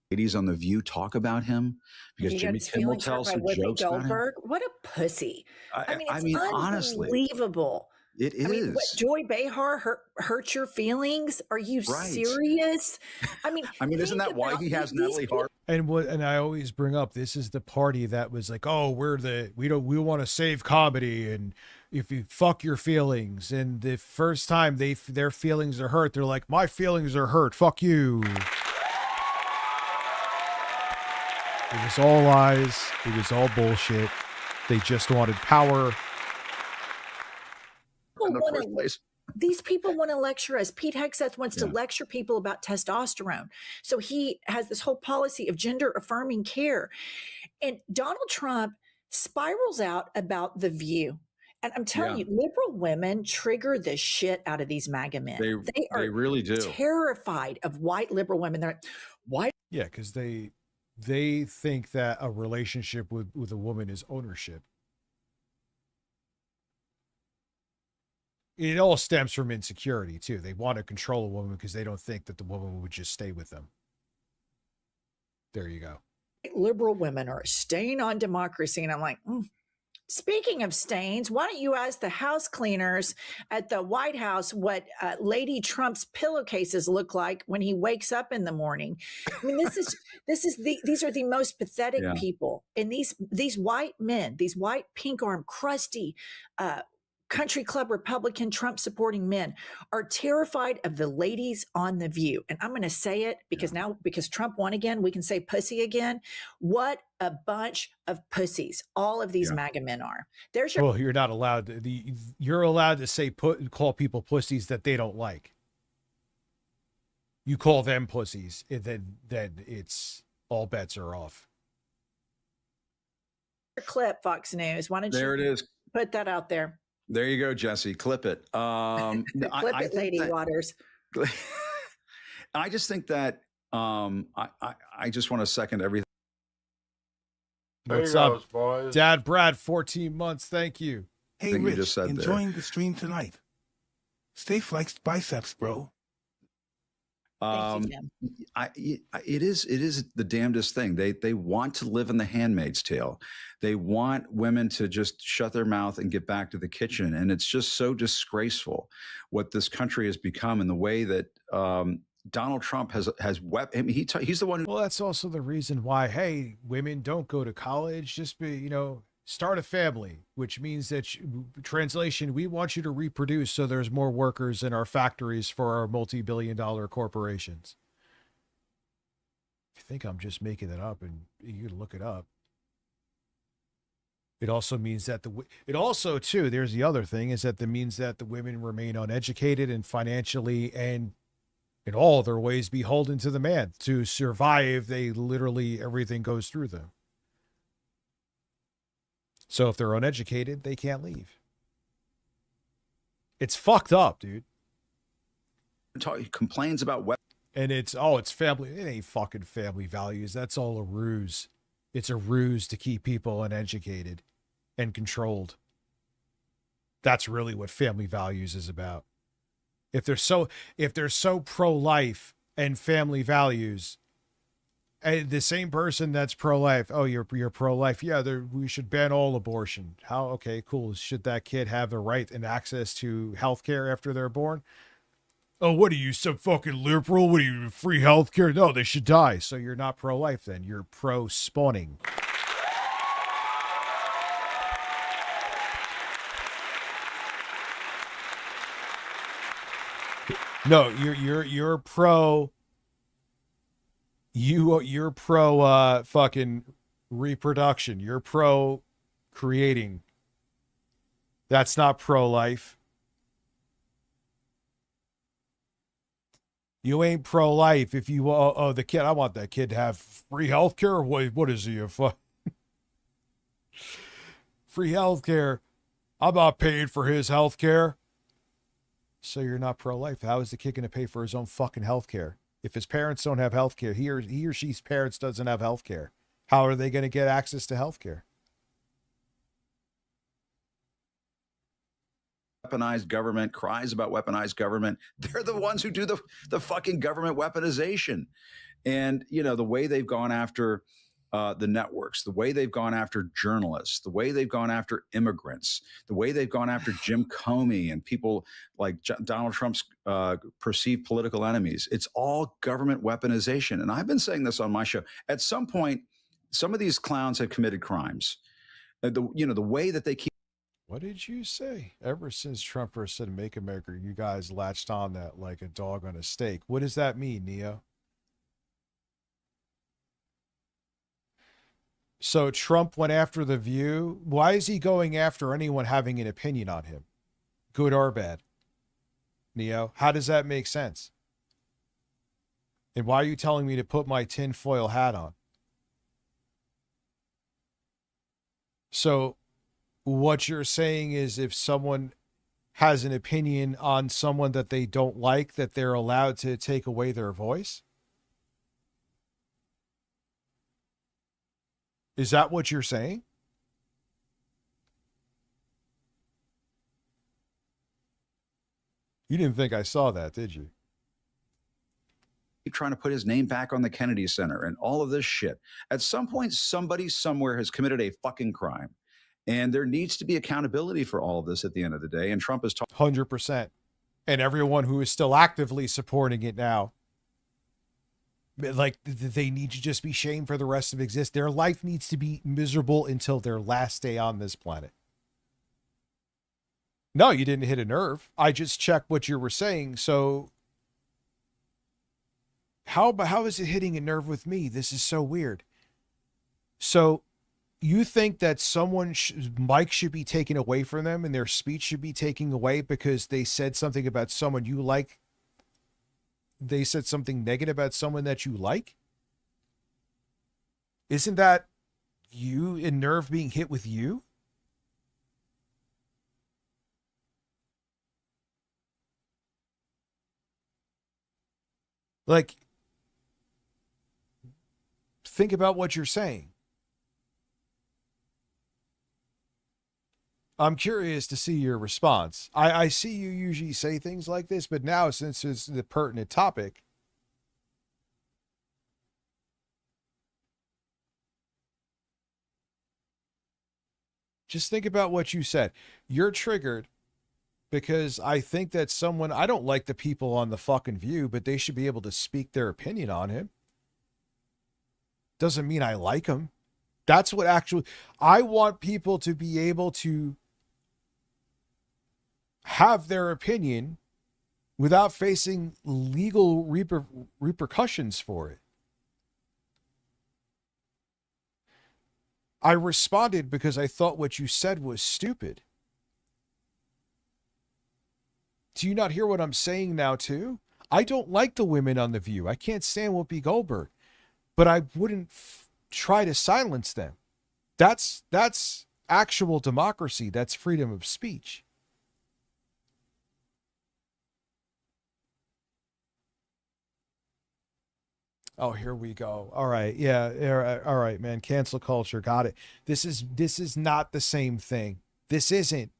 Ladies on The View talk about him because Jimmy Kimmel tells some jokes about him. What a pussy. It's honestly, unbelievable. It is. What, Joy Behar hurt your feelings? Are you serious? Isn't that why he has Natalie Hart? And I always bring up, this is the party that was like, oh, we want to save comedy, and if you fuck your feelings, and the first time their feelings are hurt, they're like, my feelings are hurt, fuck you. It was all lies. It was all bullshit. They just wanted power. In the first place. These people want to lecture us. Pete Hegseth wants to lecture people about testosterone. So he has this whole policy of gender affirming care. And Donald Trump spirals out about The View. And I'm telling you, liberal women trigger the shit out of these MAGA men. They really do. Terrified of white liberal women. They're like, why? Yeah, because they think that a relationship with a woman is ownership. It all stems from insecurity too. They want to control a woman because they don't think that the woman would just stay with them. There you go. Liberal women are a stain on democracy. And I'm like, Speaking of stains, why don't you ask the house cleaners at the White House what Lady Trump's pillowcases look like when he wakes up in the morning? I mean, these are the most pathetic people, and these white men, these white pink arm, crusty, country club Republican Trump supporting men are terrified of the ladies on The View. And I'm going to say it because now, because Trump won again, we can say pussy again. What a bunch of pussies all of these MAGA men are. There's your. Well, you're not allowed to, you're allowed to say, call people pussies that they don't like. You call them pussies, then it's all bets are off. Clip, Fox News. Why don't There you it is. put that out there? There you go, Jesse. Clip it. Clip it, Lady Waters. I just think that I just want to second everything. What's up, boys? Dad Brad, 14 months. Thank you. Hey, Rich, enjoying the stream tonight. Stay flexed biceps, bro. It is the damnedest thing. They want to live in the Handmaid's Tale. They want women to just shut their mouth and get back to the kitchen. And it's just so disgraceful what this country has become and the way that Donald Trump has I mean, he's the one. Well, that's also the reason why, hey, women don't go to college. Just be, start a family, which means that, translation, we want you to reproduce so there's more workers in our factories for our multi-billion-dollar corporations. If you think I'm just making it up, and you can look it up. It also means that there's the other thing, is that it means that the women remain uneducated and financially and in all their ways beholden to the man. To survive, they literally, everything goes through them. So if they're uneducated, they can't leave. It's fucked up, dude. He complains about what, and it's family. It ain't fucking family values. That's all a ruse. It's a ruse to keep people uneducated and controlled. That's really what family values is about. If they're so pro-life and family values, and the same person that's pro-life, oh, you're pro-life, yeah, we should ban all abortion. How? Okay, cool. Should that kid have the right and access to health care after they're born? Oh, what are you, some fucking liberal? What are you, free health care? No, they should die. So you're not pro-life then. You're pro-spawning. No, you're pro. You're pro fucking reproduction. You're pro creating. That's not pro-life. You ain't pro-life if you the kid. I want that kid to have free health care. What is he, a free health care? I'm not paying for his health care. So you're not pro-life. How is the kid going to pay for his own fucking health care? If his parents don't have health care, he or she's parents doesn't have health care, how are they going to get access to health care? Weaponized government, cries about weaponized government. They're the ones who do the fucking government weaponization. And, the way they've gone after the networks, the way they've gone after journalists, the way they've gone after immigrants, the way they've gone after Jim Comey and people like Donald Trump's perceived political enemies. It's all government weaponization. And I've been saying this on my show. At some point, some of these clowns have committed crimes. The way that they keep. What did you say? Ever since Trump first said "Make America," you guys latched on that like a dog on a steak. What does that mean, Neo? So Trump went after The View. Why is he going after anyone having an opinion on him, good or bad? Neo? How does that make sense? And why are you telling me to put my tinfoil hat on? So what you're saying is if someone has an opinion on someone that they don't like, that they're allowed to take away their voice? Is that what you're saying? You didn't think I saw that, did you? Keep trying to put his name back on the Kennedy Center and all of this shit. At some point, somebody somewhere has committed a fucking crime. And there needs to be accountability for all of this at the end of the day. And Trump is talking 100%. And everyone who is still actively supporting it now, like, they need to just be shamed for the rest of existence. Their life needs to be miserable until their last day on this planet. No, you didn't hit a nerve. I just checked what you were saying. So how is it hitting a nerve with me? This is so weird. So you think that someone mic should be taken away from them and their speech should be taken away because they said something about someone you like? They said something negative about someone that you like? Isn't that you, a nerve being hit with you? Like, think about what you're saying. I'm curious to see your response. I see you usually say things like this, but now since it's the pertinent topic, just think about what you said. You're triggered because I think that someone, I don't like the people on the fucking View, but they should be able to speak their opinion on him. Doesn't mean I like him. That's what actually, I want people to be able to have their opinion without facing legal repercussions for it. I responded because I thought what you said was stupid. Do you not hear what I'm saying now too? I don't like the women on The View. I can't stand Whoopi Goldberg, but I wouldn't try to silence them. That's actual democracy. That's freedom of speech. Oh, here we go. All right. Yeah. All right, man. Cancel culture. Got it. This is not the same thing. This isn't.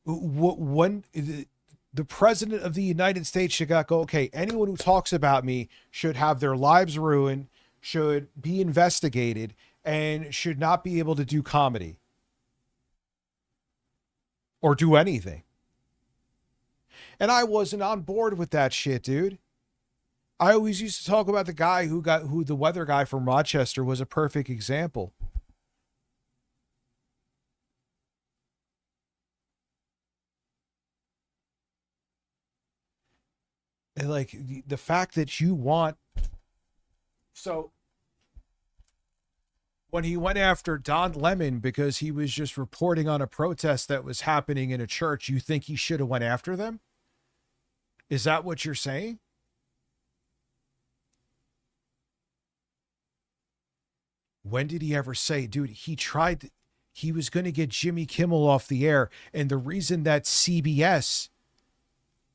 When the president of the United States should go, okay, anyone who talks about me should have their lives ruined, should be investigated, and should not be able to do comedy or do anything. And I wasn't on board with that shit, dude. I always used to talk about the guy who the weather guy from Rochester was a perfect example. And like the fact that you want, so when he went after Don Lemon because he was just reporting on a protest that was happening in a church, you think he should have went after them? Is that what you're saying? When did he ever say, dude, he was going to get Jimmy Kimmel off the air. And the reason that CBS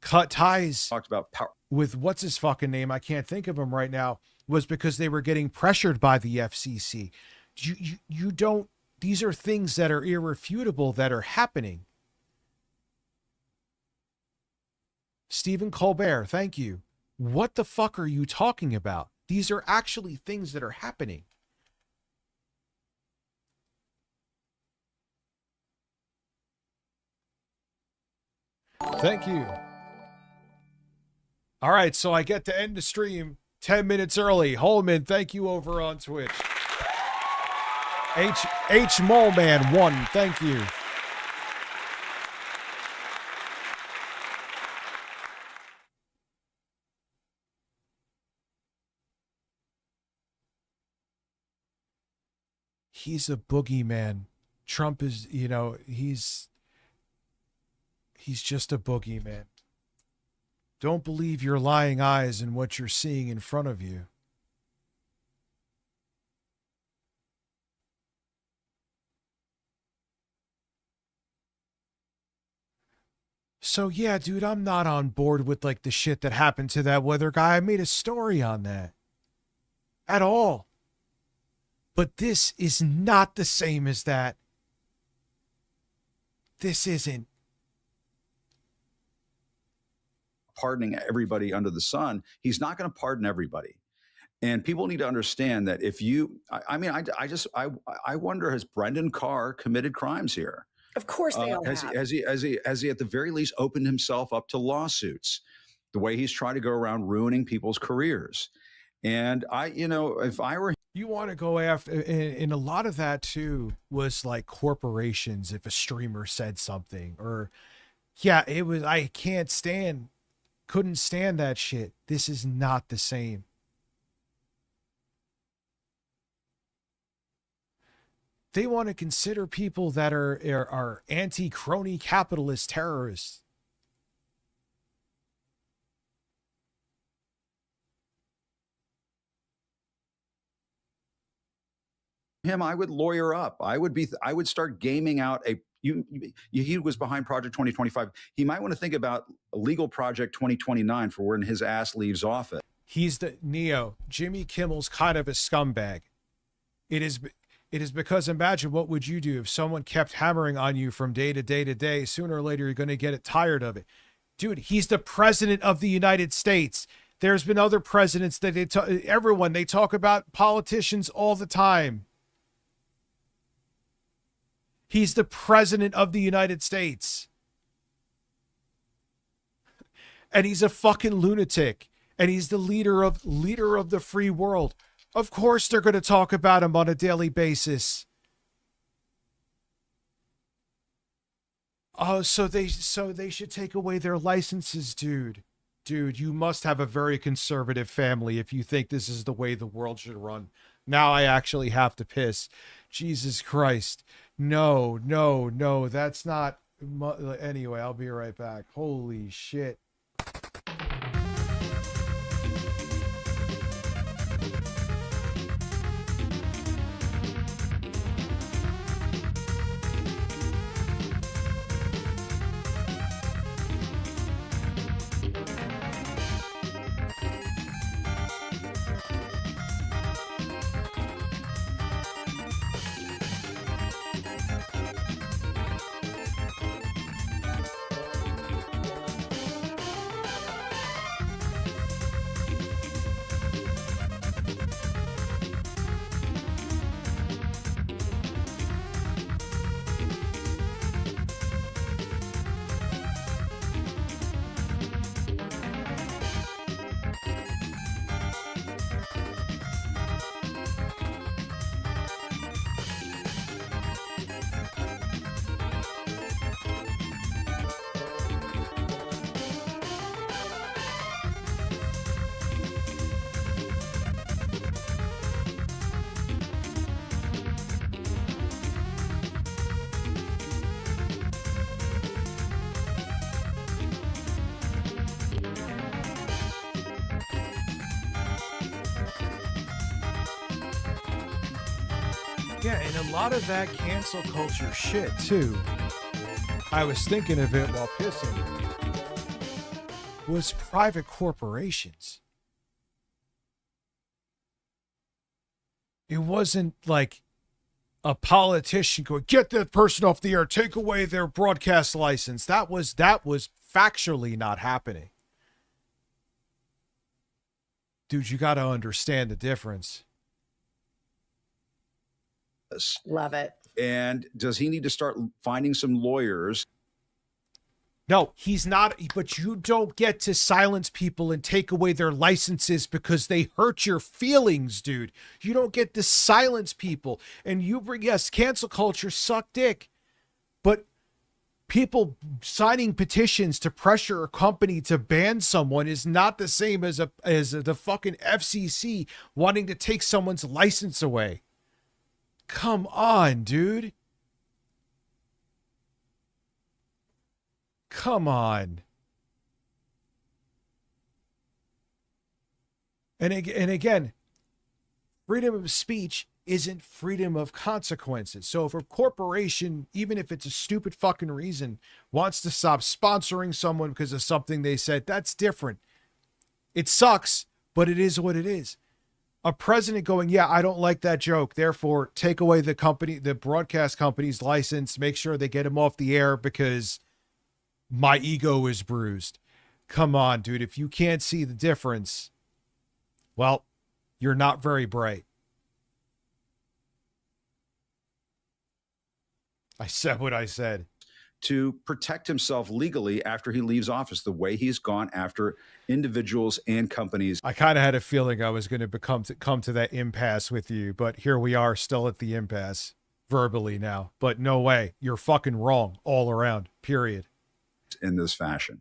cut ties talked about power with what's his fucking name, I can't think of him right now, was because they were getting pressured by the FCC. You don't, these are things that are irrefutable that are happening. Stephen Colbert, thank you. What the fuck are you talking about? These are actually things that are happening. Thank you. All right, so I get to end the stream 10 minutes early. Holman, thank you over on Twitch. H Moleman 1, thank you. He's a boogeyman. Trump is, you know, he's just a boogeyman. Don't believe your lying eyes and what you're seeing in front of you. So yeah, dude, I'm not on board with like the shit that happened to that weather guy. I made a story on that. At all. But this is not the same as that. This isn't. Pardoning everybody under the sun. He's not going to pardon everybody. And people need to understand that if you, I wonder, has Brendan Carr committed crimes here? Of course they all has have. he at the very least opened himself up to lawsuits, the way he's trying to go around ruining people's careers. And if I were, you want to go after, and a lot of that too was like corporations. If a streamer said something, or yeah, it was, couldn't stand that shit. This is not the same. They want to consider people that are anti-crony capitalist terrorists. I would lawyer up. I would start gaming out he was behind Project 2025. He might want to think about a legal Project 2029 for when his ass leaves office. He's the Neo. Jimmy Kimmel's kind of a scumbag. It is because imagine what would you do if someone kept hammering on you from day to day to day. Sooner or later, you're going to get tired of it. Dude, he's the president of the United States. There's been other presidents that they talk about politicians all the time. He's the president of the United States. And he's a fucking lunatic. And he's the leader of the free world. Of course they're going to talk about him on a daily basis. Oh, so they should take away their licenses, dude. Dude, you must have a very conservative family if you think this is the way the world should run. Now I actually have to piss. Jesus Christ. No, that's not. Anyway, I'll be right back. Holy shit. Yeah, and a lot of that cancel culture shit, too, I was thinking of it while pissing, was private corporations. It wasn't like a politician going, get that person off the air, take away their broadcast license. That was factually not happening. Dude, you got to understand the difference. Love it. And does he need to start finding some lawyers? No, he's not. But you don't get to silence people and take away their licenses because they hurt your feelings, dude. You don't get to silence people. And yes, cancel culture suck dick. But people signing petitions to pressure a company to ban someone is not the same as the fucking FCC wanting to take someone's license away. Come on, dude. Come on. And again, freedom of speech isn't freedom of consequences. So if a corporation, even if it's a stupid fucking reason, wants to stop sponsoring someone because of something they said, that's different. It sucks, but it is what it is. A president going, yeah, I don't like that joke, therefore take away the broadcast company's license, make sure they get him off the air because my ego is bruised. Come on, dude. If you can't see the difference, well, you're not very bright. I said what I said. To protect himself legally after he leaves office, the way he's gone after individuals and companies. I kind of had a feeling I was going to come to that impasse with you, but here we are still at the impasse verbally now. But no way. You're fucking wrong all around, period. In this fashion.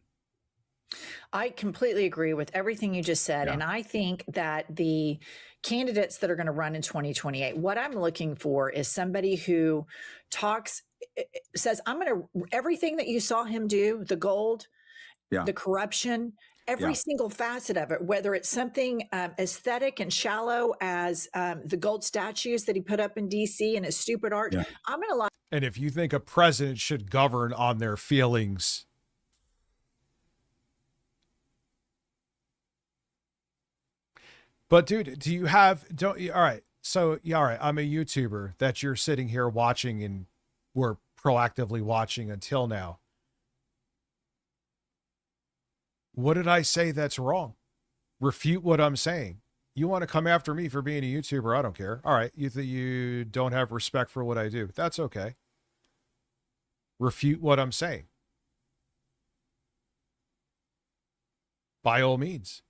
I completely agree with everything you just said. Yeah. And I think that the candidates that are going to run in 2028, what I'm looking for is somebody who says, everything that you saw him do, the gold, the corruption, every single facet of it, whether it's something aesthetic and shallow as the gold statues that he put up in DC and his stupid art. Yeah. I'm going to lie. And if you think a president should govern on their feelings, but dude, all right. So, yeah, all right. I'm a YouTuber that you're sitting here watching and we're proactively watching until now. What did I say that's wrong? Refute what I'm saying. You want to come after me for being a YouTuber? I don't care. All right. You don't have respect for what I do. That's okay. Refute what I'm saying. By all means.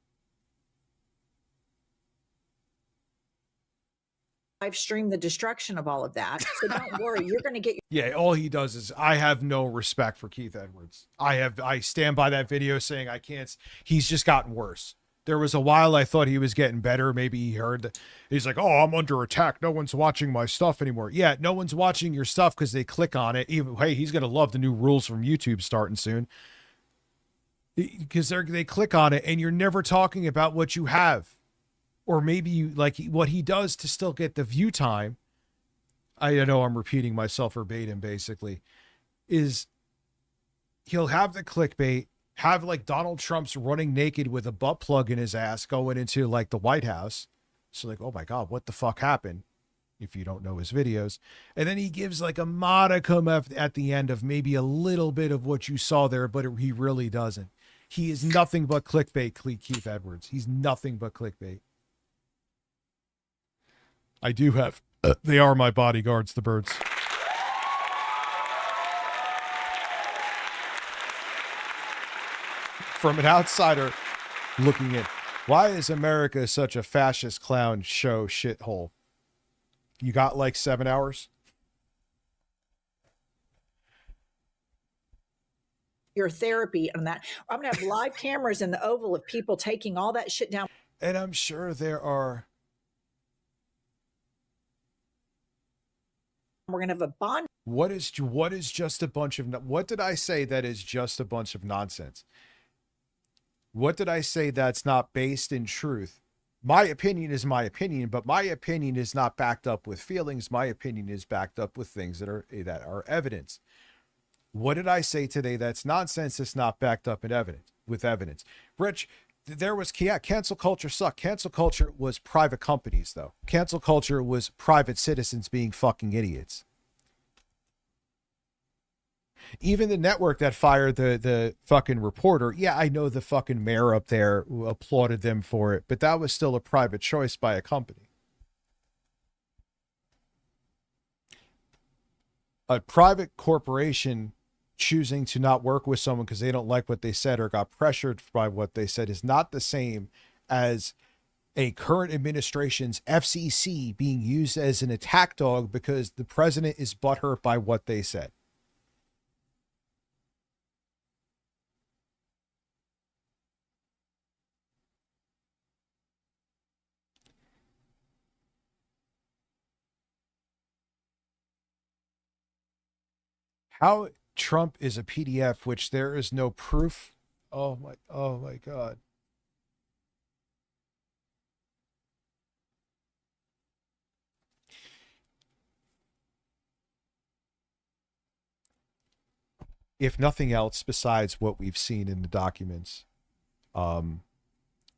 Live stream the destruction of all of that. So don't worry, you're going to get. Yeah, all he does is, I have no respect for Keith Edwards. I stand by that video saying I can't. He's just gotten worse. There was a while I thought he was getting better. Maybe he heard that he's like, oh, I'm under attack. No one's watching my stuff anymore. Yeah, no one's watching your stuff because they click on it. Even, hey, he's going to love the new rules from YouTube starting soon. Because they click on it and you're never talking about what you have. Or maybe you like what he does to still get the view time. I know I'm repeating myself verbatim, basically, is he'll have the clickbait, have like Donald Trump's running naked with a butt plug in his ass going into like the White House. So like, oh my God, what the fuck happened? If you don't know his videos. And then he gives like a modicum at the end of maybe a little bit of what you saw there, but he really doesn't. He is nothing but clickbait, Keith Edwards. He's nothing but clickbait. I do have, they are my bodyguards, the birds. From an outsider looking in, why is America such a fascist clown show shithole? You got like 7 hours? Your therapy on that. I'm going to have live cameras in the Oval of people taking all that shit down. And I'm sure there are. We're going to have a bond. What is just a bunch of, what did I say that is just a bunch of nonsense? What did I say that's not based in truth? My opinion is my opinion, but my opinion is not backed up with feelings. My opinion is backed up with things that are evidence. What did I say today that's nonsense that's not backed up with evidence? Rich, there was, cancel culture sucked. Cancel culture was private companies, though. Cancel culture was private citizens being fucking idiots. Even the network that fired the fucking reporter, yeah, I know the fucking mayor up there applauded them for it, but that was still a private choice by a company. A private corporation choosing to not work with someone because they don't like what they said or got pressured by what they said is not the same as a current administration's FCC being used as an attack dog because the president is butthurt by what they said. How Trump is a PDF, which there is no proof. Oh my God. If nothing else besides what we've seen in the documents,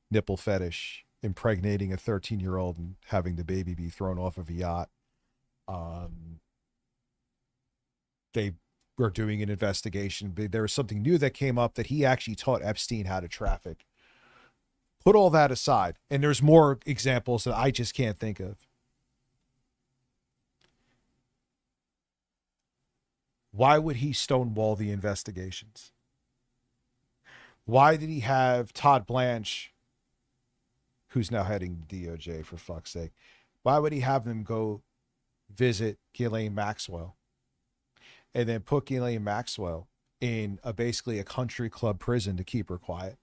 nipple fetish, impregnating a 13-year-old and having the baby be thrown off of a yacht. They were doing an investigation. There was something new that came up that he actually taught Epstein how to traffic. Put all that aside, and there's more examples that I just can't think of. Why would he stonewall the investigations? Why did he have Todd Blanche, who's now heading the DOJ, for fuck's sake? Why would he have them go visit Ghislaine Maxwell and then put Ghislaine Maxwell in basically a country club prison to keep her quiet?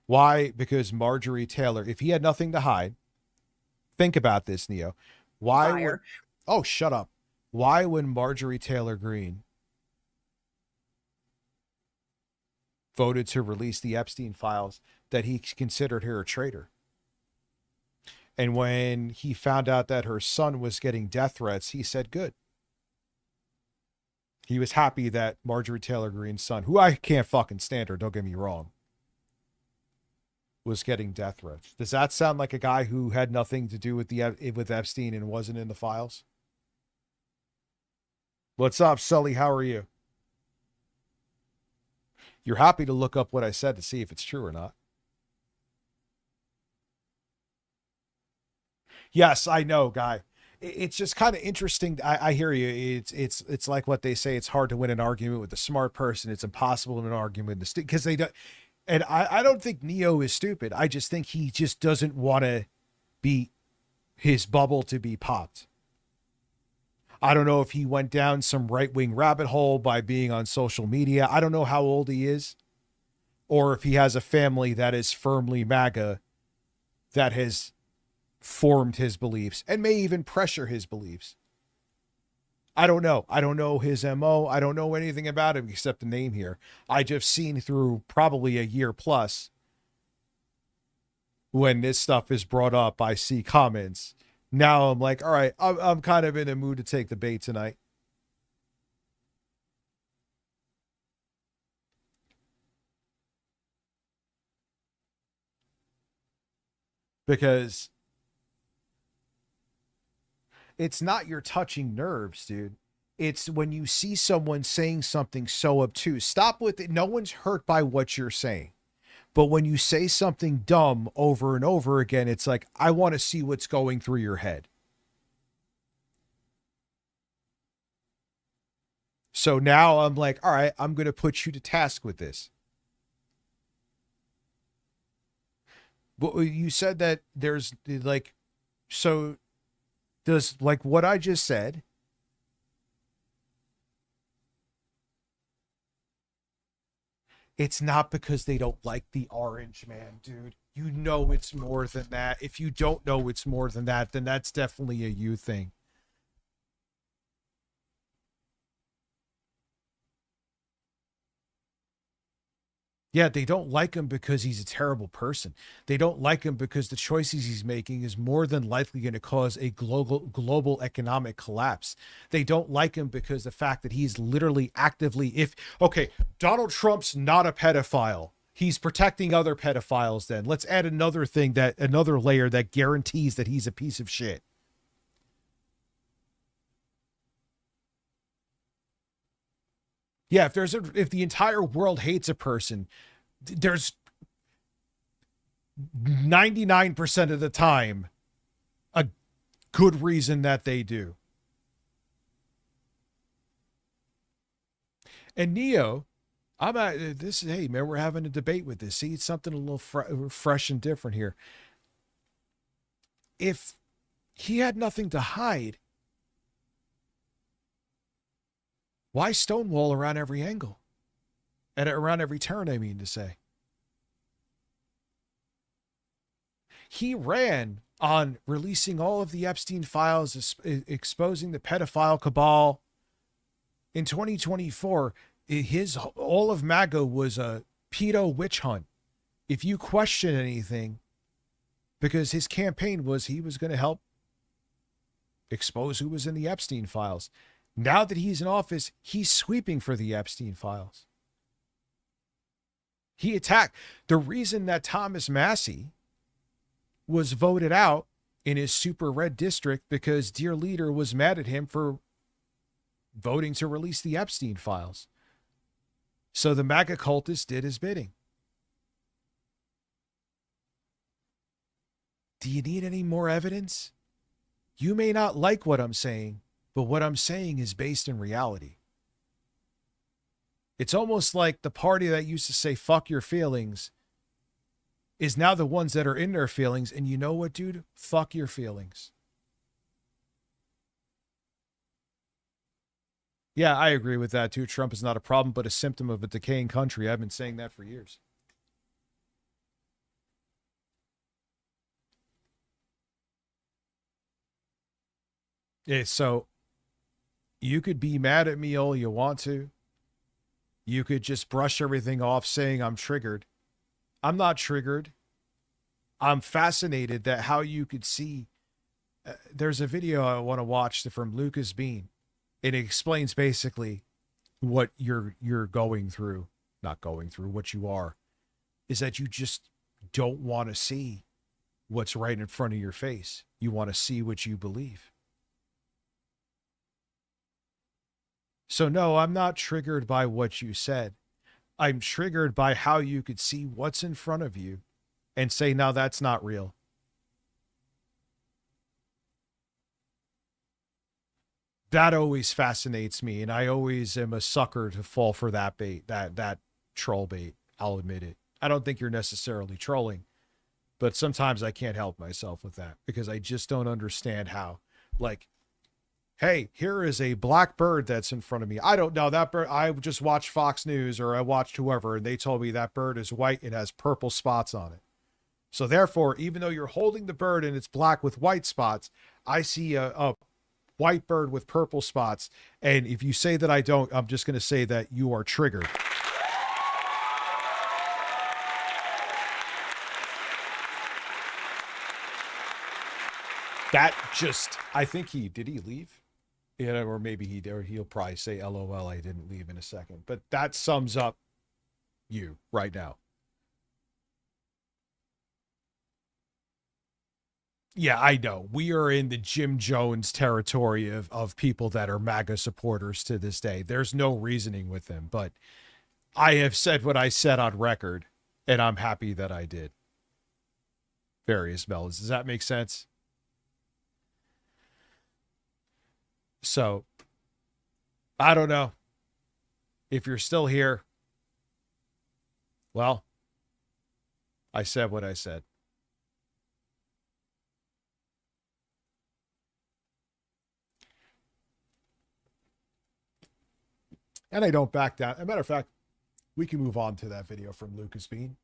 Why? Because Marjorie Taylor, if he had nothing to hide, think about this, Neo. Why would, oh, shut up. Why would Marjorie Taylor Greene voted to release the Epstein files that he considered her a traitor? And when he found out that her son was getting death threats, he said, good. He was happy that Marjorie Taylor Greene's son, who I can't fucking stand her, don't get me wrong, was getting death threats. Does that sound like a guy who had nothing to do with with Epstein and wasn't in the files? What's up, Sully? How are you? You're happy to look up what I said to see if it's true or not. Yes, I know, guy. It's just kind of interesting. I hear you. It's like what they say. It's hard to win an argument with a smart person. It's impossible to win an argument with because they don't. And I don't think Neo is stupid. I just think he just doesn't want to be his bubble to be popped. I don't know if he went down some right-wing rabbit hole by being on social media. I don't know how old he is, or if he has a family that is firmly MAGA that has formed his beliefs and may even pressure his beliefs. I don't know. I don't know his MO. I don't know anything about him except the name here. I just seen through probably a year plus when this stuff is brought up, I see comments. Now I'm like, all right, I'm kind of in the mood to take the bait tonight. Because it's not your touching nerves, dude. It's when you see someone saying something so obtuse. Stop with it. No one's hurt by what you're saying. But when you say something dumb over and over again, it's like, I want to see what's going through your head. So now I'm like, all right, I'm going to put you to task with this. But you said that there's like, so does like what I just said, it's not because they don't like the orange man, dude. You know it's more than that. If you don't know it's more than that, then that's definitely a you thing. Yeah, they don't like him because he's a terrible person. They don't like him because the choices he's making is more than likely going to cause a global economic collapse. They don't like him because the fact that he's literally actively, okay, Donald Trump's not a pedophile. He's protecting other pedophiles then. Let's add another layer that guarantees that he's a piece of shit. Yeah, if the entire world hates a person, there's 99% of the time a good reason that they do. And Neo, hey man, we're having a debate with this. See, it's something a little fresh and different here. If he had nothing to hide, why stonewall around every angle? And around every turn, I mean to say. He ran on releasing all of the Epstein files, exposing the pedophile cabal. In 2024, all of MAGA was a pedo witch hunt. If you question anything, because his campaign was he was going to help expose who was in the Epstein files. Now that he's in office, he's sweeping for the Epstein files. He attacked. The reason that Thomas Massie was voted out in his super red district because Dear Leader was mad at him for voting to release the Epstein files. So the MAGA cultist did his bidding. Do you need any more evidence? You may not like what I'm saying, but what I'm saying is based in reality. It's almost like the party that used to say, fuck your feelings, is now the ones that are in their feelings. And you know what, dude? Fuck your feelings. Yeah, I agree with that too. Trump is not a problem, but a symptom of a decaying country. I've been saying that for years. Yeah, so you could be mad at me all you want to. You could just brush everything off saying I'm triggered. I'm not triggered. I'm fascinated that how you could see. There's a video I want to watch from Lucas Bean. And it explains basically what you're going through, not going through, what you are, is that you just don't want to see what's right in front of your face. You want to see what you believe. So no, I'm not triggered by what you said. I'm triggered by how you could see what's in front of you and say, no, that's not real. That always fascinates me, and I always am a sucker to fall for that bait, that troll bait. I'll admit it. I don't think you're necessarily trolling, but sometimes I can't help myself with that because I just don't understand how, like, hey, here is a black bird that's in front of me. I don't know that bird. I just watched Fox News or I watched whoever, and they told me that bird is white and has purple spots on it. So therefore, even though you're holding the bird and it's black with white spots, I see a white bird with purple spots. And if you say that I don't, I'm just going to say that you are triggered. That just, I think did he leave? Yeah, or maybe he'll probably say, LOL, I didn't leave in a second. But that sums up you right now. Yeah, I know. We are in the Jim Jones territory of people that are MAGA supporters to this day. There's no reasoning with them, but I have said what I said on record, and I'm happy that I did. Various melons. Does that make sense? So, I don't know. If you're still here, well, I said what I said. And I don't back down. As a matter of fact, we can move on to that video from Lucas Bean.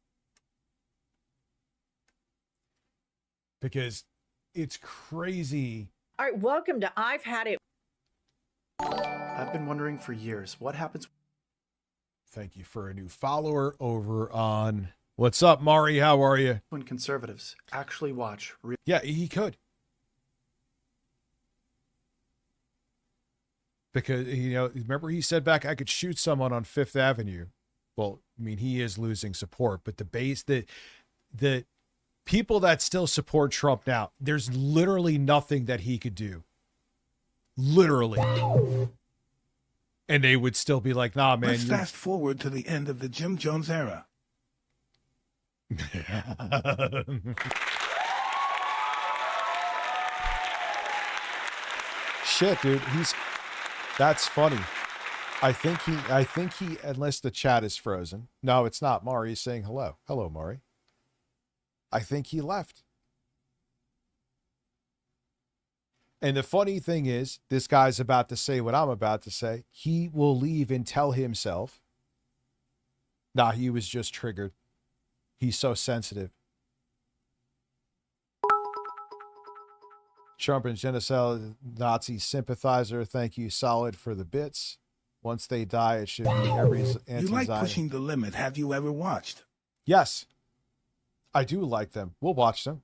Because it's crazy. All right, welcome to I've Had It. I've been wondering for years, what happens? Thank you for a new follower over on... What's up, Mari? How are you? When conservatives actually watch... Yeah, he could. Because, you know, remember he said back, I could shoot someone on Fifth Avenue. Well, I mean, he is losing support, but the base, the people that still support Trump now, there's literally nothing that he could do. Literally. And they would still be like, nah, man. Let's fast forward to the end of the Jim Jones era. Shit, dude. That's funny. I think he, unless the chat is frozen. No, it's not. Mari is saying hello. Hello, Mari. I think he left. And the funny thing is, this guy's about to say what I'm about to say. He will leave and tell himself, nah, he was just triggered. He's so sensitive. Trump and genocide Nazi sympathizer. Thank you, Solid, for the bits. Once they die, it should be every You like anti-Zionist. Pushing the Limit. Have you ever watched? Yes, I do like them. We'll watch them.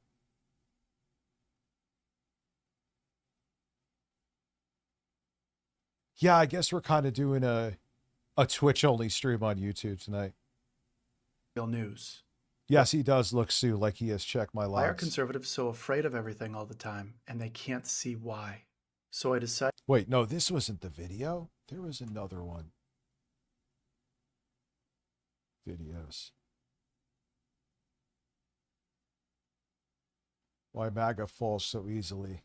Yeah, I guess we're kind of doing a Twitch only stream on YouTube tonight. Real news. Yes, he does look, Sue, like he has checked my Why are logs. conservatives so afraid of everything all the time and they can't see why? So I decided. Wait, no, this wasn't the video. There was another one. Videos. Why MAGA falls so easily.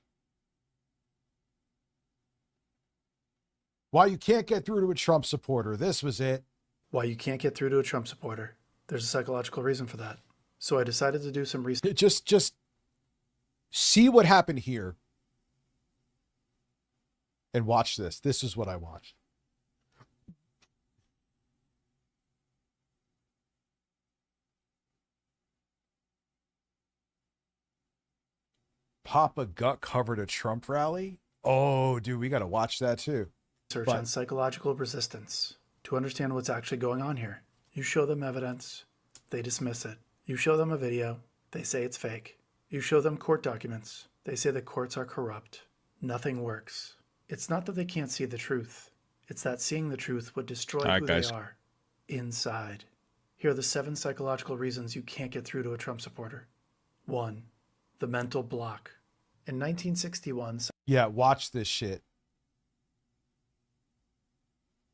Why you can't get through to a Trump supporter. This was it. Why you can't get through to a Trump supporter. There's a psychological reason for that. So I decided to do some research. Just see what happened here. And watch this. This is what I watched. Papa Gut covered a Trump rally? Oh, dude, we got to watch that too. Research on psychological resistance to understand what's actually going on here. You show them evidence, they dismiss it. You show them a video, they say it's fake. You show them court documents, they say the courts are corrupt. Nothing works. It's not that they can't see the truth. It's that seeing the truth would destroy who they are inside. Here are the 7 psychological reasons you can't get through to a Trump supporter. 1. The mental block. In 1961... Yeah, watch this shit.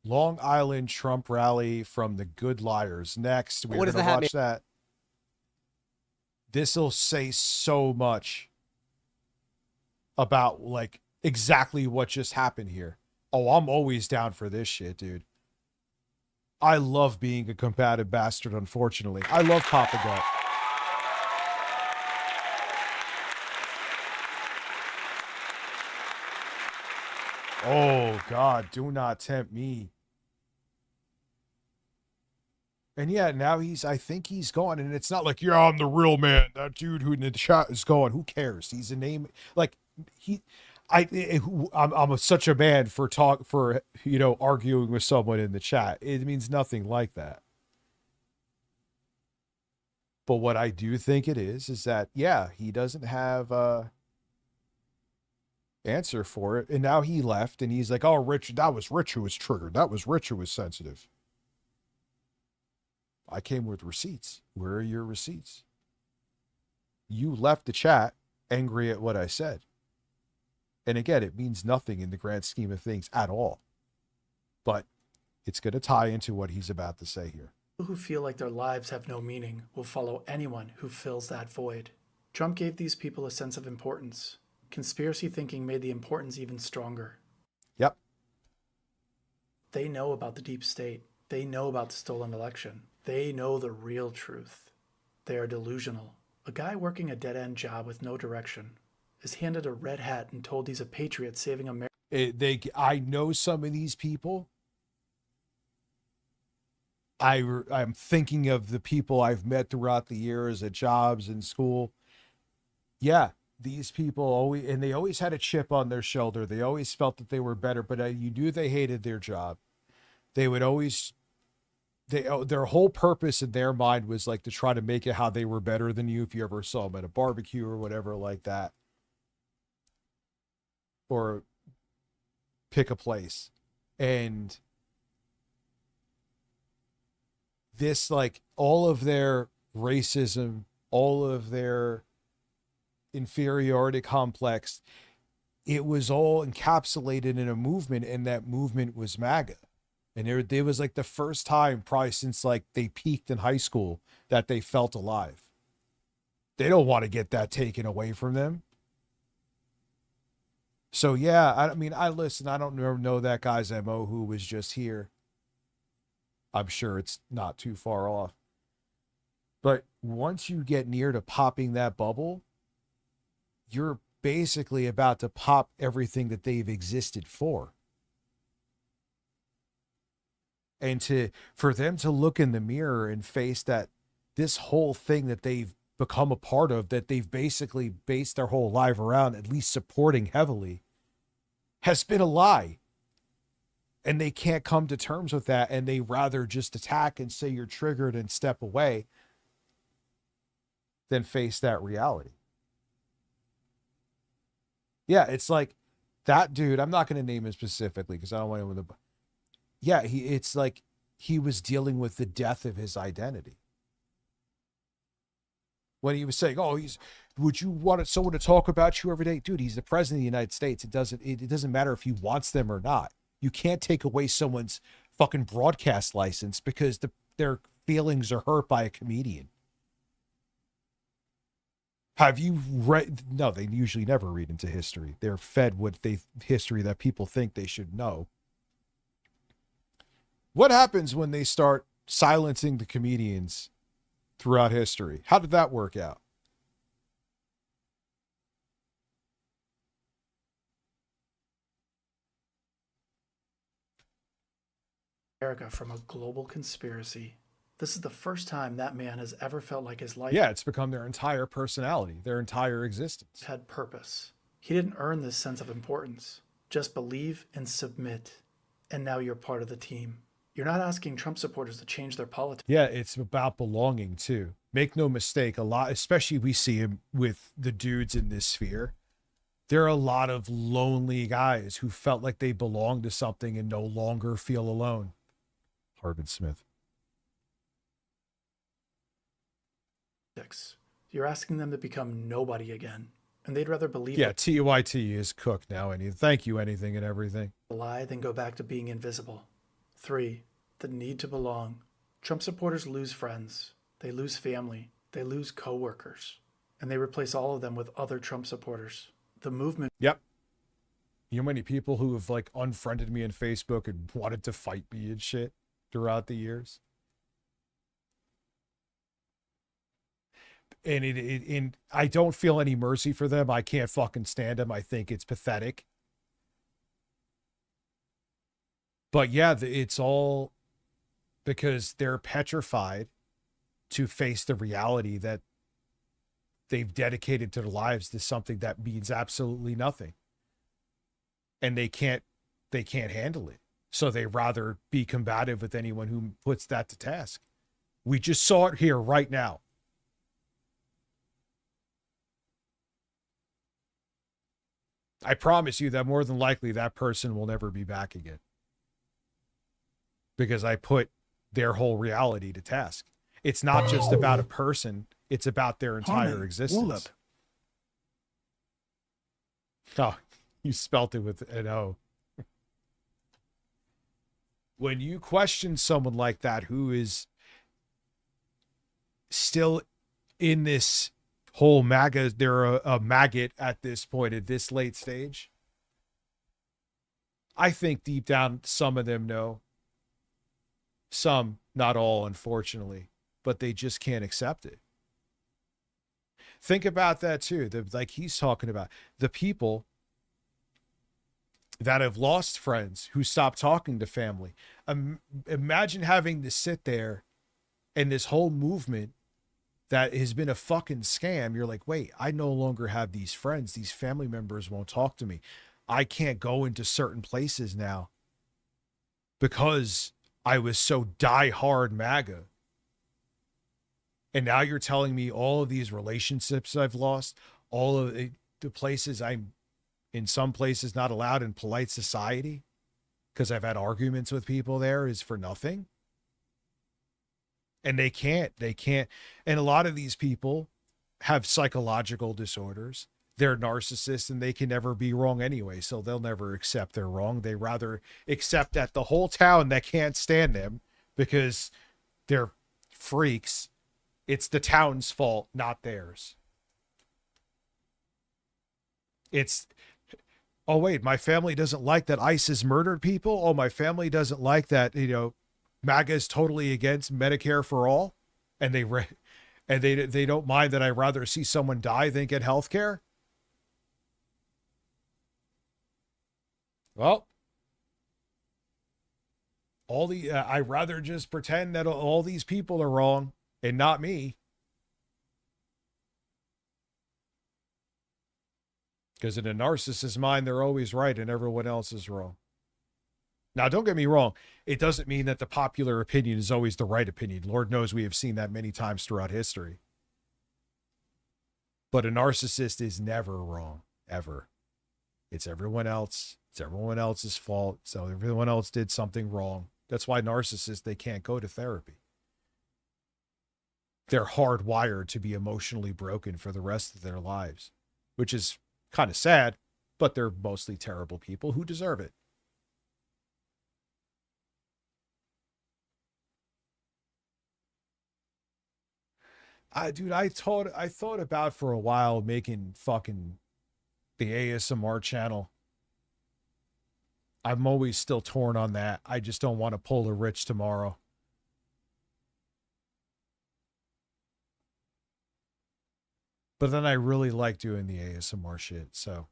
Long Island Trump rally from the Good Liars. Next, we're going to watch that. This will say so much about, like, exactly what just happened here. Oh, I'm always down for this shit, dude. I love being a combative bastard, unfortunately. I love Papa Gut. Oh, God, do not tempt me. And yeah, now I think he's gone. And it's not like, yeah, I'm the real man. That dude who in the chat is gone. Who cares? He's a name. Like, I'm such a man for arguing with someone in the chat. It means nothing like that. But what I do think it is that, yeah, he doesn't have answer for it. And now he left and he's like, oh, Rich, that was Rich who was triggered. That was Rich who was sensitive. I came with receipts. Where are your receipts? You left the chat angry at what I said. And again, it means nothing in the grand scheme of things at all. But it's going to tie into what he's about to say here. People who feel like their lives have no meaning will follow anyone who fills that void. Trump gave these people a sense of importance. Conspiracy thinking made the importance even stronger. Yep. They know about the deep state. They know about the stolen election. They know the real truth. They are delusional. A guy working a dead-end job with no direction is handed a red hat and told he's a patriot saving America. I know some of these people. I'm thinking of the people I've met throughout the years at jobs and school. Yeah, these people they always had a chip on their shoulder. They always felt that they were better, but you knew they hated their job. They would always, their whole purpose in their mind was like to try to make it how they were better than you if you ever saw them at a barbecue or whatever like that. Or pick a place. And this, like, all of their racism, all of their inferiority complex, it was all encapsulated in a movement, and that movement was MAGA. And it was like the first time probably since like they peaked in high school that they felt alive. They don't want to get that taken away from them. So yeah, I mean, I don't know that guy's MO who was just here. I'm sure it's not too far off. But once you get near to popping that bubble, you're basically about to pop everything that they've existed for. And for them to look in the mirror and face that this whole thing that they've become a part of, that they've basically based their whole life around, at least supporting heavily, has been a lie. And they can't come to terms with that, and they rather just attack and say you're triggered and step away than face that reality. Yeah, it's like that dude, I'm not going to name him specifically because I don't want him to. Yeah, it's like he was dealing with the death of his identity. When he was saying, "Oh, would you want someone to talk about you every day?" Dude, he's the president of the United States. It doesn't matter if he wants them or not. You can't take away someone's fucking broadcast license because their feelings are hurt by a comedian. Have you read? No, they usually never read into history. They're fed history that people think they should know. What happens when they start silencing the comedians throughout history? How did that work out? America from a global conspiracy. This is the first time that man has ever felt like his life. Yeah, it's become their entire personality, their entire existence. Had purpose. He didn't earn this sense of importance. Just believe and submit. And now you're part of the team. You're not asking Trump supporters to change their politics. Yeah, it's about belonging too. Make no mistake, a lot, especially we see him with the dudes in this sphere. There are a lot of lonely guys who felt like they belonged to something and no longer feel alone. Harvard Smith. You're asking them to become nobody again. And they'd rather believe TYT is cooked now. Thank you, anything and everything. A lie than go back to being invisible. 3, the need to belong. Trump supporters lose friends. They lose family. They lose coworkers. And they replace all of them with other Trump supporters. The movement. Yep. You know how many people who have like unfriended me on Facebook and wanted to fight me and shit throughout the years? And I don't feel any mercy for them. I can't fucking stand them. I think it's pathetic. But yeah, it's all because they're petrified to face the reality that they've dedicated their lives to something that means absolutely nothing. And they can't handle it. So they rather be combative with anyone who puts that to task. We just saw it here right now. I promise you that more than likely that person will never be back again. Because I put their whole reality to task. It's not just about a person. It's about their entire existence. Oh, you spelt it with an O. When you question someone like that who is still in this whole MAGA, they're a maggot at this point, at this late stage. I think deep down, some of them know. Some, not all, unfortunately, but they just can't accept it. Think about that too. Like he's talking about the people that have lost friends, who stopped talking to family. Imagine having to sit there and this whole movement that has been a fucking scam. You're like, wait, I no longer have these friends. These family members won't talk to me. I can't go into certain places now because I was so die-hard MAGA. And now you're telling me all of these relationships I've lost, all of the places I'm in some places not allowed in polite society because I've had arguments with people there is for nothing. And they can't. And a lot of these people have psychological disorders. They're narcissists and they can never be wrong anyway. So they'll never accept they're wrong. They rather accept that the whole town that can't stand them because they're freaks. It's the town's fault, not theirs. It's, oh wait, my family doesn't like that ISIS murdered people. Oh, my family doesn't like that, MAGA is totally against Medicare for all, and they don't mind that I'd rather see someone die than get health care. Well, I'd rather just pretend that all these people are wrong and not me. Because in a narcissist's mind, they're always right and everyone else is wrong. Now, don't get me wrong. It doesn't mean that the popular opinion is always the right opinion. Lord knows we have seen that many times throughout history. But a narcissist is never wrong, ever. It's everyone else. It's everyone else's fault. So everyone else did something wrong. That's why narcissists, they can't go to therapy. They're hardwired to be emotionally broken for the rest of their lives, which is kind of sad, but they're mostly terrible people who deserve it. Dude, I thought about for a while making fucking the ASMR channel. I'm always still torn on that. I just don't want to pull a Rich tomorrow. But then I really like doing the ASMR shit, so.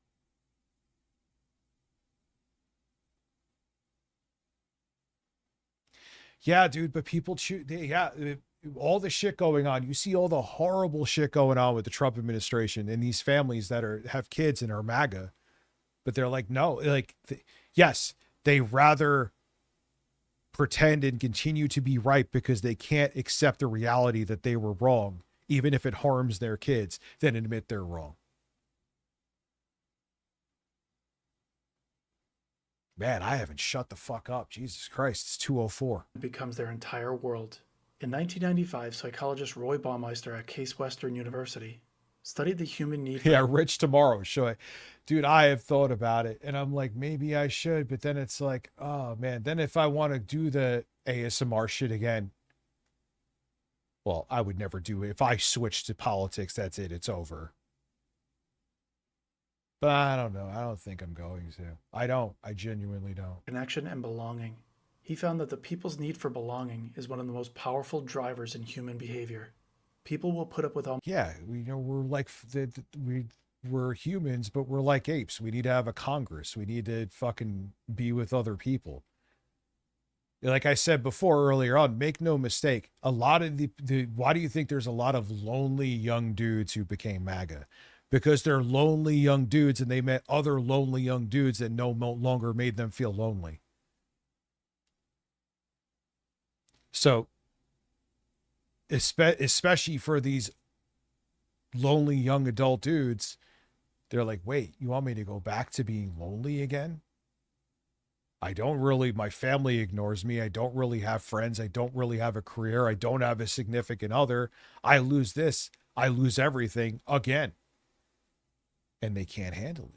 Yeah, dude, but people choose. Yeah, all the shit going on. You see all the horrible shit going on with the Trump administration and these families that have kids and are MAGA, but they're like, no, like, yes, they rather pretend and continue to be right because they can't accept the reality that they were wrong, even if it harms their kids, than admit they're wrong. Man, I haven't shut the fuck up. Jesus Christ, it's 2:04. It becomes their entire world. In 1995, psychologist Roy Baumeister at Case Western University studied the human need for... Yeah, Rich tomorrow. Dude, I have thought about it, and I'm like, maybe I should, but then it's like, oh, man. Then if I want to do the ASMR shit again, well, I would never do it. If I switch to politics, that's it. It's over. But I don't know. I don't think I'm going to. I don't. I genuinely don't. Connection and belonging. He found that the people's need for belonging is one of the most powerful drivers in human behavior. People will put up with all... Yeah, we're like, we're humans, but we're like apes. We need to have a Congress. We need to fucking be with other people. Like I said before earlier on, make no mistake, a lot of why do you think there's a lot of lonely young dudes who became MAGA? Because they're lonely young dudes and they met other lonely young dudes that no longer made them feel lonely. So, especially for these lonely young adult dudes, they're like, wait, you want me to go back to being lonely again? My family ignores me. I don't really have friends. I don't really have a career. I don't have a significant other. I lose this. I lose everything again. And they can't handle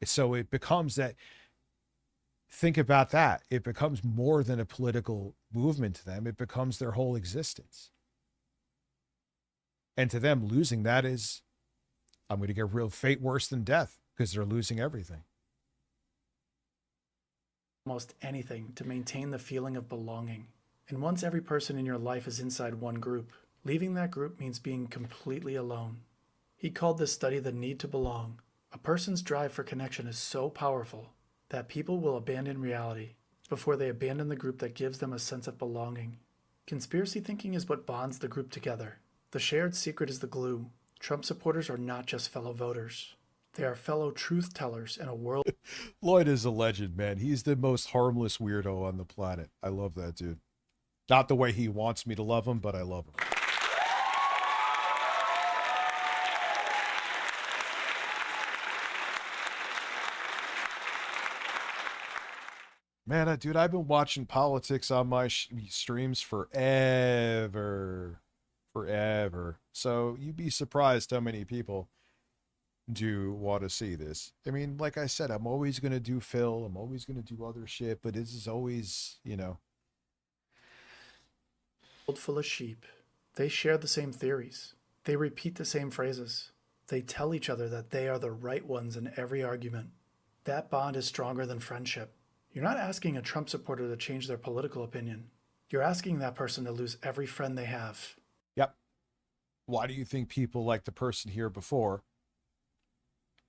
it. So it becomes that, think about that. It becomes more than a political movement to them. It becomes their whole existence. And to them, losing that is, I'm going to get real fate worse than death because they're losing everything. Almost anything to maintain the feeling of belonging. And once every person in your life is inside one group, leaving that group means being completely alone. He called this study the need to belong. A person's drive for connection is so powerful that people will abandon reality before they abandon the group that gives them a sense of belonging. Conspiracy thinking is what bonds the group together. The shared secret is the glue. Trump supporters are not just fellow voters. They are fellow truth tellers in a world... Lloyd is a legend, man. He's the most harmless weirdo on the planet. I love that dude. Not the way he wants me to love him, but I love him. Man, dude, I've been watching politics on my streams forever. So you'd be surprised how many people do want to see this. I mean, like I said, I'm always going to do Phil. I'm always going to do other shit, but this is always, Full of sheep. They share the same theories. They repeat the same phrases. They tell each other that they are the right ones in every argument. That bond is stronger than friendship. You're not asking a Trump supporter to change their political opinion. You're asking that person to lose every friend they have. Yep. Why do you think people like the person here before,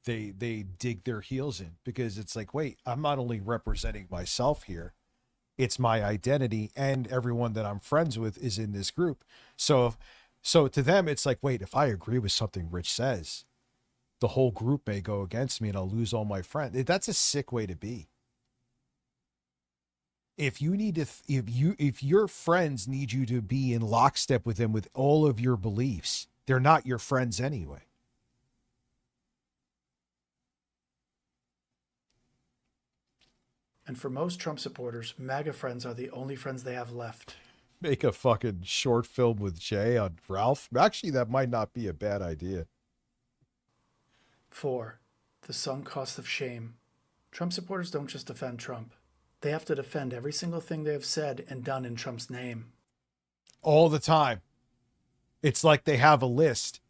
they dig their heels in? Because it's like, wait, I'm not only representing myself here, it's my identity, and everyone that I'm friends with is in this group. So to them, it's like, wait, if I agree with something Rich says, the whole group may go against me and I'll lose all my friends. That's a sick way to be. If you need to, if your friends need you to be in lockstep with them with all of your beliefs, they're not your friends anyway. And for most Trump supporters, MAGA friends are the only friends they have left. Make a fucking short film with Jay on Ralph. Actually, that might not be a bad idea. 4. The sunk cost of shame. Trump supporters don't just defend Trump. They have to defend every single thing they have said and done in Trump's name. All the time. It's like they have a list.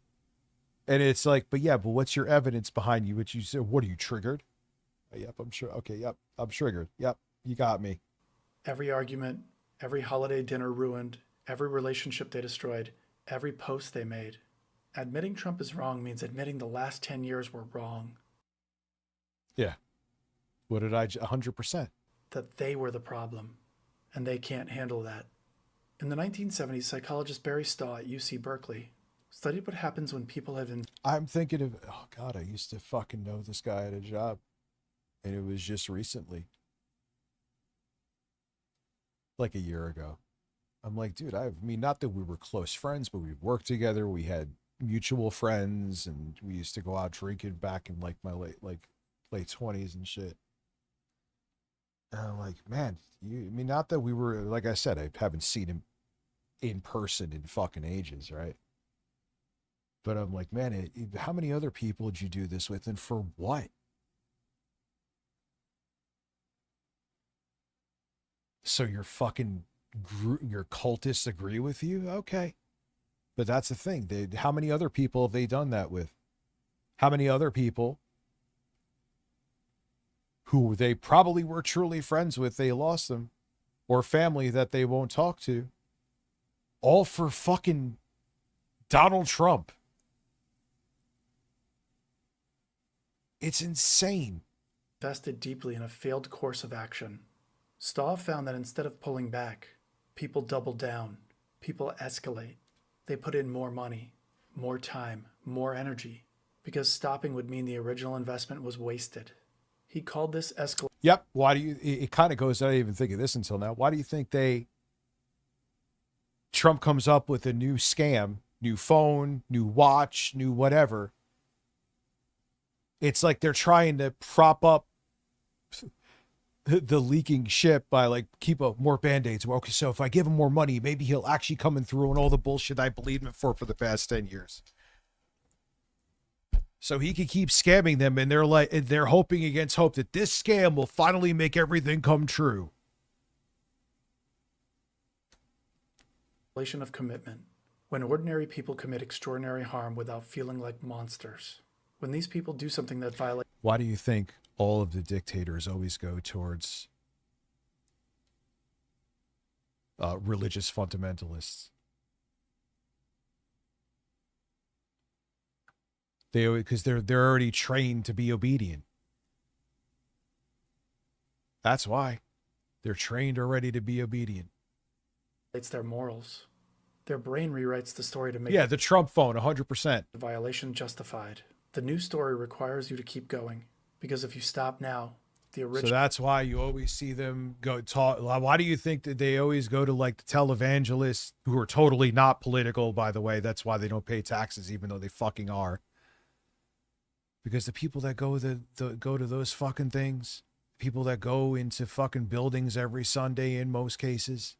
And it's like, but what's your evidence behind you? What you said, what are you, triggered? Yep, I'm sure. Okay, yep, I'm triggered. Yep, you got me. Every argument, every holiday dinner ruined, every relationship they destroyed, every post they made. Admitting Trump is wrong means admitting the last 10 years were wrong. Yeah. What did I, 100%. That they were the problem, and they can't handle that. In the 1970s, psychologist Barry Stahl at UC Berkeley studied what happens when people have... I'm thinking of, oh God, I used to fucking know this guy at a job. And it was just recently. Like a year ago. I'm like, dude, I mean, not that we were close friends, but we worked together. We had mutual friends, and we used to go out drinking back in like my late 20s and shit. And I'm like, man, I mean, not that we were, like I said, I haven't seen him in person in fucking ages, right? But I'm like, man, how many other people did you do this with, and for what? So your cultists agree with you? Okay. But that's the thing. How many other people have they done that with? How many other people who they probably were truly friends with, they lost them, or family that they won't talk to, all for fucking Donald Trump? It's insane. Invested deeply in a failed course of action. Stahl found that instead of pulling back, people double down, people escalate. They put in more money, more time, more energy, because stopping would mean the original investment was wasted. He called this escalation. Yep. Why do you, it kind of goes, I didn't even think of this until now. Why do you think Trump comes up with a new scam, new phone, new watch, new whatever? It's like they're trying to prop up the leaking ship by like keep up more band-aids. Okay, so if I give him more money, maybe he'll actually come in through and all the bullshit I believed him for the past 10 years. So he can keep scamming them, and they're hoping against hope that this scam will finally make everything come true. Of commitment. When ordinary people commit extraordinary harm without feeling like monsters. When these people do something that violates... Why do you think all of the dictators always go towards religious fundamentalists? Because they're already trained to be obedient. That's why. They're trained already to be obedient. It's their morals. Their brain rewrites the story to make... Yeah, the Trump phone, 100%. The violation justified. The new story requires you to keep going. Because if you stop now, the original... So that's why you always see them go talk. Why do you think that they always go to like the televangelists, who are totally not political, by the way? That's why they don't pay taxes, even though they fucking are. Because the people that go to those fucking things, people that go into fucking buildings every Sunday in most cases,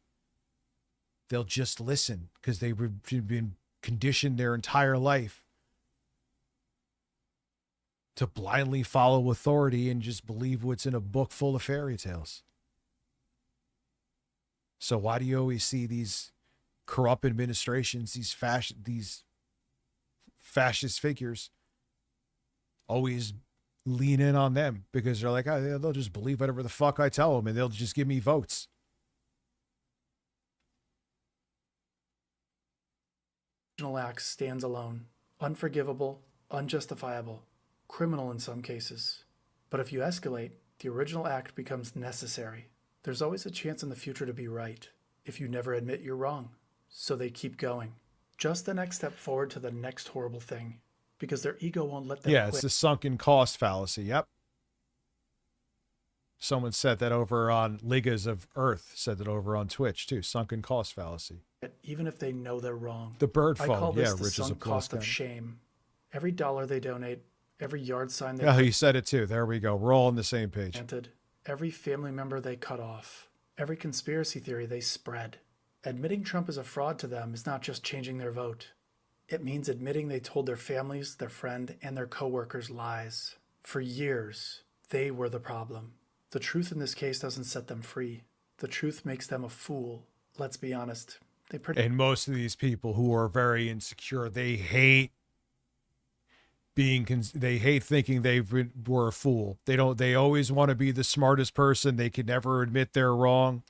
they'll just listen because they've been conditioned their entire life to blindly follow authority and just believe what's in a book full of fairy tales. So why do you always see these corrupt administrations, these fascist figures, always lean in on them? Because they're like, oh, they'll just believe whatever the fuck I tell them, and they'll just give me votes. Original act stands alone, unforgivable, unjustifiable, criminal in some cases. But if you escalate, the original act becomes necessary. There's always a chance in the future to be right, if you never admit you're wrong. So they keep going. Just the next step forward to the next horrible thing. because their ego won't let them Yeah, quit. it's the sunken cost fallacy. Yep. Someone said that over on Ligas of Earth, said that over on Twitch too. Sunken cost fallacy. Even if they know they're wrong. The bird I phone, call this yeah, the Rich is sunk a cost plus of 10. shame. Every dollar they donate, every yard sign they Yeah, he said it too. There we go. We're all on the same page. planted, every family member they cut off, every conspiracy theory they spread. Admitting Trump is a fraud to them is not just changing their vote. It means admitting they told their families, their friend, and their coworkers lies. For years, they were the problem. The truth in this case doesn't set them free. The truth makes them a fool. Let's be honest. And most of these people who are very insecure, they hate they hate thinking were a fool. They always want to be the smartest person. They can never admit they're wrong.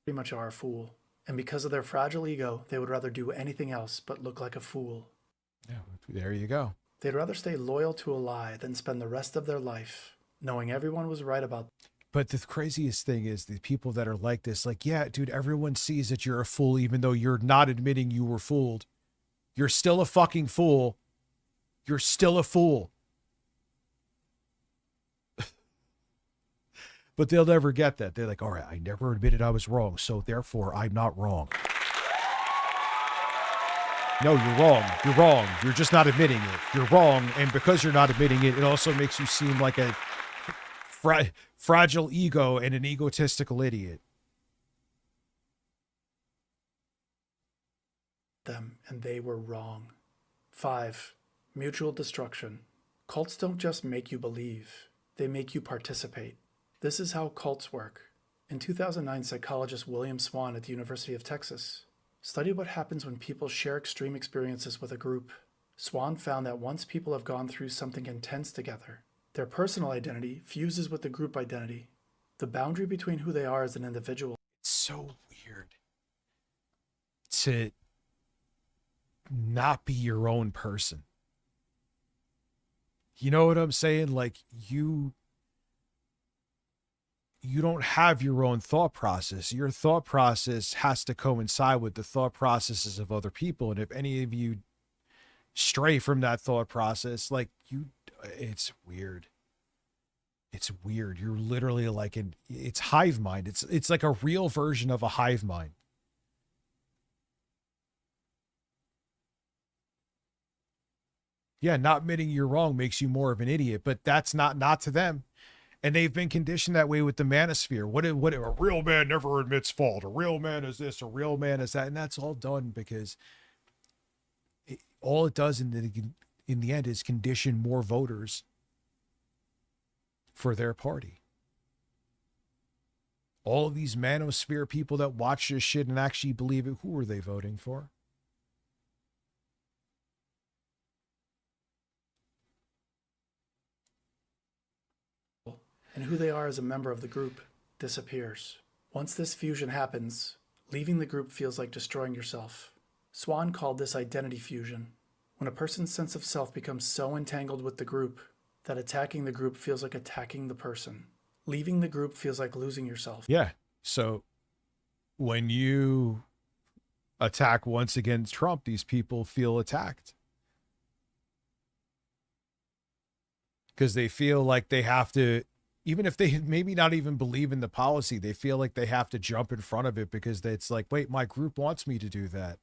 Pretty much are a fool. And because of their fragile ego, they would rather do anything else but look like a fool. Yeah, there you go. They'd rather stay loyal to a lie than spend the rest of their life knowing everyone was right about. But the craziest thing is the people that are like this, like, yeah, dude, everyone sees that you're a fool, even though you're not admitting you were fooled. You're still a fucking fool. You're still a fool. But they'll never get that. They're like, all right, I never admitted I was wrong, so therefore I'm not wrong. No, you're wrong. You're wrong. You're just not admitting it. You're wrong, and because you're not admitting it, it also makes you seem like a fragile ego and an egotistical idiot. Them, and they were wrong. 5. Mutual destruction. Cults don't just make you believe, they make you participate. This is how cults work. In 2009, psychologist William Swan at the University of Texas studied what happens when people share extreme experiences with a group. Swan found that once people have gone through something intense together, their personal identity fuses with the group identity. The boundary between who they are as an individual. It's so weird to not be your own person. You know what I'm saying? Like, you don't have your own thought process. Your thought process has to coincide with the thought processes of other people. And if any of you stray from that thought process, like, it's weird. It's weird. You're literally like it's hive mind. It's like a real version of a hive mind. Yeah, not admitting you're wrong makes you more of an idiot, but that's not to them. And they've been conditioned that way with the manosphere. What a real man never admits fault. A real man is this, a real man is that. And that's all done because all it does in the end is condition more voters for their party. All of these manosphere people that watch this shit and actually believe it, who are they voting for? And who they are as a member of the group disappears. Once this fusion happens, leaving the group feels like destroying yourself. Swan called this identity fusion, when a person's sense of self becomes so entangled with the group that attacking the group feels like attacking the person. Leaving the group feels like losing yourself. Yeah. So when you attack once against Trump, these people feel attacked. Because they feel like they have to, even if they maybe not even believe in the policy, they feel like they have to jump in front of it because it's like, wait, my group wants me to do that.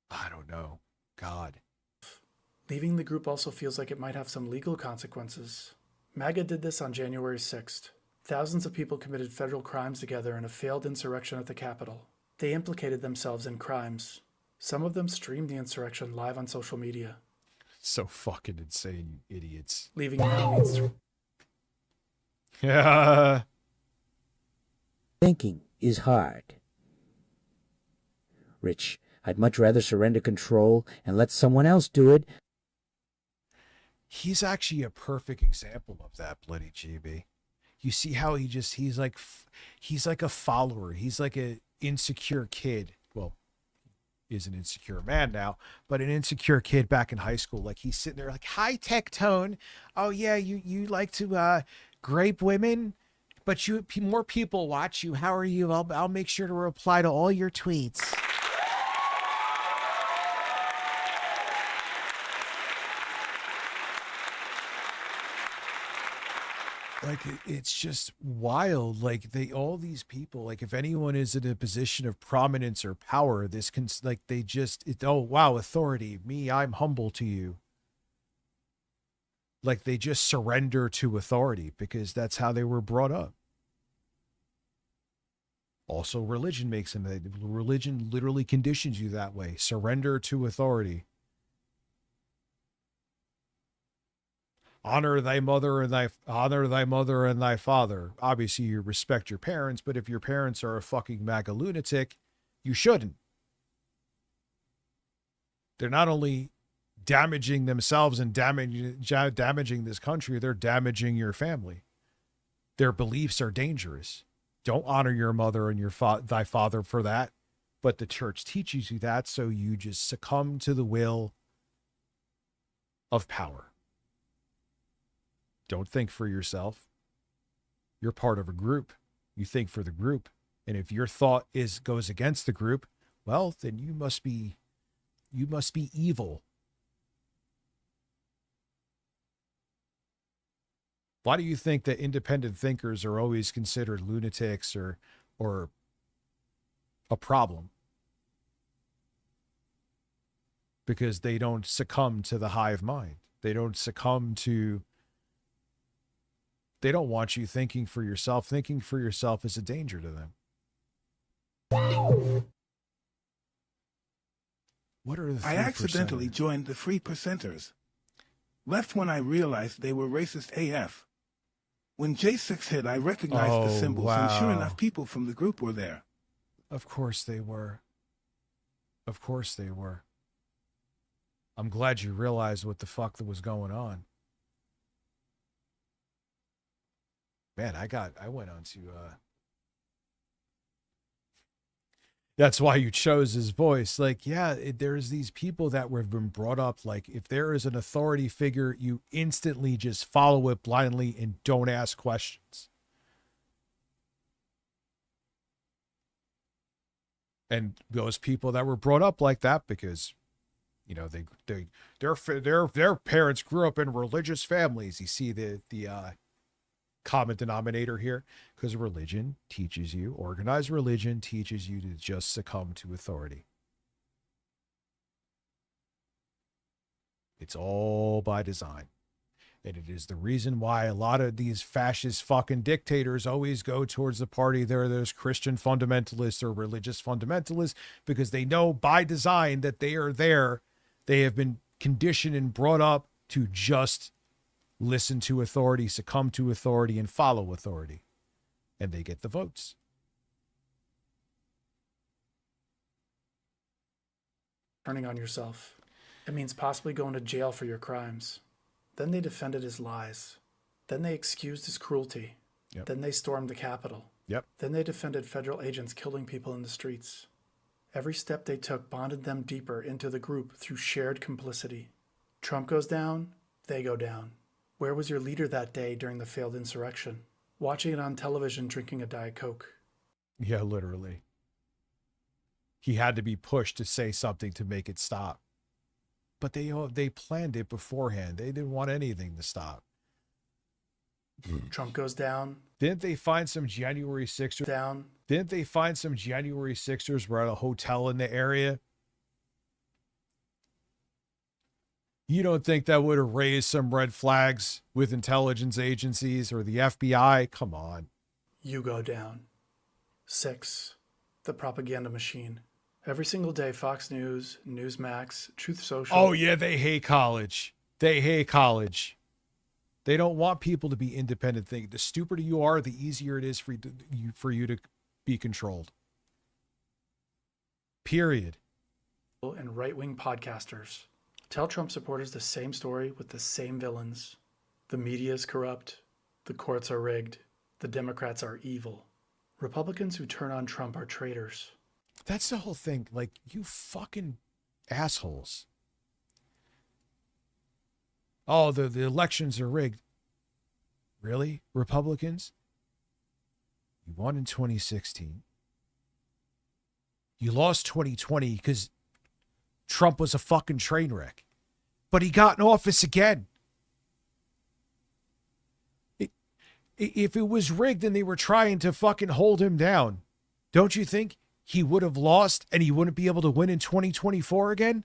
I don't know. God. Leaving the group also feels like it might have some legal consequences. MAGA did this on January 6th. Thousands of people committed federal crimes together in a failed insurrection at the Capitol. They implicated themselves in crimes. Some of them streamed the insurrection live on social media. So fucking insane, you idiots. Leaving now means to... Yeah. Thinking is hard. Rich, I'd much rather surrender control and let someone else do it. He's actually a perfect example of that, Bloody GB. You see how he's like a follower. He's like an insecure kid. Well, is an insecure man now, but an insecure kid back in high school. Like, he's sitting there like, high tech tone. Oh yeah, you like to grape women, but more people watch you. How are you? I'll make sure to reply to all your tweets. Like, it's just wild. Like, all these people, like, if anyone is in a position of prominence or power, this can, like, oh, wow, authority, me, I'm humble to you. Like, they just surrender to authority because that's how they were brought up. Also, religion religion literally conditions you that way. Surrender to authority. Honor thy mother and thy father. Obviously, you respect your parents, but if your parents are a fucking MAGA lunatic, you shouldn't. They're not only damaging themselves and damaging this country, they're damaging your family. Their beliefs are dangerous. Don't honor your mother and thy father for that, but the church teaches you that, so you just succumb to the will of power. Don't think for yourself. You're part of a group. You think for the group. And if your thought goes against the group, well, then you must be evil. Why do you think that independent thinkers are always considered lunatics or a problem? Because they don't succumb to the hive mind. They don't want you thinking for yourself. Thinking for yourself is a danger to them. What are the 3%? I accidentally joined the 3%ers. Left when I realized they were racist AF. When J6 hit, I recognized the symbols, and sure enough, people from the group were there. Of course they were. Of course they were. I'm glad you realized what the fuck that was going on. Man, I went on to, that's why you chose his voice. Like, yeah, there's these people that have been brought up. Like, if there is an authority figure, you instantly just follow it blindly and don't ask questions. And those people that were brought up like that because, you know, their parents grew up in religious families. You see the common denominator here, because religion teaches you, organized religion teaches you to just succumb to authority. It's all by design. And it is the reason why a lot of these fascist fucking dictators always go towards the party. They're those Christian fundamentalists or religious fundamentalists, because they know by design that they are there. They have been conditioned and brought up to just listen to authority, succumb to authority, and follow authority. And they get the votes. Turning on yourself. It means possibly going to jail for your crimes. Then they defended his lies. Then they excused his cruelty. Yep. Then they stormed the Capitol. Yep. Then they defended federal agents killing people in the streets. Every step they took bonded them deeper into the group through shared complicity. Trump goes down, they go down. Where was your leader that day during the failed insurrection? Watching it on television, drinking a Diet Coke. Yeah, literally. He had to be pushed to say something to make it stop. But they planned it beforehand. They didn't want anything to stop. Trump goes down. Didn't they find some January 6ers? Down. Didn't they find some January 6ers were at a hotel in the area? You don't think that would have raised some red flags with intelligence agencies or the FBI? Come on. You go down. 6. The propaganda machine. Every single day, Fox News, Newsmax, Truth Social. Oh, yeah, they hate college. They hate college. They don't want people to be independent thinking. The stupider you are, the easier it is for you to be controlled. Period. And right-wing podcasters. Tell Trump supporters the same story with the same villains. The media is corrupt. The courts are rigged. The Democrats are evil. Republicans who turn on Trump are traitors. That's the whole thing. Like, you fucking assholes. Oh, the elections are rigged. Really? Republicans? You won in 2016. You lost 2020 because Trump was a fucking train wreck. But he got in office again. If it was rigged and they were trying to fucking hold him down, don't you think he would have lost and he wouldn't be able to win in 2024 again?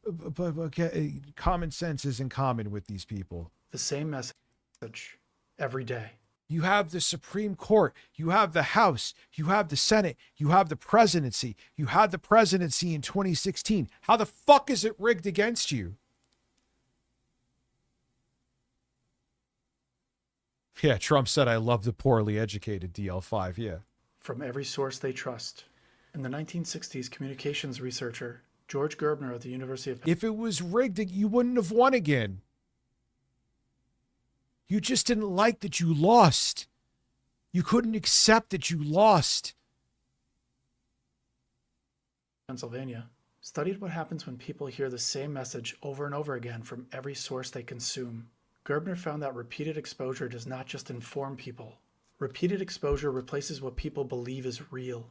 but okay, common sense isn't common with these people. The same message every day. You have the Supreme Court, you have the House, you have the Senate, you have the presidency. You had the presidency in 2016. How the fuck is it rigged against you? Yeah, Trump said, I love the poorly educated DL5. Yeah. From every source they trust. In the 1960s, communications researcher George Gerbner of the University of... If it was rigged, you wouldn't have won again. You just didn't like that you lost. You couldn't accept that you lost. Pennsylvania studied what happens when people hear the same message over and over again from every source they consume. Gerbner found that repeated exposure does not just inform people. Repeated exposure replaces what people believe is real.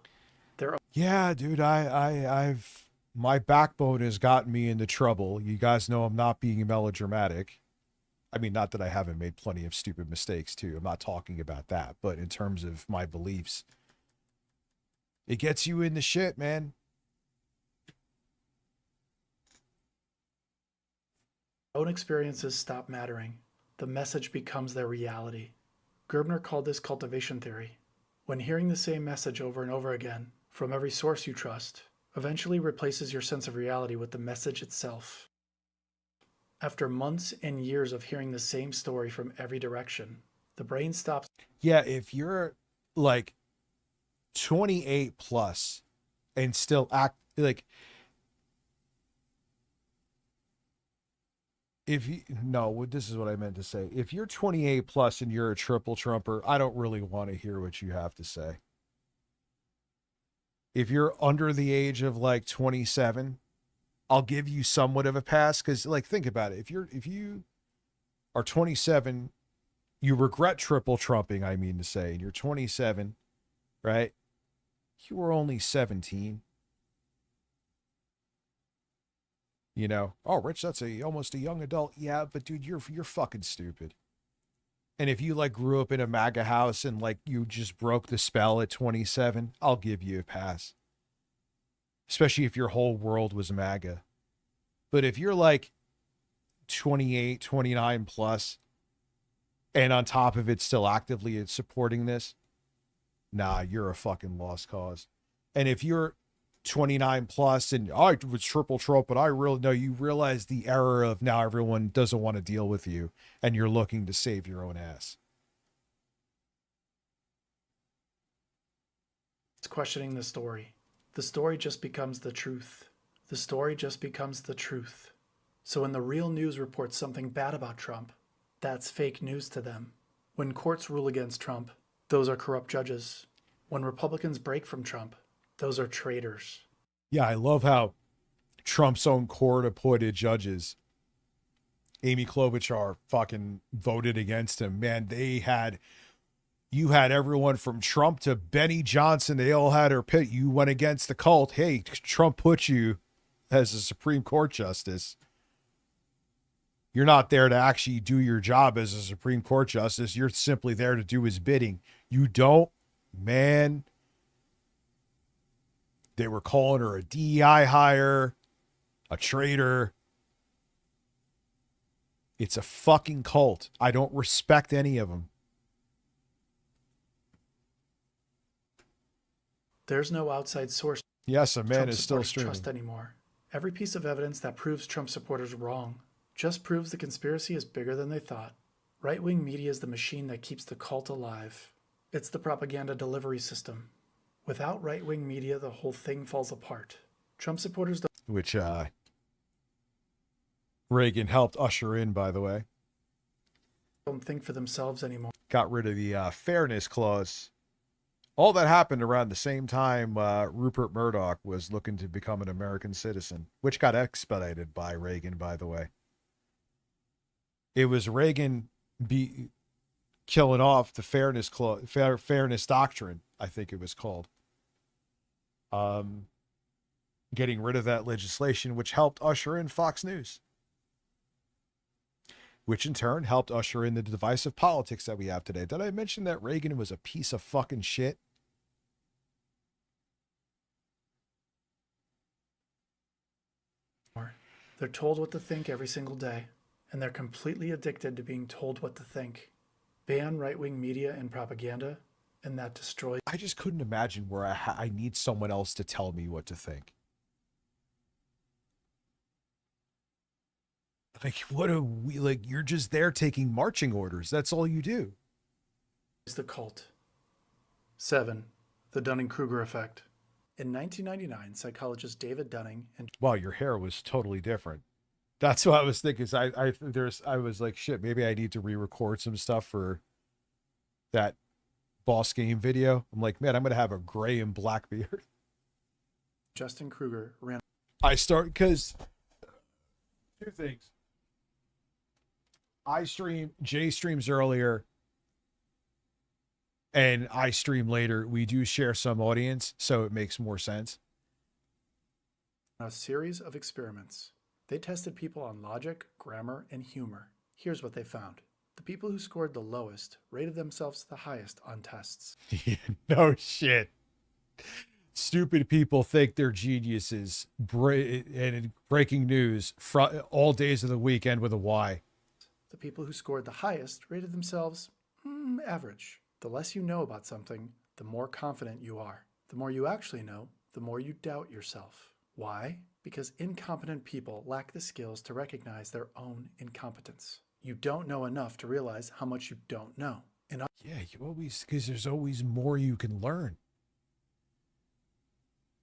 Yeah, dude, I've my backbone has gotten me into trouble. You guys know I'm not being melodramatic. I mean, not that I haven't made plenty of stupid mistakes too. I'm not talking about that, but in terms of my beliefs, it gets you in the shit, man. Own experiences stop mattering. The message becomes their reality. Gerbner called this cultivation theory. When hearing the same message over and over again, from every source you trust, eventually replaces your sense of reality with the message itself. After months and years of hearing the same story from every direction, the brain stops. Yeah, if you're like 28 plus and still act like, if you, no, this is what I meant to say. If you're 28 plus and you're a triple Trumper, I don't really want to hear what you have to say. If you're under the age of like 27, I'll give you somewhat of a pass. Cause like, think about it. If you are 27, you regret triple trumping, I mean to say, and you're 27, right? You were only 17. You know, oh, Rich, that's almost a young adult. Yeah, but dude, you're fucking stupid. And if you like grew up in a MAGA house and like you just broke the spell at 27, I'll give you a pass. Especially if your whole world was MAGA. But if you're like 28, 29 plus, and on top of it still actively supporting this, nah, you're a fucking lost cause. And if you're 29 plus and I was triple Trump, but I really know you realize the error of now everyone doesn't want to deal with you and you're looking to save your own ass. It's questioning the story. The story just becomes the truth. The story just becomes the truth. So when the real news reports something bad about Trump, that's fake news to them. When courts rule against Trump, those are corrupt judges. When Republicans break from Trump, those are traitors. Yeah, I love how Trump's own court-appointed judges, Amy Klobuchar, fucking voted against him. Man, you had everyone from Trump to Benny Johnson. They all had her pit. You went against the cult. Hey, Trump put you as a Supreme Court justice. You're not there to actually do your job as a Supreme Court justice. You're simply there to do his bidding. You don't, man. They were calling her a DEI hire, a traitor. It's a fucking cult. I don't respect any of them. There's no outside source. Yes, a man Trump is still supporters streaming. trust anymore. Every piece of evidence that proves Trump supporters wrong just proves the conspiracy is bigger than they thought. Right-wing media is the machine that keeps the cult alive. It's the propaganda delivery system. Without right-wing media, the whole thing falls apart. Trump supporters Which Reagan helped usher in, by the way. don't think for themselves anymore. Got rid of the fairness clause. All that happened around the same time Rupert Murdoch was looking to become an American citizen, which got expedited by Reagan, by the way. It was Reagan killing off the fairness doctrine, I think it was called. Getting rid of that legislation, which helped usher in Fox News, which in turn helped usher in the divisive politics that we have today. Did I mention that Reagan was a piece of fucking shit? They're told what to think every single day, and they're completely addicted to being told what to think. Ban right-wing media and propaganda, and that destroys. I just couldn't imagine where I need someone else to tell me what to think. Like, what are we, like, you're just there taking marching orders. That's all you do. The cult. 7. The Dunning-Kruger effect. In 1999, psychologist David Dunning and... Wow, your hair was totally different. That's what I was thinking. I was like, shit, maybe I need to re-record some stuff for that Boss Game video. I'm like, man, I'm going to have a gray and black beard. Justin Kruger ran... because two things. Jay streams earlier, and I stream later. We do share some audience, so it makes more sense. A series of experiments. They tested people on logic, grammar, and humor. Here's what they found. The people who scored the lowest rated themselves the highest on tests. No shit. Stupid people think they're geniuses. And breaking news, all days of the weekend with a Y. The people who scored the highest rated themselves average. The less you know about something, the more confident you are. The more you actually know, the more you doubt yourself. Why? Because incompetent people lack the skills to recognize their own incompetence. You don't know enough to realize how much you don't know. And because there's always more you can learn.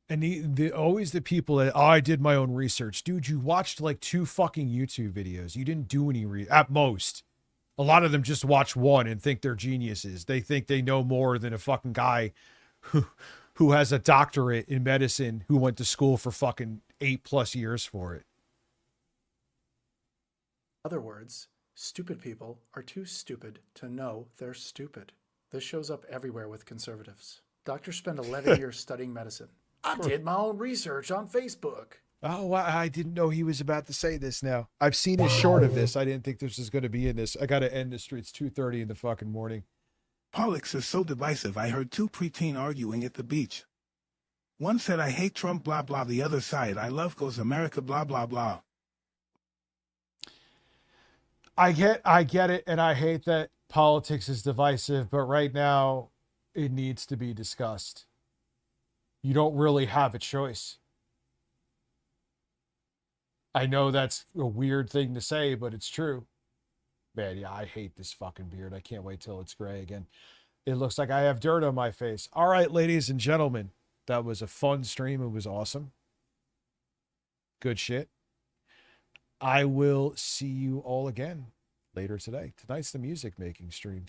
And always the people that, I did my own research. Dude, you watched like 2 fucking YouTube videos. You didn't do any at most. A lot of them just watch one and think they're geniuses. They think they know more than a fucking guy who has a doctorate in medicine who went to school for fucking 8+ years for it. In other words, stupid people are too stupid to know they're stupid. This shows up everywhere with conservatives. Doctors spend 11 years studying medicine. I did my own research on Facebook. Oh, I didn't know he was about to say this now. I've seen his short of this. I didn't think this was going to be in this. I got to end this. It's 2:30 in the fucking morning. Politics is so divisive. I heard 2 preteen arguing at the beach. One said, I hate Trump, blah, blah. The other side, I love goes America, blah, blah, blah. I get it, and I hate that politics is divisive, but right now it needs to be discussed. You don't really have a choice. I know that's a weird thing to say, but it's true. Man, yeah, I hate this fucking beard. I can't wait till it's gray again. It looks like I have dirt on my face. All right, ladies and gentlemen, that was a fun stream. It was awesome. Good shit. I will see you all again later today. Tonight's the music making stream.